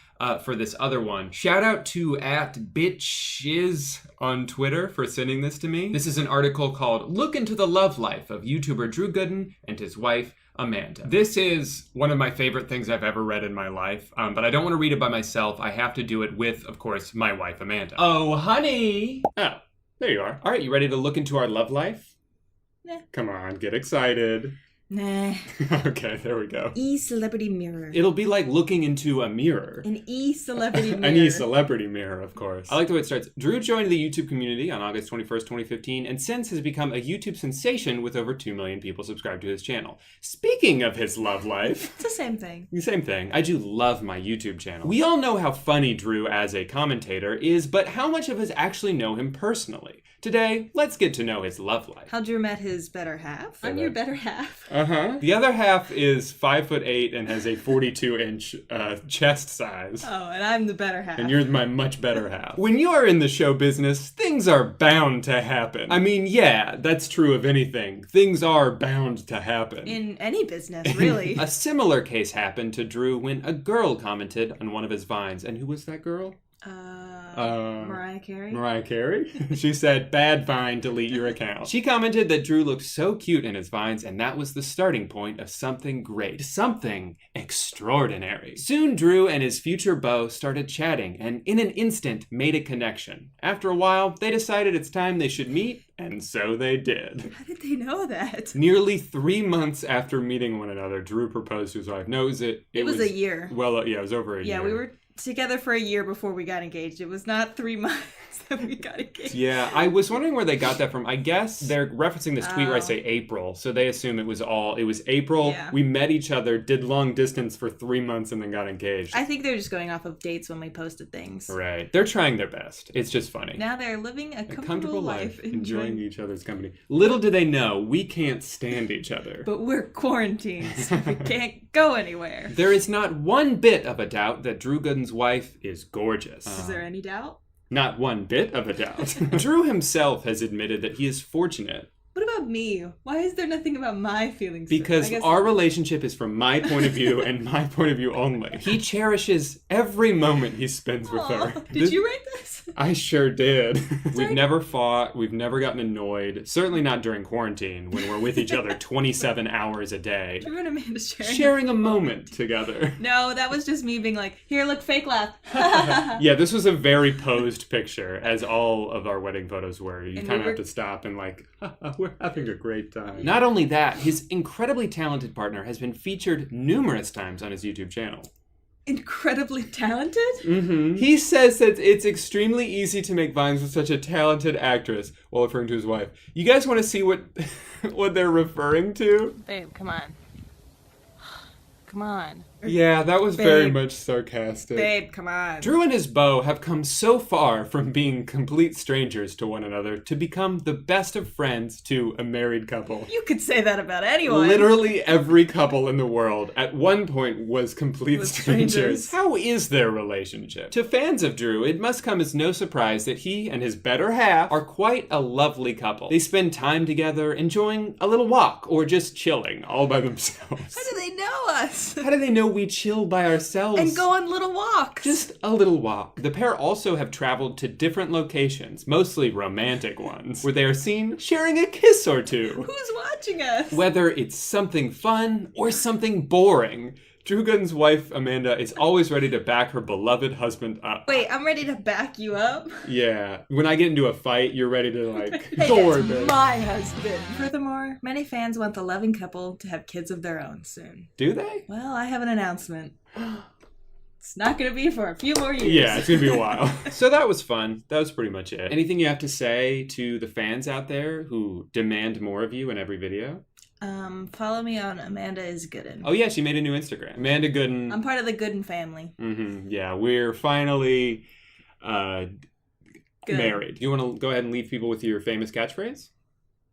for this other one. Shout out to @bitchiz on Twitter for sending this to me. This is an article called Look into the Love Life of YouTuber Drew Gooden and his wife, Amanda. This is one of my favorite things I've ever read in my life, but I don't want to read it by myself. I have to do it with, of course, my wife, Amanda. Oh, honey! Oh, there you are. All right, you ready to look into our love life? Nah. Come on, get excited. Nah. Okay, there we go. E-celebrity mirror. It'll be like looking into a mirror. An e-celebrity mirror. An e-celebrity mirror, of course. I like the way it starts. Drew joined the YouTube community on August 21st, 2015, and since has become a YouTube sensation with over 2 million people subscribed to his channel. Speaking of his love life... It's the same thing. Same thing. I do love my YouTube channel. We all know how funny Drew as a commentator is, but how much of us actually know him personally? Today, let's get to know his love life. How Drew met his better half. I'm your better half. Uh-huh. The other half is 5'8" and has a 42-inch chest size. Oh, and I'm the better half. And you're my much better half. When you are in the show business, things are bound to happen. I mean, yeah, that's true of anything. Things are bound to happen. In any business, really. A similar case happened to Drew when a girl commented on one of his vines. And who was that girl? Mariah Carey? Mariah Carey? She said, bad vine, delete your account. She commented that Drew looked so cute in his vines, and that was the starting point of something great. Something extraordinary. Soon, Drew and his future beau started chatting, and in an instant, made a connection. After a while, they decided it's time they should meet, and so they did. How did they know that? Nearly 3 months after meeting one another, Drew proposed to his wife. No, it was a year. Well, yeah, it was over a year. Yeah, we were together for a year before we got engaged. It was not 3 months that we got engaged. Yeah, I was wondering where they got that from. I guess they're referencing this tweet where I say April, so they assume it was April. Yeah. We met each other, did long distance for 3 months, and then got engaged. I think they're just going off of dates when we posted things. Right. They're trying their best. It's just funny. Now they're living a comfortable life, enjoying each other's company. Little do they know, we can't stand each other. But we're quarantined, so we can't go anywhere. There is not one bit of a doubt that Drew Gooden's wife is gorgeous. Is there any doubt? Not one bit of a doubt. Drew himself has admitted that he is fortunate. What about me? Why is there nothing about my feelings? Because our relationship is from my point of view and my point of view only. He cherishes every moment he spends with her. Did you write this? I sure did. We've never fought. We've never gotten annoyed. Certainly not during quarantine when we're with each other 27 hours a day. Drew and Amanda sharing a moment together. No, that was just me being like, here, look, fake laugh. Yeah, this was a very posed picture, as all of our wedding photos were. You kind of have to stop and like, we're having a great time. Not only that, his incredibly talented partner has been featured numerous times on his YouTube channel. Incredibly talented? Mm-hmm. He says that it's extremely easy to make vines with such a talented actress, while referring to his wife. You guys want to see what they're referring to? Babe, come on. Come on. Yeah, that was very much sarcastic. Babe, come on. Drew and his beau have come so far from being complete strangers to one another to become the best of friends to a married couple. You could say that about anyone. Literally every couple in the world at one point was complete strangers. How is their relationship? To fans of Drew, it must come as no surprise that he and his better half are quite a lovely couple. They spend time together enjoying a little walk or just chilling all by themselves. How do they know us? How do they know we chill by ourselves? And go on little walks. Just a little walk. The pair also have traveled to different locations, mostly romantic ones, where they are seen sharing a kiss or two. Who's watching us? Whether it's something fun or something boring, Drew Gooden's wife, Amanda, is always ready to back her beloved husband up. Wait, I'm ready to back you up? Yeah. When I get into a fight, you're ready to like, hey, that's my husband. Furthermore, many fans want the loving couple to have kids of their own soon. Do they? Well, I have an announcement. It's not going to be for a few more years. Yeah, it's going to be a while. So that was fun. That was pretty much it. Anything you have to say to the fans out there who demand more of you in every video? Follow me on Amanda is Gooden. Oh yeah, she made a new Instagram. Amanda Gooden. I'm part of the Gooden family. Mm-hmm. Yeah, we're finally married. You want to go ahead and leave people with your famous catchphrase?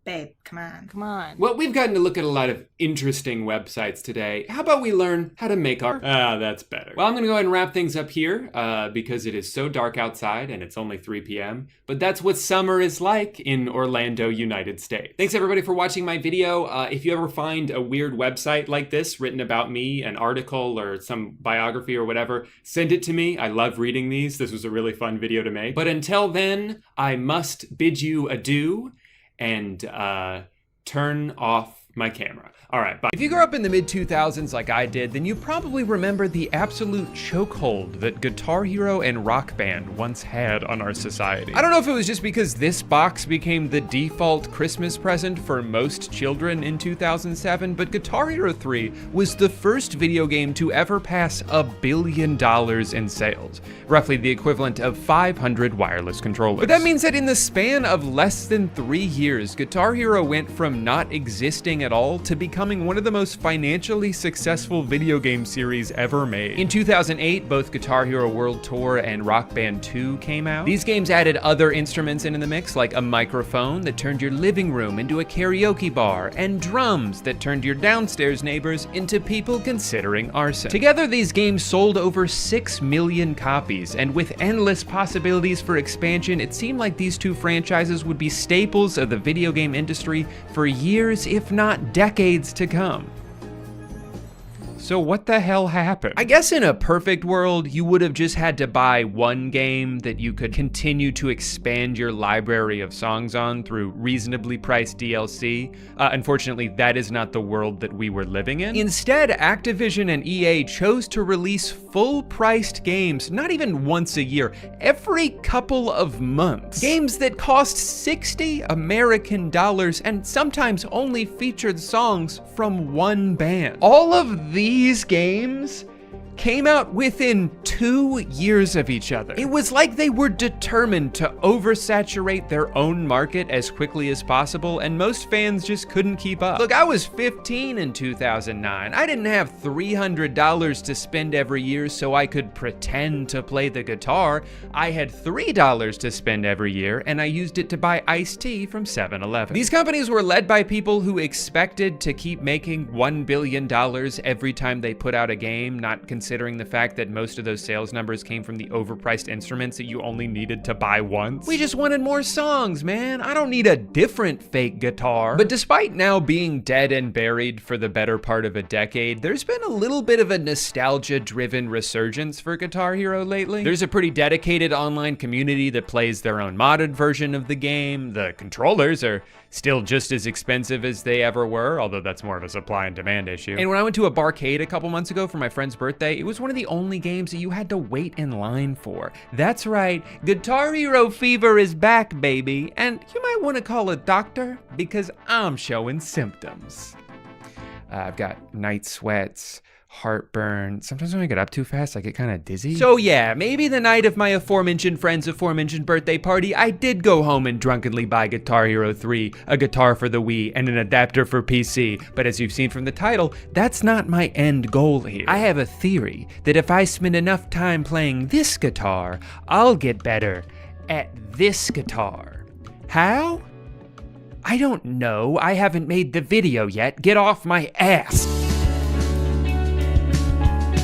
Babe, come on. Come on. Well, we've gotten to look at a lot of interesting websites today. How about we learn how to make our... that's better. Well, I'm gonna go ahead and wrap things up here because it is so dark outside and it's only 3 p.m. But that's what summer is like in Orlando, United States. Thanks everybody for watching my video. If you ever find a weird website like this written about me, an article or some biography or whatever, send it to me. I love reading these. This was a really fun video to make. But until then, I must bid you adieu and turn off my camera. All right, bye. If you grew up in the mid-2000s like I did, then you probably remember the absolute chokehold that Guitar Hero and Rock Band once had on our society. I don't know if it was just because this box became the default Christmas present for most children in 2007, but Guitar Hero 3 was the first video game to ever pass $1 billion in sales, roughly the equivalent of 500 wireless controllers. But that means that in the span of less than 3 years, Guitar Hero went from not existing at all to becoming one of the most financially successful video game series ever made. In 2008, both Guitar Hero World Tour and Rock Band 2 came out. These games added other instruments into the mix, like a microphone that turned your living room into a karaoke bar, and drums that turned your downstairs neighbors into people considering arson. Together, these games sold over 6 million copies, and with endless possibilities for expansion, it seemed like these two franchises would be staples of the video game industry for years, if not decades to come. So what the hell happened? I guess in a perfect world, you would have just had to buy one game that you could continue to expand your library of songs on through reasonably priced DLC. Unfortunately, that is not the world that we were living in. Instead, Activision and EA chose to release full-priced games, not even once a year, every couple of months. Games that cost 60 American dollars and sometimes only featured songs from one band. All of these games came out within 2 years of each other. It was like they were determined to oversaturate their own market as quickly as possible, and most fans just couldn't keep up. Look, I was 15 in 2009. I didn't have $300 to spend every year so I could pretend to play the guitar. I had $3 to spend every year, and I used it to buy iced tea from 7-Eleven. These companies were led by people who expected to keep making $1 billion every time they put out a game, not considering the fact that most of those sales numbers came from the overpriced instruments that you only needed to buy once. We just wanted more songs, man. I don't need a different fake guitar. But despite now being dead and buried for the better part of a decade, there's been a little bit of a nostalgia-driven resurgence for Guitar Hero lately. There's a pretty dedicated online community that plays their own modded version of the game. The controllers are still just as expensive as they ever were, although that's more of a supply and demand issue. And when I went to a barcade a couple months ago for my friend's birthday, it was one of the only games that you had to wait in line for. That's right, Guitar Hero fever is back, baby. And you might want to call a doctor because I'm showing symptoms. I've got night sweats, heartburn. Sometimes when I get up too fast, I get kind of dizzy. So yeah, maybe the night of my aforementioned friend's aforementioned birthday party, I did go home and drunkenly buy Guitar Hero 3, a guitar for the Wii, and an adapter for PC. But as you've seen from the title, that's not my end goal here. I have a theory that if I spend enough time playing this guitar, I'll get better at this guitar. How? I don't know. I haven't made the video yet. Get off my ass.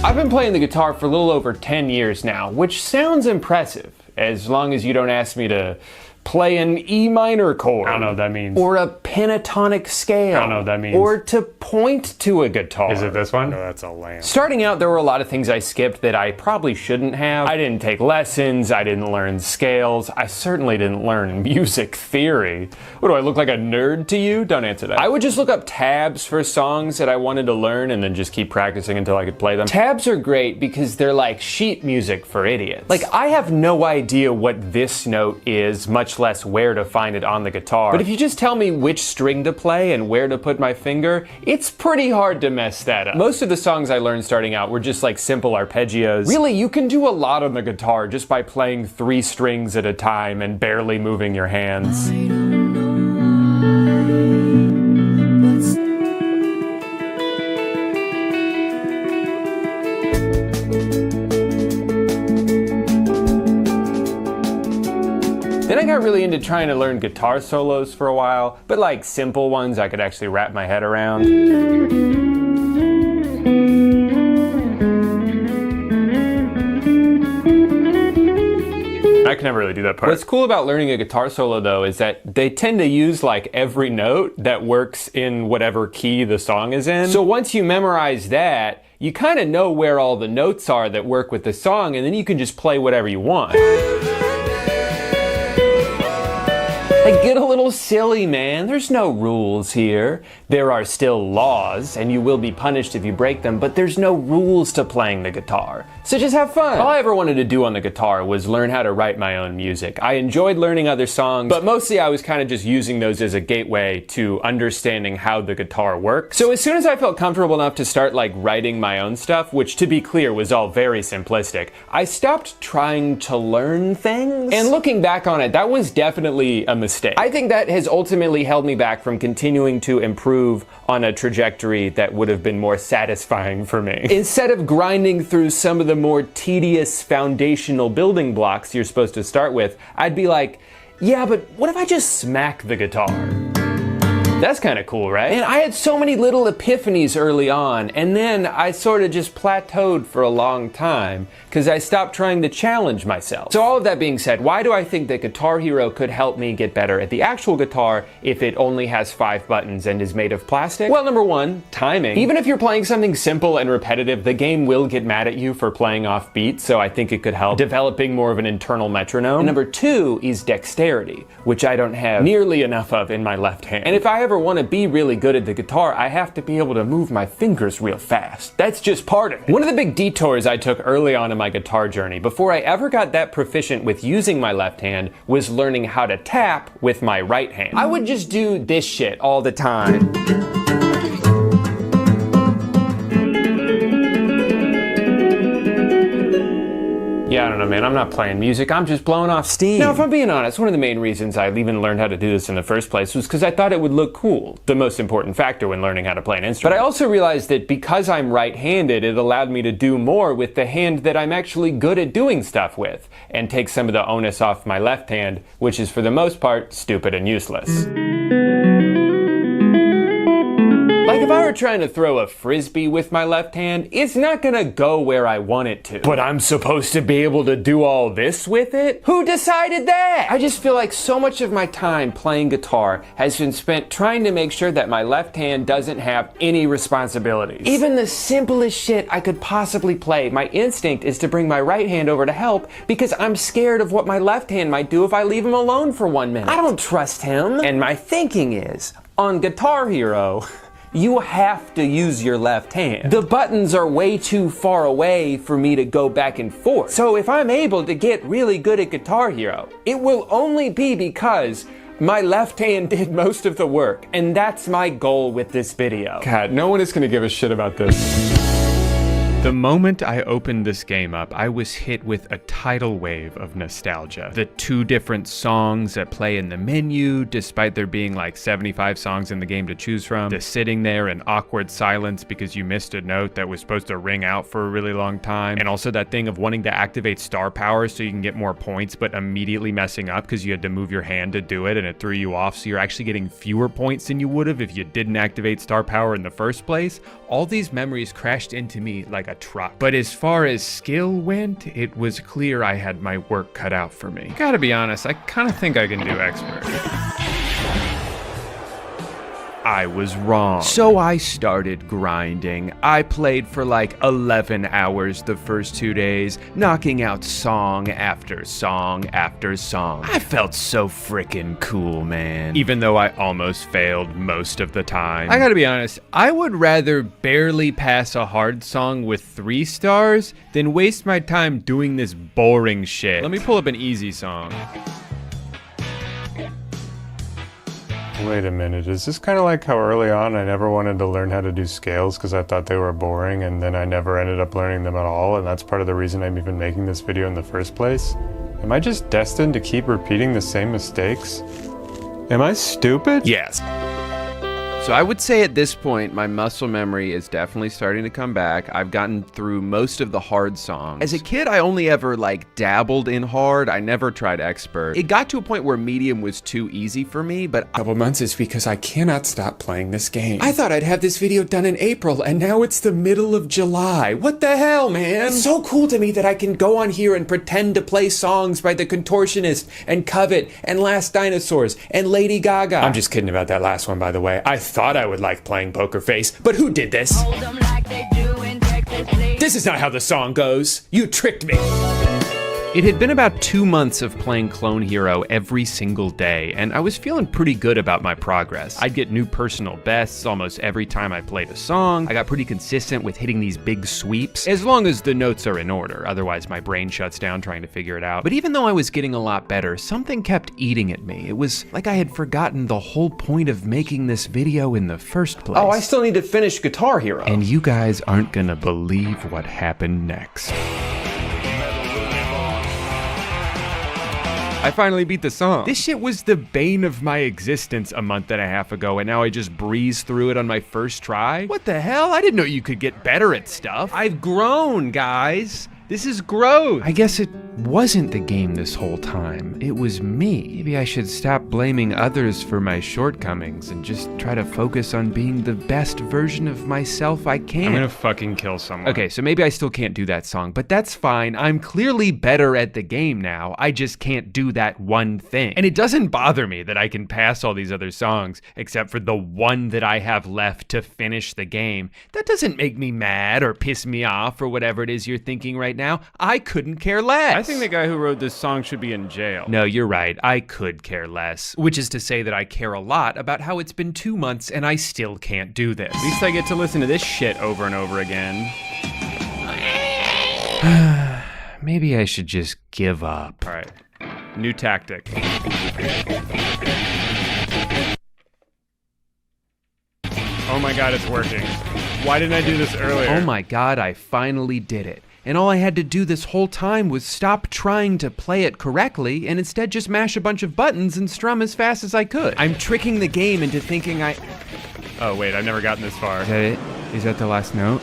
I've been playing the guitar for a little over 10 years now, which sounds impressive, as long as you don't ask me to play an E minor chord. I don't know what that means. Or a pentatonic scale. I don't know what that means. Or to point to a guitar. Is it this one? No, that's a lamp. Starting out, there were a lot of things I skipped that I probably shouldn't have. I didn't take lessons, I didn't learn scales, I certainly didn't learn music theory. What, do I look like a nerd to you? Don't answer that. I would just look up tabs for songs that I wanted to learn and then just keep practicing until I could play them. Tabs are great because they're like sheet music for idiots. Like, I have no idea what this note is, much less where to find it on the guitar. But if you just tell me which string to play and where to put my finger, it's pretty hard to mess that up. Most of the songs I learned starting out were just like simple arpeggios. Really, you can do a lot on the guitar just by playing 3 strings at a time and barely moving your hands. Then I got got really into trying to learn guitar solos for a while, but like simple ones I could actually wrap my head around. I can never really do that part. What's cool about learning a guitar solo though is that they tend to use like every note that works in whatever key the song is in. So once you memorize that, you kind of know where all the notes are that work with the song, and then you can just play whatever you want. Like, get a little silly, man. There's no rules here. There are still laws, and you will be punished if you break them, but there's no rules to playing the guitar. So just have fun. All I ever wanted to do on the guitar was learn how to write my own music. I enjoyed learning other songs, but mostly I was kind of just using those as a gateway to understanding how the guitar works. So as soon as I felt comfortable enough to start like writing my own stuff, which to be clear was all very simplistic, I stopped trying to learn things. And looking back on it, that was definitely a mistake. I think that has ultimately held me back from continuing to improve on a trajectory that would have been more satisfying for me. Instead of grinding through some of the more tedious foundational building blocks you're supposed to start with, I'd be like, yeah, but what if I just smack the guitar? That's kind of cool, right? And I had so many little epiphanies early on, and then I sort of just plateaued for a long time because I stopped trying to challenge myself. So all of that being said, why do I think that Guitar Hero could help me get better at the actual guitar if it only has 5 buttons and is made of plastic? Well, number one, timing. Even if you're playing something simple and repetitive, the game will get mad at you for playing off beat, so I think it could help developing more of an internal metronome. And number 2 is dexterity, which I don't have nearly enough of in my left hand. And if I ever want to be really good at the guitar, I have to be able to move my fingers real fast. That's just part of it. One of the big detours I took early on in my guitar journey, before I ever got that proficient with using my left hand, was learning how to tap with my right hand. I would just do this shit all the time. Yeah, I don't know, man. I'm not playing music. I'm just blowing off steam. Now, if I'm being honest, one of the main reasons I even learned how to do this in the first place was because I thought it would look cool. The most important factor when learning how to play an instrument. But I also realized that because I'm right-handed, it allowed me to do more with the hand that I'm actually good at doing stuff with, and take some of the onus off my left hand, which is for the most part stupid and useless. Like if I were trying to throw a frisbee with my left hand, it's not gonna go where I want it to. But I'm supposed to be able to do all this with it? Who decided that? I just feel like so much of my time playing guitar has been spent trying to make sure that my left hand doesn't have any responsibilities. Even the simplest shit I could possibly play, my instinct is to bring my right hand over to help because I'm scared of what my left hand might do if I leave him alone for 1 minute. I don't trust him. And my thinking is, on Guitar Hero, you have to use your left hand. The buttons are way too far away for me to go back and forth. So if I'm able to get really good at Guitar Hero, it will only be because my left hand did most of the work, and that's my goal with this video. God, no one is gonna give a shit about this. The moment I opened this game up, I was hit with a tidal wave of nostalgia. The 2 different songs that play in the menu, despite there being like 75 songs in the game to choose from. The sitting there in awkward silence because you missed a note that was supposed to ring out for a really long time. And also that thing of wanting to activate star power so you can get more points, but immediately messing up because you had to move your hand to do it and it threw you off, so you're actually getting fewer points than you would have if you didn't activate star power in the first place. All these memories crashed into me like a truck. But as far as skill went, it was clear I had my work cut out for me. Gotta be honest, I kind of think I can do expert. I was wrong. So I started grinding. I played for like 11 hours the first 2 days, knocking out song after song after song. I felt so freaking cool, man. Even though I almost failed most of the time. I gotta be honest, I would rather barely pass a hard song with 3 stars than waste my time doing this boring shit. Let me pull up an easy song. Wait a minute, is this kind of like how early on I never wanted to learn how to do scales because I thought they were boring, and then I never ended up learning them at all, and that's part of the reason I'm even making this video in the first place? Am I just destined to keep repeating the same mistakes? Am I stupid? Yes. So I would say at this point, my muscle memory is definitely starting to come back. I've gotten through most of the hard songs. As a kid, I only ever like dabbled in hard. I never tried expert. It got to a point where medium was too easy for me, but A couple months is because I cannot stop playing this game. I thought I'd have this video done in April, and now it's the middle of July. What the hell, man? It's so cool to me that I can go on here and pretend to play songs by The Contortionist, and Covet, and Last Dinosaurs, and Lady Gaga. I'm just kidding about that last one, by the way. I thought I would like playing Poker Face, but who did this? This is not how the song goes. You tricked me. it had been about 2 months of playing Clone Hero every single day, and I was feeling pretty good about my progress. I'd get new personal bests almost every time I played a song. I got pretty consistent with hitting these big sweeps, as long as the notes are in order, otherwise my brain shuts down trying to figure it out. But even though I was getting a lot better, something kept eating at me. It was like I had forgotten the whole point of making this video in the first place. Oh, I still need to finish Guitar Hero. And you guys aren't gonna believe what happened next. I finally beat the song. This shit was the bane of my existence a month and a half ago, and now I just breeze through it on my first try? What the hell? I didn't know you could get better at stuff. I've grown, guys. This is growth. I guess it wasn't the game this whole time. It was me. Maybe I should stop blaming others for my shortcomings and just try to focus on being the best version of myself I can. I'm gonna fucking kill someone. Okay, so maybe I still can't do that song, but that's fine. I'm clearly better at the game now. I just can't do that one thing. And it doesn't bother me that I can pass all these other songs, except for the one that I have left to finish the game. That doesn't make me mad or piss me off or whatever it is you're thinking right now. I couldn't care less. I think the guy who wrote this song should be in jail. No, you're right. I could care less. Which is to say that I care a lot about how it's been 2 months and I still can't do this. At least I get to listen to this shit over and over again. Maybe I should just give up. All right, new tactic. Oh my God, it's working. Why didn't I do this earlier? Oh my God, I finally did it. And all I had to do this whole time was stop trying to play it correctly and instead just mash a bunch of buttons and strum as fast as I could. I'm tricking the game into thinking Oh wait, I've never gotten this far. Is that it? Is that the last note?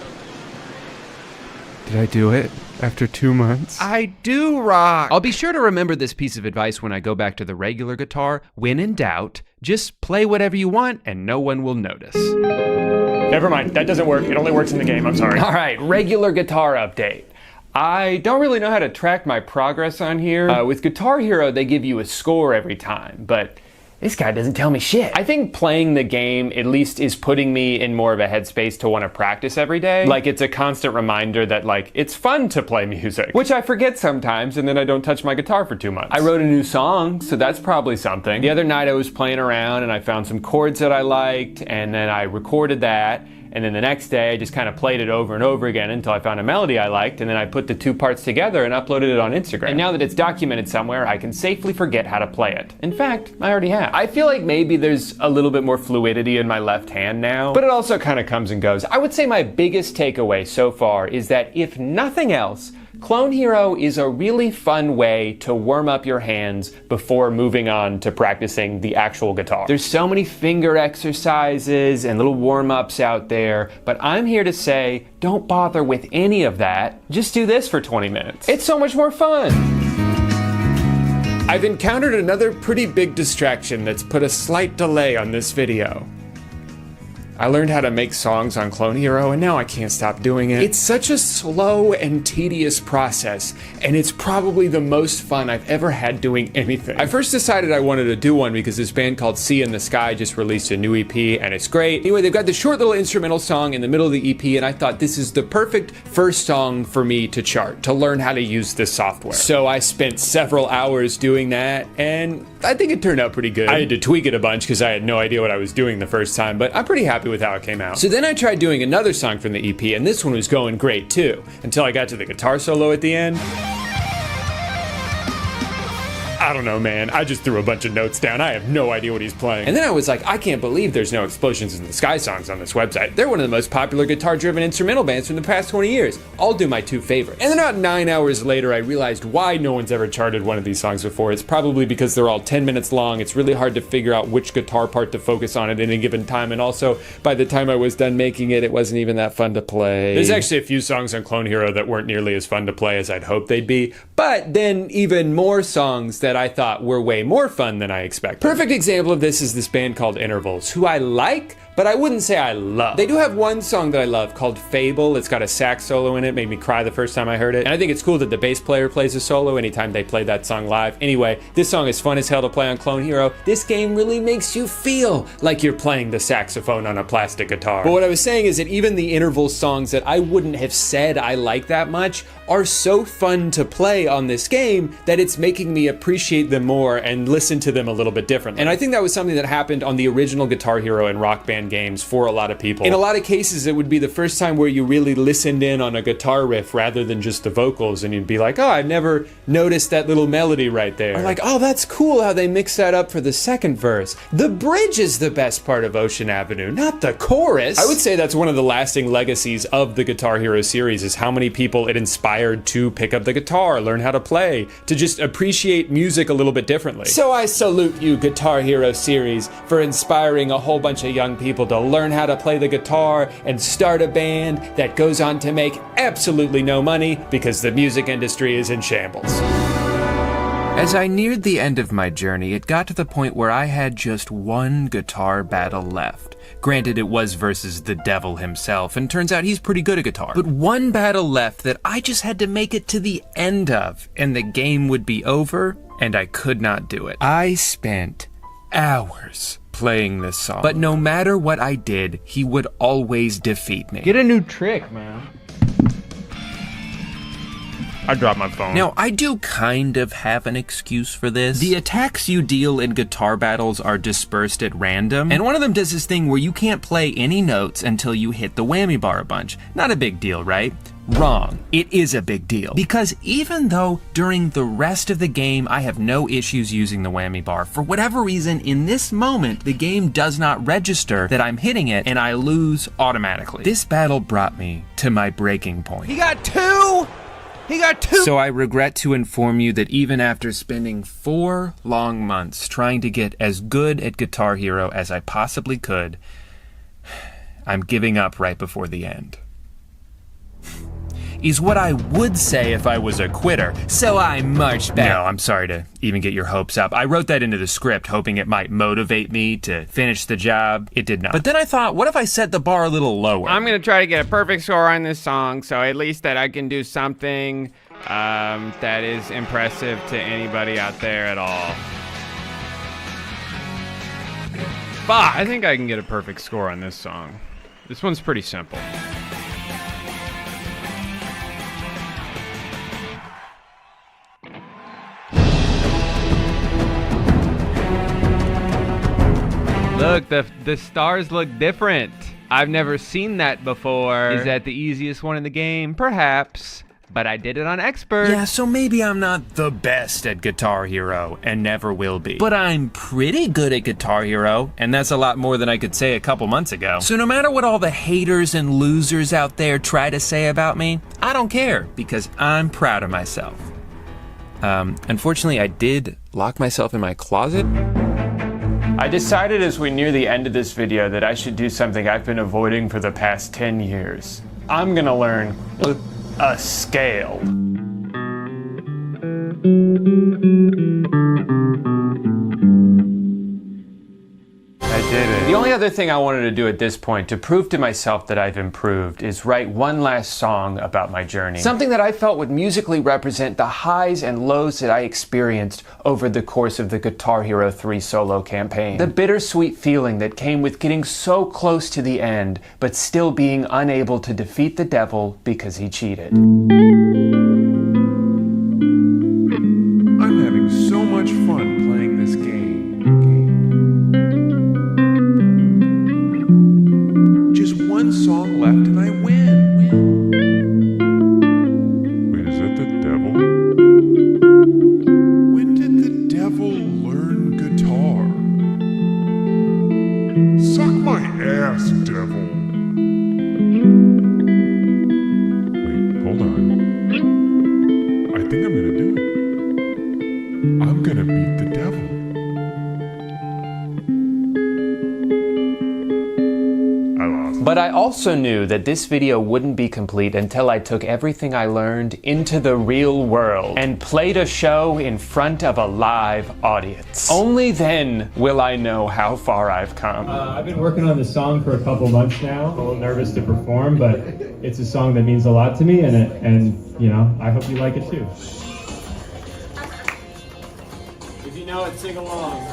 Did I do it after 2 months? I do rock! I'll be sure to remember this piece of advice when I go back to the regular guitar. When in doubt, just play whatever you want and no one will notice. Never mind, that doesn't work. It only works in the game, I'm sorry. All right, regular guitar update. I don't really know how to track my progress on here. With Guitar Hero, they give you a score every time, but this guy doesn't tell me shit. I think playing the game at least is putting me in more of a headspace to want to practice every day. Like, it's a constant reminder that, like, it's fun to play music, which I forget sometimes, and then I don't touch my guitar for 2 months. I wrote a new song, so that's probably something. The other night I was playing around and I found some chords that I liked, and then I recorded that. And then the next day, I just kind of played it over and over again until I found a melody I liked, and then I put the two parts together and uploaded it on Instagram. And now that it's documented somewhere, I can safely forget how to play it. In fact, I already have. I feel like maybe there's a little bit more fluidity in my left hand now, but it also kind of comes and goes. I would say my biggest takeaway so far is that if nothing else, Clone Hero is a really fun way to warm up your hands before moving on to practicing the actual guitar. There's so many finger exercises and little warm-ups out there, but I'm here to say, don't bother with any of that. Just do this for 20 minutes. It's so much more fun. I've encountered another pretty big distraction that's put a slight delay on this video. I learned how to make songs on Clone Hero, and now I can't stop doing it. It's such a slow and tedious process, and it's probably the most fun I've ever had doing anything. I first decided I wanted to do one because this band called Sea in the Sky just released a new EP, and it's great. Anyway, they've got this short little instrumental song in the middle of the EP, and I thought this is the perfect first song for me to chart, to learn how to use this software. So I spent several hours doing that, and I think it turned out pretty good. I had to tweak it a bunch because I had no idea what I was doing the first time, but I'm pretty happy with how it came out. So then I tried doing another song from the EP, and this one was going great too, until I got to the guitar solo at the end. I don't know, man. I just threw a bunch of notes down. I have no idea what he's playing. And then I was like, I can't believe there's no Explosions in the Sky songs on this website. They're one of the most popular guitar-driven instrumental bands from the past 20 years. I'll do my 2 favorites. And then about 9 hours later, I realized why no one's ever charted one of these songs before. It's probably because they're all 10 minutes long. It's really hard to figure out which guitar part to focus on at any given time. And also, by the time I was done making it, it wasn't even that fun to play. There's actually a few songs on Clone Hero that weren't nearly as fun to play as I'd hoped they'd be. But then even more songs that I thought were way more fun than I expected. Perfect example of this is this band called Intervals, who I like, but I wouldn't say I love. They do have one song that I love called Fable. It's got a sax solo in it, made me cry the first time I heard it. And I think it's cool that the bass player plays a solo anytime they play that song live. Anyway, this song is fun as hell to play on Clone Hero. This game really makes you feel like you're playing the saxophone on a plastic guitar. But what I was saying is that even the Intervals songs that I wouldn't have said I like that much are so fun to play on this game that it's making me appreciate them more and listen to them a little bit differently. And I think that was something that happened on the original Guitar Hero and Rock Band games for a lot of people. In a lot of cases, it would be the first time where you really listened in on a guitar riff rather than just the vocals, and you'd be like, oh, I've never noticed that little melody right there. Or like, oh, that's cool how they mix that up for the second verse. The bridge is the best part of Ocean Avenue, not the chorus. I would say that's one of the lasting legacies of the Guitar Hero series, is how many people it inspired to pick up the guitar, learn how to play, to just appreciate music a little bit differently. So I salute you, Guitar Hero series, for inspiring a whole bunch of young people to learn how to play the guitar and start a band that goes on to make absolutely no money because the music industry is in shambles. As I neared the end of my journey, it got to the point where I had just one guitar battle left. Granted, it was versus the devil himself, and turns out he's pretty good at guitar. But one battle left that I just had to make it to the end of, and the game would be over, and I could not do it. I spent hours playing this song, but no matter what I did, he would always defeat me. Get a new trick, man. I dropped my phone. Now, I do kind of have an excuse for this. The attacks you deal in guitar battles are dispersed at random, and one of them does this thing where you can't play any notes until you hit the whammy bar a bunch. Not a big deal, right? Wrong. It is a big deal. Because even though during the rest of the game I have no issues using the whammy bar, for whatever reason, in this moment, the game does not register that I'm hitting it, and I lose automatically. This battle brought me to my breaking point. He got 2! He got 2! So I regret to inform you that even after spending 4 long months trying to get as good at Guitar Hero as I possibly could, I'm giving up right before the end. Is what I would say if I was a quitter, so I marched back. No, I'm sorry to even get your hopes up. I wrote that into the script hoping it might motivate me to finish the job. It did not. But then I thought, what if I set the bar a little lower? I'm gonna try to get a perfect score on this song, so at least that I can do something that is impressive to anybody out there at all. Fuck! I think I can get a perfect score on this song. This one's pretty simple. Look, the stars look different. I've never seen that before. Is that the easiest one in the game? Perhaps. But I did it on expert. Yeah, so maybe I'm not the best at Guitar Hero, and never will be. But I'm pretty good at Guitar Hero, and that's a lot more than I could say a couple months ago. So no matter what all the haters and losers out there try to say about me, I don't care, because I'm proud of myself. Unfortunately, I did lock myself in my closet. I decided as we near the end of this video that I should do something I've been avoiding for the past 10 years. I'm gonna learn a scale. I did it. The only other thing I wanted to do at this point to prove to myself that I've improved is write one last song about my journey. Something that I felt would musically represent the highs and lows that I experienced over the course of the Guitar Hero 3 solo campaign. The bittersweet feeling that came with getting so close to the end, but still being unable to defeat the devil because he cheated. I'm having so much fun playing this game. Just one song left and I win. Wait, is that the devil? When did the devil But I also knew that this video wouldn't be complete until I took everything I learned into the real world and played a show in front of a live audience. Only then will I know how far I've come. I've been working on this song for a couple months now. I'm a little nervous to perform, but it's a song that means a lot to me, and you know, I hope you like it too. If you know it, sing along.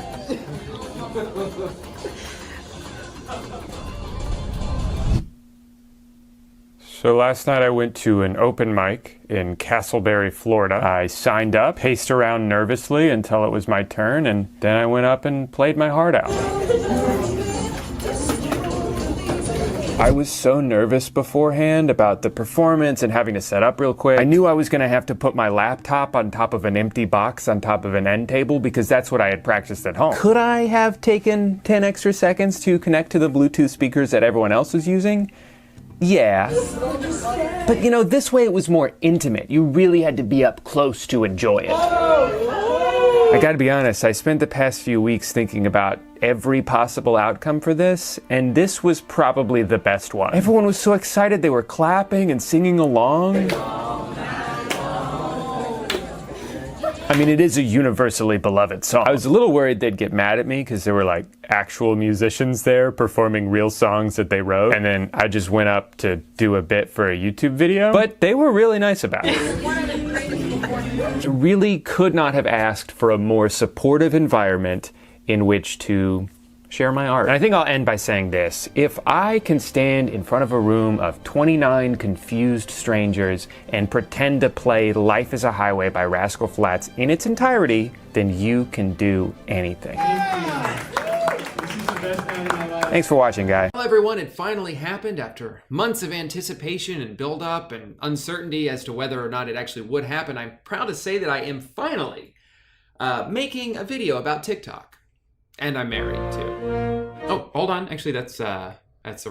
So last night I went to an open mic in Castleberry, Florida. I signed up, paced around nervously until it was my turn, and then I went up and played my heart out. I was so nervous beforehand about the performance and having to set up real quick. I knew I was gonna have to put my laptop on top of an empty box on top of an end table because that's what I had practiced at home. Could I have taken 10 extra seconds to connect to the Bluetooth speakers that everyone else was using? Yeah. But you know, this way it was more intimate. You really had to be up close to enjoy it. I gotta be honest, I spent the past few weeks thinking about every possible outcome for this, and this was probably the best one. Everyone was so excited, they were clapping and singing along. I mean, it is a universally beloved song. I was a little worried they'd get mad at me because there were like actual musicians there performing real songs that they wrote. And then I just went up to do a bit for a YouTube video. But they were really nice about it. I really could not have asked for a more supportive environment in which to share my art. And I think I'll end by saying this. If I can stand in front of a room of 29 confused strangers and pretend to play Life is a Highway by Rascal Flatts in its entirety, then you can do anything. Thanks for watching, guys. Well, everyone, it finally happened after months of anticipation and build-up and uncertainty as to whether or not it actually would happen. I'm proud to say that I am finally making a video about TikTok. And I'm married, too. Oh, hold on. Actually, that's the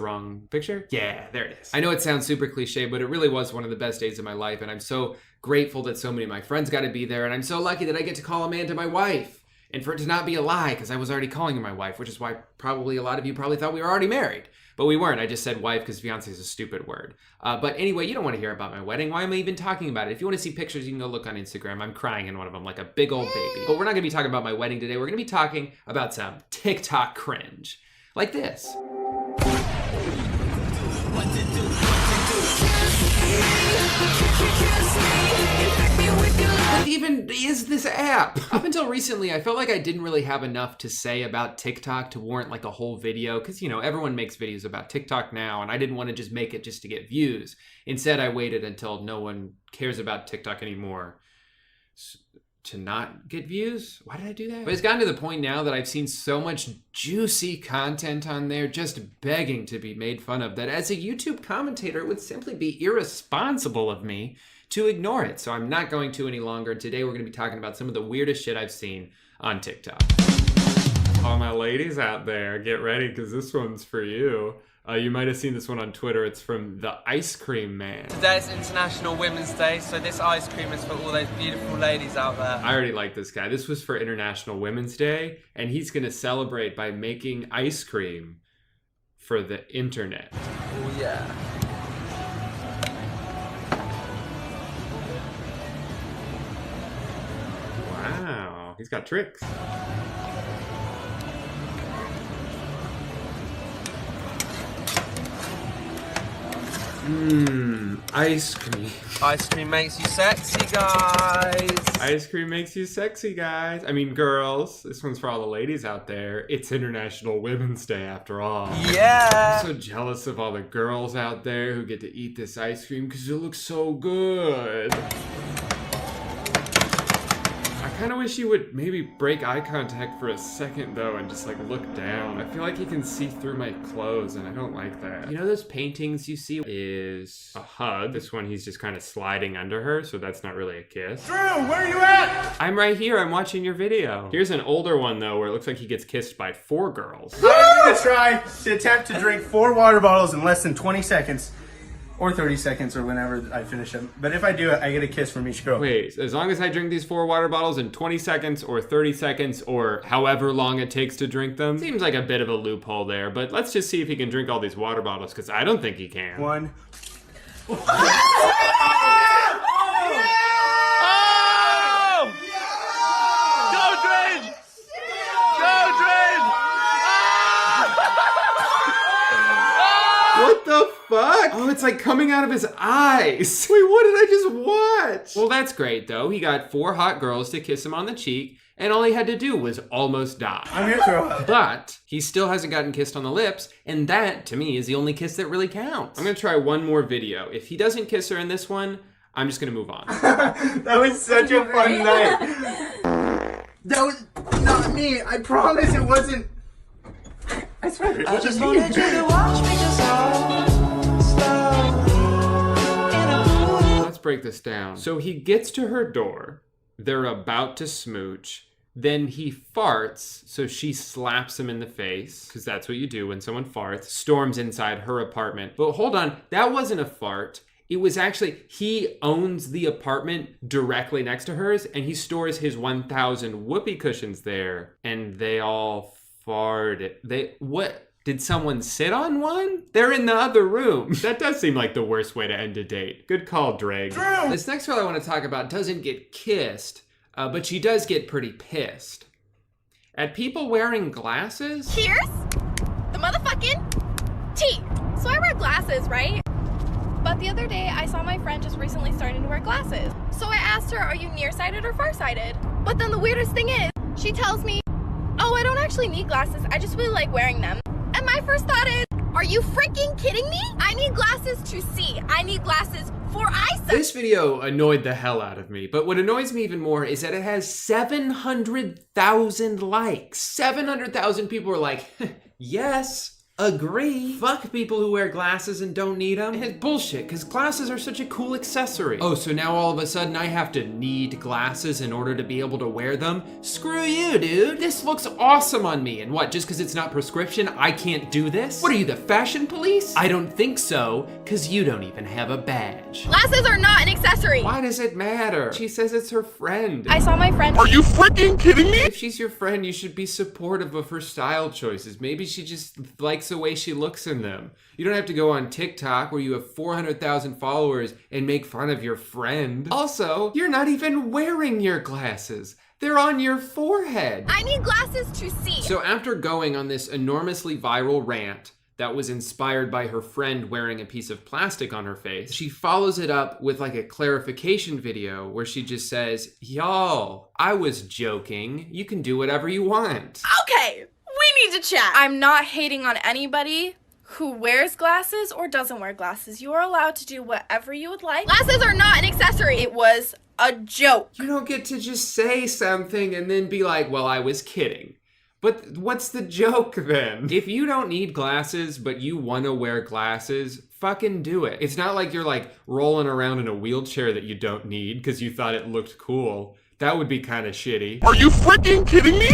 wrong picture. Yeah, there it is. I know it sounds super cliche, but it really was one of the best days of my life, and I'm so grateful that so many of my friends got to be there, and I'm so lucky that I get to call Amanda my wife, and for it to not be a lie, because I was already calling her my wife, which is why probably a lot of you probably thought we were already married. But we weren't. I just said wife because fiancé is a stupid word. But anyway, you don't want to hear about my wedding. Why am I even talking about it? If you want to see pictures, you can go look on Instagram. I'm crying in one of them like a big old baby. But we're not going to be talking about my wedding today. We're going to be talking about some TikTok cringe. Like this. What even is this app? Up until recently, I felt like I didn't really have enough to say about TikTok to warrant like a whole video, because you know, everyone makes videos about TikTok now, and I didn't want to just make it just to get views. Instead, I waited until no one cares about TikTok anymore to not get views. Why did I do that? But it's gotten to the point now that I've seen so much juicy content on there just begging to be made fun of that as a YouTube commentator, it would simply be irresponsible of me to ignore it. So I'm not going to any longer. Today we're going to be talking about some of the weirdest shit I've seen on TikTok. All my ladies out there, get ready because this one's for you. You might have seen this one on Twitter. It's from the Ice Cream Man. Today is International Women's Day, so this ice cream is for all those beautiful ladies out there. I already like this guy. This was for International Women's Day, and he's gonna celebrate by making ice cream for the internet. Oh yeah. Wow, he's got tricks. Ice cream. Ice cream makes you sexy, guys. Ice cream makes you sexy, guys. I mean, girls. This one's for all the ladies out there. It's International Women's Day, after all. Yeah. I'm so jealous of all the girls out there who get to eat this ice cream because it looks so good. I kind of wish you would maybe break eye contact for a second, though, and just, like, look down. I feel like he can see through my clothes, and I don't like that. You know those paintings you see is a hug. This one, he's just kind of sliding under her, so that's not really a kiss. Drew, where are you at? I'm right here. I'm watching your video. Here's an older one, though, where it looks like he gets kissed by 4 girls. I'm gonna try to attempt to drink 4 water bottles in less than 20 seconds. Or 30 seconds or whenever I finish them. But if I do it, I get a kiss from each girl. Wait, as long as I drink these 4 water bottles in 20 seconds or 30 seconds or however long it takes to drink them? Seems like a bit of a loophole there, but let's just see if he can drink all these water bottles, because I don't think he can. 1. What the fuck? Oh, it's like coming out of his eyes. Wait, what did I just watch? Well, that's great though. He got 4 hot girls to kiss him on the cheek, and all he had to do was almost die. I'm here, girl. But he still hasn't gotten kissed on the lips, and that, to me, is the only kiss that really counts. I'm gonna try one more video. If he doesn't kiss her in this one, I'm just gonna move on. That was such a fun night. That was not me. I promise it wasn't. I swear it wasn't me. Let's break this down. So he gets to her door. They're about to smooch. Then he farts, so she slaps him in the face, because that's what you do when someone farts. Storms inside her apartment. But hold on, that wasn't a fart. It was actually, he owns the apartment directly next to hers, and he stores his 1,000 whoopee cushions there, and they all farted. What? Did someone sit on one? They're in the other room. That does seem like the worst way to end a date. Good call, Drake. Drew! This next girl I want to talk about doesn't get kissed, but she does get pretty pissed. At people wearing glasses? Cheers! The motherfucking tea! So I wear glasses, right? But the other day, I saw my friend just recently starting to wear glasses. So I asked her, are you nearsighted or farsighted? But then the weirdest thing is, she tells me, oh, I don't actually need glasses, I just really like wearing them. And my first thought is, are you freaking kidding me? I need glasses to see. I need glasses for eyesight. This video annoyed the hell out of me, but what annoys me even more is that it has 700,000 likes. 700,000 people are like, yes, agree. Fuck people who wear glasses and don't need them. It's bullshit, because glasses are such a cool accessory. Oh, so now all of a sudden I have to need glasses in order to be able to wear them? Screw you, dude. This looks awesome on me. And what, just because it's not prescription, I can't do this? What are you, the fashion police? I don't think so, because you don't even have a badge. Glasses are not an accessory. Why does it matter? She says it's her friend. I saw my friend. Are you freaking kidding me? If she's your friend, you should be supportive of her style choices. Maybe she just likes the way she looks in them. You don't have to go on TikTok where you have 400,000 followers and make fun of your friend. Also, you're not even wearing your glasses. They're on your forehead. I need glasses to see. So after going on this enormously viral rant that was inspired by her friend wearing a piece of plastic on her face, she follows it up with like a clarification video where she just says, y'all, I was joking. You can do whatever you want. Okay, we need to chat. I'm not hating on anybody who wears glasses or doesn't wear glasses. You are allowed to do whatever you would like. Glasses are not an accessory. It was a joke. You don't get to just say something and then be like, well, I was kidding. But what's the joke then? If you don't need glasses, but you want to wear glasses, fucking do it. It's not like you're like rolling around in a wheelchair that you don't need because you thought it looked cool. That would be kind of shitty. Are you freaking kidding me?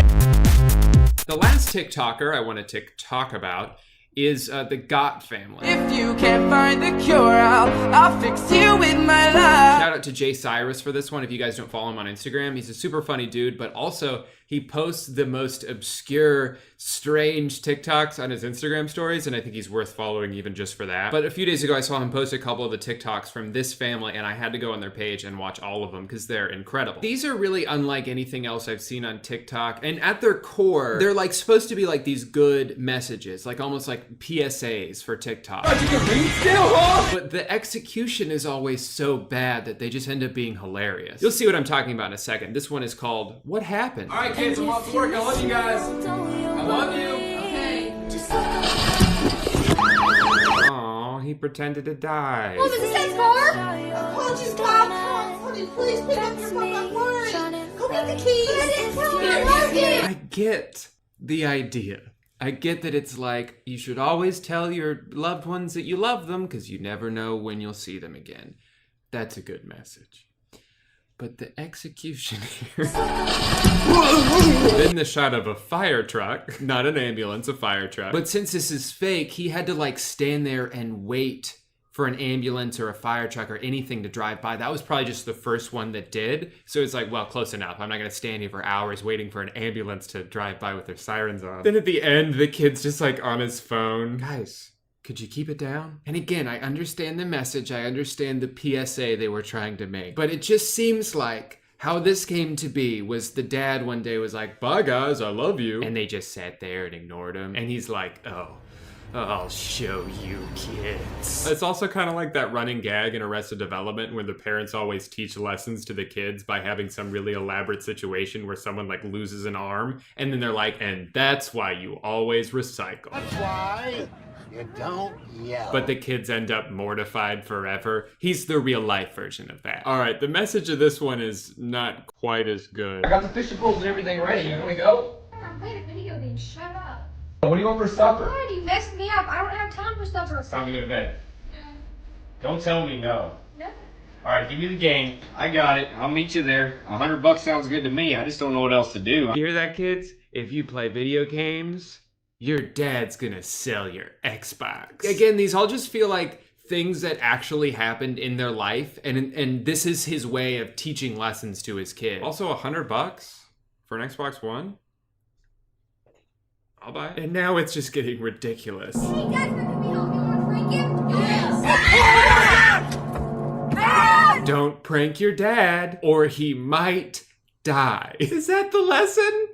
The last TikToker I want to talk about is the Gott family. If you can't find the cure, I'll fix you with my love. Shout out to Jay Cyrus for this one. If you guys don't follow him on Instagram, he's a super funny dude, but also he posts the most obscure, strange TikToks on his Instagram stories, and I think he's worth following even just for that. But a few days ago, I saw him post a couple of the TikToks from this family, and I had to go on their page and watch all of them because they're incredible. These are really unlike anything else I've seen on TikTok, and at their core, they're like supposed to be like these good messages, like almost like PSAs for TikTok. But the execution is always so bad that they just end up being hilarious. You'll see what I'm talking about in a second. This one is called What Happened? All right, kids, I'm off to work. I love you guys. I love you. Okay. Aw, he pretended to die. What was this for? Apologies, Bob. Honey, please pick up your phone. I'm worried. Go get the keys. I didn't tell me I loved you. I get the idea. I get that it's like, you should always tell your loved ones that you love them because you never know when you'll see them again. That's a good message. But the execution here... Then the shot of a fire truck, not an ambulance, a fire truck. But since this is fake, he had to like stand there and wait for an ambulance or a fire truck or anything to drive by. That was probably just the first one that did. So it's like, well, close enough. I'm not gonna stand here for hours waiting for an ambulance to drive by with their sirens on. Then at the end, the kid's just like on his phone. Guys, could you keep it down? And again, I understand the message. I understand the PSA they were trying to make. But it just seems like how this came to be was the dad one day was like, bye guys, I love you. And they just sat there and ignored him. And he's like, oh, I'll show you kids. It's also kind of like that running gag in Arrested Development where the parents always teach lessons to the kids by having some really elaborate situation where someone like loses an arm and then they're like, and that's why you always recycle. That's why you don't yell. But the kids end up mortified forever. He's the real life version of that. All right, the message of this one is not quite as good. I got the fishing poles and everything ready. You want to go? I'm playing a video game. Shut up. What do you want for supper? God, you messed me up. I don't have time for supper. It's time to go to bed. Don't tell me no. No. All right, give me the game. I got it. I'll meet you there. $100 sounds good to me. I just don't know what else to do. You hear that, kids? If you play video games, your dad's gonna sell your Xbox. Again, these all just feel like things that actually happened in their life, and this is his way of teaching lessons to his kid. Also, $100 for an Xbox One? I'll buy it. And now it's just getting ridiculous. Hey guys, look at me. You want to freak him? Yes! Don't prank your dad, or he might die. Is that the lesson?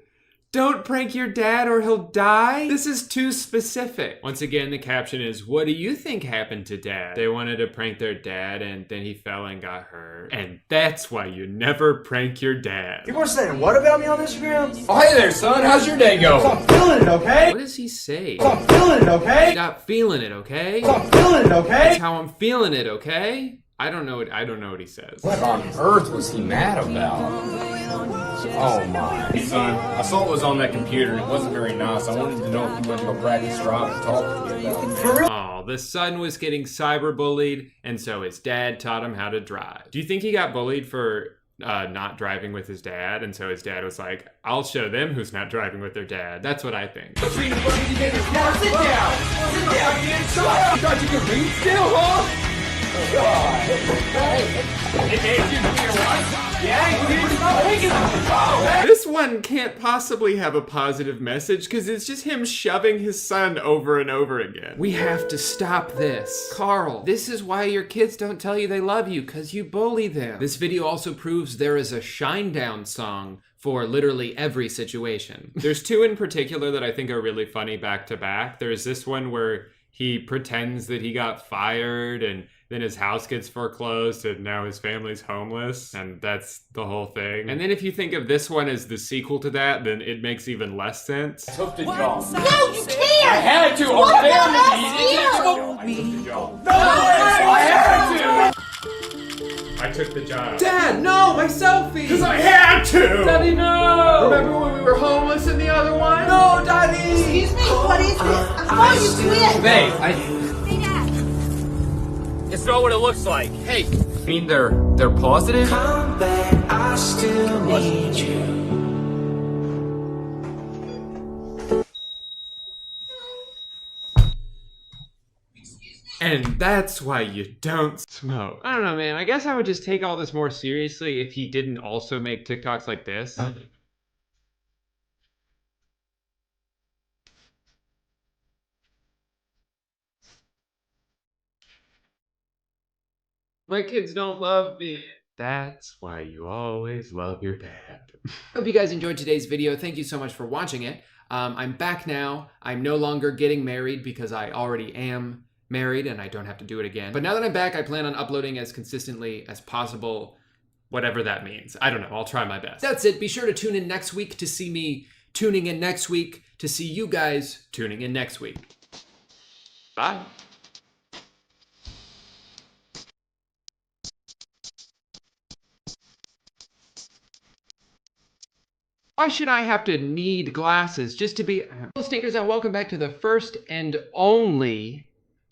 Don't prank your dad or he'll die? This is too specific. Once again, the caption is, what do you think happened to dad? They wanted to prank their dad and then he fell and got hurt. And that's why you never prank your dad. People are saying what about me on Instagram? Oh, hey there, son. How's your day going? Stop feeling it, okay? What does he say? Stop feeling it, okay? Stop feeling it, okay? Stop feeling it, okay? That's how I'm feeling it, okay? I don't know what he says. What on earth was he mad about? Oh my. Hey son, I saw it was on that computer and it wasn't very nice. I wanted to know if you wanted to go practice drive and talk to me about it. For real? Oh, the son was getting cyberbullied, and so his dad taught him how to drive. Do you think he got bullied for not driving with his dad? And so his dad was like, I'll show them who's not driving with their dad. That's what I think. Sit down! Sit down! You thought you could read still, huh? God. This one can't possibly have a positive message because it's just him shoving his son over and over again. We have to stop this. Carl, this is why your kids don't tell you they love you, because you bully them. This video also proves there is a Shinedown song for literally every situation. There's two in particular that I think are really funny back to back. There's this one where he pretends that he got fired and then his house gets foreclosed and now his family's homeless, and that's the whole thing. And then if you think of this one as the sequel to that, then it makes even less sense. I took the job. No, you can't! I had to! What I about took the job. No, I had to! I took the job. Dad, no, my selfie! Because I had to! Daddy, no! Remember when we were homeless in the other one? No, Daddy! Excuse me, what is this? I saw you quit! Babe, Hey, Dad. it's not what it looks like. Hey, I mean they're positive? Come back, I still need you. And that's why you don't smoke. I don't know, man. I guess I would just take all this more seriously if he didn't also make TikToks like this. My kids don't love me. That's why you always love your dad. Hope you guys enjoyed today's video. Thank you so much for watching it. I'm back now. I'm no longer getting married because I already am married and I don't have to do it again. But now that I'm back, I plan on uploading as consistently as possible, whatever that means. I don't know, I'll try my best. That's it. Be sure to tune in next week to see me tuning in next week to see you guys tuning in next week. Bye. Why should I have to need glasses just to be... Hello, Stinkers, and welcome back to the first and only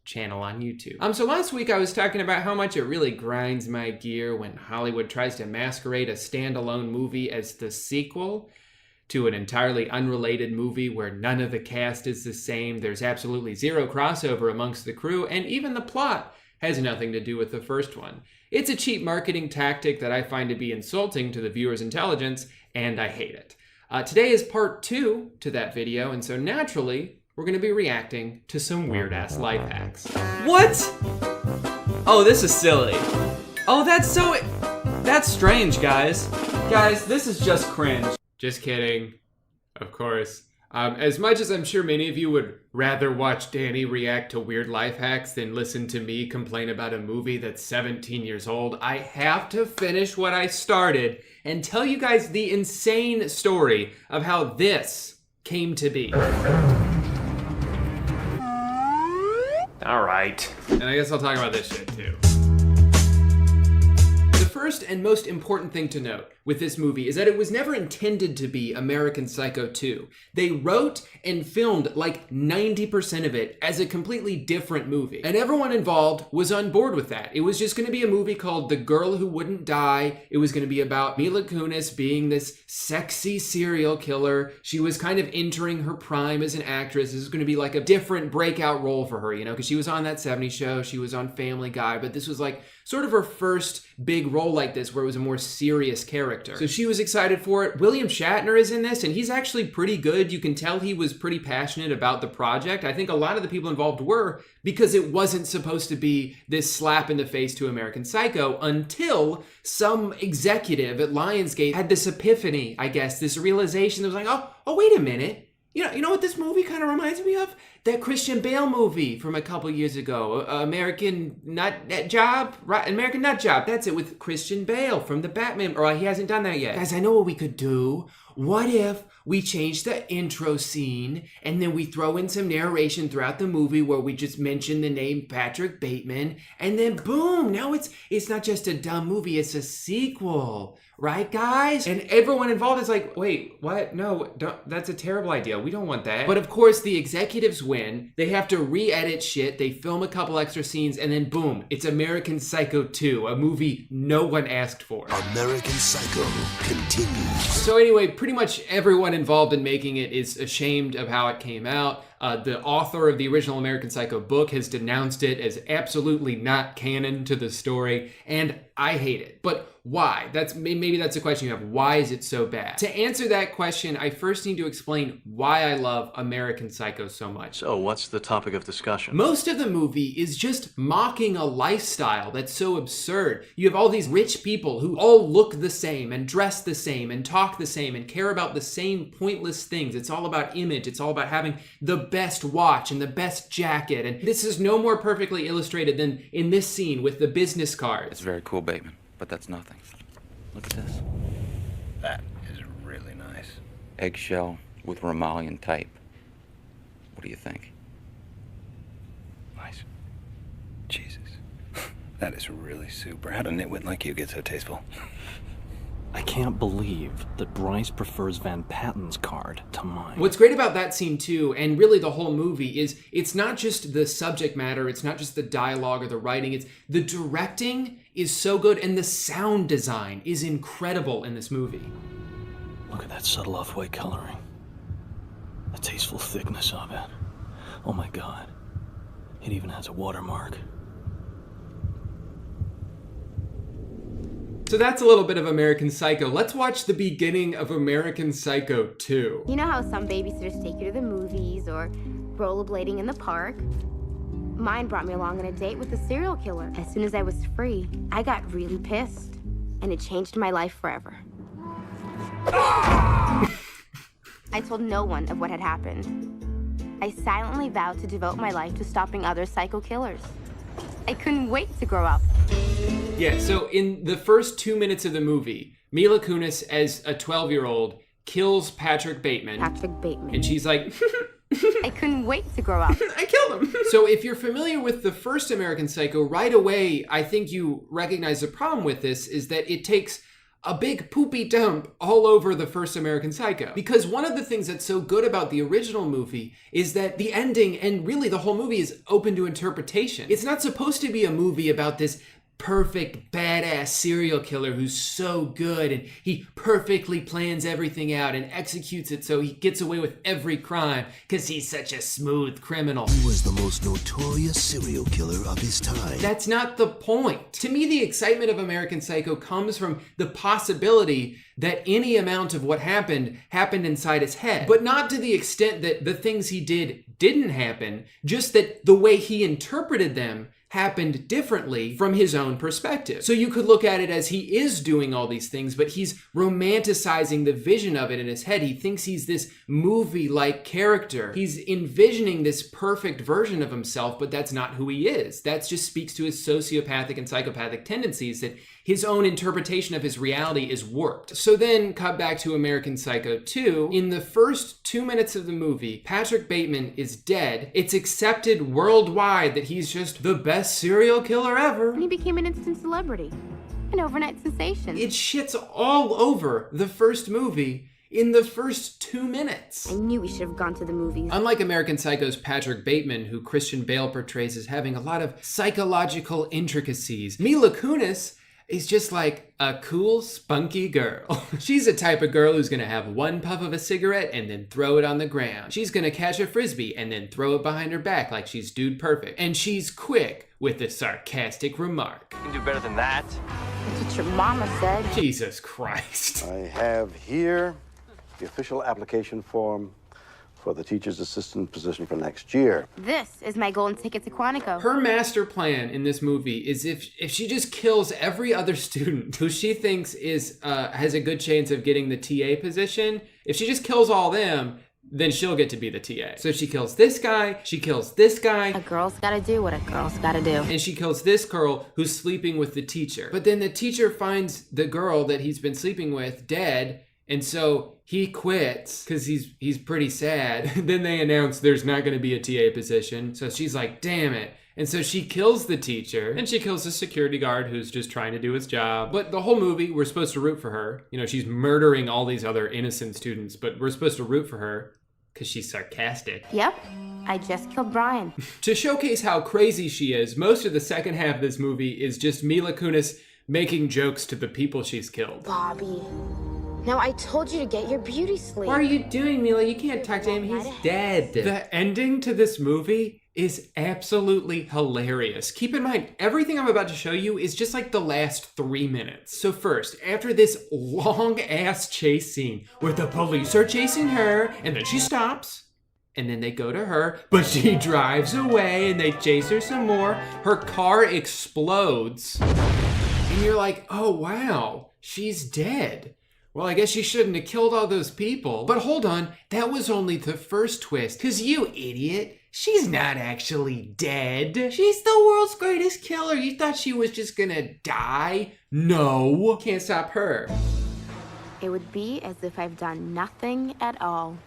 channel on YouTube. So last week I was talking about how much it really grinds my gear when Hollywood tries to masquerade a standalone movie as the sequel to an entirely unrelated movie where none of the cast is the same, there's absolutely zero crossover amongst the crew, and even the plot has nothing to do with the first one. It's a cheap marketing tactic that I find to be insulting to the viewer's intelligence, and I hate it. Today is part 2 to that video, and so naturally, we're going to be reacting to some weird-ass life hacks. What? Oh, this is silly. Oh, that's strange, guys. Guys, this is just cringe. Just kidding. Of course. As much as I'm sure many of you would rather watch Danny react to weird life hacks than listen to me complain about a movie that's 17 years old, I have to finish what I started and tell you guys the insane story of how this came to be. All right. And I guess I'll talk about this shit too. The first and most important thing to note with this movie is that it was never intended to be American Psycho 2. They wrote and filmed like 90% of it as a completely different movie. And everyone involved was on board with that. It was just going to be a movie called The Girl Who Wouldn't Die. It was going to be about Mila Kunis being this sexy serial killer. She was kind of entering her prime as an actress. This was going to be like a different breakout role for her, you know, because she was on that 70s show. She was on Family Guy, but this was like sort of her first big role like this where it was a more serious character. So she was excited for it. William Shatner is in this, and he's actually pretty good. You can tell he was pretty passionate about the project. I think a lot of the people involved were, because it wasn't supposed to be this slap in the face to American Psycho until some executive at Lionsgate had this epiphany, I guess, this realization that was like, oh, wait a minute. You know what this movie kind of reminds me of? That Christian Bale movie from a couple years ago, American Nut Job, right? American Nut Job. That's it, with Christian Bale from the Batman. Or he hasn't done that yet. Guys, I know what we could do. What if we change the intro scene and then we throw in some narration throughout the movie where we just mention the name Patrick Bateman, and then boom, now it's not just a dumb movie, it's a sequel. Right, guys? And everyone involved is like, wait, what? No, that's a terrible idea. We don't want that. But of course, the executives win. They have to re-edit shit. They film a couple extra scenes, and then boom, it's American Psycho 2, a movie no one asked for. American Psycho continues. So anyway, pretty much everyone involved in making it is ashamed of how it came out. The author of the original American Psycho book has denounced it as absolutely not canon to the story, and I hate it. But why? Maybe that's a question you have. Why is it so bad? To answer that question, I first need to explain why I love American Psycho so much. So, what's the topic of discussion? Most of the movie is just mocking a lifestyle that's so absurd. You have all these rich people who all look the same and dress the same and talk the same and care about the same pointless things. It's all about image. It's all about having the best watch and the best jacket. And this is no more perfectly illustrated than in this scene with the business cards. It's very cool, Bateman, but that's nothing. Look at this. That is really nice. Eggshell with Romalian type. What do you think? Nice. Jesus. That is really super. How'd a nitwit like you get so tasteful? I can't believe that Bryce prefers Van Patten's card to mine. What's great about that scene too, and really the whole movie, is it's not just the subject matter, it's not just the dialogue or the writing, it's the directing is so good, and the sound design is incredible in this movie. Look at that subtle off-white coloring. The tasteful thickness of it. Oh my God. It even has a watermark. So that's a little bit of American Psycho. Let's watch the beginning of American Psycho 2. You know how some babysitters take you to the movies or rollerblading in the park? Mine brought me along on a date with a serial killer. As soon as I was free, I got really pissed, and it changed my life forever. I told no one of what had happened. I silently vowed to devote my life to stopping other psycho killers. I couldn't wait to grow up. Yeah, so in the first 2 minutes of the movie, Mila Kunis as a 12-year-old kills Patrick Bateman. And she's like, I couldn't wait to grow up. I killed him. So if you're familiar with the first American Psycho, right away, I think you recognize the problem with this is that it takes a big poopy dump all over the first American Psycho. Because one of the things that's so good about the original movie is that the ending and really the whole movie is open to interpretation. It's not supposed to be a movie about this perfect badass serial killer who's so good and he perfectly plans everything out and executes it so he gets away with every crime because he's such a smooth criminal. He was the most notorious serial killer of his time. That's not the point. To me, the excitement of American Psycho comes from the possibility that any amount of what happened inside his head, but not to the extent that the things he did didn't happen, just that the way he interpreted them happened differently from his own perspective. So you could look at it as he is doing all these things, but he's romanticizing the vision of it in his head. He thinks he's this movie-like character. He's envisioning this perfect version of himself, but that's not who he is. That just speaks to his sociopathic and psychopathic tendencies, that his own interpretation of his reality is warped. So then, cut back to American Psycho 2. In the first 2 minutes of the movie, Patrick Bateman is dead. It's accepted worldwide that he's just the best serial killer ever. And he became an instant celebrity, an overnight sensation. It shits all over the first movie in the first 2 minutes. I knew we should have gone to the movies. Unlike American Psycho's Patrick Bateman, who Christian Bale portrays as having a lot of psychological intricacies, Mila Kunis is just like a cool, spunky girl. She's the type of girl who's gonna have one puff of a cigarette and then throw it on the ground. She's gonna catch a frisbee and then throw it behind her back like she's dude perfect. And she's quick with a sarcastic remark. You can do better than that. That's what your mama said. Jesus Christ. I have here the official application form for the teacher's assistant position for next year. This is my golden ticket to Quantico. Her master plan in this movie is if she just kills every other student who she thinks is has a good chance of getting the TA position, if she just kills all them, then she'll get to be the TA. So she kills this guy, she kills this guy. A girl's gotta do what a girl's gotta do. And she kills this girl who's sleeping with the teacher. But then the teacher finds the girl that he's been sleeping with dead, and so he quits because he's pretty sad. Then they announce there's not going to be a TA position. So she's like, damn it. And so she kills the teacher and she kills the security guard who's just trying to do his job. But the whole movie, we're supposed to root for her. You know, she's murdering all these other innocent students, but we're supposed to root for her because she's sarcastic. Yep, I just killed Brian. To showcase how crazy she is, most of the second half of this movie is just Mila Kunis making jokes to the people she's killed. Bobby. Now, I told you to get your beauty sleep. What are you doing, Mila? You can't talk to him. He's dead. The ending to this movie is absolutely hilarious. Keep in mind, everything I'm about to show you is just like the last 3 minutes. So first, after this long-ass chase scene where the police are chasing her, and then she stops, and then they go to her, but she drives away, and they chase her some more. Her car explodes, and you're like, oh, wow, she's dead. Well, I guess she shouldn't have killed all those people. But hold on, that was only the first twist. Cause you idiot, she's not actually dead. She's the world's greatest killer. You thought she was just gonna die? No, can't stop her. It would be as if I've done nothing at all.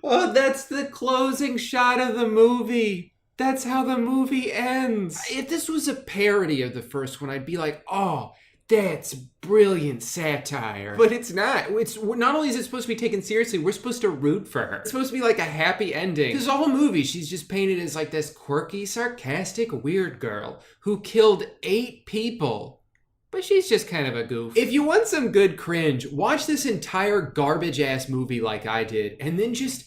Oh, that's the closing shot of the movie. That's how the movie ends. If this was a parody of the first one, I'd be like, oh, that's brilliant satire. But it's not. It's not only is it supposed to be taken seriously, we're supposed to root for her. It's supposed to be like a happy ending. Because the whole movie, she's just painted as like this quirky, sarcastic, weird girl who killed 8 people. But she's just kind of a goof. If you want some good cringe, watch this entire garbage-ass movie like I did, and then just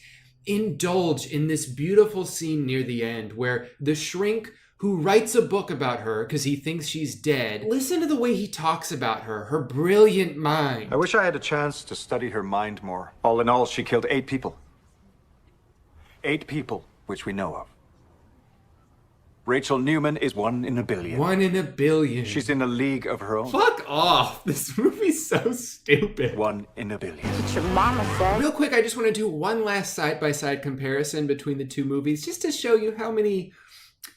indulge in this beautiful scene near the end where the shrink who writes a book about her because he thinks she's dead, listen to the way he talks about her brilliant mind. I wish I had a chance to study her mind more. All in all, she killed 8 people. 8 people, which we know of. Rachel Newman is 1 in a billion. 1 in a billion. She's in a league of her own. Fuck off. This movie's so stupid. 1 in a billion. That's what your mama said. Real quick, I just want to do one last side-by-side comparison between the two movies just to show you how many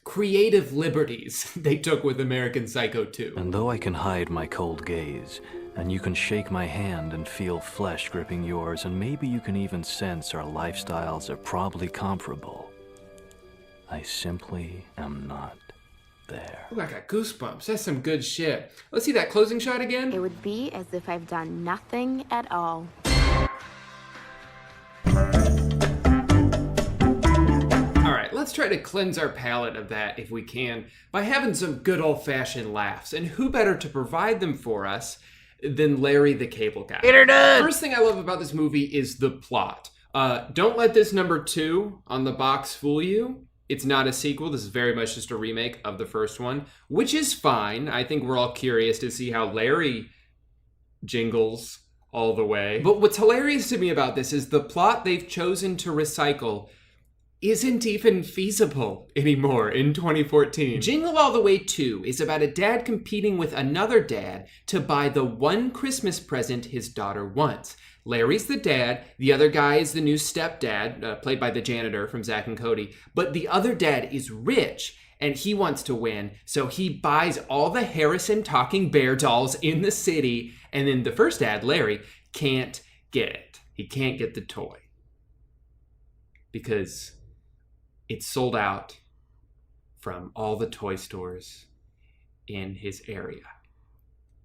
creative liberties they took with American Psycho 2. And though I can hide my cold gaze, and you can shake my hand and feel flesh gripping yours, and maybe you can even sense our lifestyles are probably comparable, I simply am not there. Ooh, I got goosebumps. That's some good shit. Let's see that closing shot again. It would be as if I've done nothing at all. let's try to cleanse our palate of that if we can by having some good old-fashioned laughs. And who better to provide them for us than Larry the Cable Guy? Get her done! First thing I love about this movie is the plot. Don't let this number 2 on the box fool you. It's not a sequel. This is very much just a remake of the first one, which is fine. I think we're all curious to see how Larry jingles all the way. But what's hilarious to me about this is the plot they've chosen to recycle isn't even feasible anymore in 2014. Jingle All the Way 2 is about a dad competing with another dad to buy the one Christmas present his daughter wants. Larry's the dad, the other guy is the new stepdad, played by the janitor from Zack and Cody, but the other dad is rich and he wants to win, so he buys all the Harrison talking bear dolls in the city, and then the first dad, Larry, can't get it. He can't get the toy because it's sold out from all the toy stores in his area.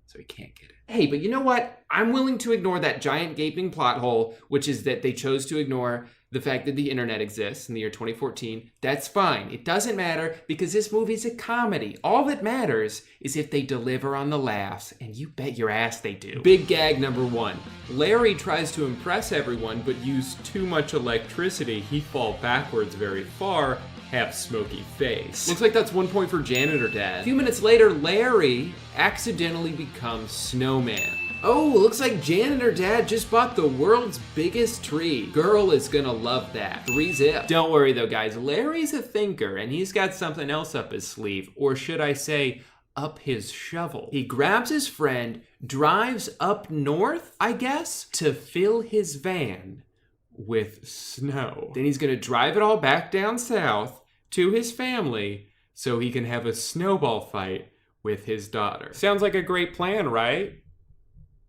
So he can't get it. Hey, but you know what? I'm willing to ignore that giant gaping plot hole, which is that they chose to ignore the fact that the internet exists in the year 2014. That's fine. It doesn't matter because this movie's a comedy. All that matters is if they deliver on the laughs, and you bet your ass they do. Big gag number 1. Larry tries to impress everyone, but use too much electricity. He fall backwards very far, have smoky face. Looks like that's 1 point for Janitor Dad. A few minutes later, Larry accidentally becomes Snowman. Oh, looks like Janitor Dad just bought the world's biggest tree. Girl is gonna love that. 3-zip. Don't worry though, guys. Larry's a thinker and he's got something else up his sleeve, or should I say, up his shovel. He grabs his friend, drives up north, I guess, to fill his van with snow. Then he's gonna drive it all back down south to his family so he can have a snowball fight with his daughter. Sounds like a great plan, right?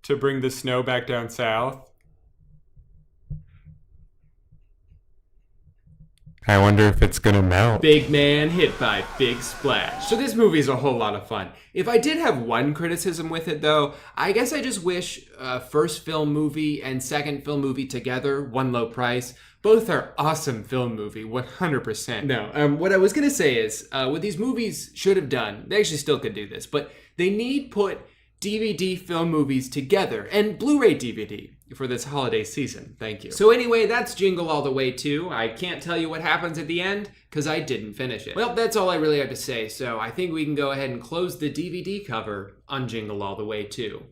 To bring the snow back down south. I wonder if it's gonna melt. Big man hit by big splash. So this movie's a whole lot of fun. If I did have one criticism with it though, I guess I just wish first film movie and second film movie together, one low price. Both are awesome film movie, 100%. No, what I was gonna say is, what these movies should have done, they actually still could do this, but they need put DVD film movies together and Blu-ray DVD for this holiday season. Thank you. So anyway, that's Jingle All the Way 2. I can't tell you what happens at the end because I didn't finish it. Well, that's all I really have to say, so I think we can go ahead and close the DVD cover on Jingle All the Way 2.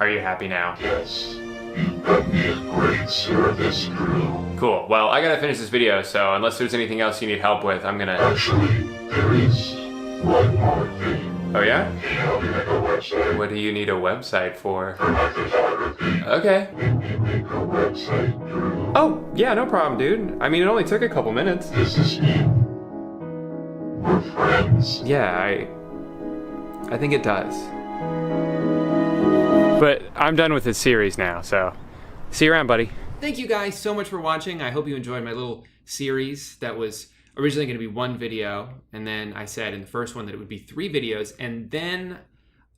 Are you happy now? Yes. You've done me a great service, Drew. Cool. Well, I gotta finish this video, so unless there's anything else you need help with, I'm gonna... Actually, there is one more thing. Oh yeah? Can you help me make a website? What do you need a website for? For my photography. Okay. Can you make a website, Drew? Oh, yeah, no problem, dude. I mean, it only took a couple minutes. This is you. We're friends. Yeah, I think it does. But I'm done with this series now, so see you around, buddy. Thank you guys so much for watching. I hope you enjoyed my little series that was originally going to be one video, and then I said in the first one that it would be 3 videos, and then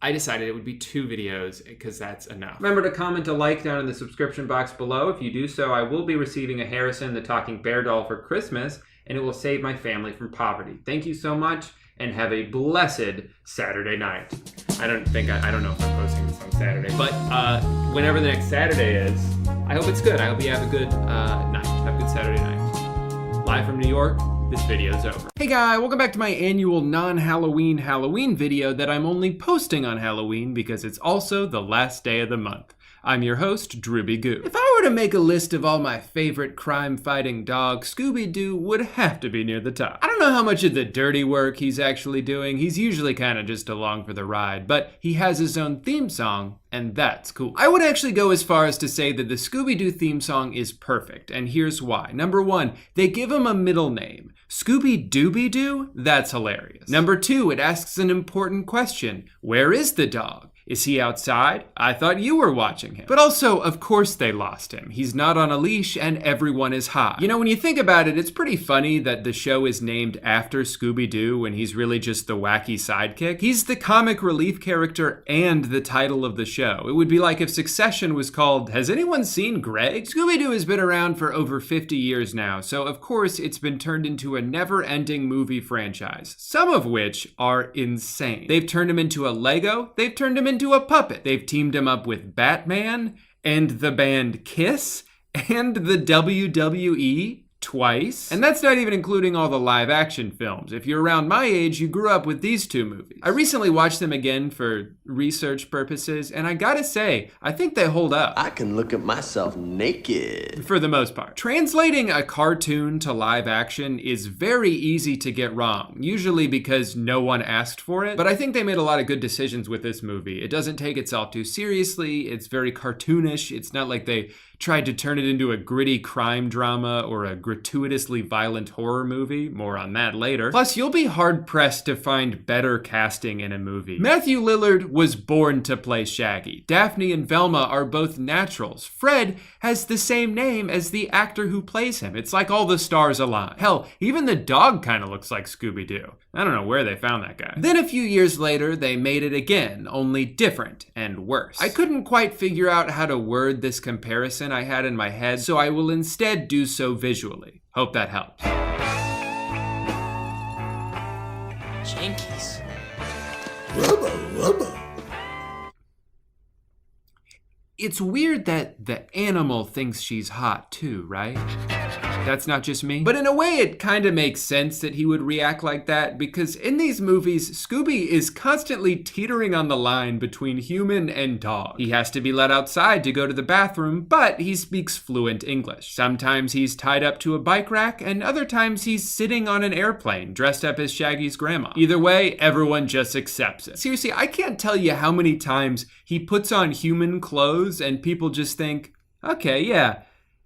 I decided it would be 2 videos because that's enough. Remember to comment a like down in the subscription box below. If you do so, I will be receiving a Harrison the Talking Bear doll for Christmas, and it will save my family from poverty. Thank you so much, and have a blessed Saturday night. I don't know if I'm posting this on Saturday, but whenever the next Saturday is, I hope it's good. I hope you have a good night. Have a good Saturday night. Live from New York, this video's over. Hey guys, welcome back to my annual non-Halloween Halloween video that I'm only posting on Halloween because it's also the last day of the month. I'm your host, Drooby Goo. If I were to make a list of all my favorite crime-fighting dogs, Scooby-Doo would have to be near the top. I don't know how much of the dirty work he's actually doing. He's usually kind of just along for the ride, but he has his own theme song, and that's cool. I would actually go as far as to say that the Scooby-Doo theme song is perfect, and here's why. Number 1, they give him a middle name. Scooby-Dooby-Doo? That's hilarious. Number 2, it asks an important question. Where is the dog? Is he outside? I thought you were watching him. But also, of course they lost him. He's not on a leash and everyone is high. You know, when you think about it, it's pretty funny that the show is named after Scooby-Doo when he's really just the wacky sidekick. He's the comic relief character and the title of the show. It would be like if Succession was called, Has Anyone Seen Greg? Scooby-Doo has been around for over 50 years now, so of course it's been turned into a never-ending movie franchise, some of which are insane. They've turned him into a Lego, they've turned him into a puppet, they've teamed him up with Batman, and the band Kiss, and the WWE twice. And that's not even including all the live action films. If you're around my age, you grew up with these two movies. I recently watched them again for research purposes, and I gotta say, I think they hold up. I can look at myself naked. For the most part. Translating a cartoon to live action is very easy to get wrong, usually because no one asked for it. But I think they made a lot of good decisions with this movie. It doesn't take itself too seriously, it's very cartoonish, it's not like they tried to turn it into a gritty crime drama or a gratuitously violent horror movie. More on that later. Plus, you'll be hard-pressed to find better casting in a movie. Matthew Lillard was born to play Shaggy. Daphne and Velma are both naturals. Fred has the same name as the actor who plays him. It's like all the stars align. Hell, even the dog kind of looks like Scooby-Doo. I don't know where they found that guy. Then a few years later, they made it again, only different and worse. I couldn't quite figure out how to word this comparison I had in my head, so I will instead do so visually. Hope that helps. Jinkies. Rubber. It's weird that the animal thinks she's hot too, right? That's not just me. But in a way, it kind of makes sense that he would react like that, because in these movies, Scooby is constantly teetering on the line between human and dog. He has to be let outside to go to the bathroom, but he speaks fluent English. Sometimes he's tied up to a bike rack, and other times he's sitting on an airplane, dressed up as Shaggy's grandma. Either way, everyone just accepts it. Seriously, I can't tell you how many times he puts on human clothes and people just think, okay, yeah,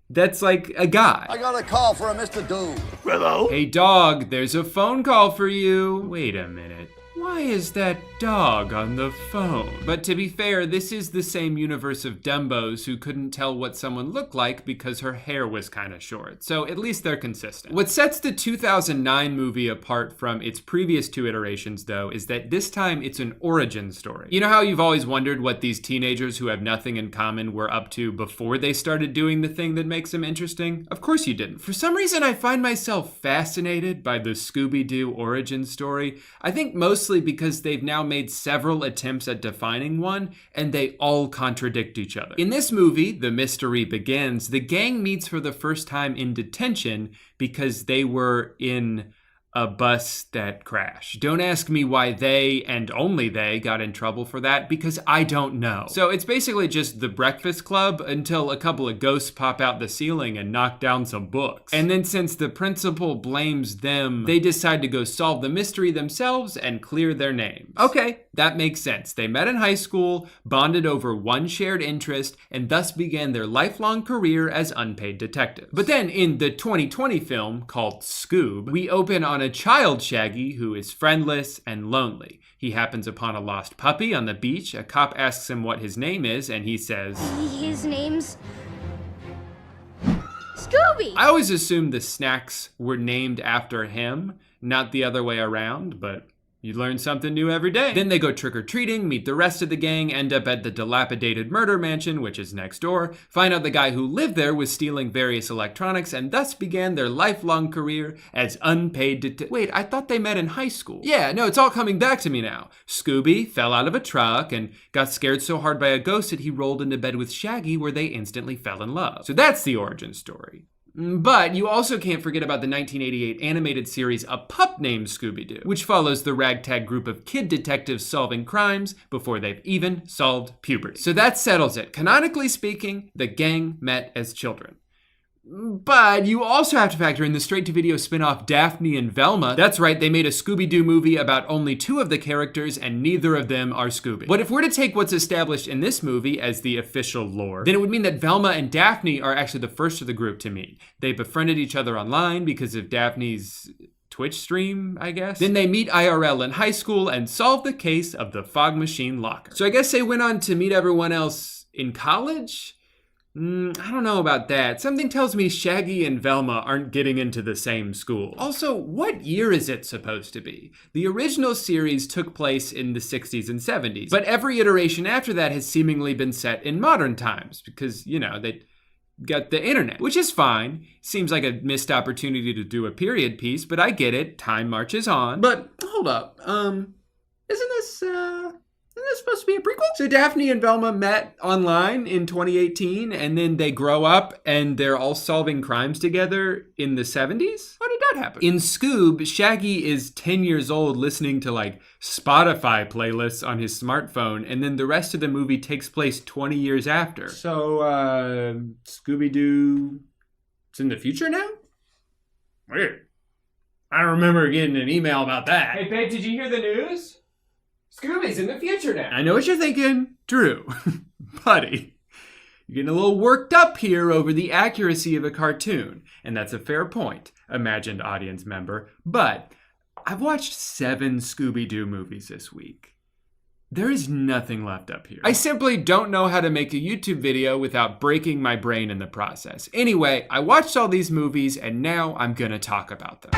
that's like a guy. I got a call for a Mr. Doom. Hello? Hey dog, there's a phone call for you. Wait a minute. Why is that dog on the phone? But to be fair, this is the same universe of Dumbos who couldn't tell what someone looked like because her hair was kind of short. So at least they're consistent. What sets the 2009 movie apart from its previous two iterations, though, is that this time it's an origin story. You know how you've always wondered what these teenagers who have nothing in common were up to before they started doing the thing that makes them interesting? Of course you didn't. For some reason, I find myself fascinated by the Scooby-Doo origin story. I think mostly because they've now made several attempts at defining one, and they all contradict each other. In this movie, The Mystery Begins, the gang meets for the first time in detention because they were in a bus that crashed. Don't ask me why they, and only they, got in trouble for that, because I don't know. So it's basically just the Breakfast Club until a couple of ghosts pop out the ceiling and knock down some books. And then since the principal blames them, they decide to go solve the mystery themselves and clear their names. Okay, that makes sense. They met in high school, bonded over one shared interest, and thus began their lifelong career as unpaid detectives. But then in the 2020 film called Scoob, we open on a child Shaggy who is friendless and lonely. He happens upon a lost puppy on the beach. A cop asks him what his name is, and he says, His name's Scooby! I always assumed the snacks were named after him, not the other way around, but you learn something new every day. Then they go trick-or-treating, meet the rest of the gang, end up at the dilapidated murder mansion, which is next door, find out the guy who lived there was stealing various electronics, and thus began their lifelong career as unpaid Wait, I thought they met in high school. Yeah, no, it's all coming back to me now. Scooby fell out of a truck and got scared so hard by a ghost that he rolled into bed with Shaggy, where they instantly fell in love. So that's the origin story. But you also can't forget about the 1988 animated series A Pup Named Scooby-Doo, which follows the ragtag group of kid detectives solving crimes before they've even solved puberty. So that settles it. Canonically speaking, the gang met as children. But you also have to factor in the straight-to-video spin-off Daphne and Velma. That's right, they made a Scooby-Doo movie about only two of the characters, and neither of them are Scooby. But if we're to take what's established in this movie as the official lore, then it would mean that Velma and Daphne are actually the first of the group to meet. They befriended each other online because of Daphne's Twitch stream, I guess. Then they meet IRL in high school and solve the case of the fog machine locker. So I guess they went on to meet everyone else in college? I don't know about that. Something tells me Shaggy and Velma aren't getting into the same school. Also, what year is it supposed to be? The original series took place in the 60s and 70s, but every iteration after that has seemingly been set in modern times because, you know, they got the internet, which is fine. Seems like a missed opportunity to do a period piece, but I get it. Time marches on. But hold up, isn't this supposed to be a prequel? So Daphne and Velma met online in 2018, and then they grow up and they're all solving crimes together in the 70s? How did that happen? In Scoob, Shaggy is 10 years old listening to like Spotify playlists on his smartphone, and then the rest of the movie takes place 20 years after. So, Scooby-Doo, it's in the future now? Weird. I don't remember getting an email about that. Hey, babe, did you hear the news? Scooby's in the future now. I know what you're thinking, Drew. Buddy, you're getting a little worked up here over the accuracy of a cartoon, and that's a fair point, imagined audience member, but I've watched 7 Scooby-Doo movies this week. There is nothing left up here. I simply don't know how to make a YouTube video without breaking my brain in the process. Anyway, I watched all these movies, and now I'm gonna talk about them.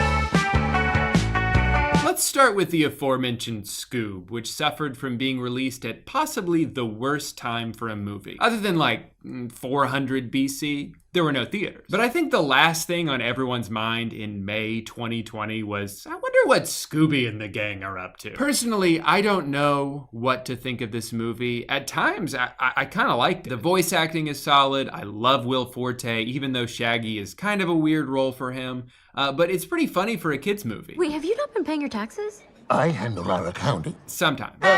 Let's start with the aforementioned Scoob, which suffered from being released at possibly the worst time for a movie. Other than like 400 BC, there were no theaters. But I think the last thing on everyone's mind in May 2020 was, I wonder what Scooby and the gang are up to. Personally, I don't know what to think of this movie. At times, I kind of liked it. The voice acting is solid. I love Will Forte, even though Shaggy is kind of a weird role for him. But it's pretty funny for a kid's movie. Wait, have you not been paying your taxes? I handle our accounting. Sometimes. But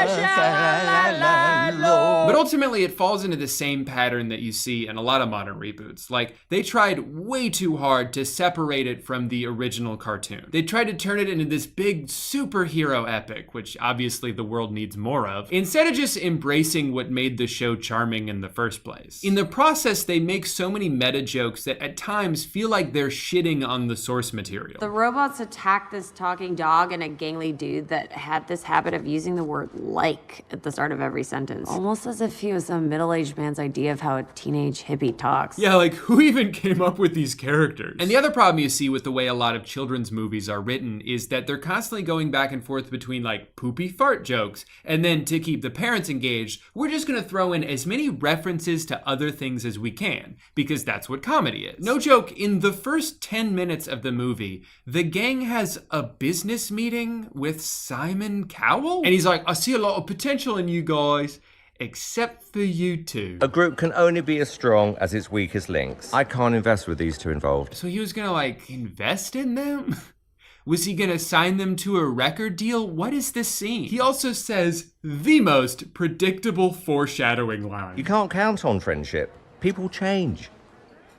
ultimately, it falls into the same pattern that you see in a lot of modern reboots. Like, they tried way too hard to separate it from the original cartoon. They tried to turn it into this big superhero epic, which obviously the world needs more of, instead of just embracing what made the show charming in the first place. In the process, they make so many meta jokes that at times feel like they're shitting on the source material. The robots attacked this talking dog and a gangly dude that had this habit of using the word like at the start of every sentence. Almost as if he was some middle-aged man's idea of how a teenage hippie talks. Yeah, like who even came up with these characters? And the other problem you see with the way a lot of children's movies are written is that they're constantly going back and forth between like poopy fart jokes, and then to keep the parents engaged, we're just gonna throw in as many references to other things as we can, because that's what comedy is. No joke, in the first 10 minutes of the movie, the gang has a business meeting with Simon Cowell? And he's like, I see a lot of potential in you guys, except for you two. A group can only be as strong as its weakest links. I can't invest with these two involved. So he was gonna like invest in them? Was he gonna sign them to a record deal? What is this scene? He also says the most predictable foreshadowing line. You can't count on friendship. People change.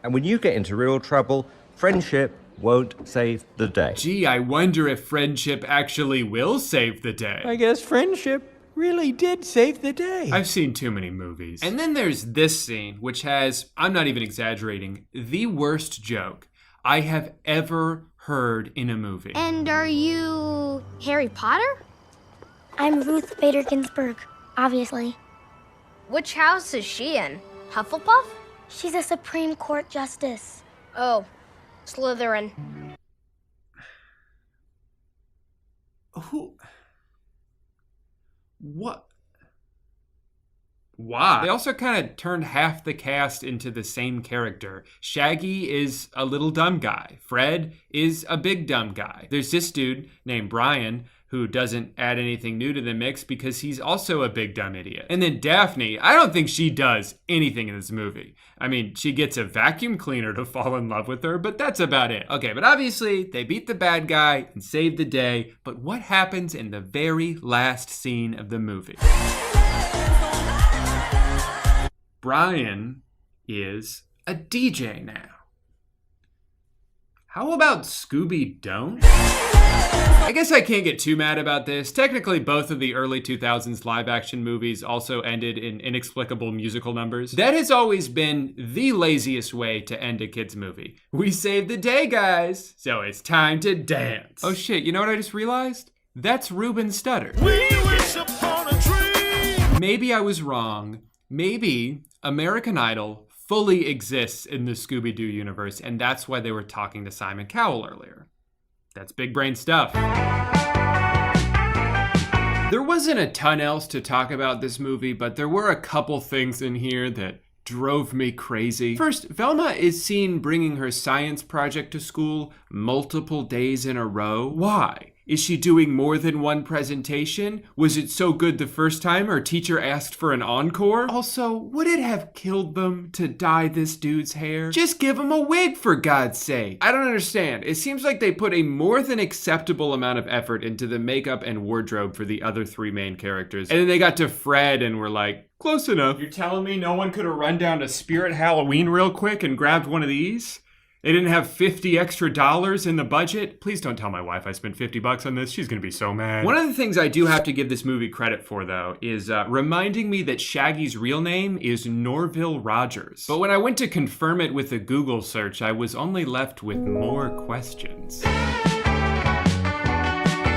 And when you get into real trouble, friendship won't save the day. Gee, I wonder if friendship actually will save the day. I guess friendship really did save the day. I've seen too many movies. And then there's this scene, which has, I'm not even exaggerating, the worst joke I have ever heard in a movie. And are you Harry Potter? I'm Ruth Bader Ginsburg, obviously. Which house is she in? Hufflepuff? She's a Supreme Court justice. Oh, Slytherin. Who? What? Why? They also kind of turned half the cast into the same character. Shaggy is a little dumb guy. Fred is a big dumb guy. There's this dude named Brian who doesn't add anything new to the mix because he's also a big dumb idiot. And then Daphne, I don't think she does anything in this movie. I mean, she gets a vacuum cleaner to fall in love with her, but that's about it. Okay, but obviously they beat the bad guy and save the day, but what happens in the very last scene of the movie? Brian is a DJ now. How about Scooby don't? I guess I can't get too mad about this. Technically, both of the early 2000s live-action movies also ended in inexplicable musical numbers. That has always been the laziest way to end a kid's movie. We saved the day, guys, so it's time to dance. Oh shit, you know what I just realized? That's Ruben Studdard. We wish upon a dream. Maybe I was wrong. Maybe American Idol fully exists in the Scooby-Doo universe, and that's why they were talking to Simon Cowell earlier. That's big brain stuff. There wasn't a ton else to talk about this movie, but there were a couple things in here that drove me crazy. First, Velma is seen bringing her science project to school multiple days in a row. Why? Is she doing more than one presentation? Was it so good the first time her teacher asked for an encore? Also, would it have killed them to dye this dude's hair? Just give him a wig, for God's sake. I don't understand. It seems like they put a more than acceptable amount of effort into the makeup and wardrobe for the other three main characters. And then they got to Fred and were like, close enough. You're telling me no one could have run down to Spirit Halloween real quick and grabbed one of these? They didn't have $50 extra in the budget? Please don't tell my wife I spent $50 on this. She's gonna be so mad. One of the things I do have to give this movie credit for, though, is reminding me that Shaggy's real name is Norville Rogers. But when I went to confirm it with a Google search, I was only left with more questions.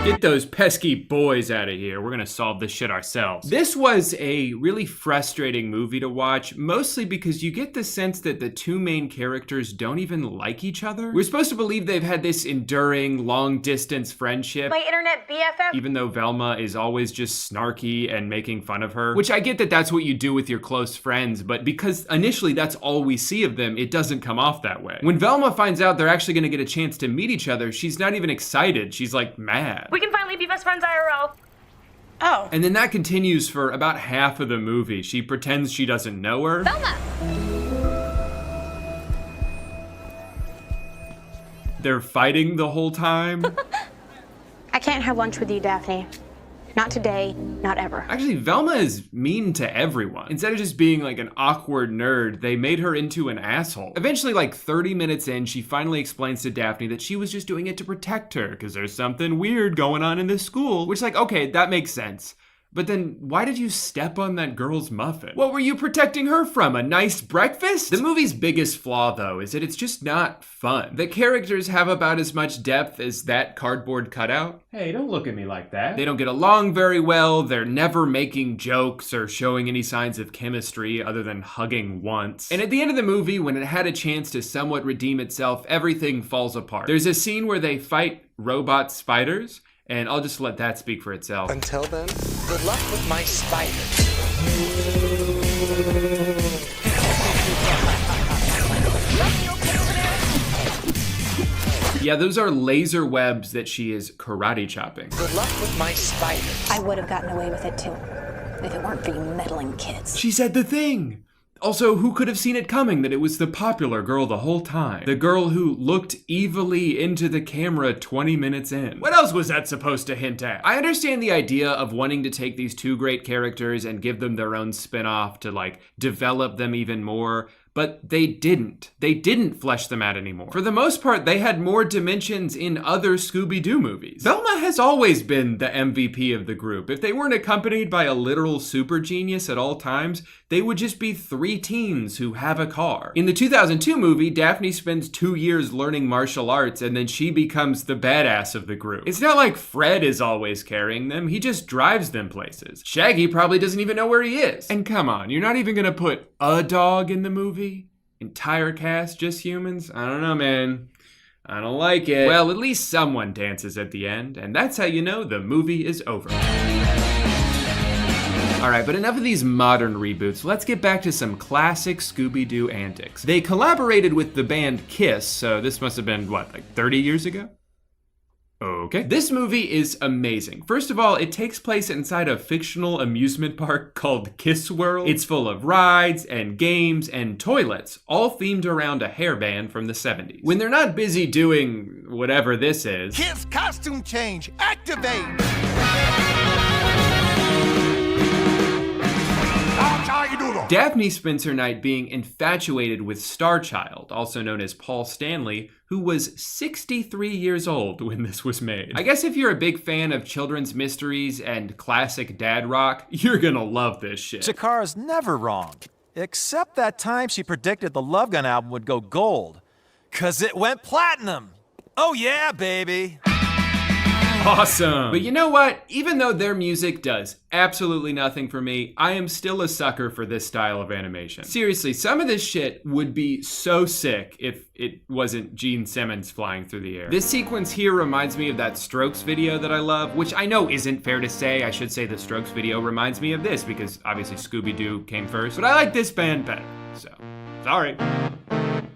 Get those pesky boys out of here. We're gonna solve this shit ourselves. This was a really frustrating movie to watch, mostly because you get the sense that the two main characters don't even like each other. We're supposed to believe they've had this enduring, long-distance friendship. My internet BFF. Even though Velma is always just snarky and making fun of her. Which I get that that's what you do with your close friends, but because initially that's all we see of them, it doesn't come off that way. When Velma finds out they're actually gonna get a chance to meet each other, she's not even excited. She's like mad. We can finally be best friends IRL. Oh. And then that continues for about half of the movie. She pretends she doesn't know her. Velma! They're fighting the whole time. I can't have lunch with you, Daphne. Not today, not ever. Actually, Velma is mean to everyone. Instead of just being like an awkward nerd, they made her into an asshole. Eventually, like 30 minutes in, she finally explains to Daphne that she was just doing it to protect her because there's something weird going on in this school, which like, okay, that makes sense. But then why did you step on that girl's muffin? What were you protecting her from, a nice breakfast? The movie's biggest flaw, though, is that it's just not fun. The characters have about as much depth as that cardboard cutout. Hey, don't look at me like that. They don't get along very well, they're never making jokes or showing any signs of chemistry other than hugging once. And at the end of the movie, when it had a chance to somewhat redeem itself, everything falls apart. There's a scene where they fight robot spiders, and I'll just let that speak for itself. Until then, good luck with my spiders. Yeah, those are laser webs that she is karate chopping. Good luck with my spiders. I would have gotten away with it too, if it weren't for you meddling kids. She said the thing! Also, who could have seen it coming that it was the popular girl the whole time? The girl who looked evilly into the camera 20 minutes in. What else was that supposed to hint at? I understand the idea of wanting to take these two great characters and give them their own spin-off to like develop them even more, but they didn't. They didn't flesh them out anymore. For the most part, they had more dimensions in other Scooby-Doo movies. Velma has always been the MVP of the group. If they weren't accompanied by a literal super genius at all times, they would just be three teens who have a car. In the 2002 movie, Daphne spends 2 years learning martial arts and then she becomes the badass of the group. It's not like Fred is always carrying them, he just drives them places. Shaggy probably doesn't even know where he is. And come on, you're not even gonna put a dog in the movie? Entire cast, just humans? I don't know, man. I don't like it. Well, at least someone dances at the end, and that's how you know the movie is over. Alright, but enough of these modern reboots. Let's get back to some classic Scooby-Doo antics. They collaborated with the band Kiss, so this must have been, what, like 30 years ago? Okay. This movie is amazing. First of all, it takes place inside a fictional amusement park called Kiss World. It's full of rides and games and toilets, all themed around a hairband from the 70s. When they're not busy doing whatever this is, Kids costume change, activate! Daphne spends her night being infatuated with Starchild, also known as Paul Stanley, who was 63 years old when this was made. I guess if you're a big fan of children's mysteries and classic dad rock, you're gonna love this shit. Chikara's never wrong. Except that time she predicted the Love Gun album would go gold. 'Cause it went platinum! Oh yeah, baby! Awesome. But you know what? Even though their music does absolutely nothing for me, I am still a sucker for this style of animation. Seriously, some of this shit would be so sick if it wasn't Gene Simmons flying through the air. This sequence here reminds me of that Strokes video that I love, which I know isn't fair to say. I should say the Strokes video reminds me of this because obviously Scooby-Doo came first, but I like this band better, so sorry.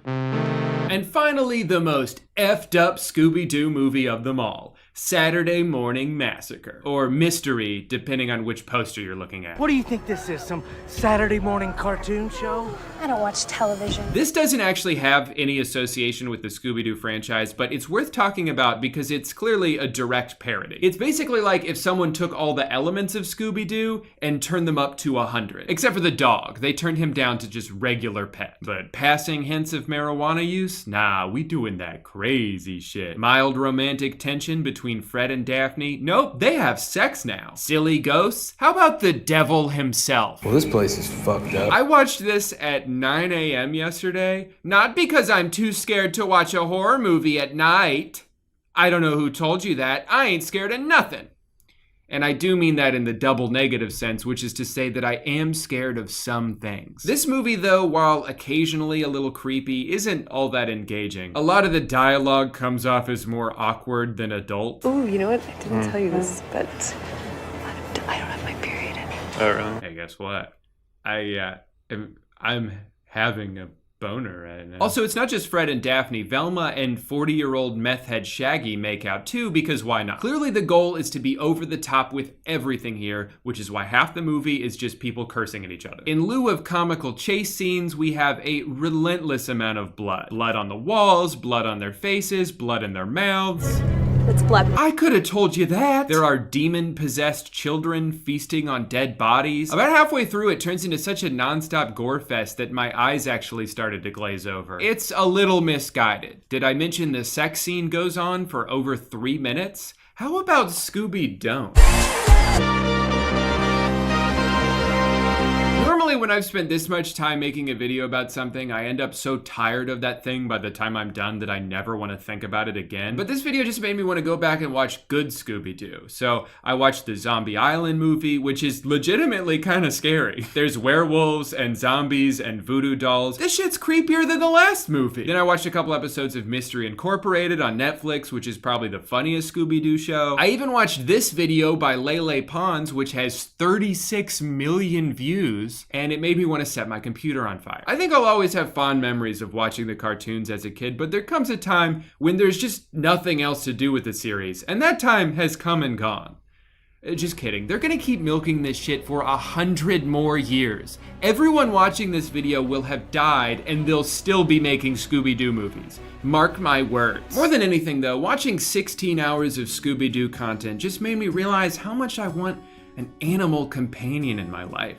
And finally, the most effed up Scooby-Doo movie of them all, Saturday Morning Massacre, or Mystery, depending on which poster you're looking at. What do you think this is, some Saturday morning cartoon show? I don't watch television. This doesn't actually have any association with the Scooby-Doo franchise, but it's worth talking about because it's clearly a direct parody. It's basically like if someone took all the elements of Scooby-Doo and turned them up to 100. Except for the dog. They turned him down to just regular pet. But passing hints of marijuana use? Nah, we doing that crazy shit. Mild romantic tension between Fred and Daphne? Nope, they have sex now. Silly ghosts? How about the devil himself? Well, this place is fucked up. I watched this at 9 a.m. yesterday, not because I'm too scared to watch a horror movie at night. I don't know who told you that. I ain't scared of nothing. And I do mean that in the double negative sense, which is to say that I am scared of some things. This movie, though, while occasionally a little creepy, isn't all that engaging. A lot of the dialogue comes off as more awkward than adult. Ooh, you know what? I didn't tell you this, but I don't have my period anymore. Oh, really? Hey, guess what? I'm having a boner right now. Also, it's not just Fred and Daphne. Velma and 40-year-old meth head Shaggy make out too, because why not? Clearly the goal is to be over the top with everything here, which is why half the movie is just people cursing at each other. In lieu of comical chase scenes, we have a relentless amount of blood. Blood on the walls, blood on their faces, blood in their mouths. It's blood. I could have told you that. There are demon-possessed children feasting on dead bodies. About halfway through, it turns into such a non-stop gore fest that my eyes actually started to glaze over. It's a little misguided. Did I mention the sex scene goes on for over 3 minutes? How about Scooby don't? Normally when I've spent this much time making a video about something, I end up so tired of that thing by the time I'm done that I never want to think about it again. But this video just made me want to go back and watch good Scooby-Doo. So I watched the Zombie Island movie, which is legitimately kind of scary. There's werewolves and zombies and voodoo dolls. This shit's creepier than the last movie. Then I watched a couple episodes of Mystery Incorporated on Netflix, which is probably the funniest Scooby-Doo show. I even watched this video by Lele Pons, which has 36 million views. And it made me want to set my computer on fire. I think I'll always have fond memories of watching the cartoons as a kid, but there comes a time when there's just nothing else to do with the series, and that time has come and gone. Just kidding. They're gonna keep milking this shit for 100 more years. Everyone watching this video will have died, and they'll still be making Scooby-Doo movies. Mark my words. More than anything though, watching 16 hours of Scooby-Doo content just made me realize how much I want an animal companion in my life.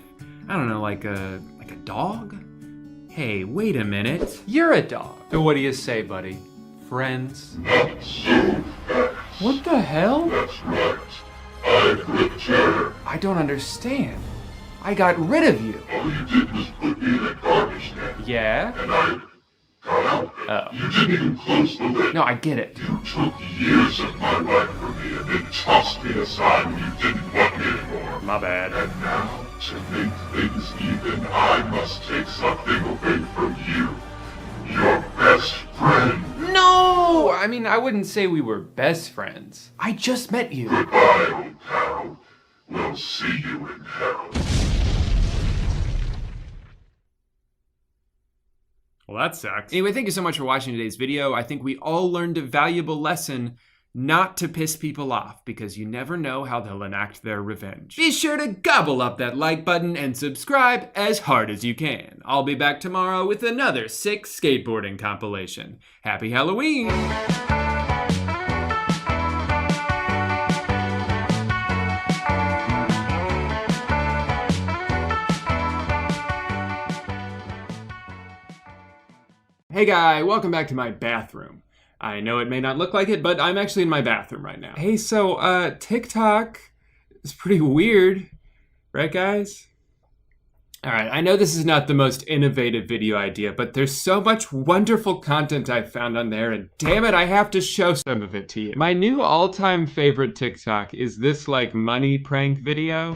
I don't know, like a dog? Hey, wait a minute. You're a dog. So what do you say, buddy? Friends? What the hell? I don't understand. I got rid of you. All you did was put me in a garbage can. Yeah? Oh. You didn't even close the lid. No, I get it. You took years of my life from me and then tossed me aside when you didn't want me anymore. My bad. And now, to make things even, I must take something away from you. Your best friend. No! I mean, I wouldn't say we were best friends. I just met you. Goodbye, old pal. We'll see you in hell. Well, that sucks. Anyway, thank you so much for watching today's video. I think we all learned a valuable lesson not to piss people off, because you never know how they'll enact their revenge. Be sure to gobble up that like button and subscribe as hard as you can. I'll be back tomorrow with another sick skateboarding compilation. Happy Halloween! Hey guy, welcome back to my bathroom. I know it may not look like it, but I'm actually in my bathroom right now. Hey, so, TikTok is pretty weird, right guys? Alright, I know this is not the most innovative video idea, but there's so much wonderful content I've found on there, and damn it, I have to show some of it to you. My new all-time favorite TikTok is this, like, money prank video.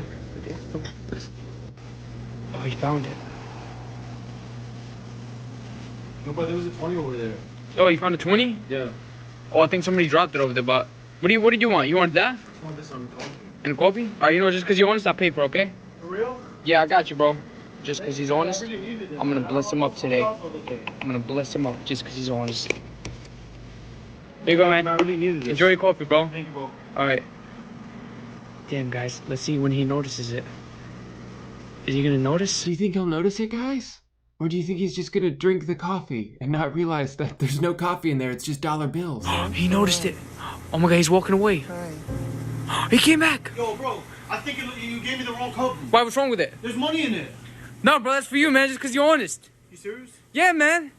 Oh, he found it. No, but there was a 20 over there. Oh, you found a 20? Yeah. Oh, I think somebody dropped it over there, but what did you want? You want that? I want this on coffee. And coffee? Alright, you know, just because you're honest, I'll pay for it, okay? For real? Yeah, I got you, bro. Just because he's honest, I'm gonna bless him up today. I'm gonna bless him up just because he's honest. Here you go, man. I really needed this. Enjoy your coffee, bro. Thank you, bro. Alright. Damn, guys. Let's see when he notices it. Is he gonna notice? Do you think he'll notice it, guys? Or do you think he's just gonna drink the coffee and not realize that there's no coffee in there, it's just dollar bills? He noticed it. Oh my god, he's walking away. He came back. Yo, bro, I think you gave me the wrong coffee. Why, what's wrong with it? There's money in it. No, bro, that's for you, man, just because you're honest. You serious? Yeah, man.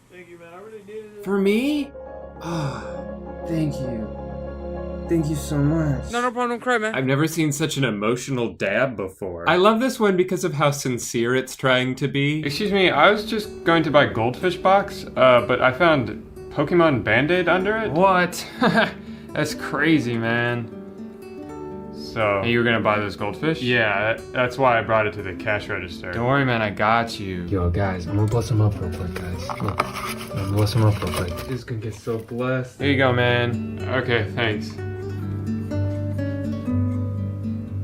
Thank you, man. I really needed it. For me? Thank you. Thank you so much. No problem, don't cry, man. I've never seen such an emotional dab before. I love this one because of how sincere it's trying to be. Excuse me, I was just going to buy Goldfish box, but I found Pokemon Band-Aid under it. What? That's crazy, man. So, you were gonna buy those goldfish? Yeah, that's why I brought it to the cash register. Don't worry, man, I got you. Yo, guys, I'm gonna bless him up real quick, guys. Look, I'm gonna bless him up real quick. This is gonna get so blessed. Here you go, man. Okay, thanks.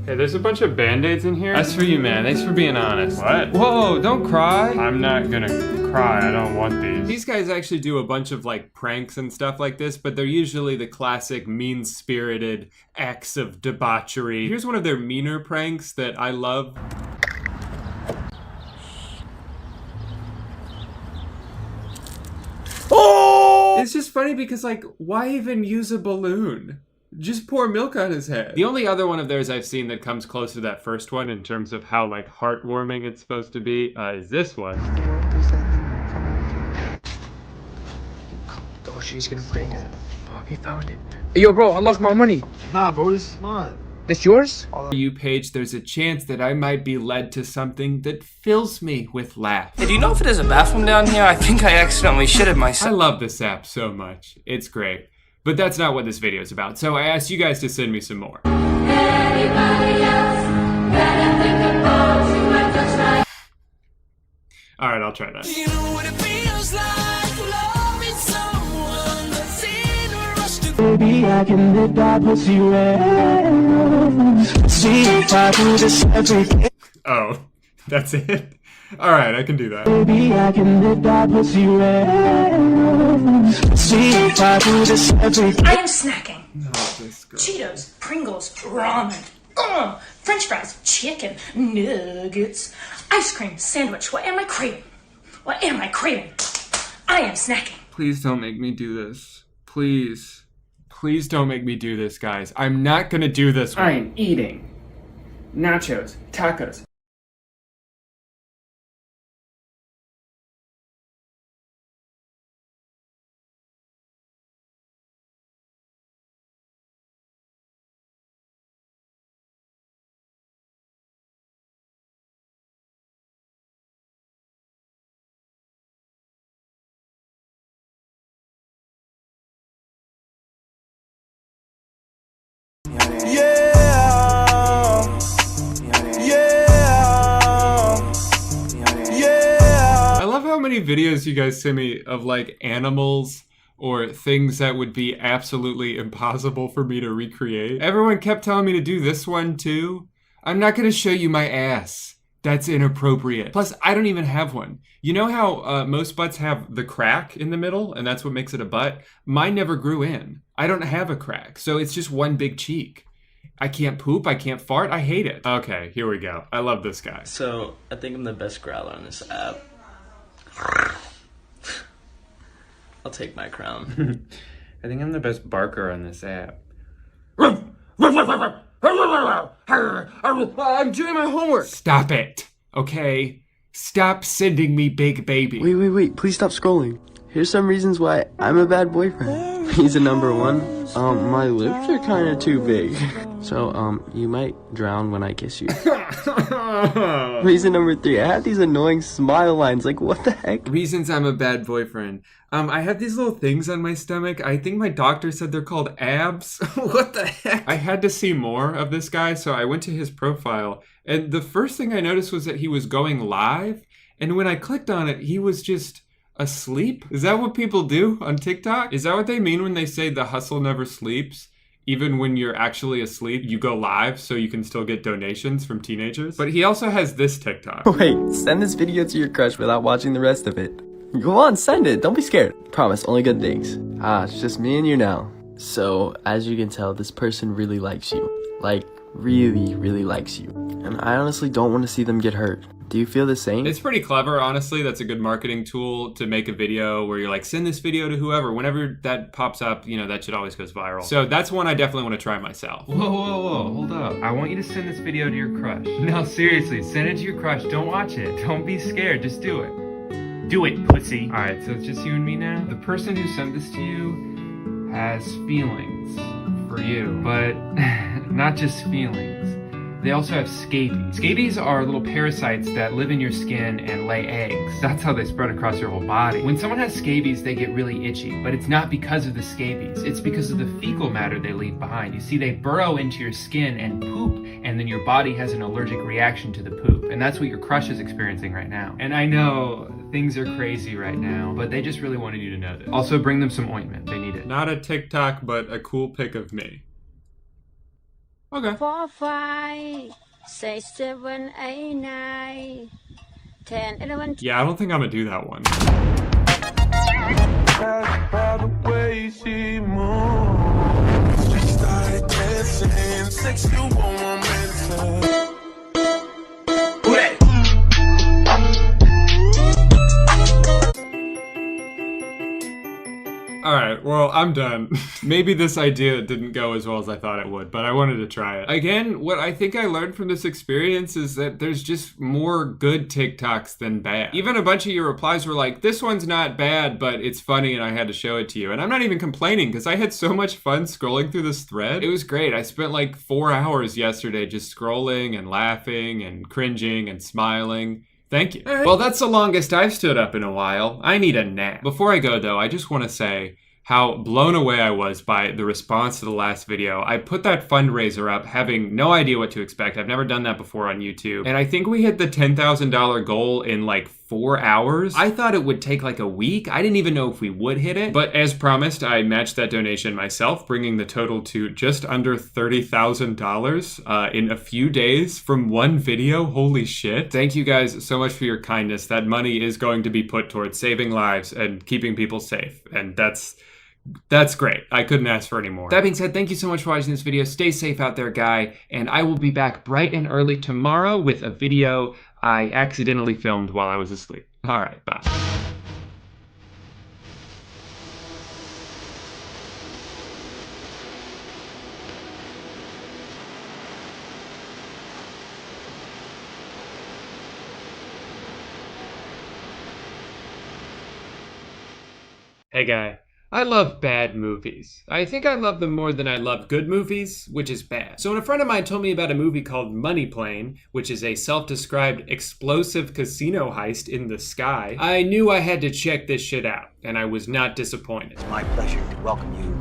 Hey, there's a bunch of Band-Aids in here. That's for you, man. Thanks for being honest. What? Whoa, don't cry. I'm not gonna cry. I don't want these. These guys actually do a bunch of like pranks and stuff like this, but they're usually the classic mean-spirited acts of debauchery. Here's one of their meaner pranks that I love. Oh! It's just funny because, like, why even use a balloon? Just pour milk on his head. The only other one of theirs I've seen that comes close to that first one in terms of how, like, heartwarming it's supposed to be is this one. Oh, she's gonna bring it. Oh, he found it. Hey, yo, bro, unlock my money. Nah, bro, this is mine. This yours? For you, Paige, there's a chance that I might be led to something that fills me with laughs. Hey, do you know if there's a bathroom down here? I think I accidentally shitted myself. I love this app so much. It's great. But that's not what this video is about, so I asked you guys to send me some more. Alright, I'll try that. You know what it feels like, loving someone that's in a rush to... Baby, I can live that pussy red. See if I do this everything. Oh, that's it? Alright, I can do that. Baby, I can live that pussy red. See if I do this everything. I am snacking. Not this girl. Cheetos, Pringles, ramen, French fries, chicken, nuggets, ice cream, sandwich. What am I craving? What am I craving? I am snacking. Please don't make me do this. Please. Please don't make me do this, guys. I'm not gonna do this one. I'm eating nachos, tacos. I love how many videos you guys send me of like animals or things that would be absolutely impossible for me to recreate. Everyone kept telling me to do this one too. I'm not gonna show you my ass. That's inappropriate. Plus, I don't even have one. You know how most butts have the crack in the middle and that's what makes it a butt? Mine never grew in. I don't have a crack, so it's just one big cheek. I can't poop, I can't fart, I hate it. Okay, here we go. I love this guy. So, I think I'm the best growler on this app. I'll take my crown. I think I'm the best barker on this app. I'm doing my homework. Stop it, okay? Stop sending me big baby. Wait, please stop scrolling. Here's some reasons why I'm a bad boyfriend. Reason number 1, my lips are kinda too big. So, you might drown when I kiss you. Reason number 3, I have these annoying smile lines, like what the heck? Reasons I'm a bad boyfriend. I have these little things on my stomach. I think my doctor said they're called abs. What the heck? I had to see more of this guy, so I went to his profile, and the first thing I noticed was that he was going live, and when I clicked on it, he was just asleep? Is that what people do on TikTok? Is that what they mean when they say the hustle never sleeps? Even when you're actually asleep, you go live so you can still get donations from teenagers? But he also has this TikTok. Wait, send this video to your crush without watching the rest of it. Go on, send it, don't be scared. Promise, only good things. It's just me and you now. So, as you can tell, this person really likes you. Like, really likes you. And I honestly don't want to see them get hurt. Do you feel the same? It's pretty clever, honestly. That's a good marketing tool to make a video where you're like, send this video to whoever. Whenever that pops up, you know, that shit always goes viral. So that's one I definitely want to try myself. Whoa, hold up. I want you to send this video to your crush. No, seriously, send it to your crush. Don't watch it. Don't be scared, just do it. Do it, pussy. All right, so it's just you and me now. The person who sent this to you has feelings for you, but not just feelings. They also have scabies. Scabies are little parasites that live in your skin and lay eggs. That's how they spread across your whole body. When someone has scabies, they get really itchy, but it's not because of the scabies. It's because of the fecal matter they leave behind. You see, they burrow into your skin and poop, and then your body has an allergic reaction to the poop. And that's what your crush is experiencing right now. And I know things are crazy right now, but they just really wanted you to know this. Also, bring them some ointment. They need it. Not a TikTok, but a cool pic of me. Okay. 4, 5, 6, 7, 8, 9, 10, 11. Yeah, I don't think I'm gonna do that one. By the way she moves, she started dancing, sexual momentum. Alright, well, I'm done. Maybe this idea didn't go as well as I thought it would, but I wanted to try it. Again, what I think I learned from this experience is that there's just more good TikToks than bad. Even a bunch of your replies were like, this one's not bad, but it's funny and I had to show it to you. And I'm not even complaining because I had so much fun scrolling through this thread. It was great. I spent like 4 hours yesterday just scrolling and laughing and cringing and smiling. Thank you. Well, that's the longest I've stood up in a while. I need a nap. Before I go, though, I just want to say how blown away I was by the response to the last video. I put that fundraiser up having no idea what to expect. I've never done that before on YouTube. And I think we hit the $10,000 goal in like 4 hours. I thought it would take like a week. I didn't even know if we would hit it. But as promised, I matched that donation myself, bringing the total to just under $30,000 in a few days from one video. Holy shit. Thank you guys so much for your kindness. That money is going to be put towards saving lives and keeping people safe. And that's great. I couldn't ask for any more. That being said, thank you so much for watching this video. Stay safe out there, guy. And I will be back bright and early tomorrow with a video I accidentally filmed while I was asleep. All right, bye. Hey, guy. I love bad movies. I think I love them more than I love good movies, which is bad. So when a friend of mine told me about a movie called Money Plane, which is a self-described explosive casino heist in the sky, I knew I had to check this shit out, and I was not disappointed. It's my pleasure to welcome you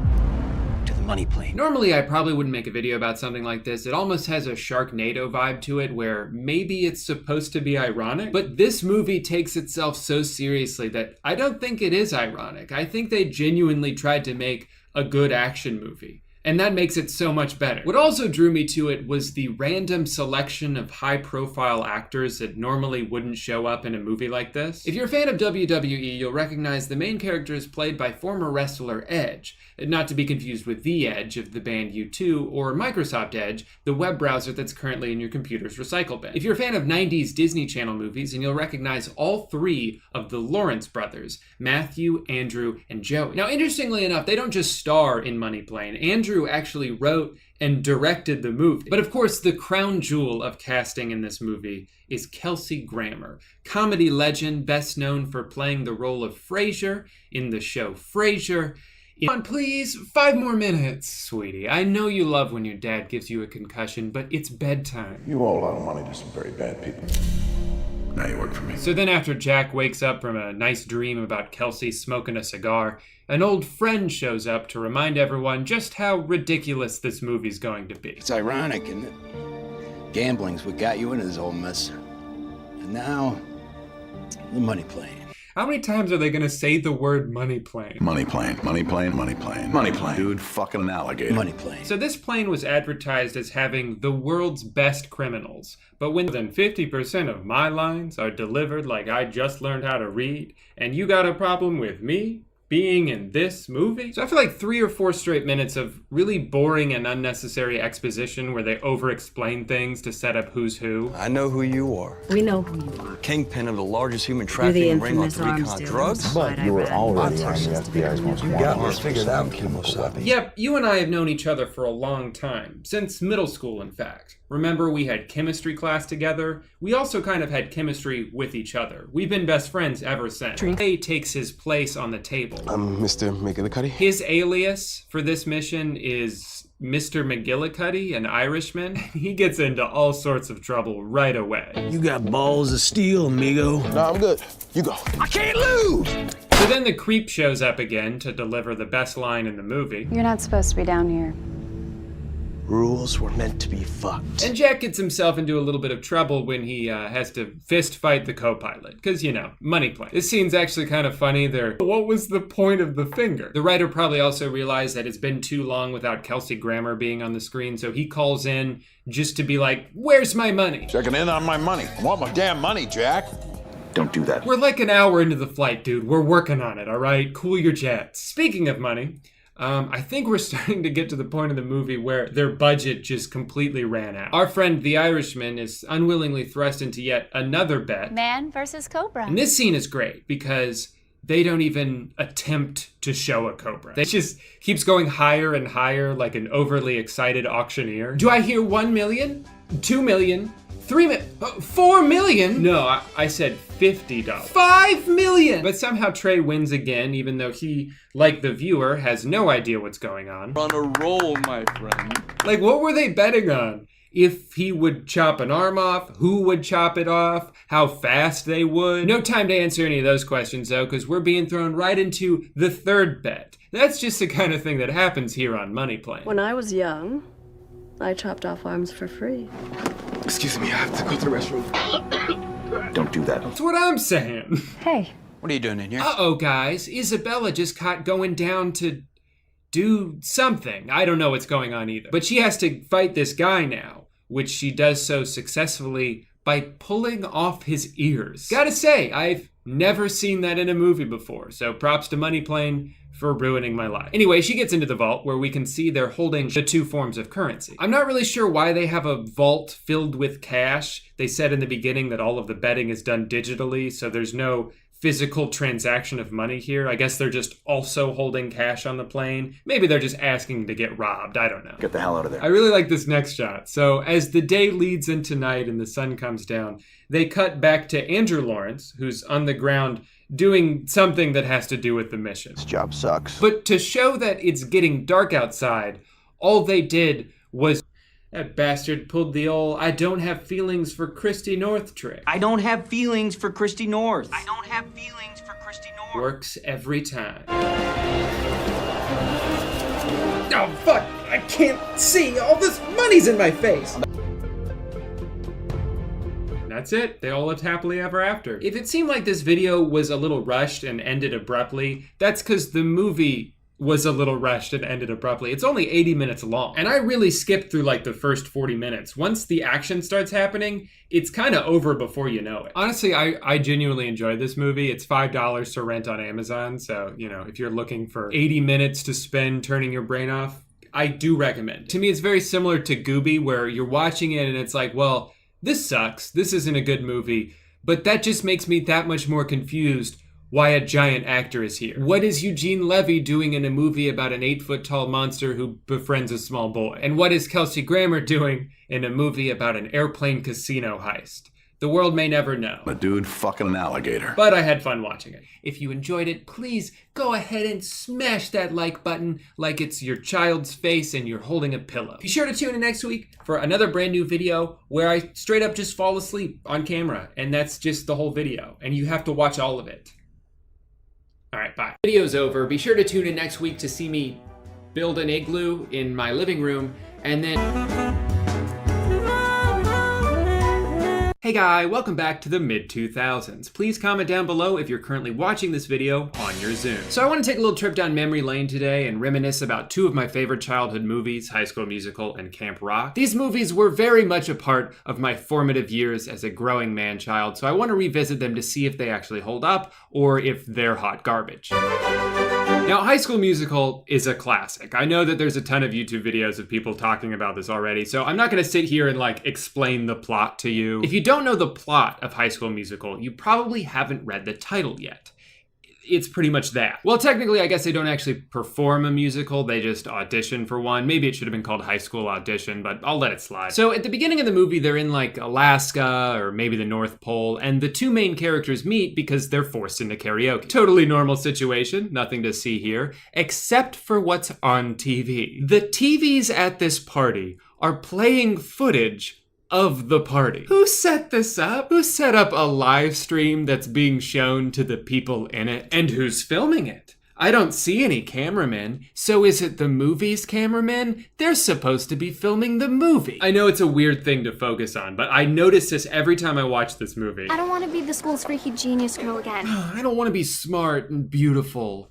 to the Money Plane. Normally, I probably wouldn't make a video about something like this. It almost has a Sharknado vibe to it, where maybe it's supposed to be ironic, but this movie takes itself so seriously that I don't think it is ironic. I think they genuinely tried to make a good action movie. And that makes it so much better. What also drew me to it was the random selection of high-profile actors that normally wouldn't show up in a movie like this. If you're a fan of WWE, you'll recognize the main character is played by former wrestler Edge, not to be confused with The Edge of the band U2, or Microsoft Edge, the web browser that's currently in your computer's recycle bin. If you're a fan of 90s Disney Channel movies, and you'll recognize all 3 of the Lawrence brothers, Matthew, Andrew, and Joey. Now, interestingly enough, they don't just star in Money Plane. Andrew Andrew actually wrote and directed the movie. But of course, the crown jewel of casting in this movie is Kelsey Grammer, comedy legend best known for playing the role of Frasier in the show Frasier. Come on, please, 5 more minutes. Sweetie, I know you love when your dad gives you a concussion, but it's bedtime. You owe a lot of money to some very bad people. Now you work for me. So then after Jack wakes up from a nice dream about Kelsey smoking a cigar, an old friend shows up to remind everyone just how ridiculous this movie's going to be. It's ironic, isn't it? Gambling's what got you into this whole mess. And now, the money plane. How many times are they gonna say the word money plane? Money plane, money plane, money plane. Money plane. Dude, fucking an alligator. Money plane. So this plane was advertised as having the world's best criminals, but when more than 50% of my lines are delivered like I just learned how to read, and you got a problem with me being in this movie? So after like 3 or 4 straight minutes of really boring and unnecessary exposition where they over-explain things to set up who's who. I know who you are. We know who you are. Kingpin of the largest human You're the trafficking ring on infamous arms 3-con dealer. drugs. But you were already on the FBI's most You wanted got list this for figured out, selling chemical weapons. Yep, you and I have known each other for a long time, since middle school in fact. Remember we had chemistry class together? We also kind of had chemistry with each other. We've been best friends ever since. Trey takes his place on the table. I'm Mr. McGillicuddy. His alias for this mission is Mr. McGillicuddy, an Irishman. He gets into all sorts of trouble right away. You got balls of steel, amigo. No, I'm good. You go. I can't lose! So then the creep shows up again to deliver the best line in the movie. You're not supposed to be down here. Rules were meant to be fucked. And Jack gets himself into a little bit of trouble when he has to fist fight the co-pilot. Because, you know, money plane. This scene's actually kind of funny. What was the point of the finger? The writer probably also realized that it's been too long without Kelsey Grammer being on the screen, so he calls in just to be like, where's my money? Checking in on my money. I want my damn money, Jack. Don't do that. We're like an hour into the flight, dude. We're working on it, all right? Cool your jets. Speaking of money, I think we're starting to get to the point of the movie where their budget just completely ran out. Our friend the Irishman is unwillingly thrust into yet another bet. Man versus Cobra. And this scene is great because they don't even attempt to show a cobra. It just keeps going higher and higher like an overly excited auctioneer. Do I hear 1 million? 2 million? 3 million? 4 million? No, I said $50. 5 million! But somehow Trey wins again, even though he, like the viewer, has no idea what's going on. On a roll, my friend. Like, what were they betting on? If he would chop an arm off, who would chop it off, how fast they would. No time to answer any of those questions though, because we're being thrown right into the third bet. That's just the kind of thing that happens here on Money Plane. When I was young, I chopped off arms for free. Excuse me, I have to go to the restroom. Don't do that. That's what I'm saying. Hey. What are you doing in here? Uh-oh, guys. Isabella just caught going down to do something. I don't know what's going on either. But she has to fight this guy now, which she does so successfully by pulling off his ears. Gotta say, I've never seen that in a movie before, so props to Money Plane for ruining my life. Anyway, she gets into the vault where we can see they're holding the 2 forms of currency. I'm not really sure why they have a vault filled with cash. They said in the beginning that all of the betting is done digitally, so there's no physical transaction of money here. I guess they're just also holding cash on the plane. Maybe they're just asking to get robbed. I don't know. Get the hell out of there. I really like this next shot. So as the day leads into night and the sun comes down, they cut back to Andrew Lawrence, who's on the ground doing something that has to do with the mission. This job sucks. But to show that it's getting dark outside, all they did was... That bastard pulled the old I don't have feelings for Christy North trick. I don't have feelings for Christy North. I don't have feelings for Christy North. Works every time. Oh, fuck! I can't see! All this money's in my face! That's it. They all lived happily ever after. If it seemed like this video was a little rushed and ended abruptly, that's because the movie was a little rushed and ended abruptly. It's only 80 minutes long. And I really skipped through like the first 40 minutes. Once the action starts happening, it's kind of over before you know it. Honestly, I genuinely enjoyed this movie. It's $5 to rent on Amazon. So, you know, if you're looking for 80 minutes to spend turning your brain off, I do recommend. To me, it's very similar to Gooby, where you're watching it and it's like, well, this sucks. This isn't a good movie. But that just makes me that much more confused. why a giant actor is here. What is Eugene Levy doing in a movie about an 8-foot-tall monster who befriends a small boy? And what is Kelsey Grammer doing in a movie about an airplane casino heist? The world may never know. A dude fucking an alligator. But I had fun watching it. If you enjoyed it, please go ahead and smash that like button like it's your child's face and you're holding a pillow. Be sure to tune in next week for another brand new video where I straight up just fall asleep on camera, and that's just the whole video, and you have to watch all of it. All right, bye. Video's over. Be sure to tune in next week to see me build an igloo in my living room, and then... Hey guy, welcome back to the mid-2000s. Please comment down below if you're currently watching this video on your Zoom. So I want to take a little trip down memory lane today and reminisce about two of my favorite childhood movies, High School Musical and Camp Rock. These movies were very much a part of my formative years as a growing man-child, so I want to revisit them to see if they actually hold up or if they're hot garbage. Now, High School Musical is a classic. I know that there's a ton of YouTube videos of people talking about this already, so I'm not gonna sit here and like explain the plot to you. If you don't know the plot of High School Musical, you probably haven't read the title yet. It's pretty much that. Well, technically, I guess they don't actually perform a musical, they just audition for one. Maybe it should have been called High School Audition, but I'll let it slide. So at the beginning of the movie, they're in like Alaska or maybe the North Pole, and the two main characters meet because they're forced into karaoke. Totally normal situation, nothing to see here, except for what's on TV. The TVs at this party are playing footage of the party. Who set this up? Who set up a live stream that's being shown to the people in it? And who's filming it? I don't see any cameramen. So is it the movie's cameramen? They're supposed to be filming the movie. I know it's a weird thing to focus on, but I notice this every time I watch this movie. I don't want to be the school's freaky genius girl again. I don't want to be smart and beautiful.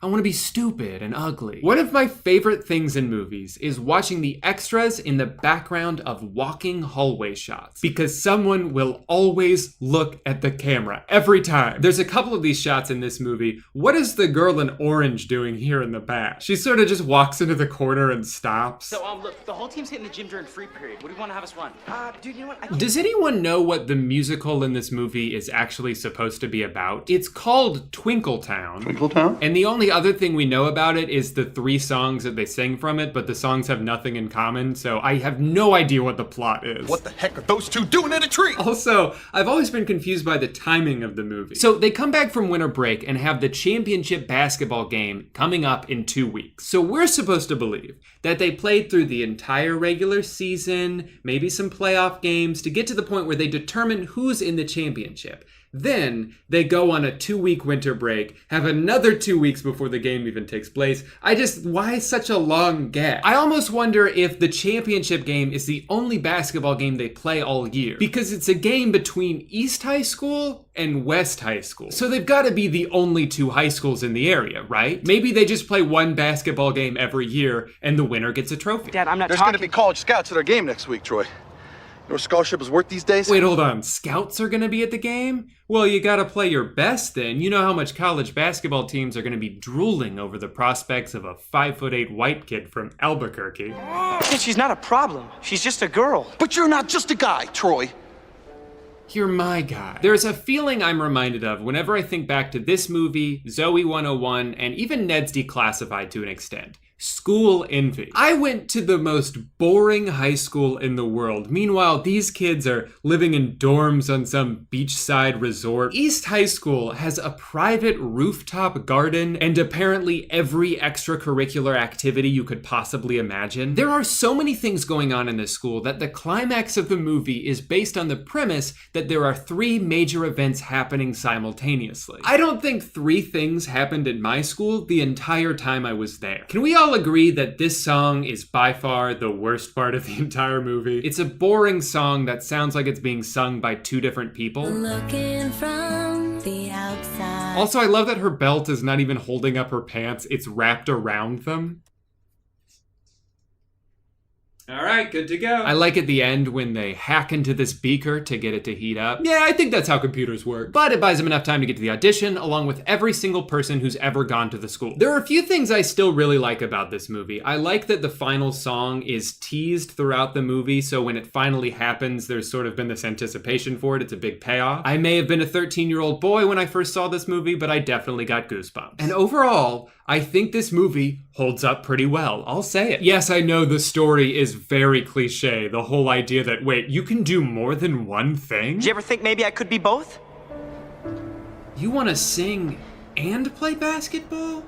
I want to be stupid and ugly. One of my favorite things in movies is watching the extras in the background of walking hallway shots, because someone will always look at the camera every time. There's a couple of these shots in this movie. What is the girl in orange doing here in the back? She sort of just walks into the corner and stops. So, look, the whole team's hitting the gym during free period. What do you want to have us run? Dude, you know what? Does anyone know what the musical in this movie is actually supposed to be about? It's called Twinkletown. Twinkletown? And the only other thing we know about it is the 3 songs that they sing from it, but the songs have nothing in common, so I have no idea what the plot is. What the heck are those two doing in a tree? Also, I've always been confused by the timing of the movie. So they come back from winter break and have the championship basketball game coming up in 2 weeks. So we're supposed to believe that they played through the entire regular season, maybe some playoff games, to get to the point where they determine who's in the championship. Then they go on a 2-week winter break, have another 2 weeks before the game even takes place. Why such a long gap? I almost wonder if the championship game is the only basketball game they play all year, because it's a game between East High School and West High School. So they've got to be the only 2 high schools in the area, right? Maybe they just play one basketball game every year and the winner gets a trophy. Dad, I'm not There's talking. going to be college scouts at our game next week, Troy. You know what a scholarship is worth these days? Wait, hold on. Scouts are gonna be at the game? Well, you gotta play your best then. You know how much college basketball teams are gonna be drooling over the prospects of a 5'8" white kid from Albuquerque. She's not a problem. She's just a girl. But you're not just a guy, Troy. You're my guy. There's a feeling I'm reminded of whenever I think back to this movie, Zoe 101, and even Ned's Declassified to an extent. School envy. I went to the most boring high school in the world. Meanwhile, these kids are living in dorms on some beachside resort. East High School has a private rooftop garden and apparently every extracurricular activity you could possibly imagine. There are so many things going on in this school that the climax of the movie is based on the premise that there are 3 major events happening simultaneously. I don't think 3 things happened in my school the entire time I was there. Can we all agree that this song is by far the worst part of the entire movie? It's a boring song that sounds like it's being sung by 2 different people. Looking from the outside. Also, I love that her belt is not even holding up her pants, it's wrapped around them. All right, good to go. I like at the end when they hack into this beaker to get it to heat up. Yeah, I think that's how computers work. But it buys them enough time to get to the audition, along with every single person who's ever gone to the school. There are a few things I still really like about this movie. I like that the final song is teased throughout the movie, so when it finally happens, there's sort of been this anticipation for it. It's a big payoff. I may have been a 13-year-old boy when I first saw this movie, but I definitely got goosebumps. And overall, I think this movie holds up pretty well. I'll say it. Yes, I know the story is very cliche. The whole idea that, wait, you can do more than one thing? Did you ever think maybe I could be both? You want to sing and play basketball?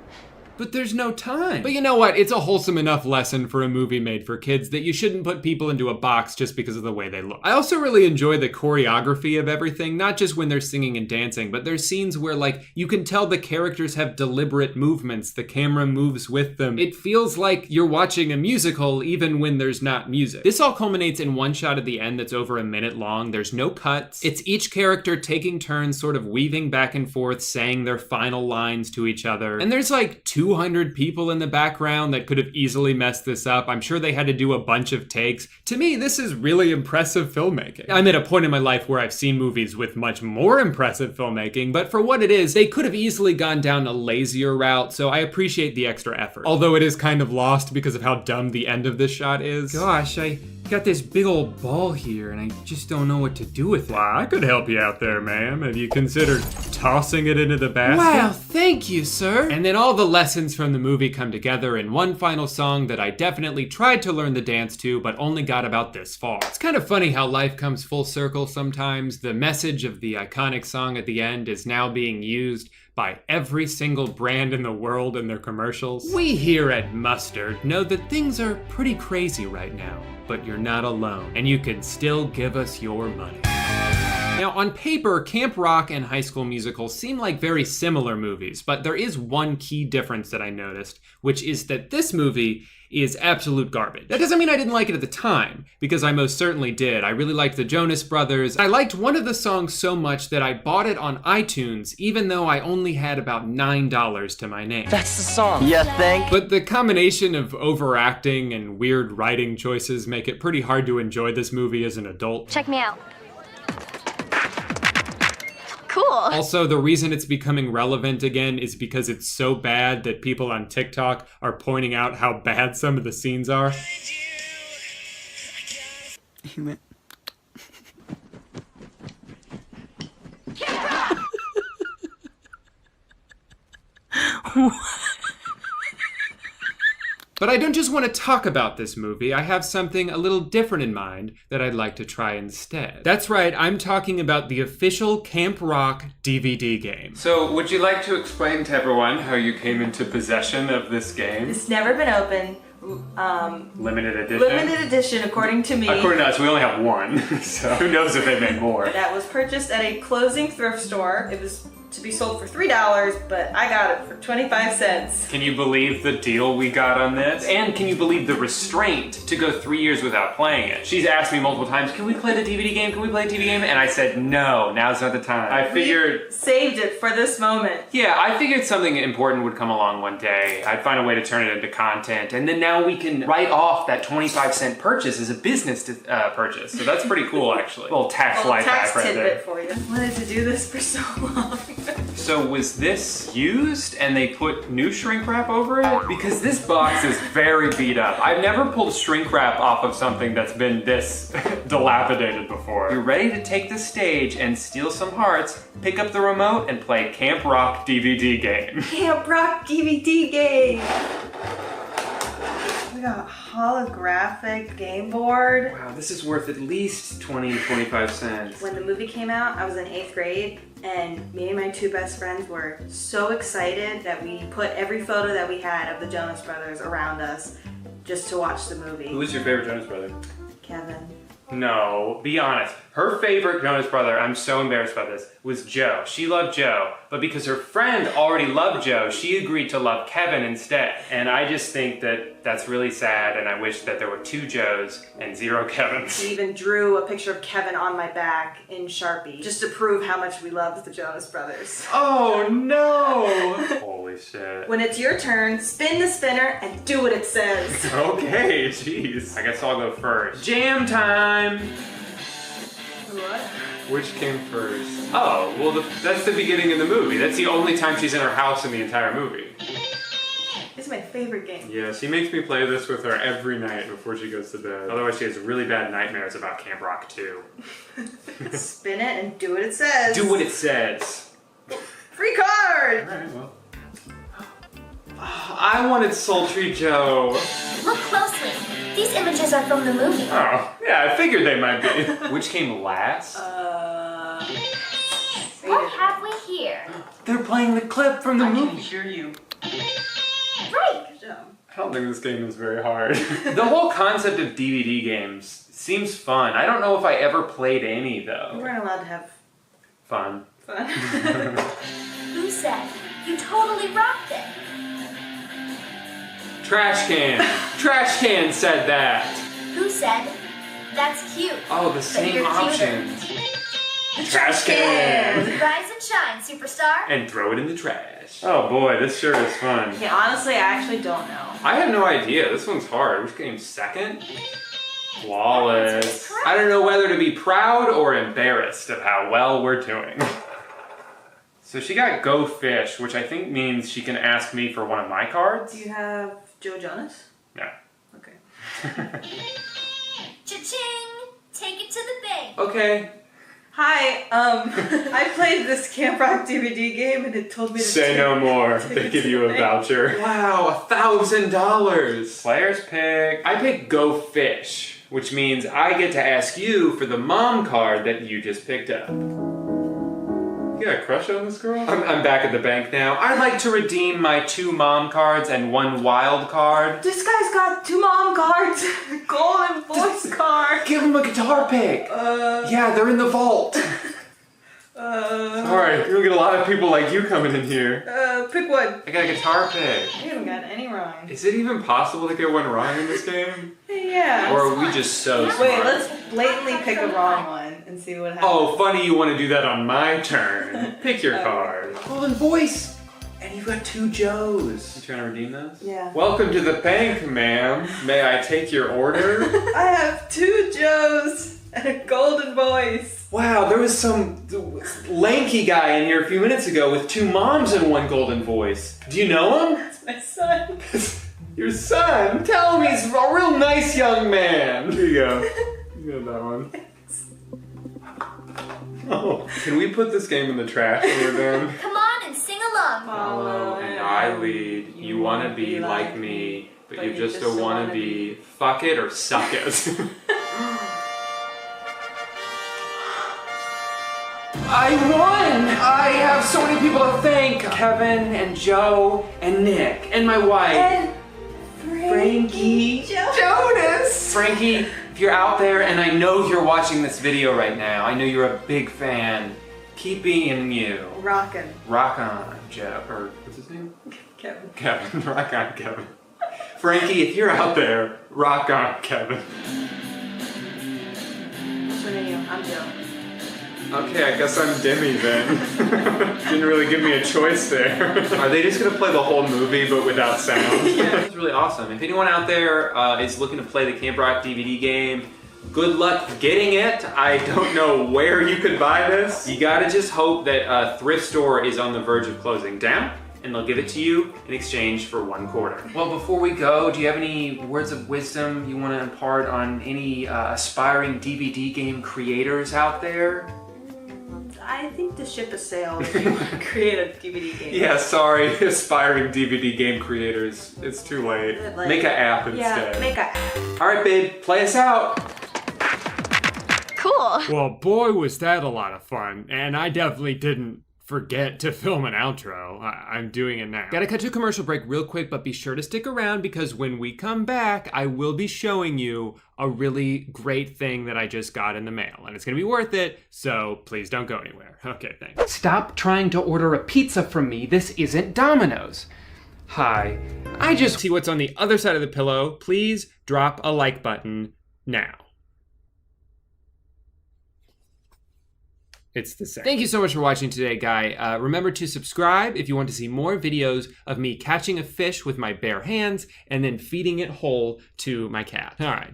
But there's no time. But you know what? It's a wholesome enough lesson for a movie made for kids that you shouldn't put people into a box just because of the way they look. I also really enjoy the choreography of everything, not just when they're singing and dancing, but there's scenes where, like, you can tell the characters have deliberate movements. The camera moves with them. It feels like you're watching a musical even when there's not music. This all culminates in one shot at the end that's over a minute long. There's no cuts. It's each character taking turns sort of weaving back and forth, saying their final lines to each other. And there's like 200 people in the background that could have easily messed this up. I'm sure they had to do a bunch of takes. To me, this is really impressive filmmaking. I'm at a point in my life where I've seen movies with much more impressive filmmaking, but for what it is, they could have easily gone down a lazier route, so I appreciate the extra effort. Although it is kind of lost because of how dumb the end of this shot is. Gosh, I got this big old ball here and I just don't know what to do with it. Well, I could help you out there, ma'am. Have you considered tossing it into the basket? Wow, thank you, sir. And then all the lessons from the movie come together in one final song that I definitely tried to learn the dance to, but only got about this far. It's kind of funny how life comes full circle sometimes. The message of the iconic song at the end is now being used by every single brand in the world in their commercials. We here at Mustard know that things are pretty crazy right now, but you're not alone, and you can still give us your money. Now, on paper, Camp Rock and High School Musical seem like very similar movies, but there is one key difference that I noticed, which is that this movie is absolute garbage. That doesn't mean I didn't like it at the time, because I most certainly did. I really liked the Jonas Brothers. I liked one of the songs so much that I bought it on iTunes, even though I only had about $9 to my name. That's the song. You think? But the combination of overacting and weird writing choices make it pretty hard to enjoy this movie as an adult. Check me out. Cool. Also, the reason it's becoming relevant again is because it's so bad that people on TikTok are pointing out how bad some of the scenes are. He went. But I don't just want to talk about this movie, I have something a little different in mind that I'd like to try instead. That's right, I'm talking about the official Camp Rock DVD game. So, would you like to explain to everyone how you came into possession of this game? It's never been opened. Limited edition? Limited edition, according to me. According to us, we only have one, so who knows if they made more. That was purchased at a closing thrift store. It was to be sold for $3, but I got it for 25 cents. Can you believe the deal we got on this? And can you believe the restraint to go 3 years without playing it? She's asked me multiple times, can we play the DVD game? Can we play a DVD game? And I said, no, now's not the time. I figured... We saved it for this moment. Yeah, I figured something important would come along one day. I'd find a way to turn it into content. And then now we can write off that 25-cent purchase as a business purchase. So that's pretty cool, actually. A little tax life hack right there. For you. I wanted to do this for so long. So was this used and they put new shrink wrap over it? Because this box is very beat up. I've never pulled shrink wrap off of something that's been this dilapidated before. You're ready to take the stage and steal some hearts, pick up the remote and play Camp Rock DVD game. Camp Rock DVD game! We got a holographic game board. Wow, this is worth at least 20, 25 cents. When the movie came out, I was in 8th grade, and me and my two best friends were so excited that we put every photo that we had of the Jonas Brothers around us just to watch the movie. Who was your favorite Jonas Brother? Kevin. No, be honest. Her favorite Jonas brother, I'm so embarrassed by this, was Joe. She loved Joe, but because her friend already loved Joe, she agreed to love Kevin instead. And I just think that that's really sad, and I wish that there were 2 Joes and 0 Kevins. She even drew a picture of Kevin on my back in Sharpie, just to prove how much we loved the Jonas Brothers. Oh no! Holy shit. When it's your turn, spin the spinner and do what it says. Okay, jeez. I guess I'll go first. Jam time! What? Which came first? Oh, well, that's the beginning of the movie. That's the only time she's in her house in the entire movie. It's my favorite game. Yeah, she makes me play this with her every night before she goes to bed. Otherwise, she has really bad nightmares about Camp Rock 2. Spin it and do what it says. Do what it says. Free card! Alright, well. I wanted Sultry Joe. Look closely. These images are from the movie. Oh, yeah, I figured they might be. Which came last? What have we here? They're playing the clip from the movie. I can hear you. Right. I don't think this game is very hard. The whole concept of DVD games seems fun. I don't know if I ever played any, though. We weren't allowed to have Fun. fun. Who said? You totally rocked it. Trash can. Trash can said that. Who said? That's cute. Oh, the But same you're cuter. options. Trash can. Rise and shine, superstar. And throw it in the trash. Oh boy, this sure is fun. Yeah, honestly, I actually don't know. I have no idea. This one's hard. Which game's second? Flawless. I don't know whether to be proud or embarrassed of how well we're doing. So she got Go Fish, which I think means she can ask me for one of my cards. Do you have Joe Jonas? No. Okay. Cha-ching! Take it to the bank. Okay. Hi, I played this Camp Rock DVD game and it told me to Say no more. They give you a bank. voucher. Wow, $1,000. Players pick. I pick Go Fish, which means I get to ask you for the mom card that you just picked up. You got a crush on this girl? I'm back at the bank now. I'd like to redeem my 2 mom cards and 1 wild card. This guy's got 2 mom cards, golden voice card. Give him a guitar pick. Yeah, they're in the vault. Sorry, you're gonna get a lot of people like you coming in here. Pick one. I got a guitar pick. You haven't got any wrong. Is it even possible to get one wrong in this game? Yeah. Or are we just so smart? Wait, let's blatantly pick a wrong one and see what happens. Oh, funny you want to do that on my turn. Pick your card. Golden voice! And you've got 2 Joes. You trying to redeem those? Yeah. Welcome to the bank, ma'am. May I take your order? I have 2 Joes and a golden voice. Wow, there was some lanky guy in here a few minutes ago with 2 moms and 1 golden voice. Do you know him? That's my son. Your son? Tell him he's a real nice young man. Here you go. You got that one. Oh, can we put this game in the trash when we're done? Come on and sing along. Follow and I lead. You wanna be like me, but you're just a wannabe. Fuck it or suck it. I won! I have so many people to thank. Kevin and Joe and Nick and my wife. And Frankie Jonas! Frankie, if you're out there and I know you're watching this video right now, I know you're a big fan, keep being you. Rockin'. Rock on, Joe, or what's his name? Kevin. Kevin, rock on, Kevin. Frankie, if you're out there, rock on, Kevin. Which one are you? I'm Joe. Okay, I guess I'm Demi then. Didn't really give me a choice there. Are they just gonna play the whole movie but without sound? Yeah, it's really awesome. If anyone out there is looking to play the Camp Rock DVD game, good luck getting it. I don't know where you could buy this. You gotta just hope that a thrift store is on the verge of closing down, and they'll give it to you in exchange for 1 quarter. Well, before we go, do you have any words of wisdom you want to impart on any aspiring DVD game creators out there? I think the ship has sailed if you create a DVD game. Yeah, sorry, aspiring DVD game creators. It's too late. Like, make an app instead. Yeah, make an app. All right, babe, play us out. Cool. Well, boy, was that a lot of fun, and I definitely didn't forget to film an outro. I'm doing it now. Gotta cut to a commercial break real quick, but be sure to stick around because when we come back, I will be showing you a really great thing that I just got in the mail, and it's gonna be worth it, so please don't go anywhere. Okay, thanks. Stop trying to order a pizza from me. This isn't Domino's. Hi, I just see what's on the other side of the pillow. Please drop a like button now. It's the same. Thank you so much for watching today, guy. Remember to subscribe if you want to see more videos of me catching a fish with my bare hands and then feeding it whole to my cat. All right.